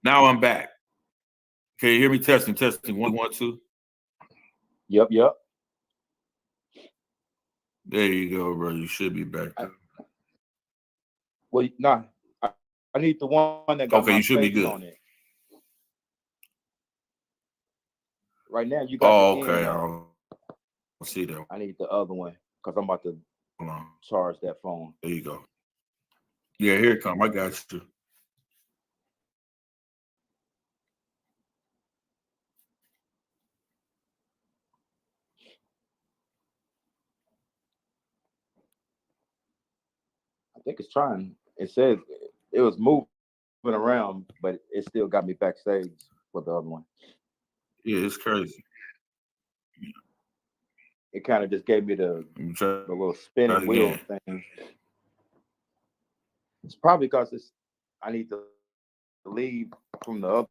now I'm back. Can you hear me? Testing. 1, 1, 2. Yep. There you go, bro. You should be back. Well, nah. I need the one that got okay, my you should be face good on it. Right now, you got the okay. end. I'll see that. I need the other one because I'm about to charge that phone. There you go. Yeah, here it come. I got you. I think it's trying. It says it was moving around, but it still got me backstage for the other one. Yeah, it's crazy. It kind of just gave me the little spinning wheel thing. It's probably because I need to leave from the other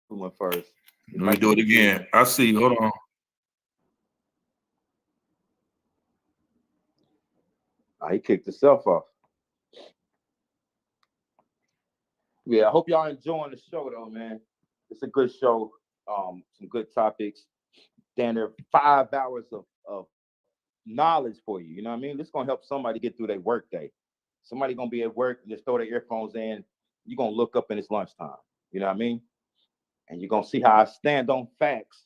one first. Let me do it again. I see. Hold on. He kicked himself off. Yeah, I hope y'all enjoying the show though, man. It's a good show. Some good topics. Then there are 5 hours of knowledge for you. You know what I mean? This is gonna help somebody get through their work day. Somebody gonna be at work and just throw their earphones in. You're gonna look up and it's lunchtime. You know what I mean? And you're gonna see how I stand on facts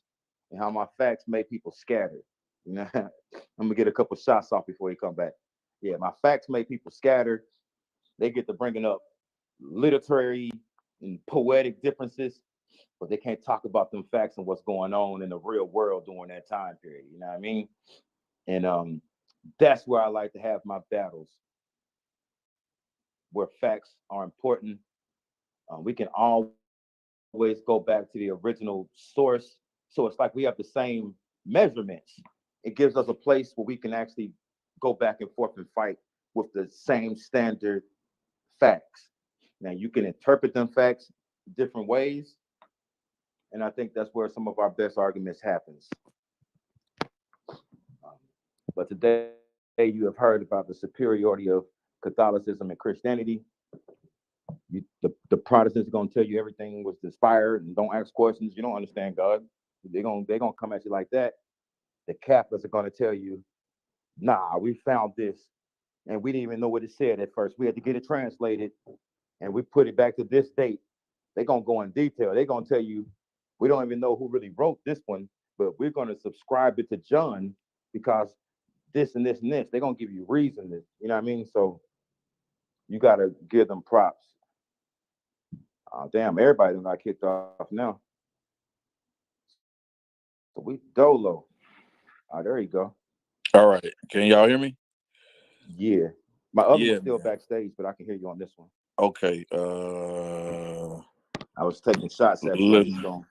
and how my facts make people scattered. You know, I'm gonna get a couple shots off before you come back. Yeah, my facts make people scattered. They get to bringing up literary and poetic differences. but they can't talk about them facts and what's going on in the real world during that time period. You know what I mean? And that's where I like to have my battles, where facts are important. We can always go back to the original source. So it's like we have the same measurements. It gives us a place where we can actually go back and forth and fight with the same standard facts. Now you can interpret them facts different ways, and I think that's where some of our best arguments happens. But today you have heard about the superiority of Catholicism and Christianity. The Protestants are gonna tell you everything was inspired and don't ask questions. You don't understand God. They're gonna come at you like that. The Catholics are gonna tell you, nah, we found this and we didn't even know what it said at first. We had to get it translated and we put it back to this date. They're gonna go in detail. They're gonna tell you, we don't even know who really wrote this one, but we're gonna subscribe it to John because this and this and this. They're gonna give you reason. You know what I mean? So you gotta give them props. Damn, everybody done got kicked off now. So we dolo. There you go. All right. Can y'all hear me? Yeah. My other one's still backstage, but I can hear you on this one. Okay. I was taking shots at you. So.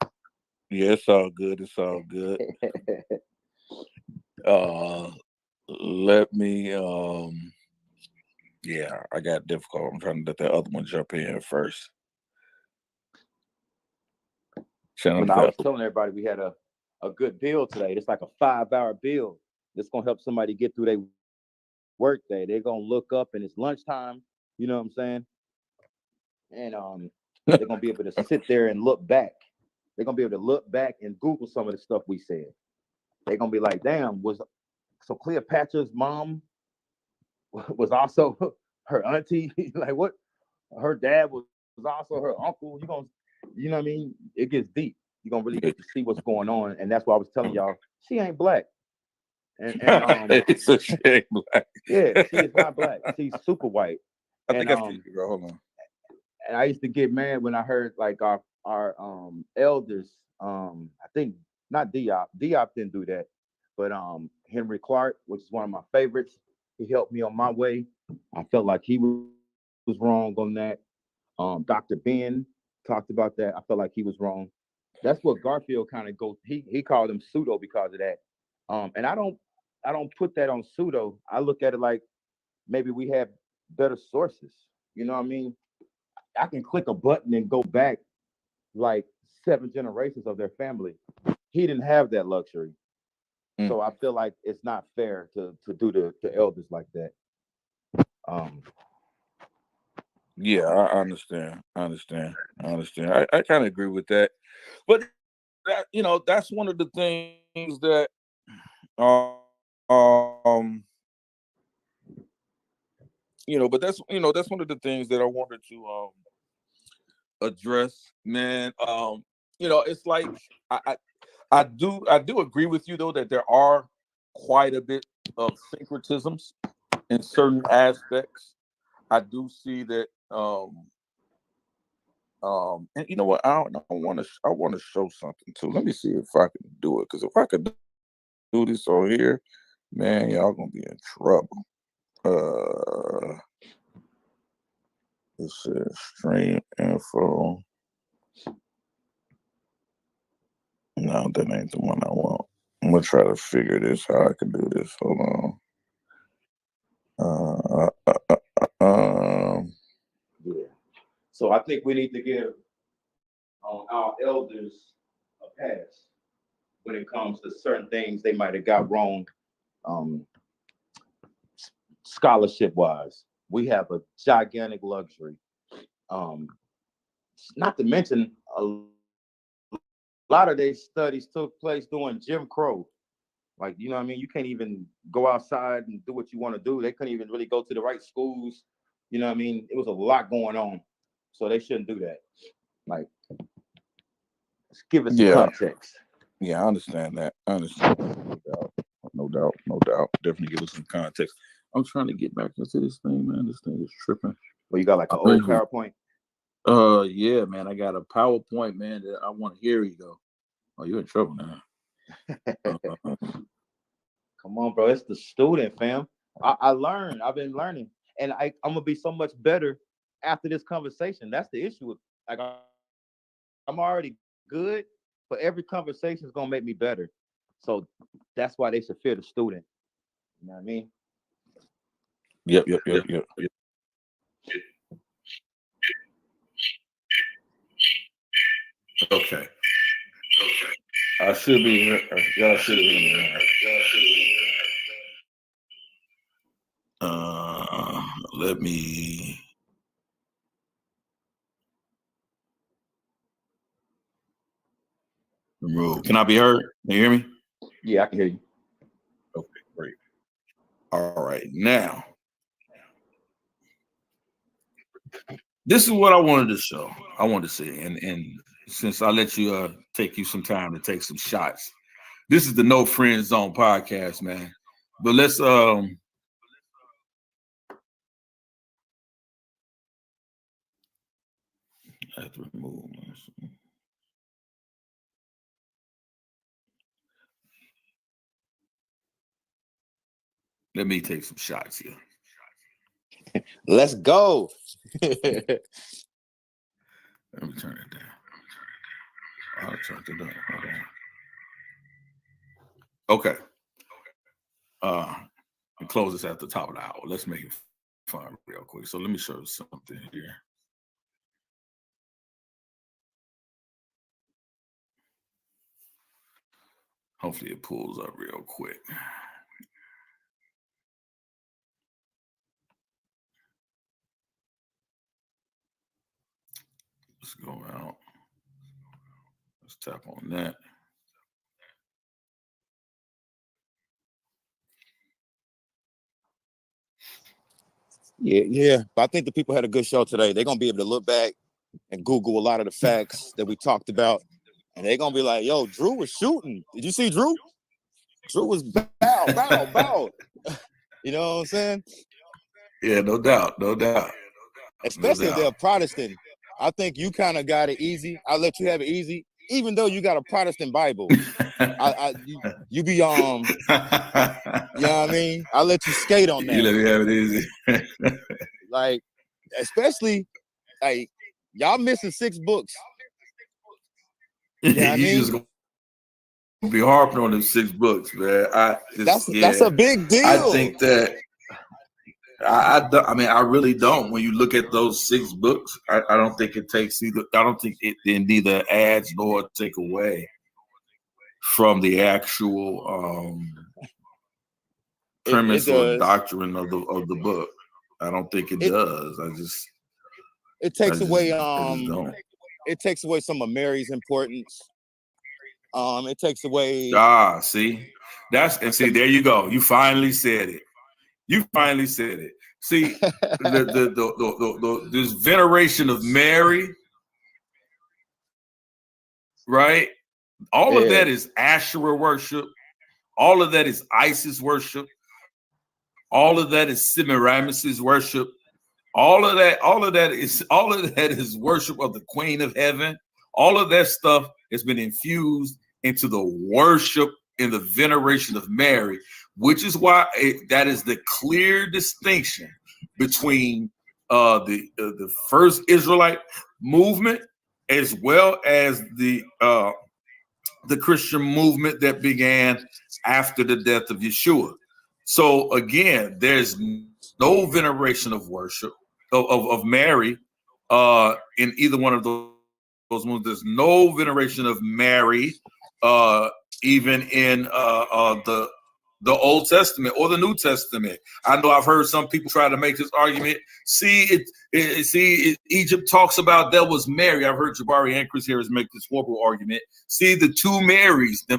Yeah, it's all good. It's all good. Let me yeah, I got difficult. I'm trying to let that other one jump in first. When I was telling everybody we had a good build today. It's like a 5-hour build. It's gonna help somebody get through their work day. They're gonna look up and it's lunchtime, you know what I'm saying? And they're gonna be able to sit there and look back. They're gonna be able to look back and Google some of the stuff we said. They're gonna be like, damn, so Cleopatra's mom was also her auntie? Like what? Her dad was also her uncle. You know what I mean? It gets deep. You're gonna really get to see what's going on. And that's why I was telling y'all, she ain't black. And so she ain't black. Yeah, she is not black. She's super white. I think I see you, bro. Hold on. And I used to get mad when I heard like our elders, I think not Diop didn't do that, but Henry Clark, which is one of my favorites, he helped me on my way. I felt like he was wrong on that. Dr. Ben talked about that. I felt like he was wrong. That's what Garfield kind of goes. He called him pseudo because of that. And I don't put that on pseudo. I look at it like maybe we have better sources. You know what I mean? I can click a button and go back like 7 generations of their family. He didn't have that luxury. So I feel like it's not fair to do the elders like that. Yeah, I understand. I kind of agree with that. But that, that's one of the things that but that's one of the things that I wanted to address, man. It's like I do agree with you though that there are quite a bit of syncretisms in certain aspects. I do see that and you know what, I want to show something too. Let me see if I can do it, because if I could do this on here, man, y'all gonna be in trouble. This is stream info. No, that ain't the one I want. I'm gonna try to figure this how I can do this. Hold on. Yeah. So I think we need to give our elders a pass when it comes to certain things they might have got wrong, scholarship wise. We have a gigantic luxury. Not to mention a lot of their studies took place during Jim Crow. Like, you know what I mean? You can't even go outside and do what you want to do. They couldn't even really go to the right schools. You know what I mean? It was a lot going on. So they shouldn't do that. Like, let's give it some context. Yeah, I understand that. No doubt. Definitely give us some context. I'm trying to get back into this thing, man. This thing is tripping. Well, you got like an old PowerPoint? Yeah, man. I got a PowerPoint, man, that I want to hear you go. Oh, you're in trouble now. Come on, bro. It's the student, fam. I learned. I've been learning, and I'm gonna be so much better after this conversation. That's the issue. Like, I'm already good, but every conversation is gonna make me better. So that's why they should fear the student. You know what I mean? Yep. Okay. I should be here. Y'all should be here. Let me remove. Can I be heard? Can you hear me? Yeah, I can hear you. Okay, great. All right, now this is what I wanted to show. I wanted to see, and since I let you take you some time to take some shots, this is the No Friend Zone podcast, man. But let's I have to remove this. Let me take some shots here. Let's go. Let me turn it down. I'll turn it down. Okay. And close this at the top of the hour. Let's make it fun real quick. So let me show you something here. Hopefully it pulls up real quick. Let's go out. Let's tap on that. Yeah. But I think the people had a good show today. They're gonna be able to look back and Google a lot of the facts that we talked about, and they're gonna be like, "Yo, Drew was shooting. Did you see Drew? Drew was bow." You know what I'm saying? Yeah, no doubt. Especially if they're a Protestant. I think you kind of got it easy. I'll let you have it easy, even though you got a Protestant Bible. You be you know what I mean? I'll let you skate on that. You let me have it easy. Like, especially like y'all missing 6 books. You know I mean? Just gonna be harping on them 6 books, man. That's a big deal. I think that I mean, I really don't. When you look at those 6 books, I don't think it takes either. I don't think it neither adds nor take away from the actual premise or doctrine of the book. I don't think it does. It takes away it takes away some of Mary's importance. It takes away. See, there you go. You finally said it. See, this veneration of Mary, right? All of that is Asherah worship. All of that is Isis worship. All of that is Semiramis' worship. All of that is worship of the Queen of Heaven. All of that stuff has been infused into the worship and the veneration of Mary, which is why that is the clear distinction between the first Israelite movement as well as the Christian movement that began after the death of Yeshua. So again, there's no veneration of worship of Mary in either one of those movements. There's no veneration of Mary even in the Old Testament or the New Testament. I know I've heard some people try to make this argument. Egypt talks about there was Mary. I've heard Jabari and Chris Harris make this horrible argument. See the 2 Marys, the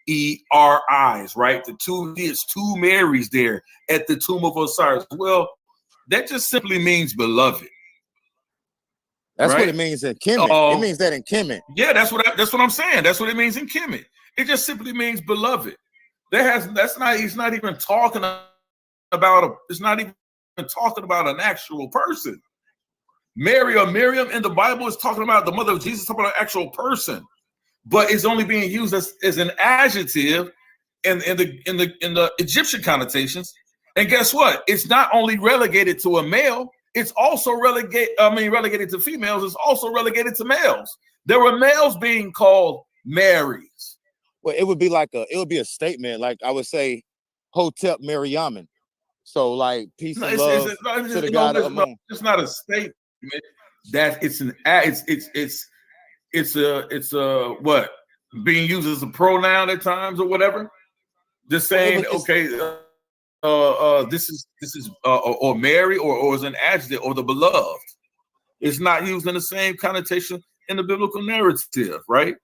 Meris, right? There's 2 Marys there at the tomb of Osiris. Well, that just simply means beloved. That's right? What it means in Kemet. It means that in Kemet. Yeah, that's what I'm saying. That's what it means in Kemet. It just simply means beloved. He's not even talking about an actual person. Mary or Miriam in the Bible is talking about the mother of Jesus, talking about an actual person, but it's only being used as an adjective in the Egyptian connotations. And guess what? It's not only relegated to a male, it's also relegated to females. It's also relegated to males. There were males being called Marys. Well, it would be a statement. Like I would say, Hotep Mariaman. So like peace and love to the God of the moon. It's not a statement. That it's a what being used as a pronoun at times or whatever. Just saying, okay, this is or Mary or as an adjective or the beloved. It's not used in the same connotation in the biblical narrative, right?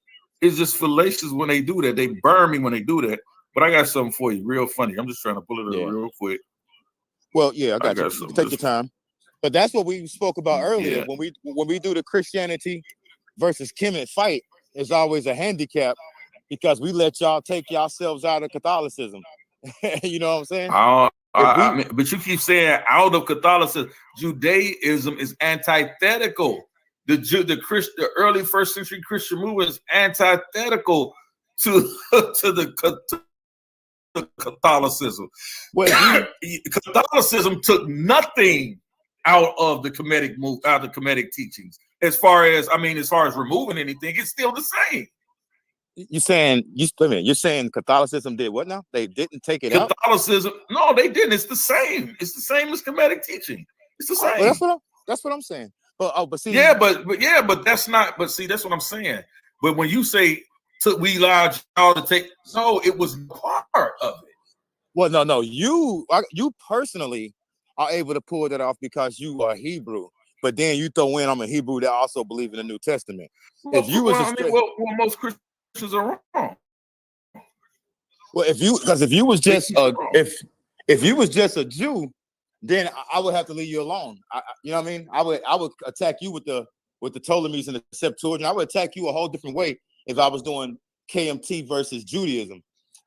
It's just fallacious when they do that. They burn me when they do that. But I got something for you, real funny. I'm just trying to pull it up real quick. Well, yeah, I got you. You take your time. But that's what we spoke about earlier. Yeah. When we do the Christianity versus Kemet fight, it's always a handicap because we let y'all take yourselves out of Catholicism. You know what I'm saying? I mean, but you keep saying out of Catholicism. Judaism is antithetical. The early first century Christian movement is antithetical to the Catholicism. Well, Catholicism took nothing out of the Kemetic out of the Kemetic teachings. As far as removing anything, it's still the same. You're saying Catholicism did what now? They didn't take it out? Catholicism, no, they didn't. It's the same. It's the same as Kemetic teaching. It's the same. Well, that's what I'm saying. But see, but that's not. But see, that's what I'm saying. But when you say we allowed y'all to take, no, it was part of it. Well, no, you personally are able to pull that off because you are Hebrew. But then you throw in, I'm a Hebrew that also believe in the New Testament. If you was most Christians are wrong. Well, if you was just if you was just a Jew, then I would have to leave you alone. You know what I mean? I would attack you with the Ptolemies and the Septuagint. I would attack you a whole different way if I was doing KMT versus Judaism.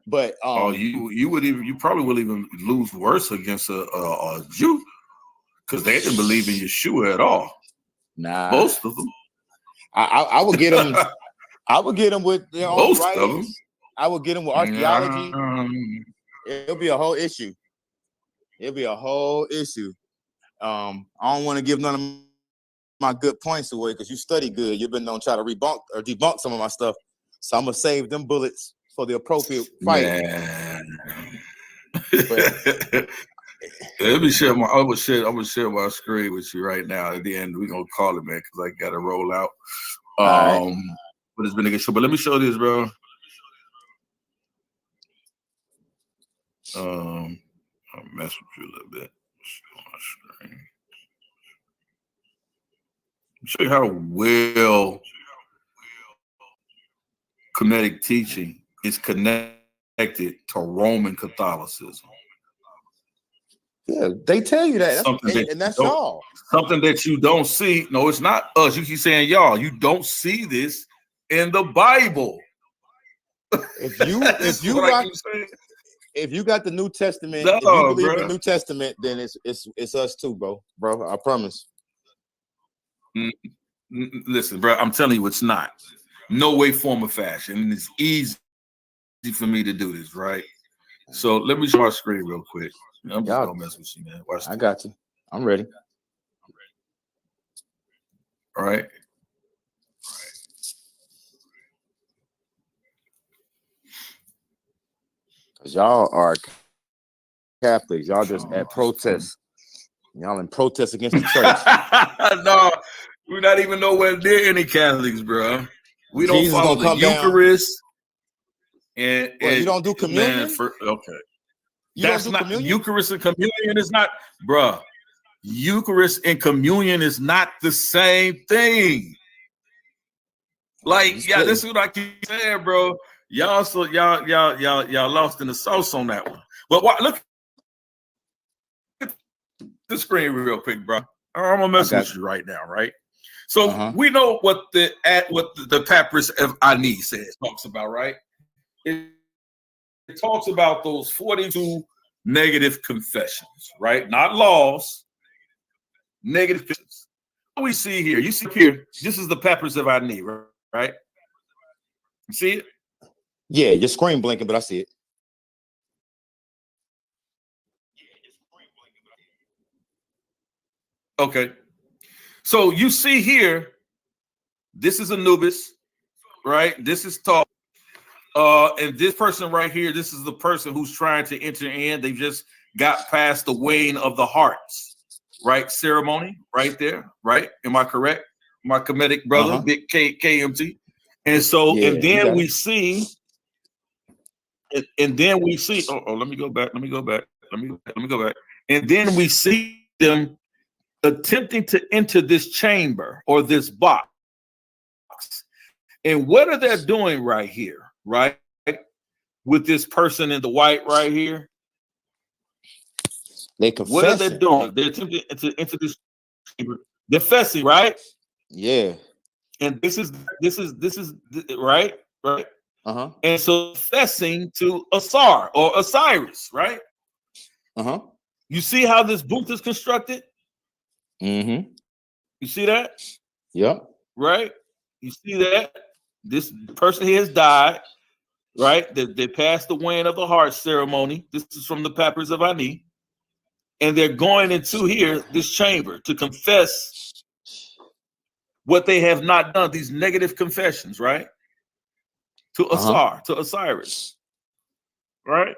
But you probably would even lose worse against a Jew because they didn't believe in Yeshua at all. Nah, most of them. I would get them. I would get them with their own Most writings. of them. I would get them with archaeology. It'll be a whole issue. I don't want to give none of my good points away because you study good. You've been known to try to debunk some of my stuff. So I'm gonna save them bullets for the appropriate fight. Let me share my. I'm gonna share my screen with you right now. At the end, we're gonna call it, man, because I gotta roll out. Right. But it's been a good show. But let me show this, bro. I'll mess with you a little bit. My screen. Show you how well Kemetic teaching is connected to Roman Catholicism. Yeah, they tell you that, and that's y'all. Something that you don't see. No, it's not us. You keep saying y'all. You don't see this in the Bible. If you got the New Testament, no, if you believe bro. in the New Testament, then it's us too, bro. I promise. Listen, bro, I'm telling you, it's not. No way, form, or fashion. And it's easy for me to do this, right? So let me show my screen real quick. I'm just gonna mess with you, man. Watch I got you. I'm ready. All right. Cause y'all are Catholics. Y'all just at protest. Y'all in protest against the church. No, we're not even nowhere near any Catholics, bro. We don't follow the Eucharist. And you don't do communion? Man, okay. That's not communion? Eucharist and communion is not, bruh. Eucharist and communion is not the same thing. Like, this is what I keep saying, bro. Y'all lost in the sauce on that one. But look at the screen real quick, bro. I'm gonna mess with you right now, right? So we know what the Papyrus of Ani talks about, right? It talks about those 42 negative confessions, right? Not laws, negative confessions. we see here? You see here, this is the peppers of our knee, right? You see it? Yeah, your screen blinking, but I see it. Okay. So you see here, this is Anubis, right? This is talk. And this person right here, this is the person who's trying to enter in. They just got past the weighing of the hearts, right? Ceremony right there, right? Am I correct? My Kemetic brother, big KMT. And so, Yeah, and then we see, and then we see, let me go back. Let me go back. Let me go back. And then we see them attempting to enter this chamber or this box. And what are they doing right here, right? With this person in the white right here? They confessing. What are they doing? They're attempting to enter this chamber. They're confessing, right? Yeah. And this is right? Right? Uh-huh. And so confessing to Asar or Osiris, right? Uh-huh. You see how this booth is constructed? Mm-hmm. You see that? Yep. Right? You see that? This person here has died, right? They passed the weighing of the heart ceremony. This is from the Papyrus of Ani. And they're going into here, this chamber, to confess what they have not done, these negative confessions, right? To Asar, to Osiris. Right?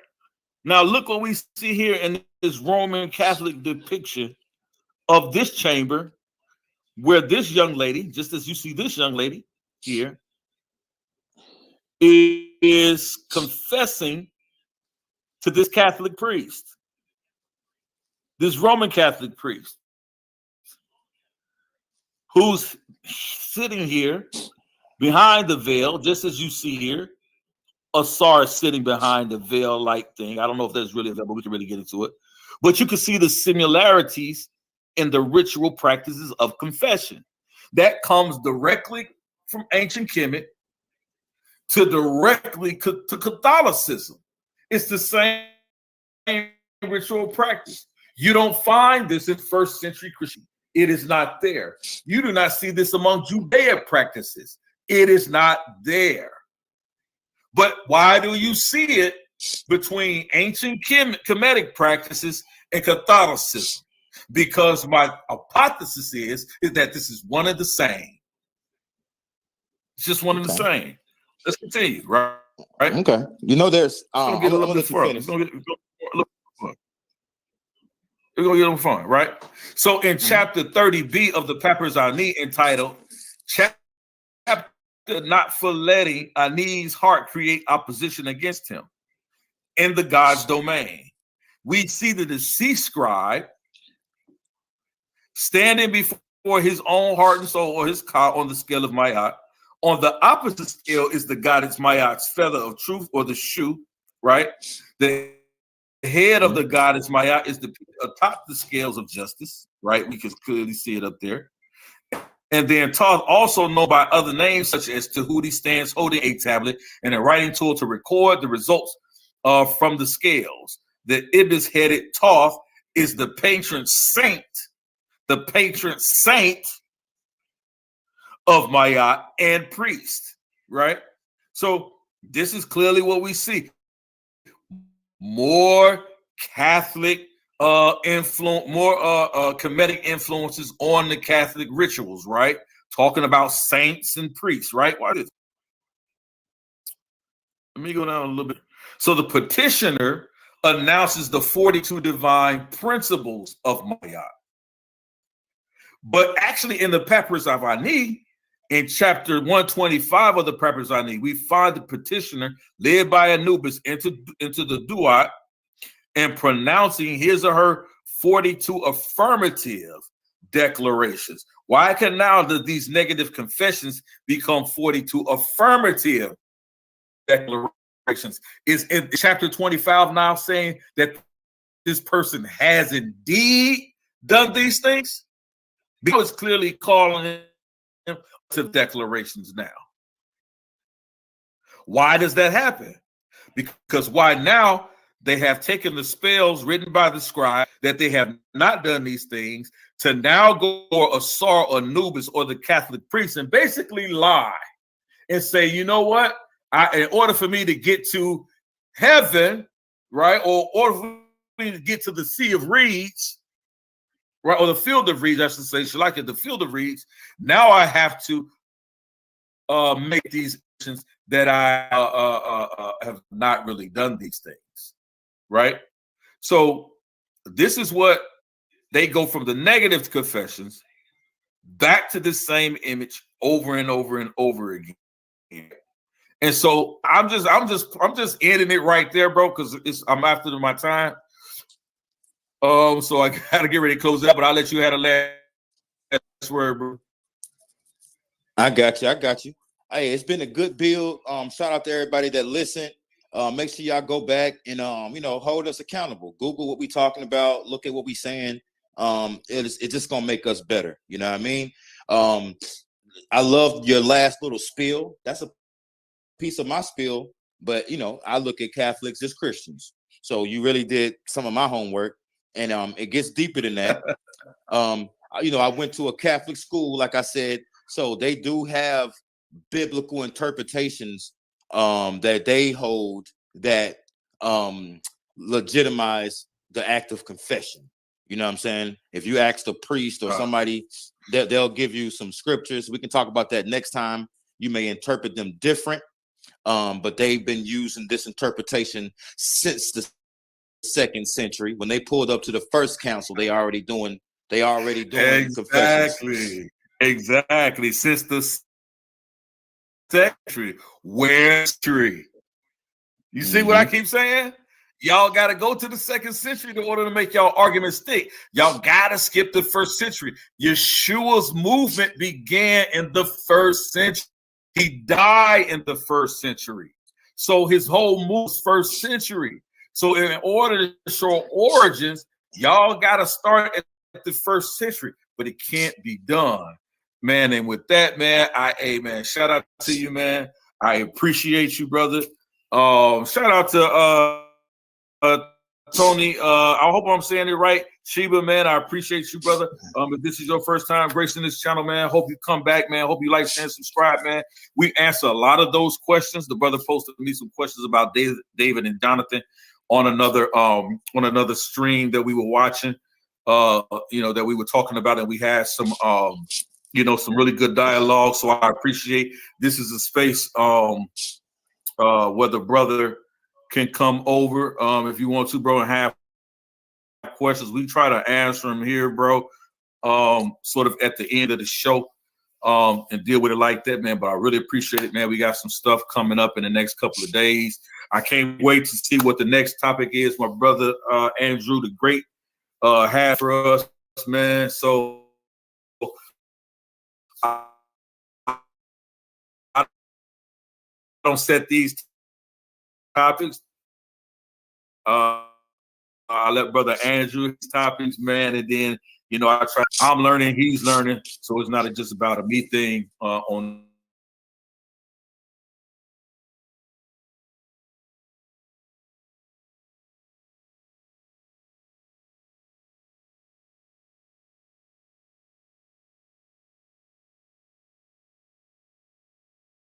Now look what we see here in this Roman Catholic depiction of this chamber, where this young lady, just as you see this young lady here, is confessing to this Catholic priest, this Roman Catholic priest, who's sitting here behind the veil, just as you see here. Asar is sitting behind the veil-like thing. I don't know if that's really a veil, but we can really get into it. But you can see the similarities in the ritual practices of confession. That comes directly from ancient Kemet to directly to Catholicism. It's the same ritual practice. You don't find this in first century Christianity. It is not there. You do not see this among Judaic practices. It is not there. But why do you see it between ancient Kemetic practices and Catholicism? Because my hypothesis is that this is one and the same. It's just one and the same. Let's continue, right? Okay. You know, there's I'm gonna get a little bit fun. It's gonna get a little fun, right? So in chapter 30b of the Papyrus Ani, entitled "Chapter Not for Letting Ani's Heart Create Opposition Against Him in the God's Domain," we see the deceased scribe standing before his own heart and soul, or his ka, on the scale of Ma'at. On the opposite scale is the goddess Ma'at's feather of truth, or the shu, right? The head of the goddess Ma'at is atop the scales of justice, right? We can clearly see it up there. And then Thoth, also known by other names such as Tahuti, stands holding a tablet and a writing tool to record the results from the scales. The ibis-headed Thoth is the patron saint of Ma'at and priest, right? So this is clearly what we see. More Catholic influence, more Kemetic influences on the Catholic rituals, right? Talking about saints and priests, right? Why this? Let me go down a little bit. So the petitioner announces the 42 divine principles of Ma'at. But actually in the Papyrus of Ani, in chapter 125 of the Papyrus of Ani, we find the petitioner led by Anubis into the Duat and pronouncing his or her 42 affirmative declarations. Why can now these negative confessions become 42 affirmative declarations? Is in chapter 25 now saying that this person has indeed done these things? Because it's clearly calling him to declarations now. Why does that happen? Because why now? They have taken the spells written by the scribe that they have not done these things. to now go or Asar or Anubis or the Catholic priest and basically lie and say, you know what? In order for me to get to heaven, right, or for me to get to the Sea of Reeds, right, or the Field of Reeds, I should say, the Field of Reeds, now I have to make these actions that I have not really done these things, right? So this is what they go from the negative confessions back to the same image over and over and over again. And so I'm just ending it right there, bro, because I'm after my time. So I gotta get ready to close it up, but I'll let you have the last word, bro. I got you. Hey, it's been a good build. Shout out to everybody that listened. Make sure y'all go back and hold us accountable. Google what we talking about. Look at what we saying. It's just gonna make us better. You know what I mean? I love your last little spiel. That's a piece of my spiel. But I look at Catholics as Christians. So you really did some of my homework, and it gets deeper than that. I went to a Catholic school, like I said, so they do have biblical interpretations that they hold that legitimize the act of confession. You know what I'm saying? If you ask the priest or somebody, they'll give you some scriptures. We can talk about that next time. You may interpret them different, but they've been using this interpretation since the 2nd century. When they pulled up to the first council, they already doing confessions. Exactly. Since the century. Where's tree? You see what I keep saying? Y'all got to go to the 2nd century in order to make y'all arguments stick. Y'all got to skip the 1st century. Yeshua's movement began in the 1st century. He died in the 1st century. So his whole move is 1st century. So in order to show origins, y'all got to start at the 1st century, but it can't be done, man. And with that, man, man, shout out to you, man. I appreciate you, brother. Shout out to Tony. I hope I'm saying it right. Sheba, man, I appreciate you, brother. If this is your first time gracing this channel, man, hope you come back, man. Hope you like, share, and subscribe, man. We answer a lot of those questions. The brother posted me some questions about David and Jonathan on another stream that we were watching. That we were talking about, and we had some some really good dialogue. So I appreciate this is a space where the brother can come over if you want to, bro, and have questions. We try to answer them here, bro, sort of at the end of the show and deal with it like that, man. But I really appreciate it, man. We got some stuff coming up in the next couple of days. I can't wait to see what the next topic is. My brother Andrew the Great had for us, man. So I don't set these topics. I let brother Andrew his topics, man, and then I'm learning, he's learning, so it's not just about a me thing on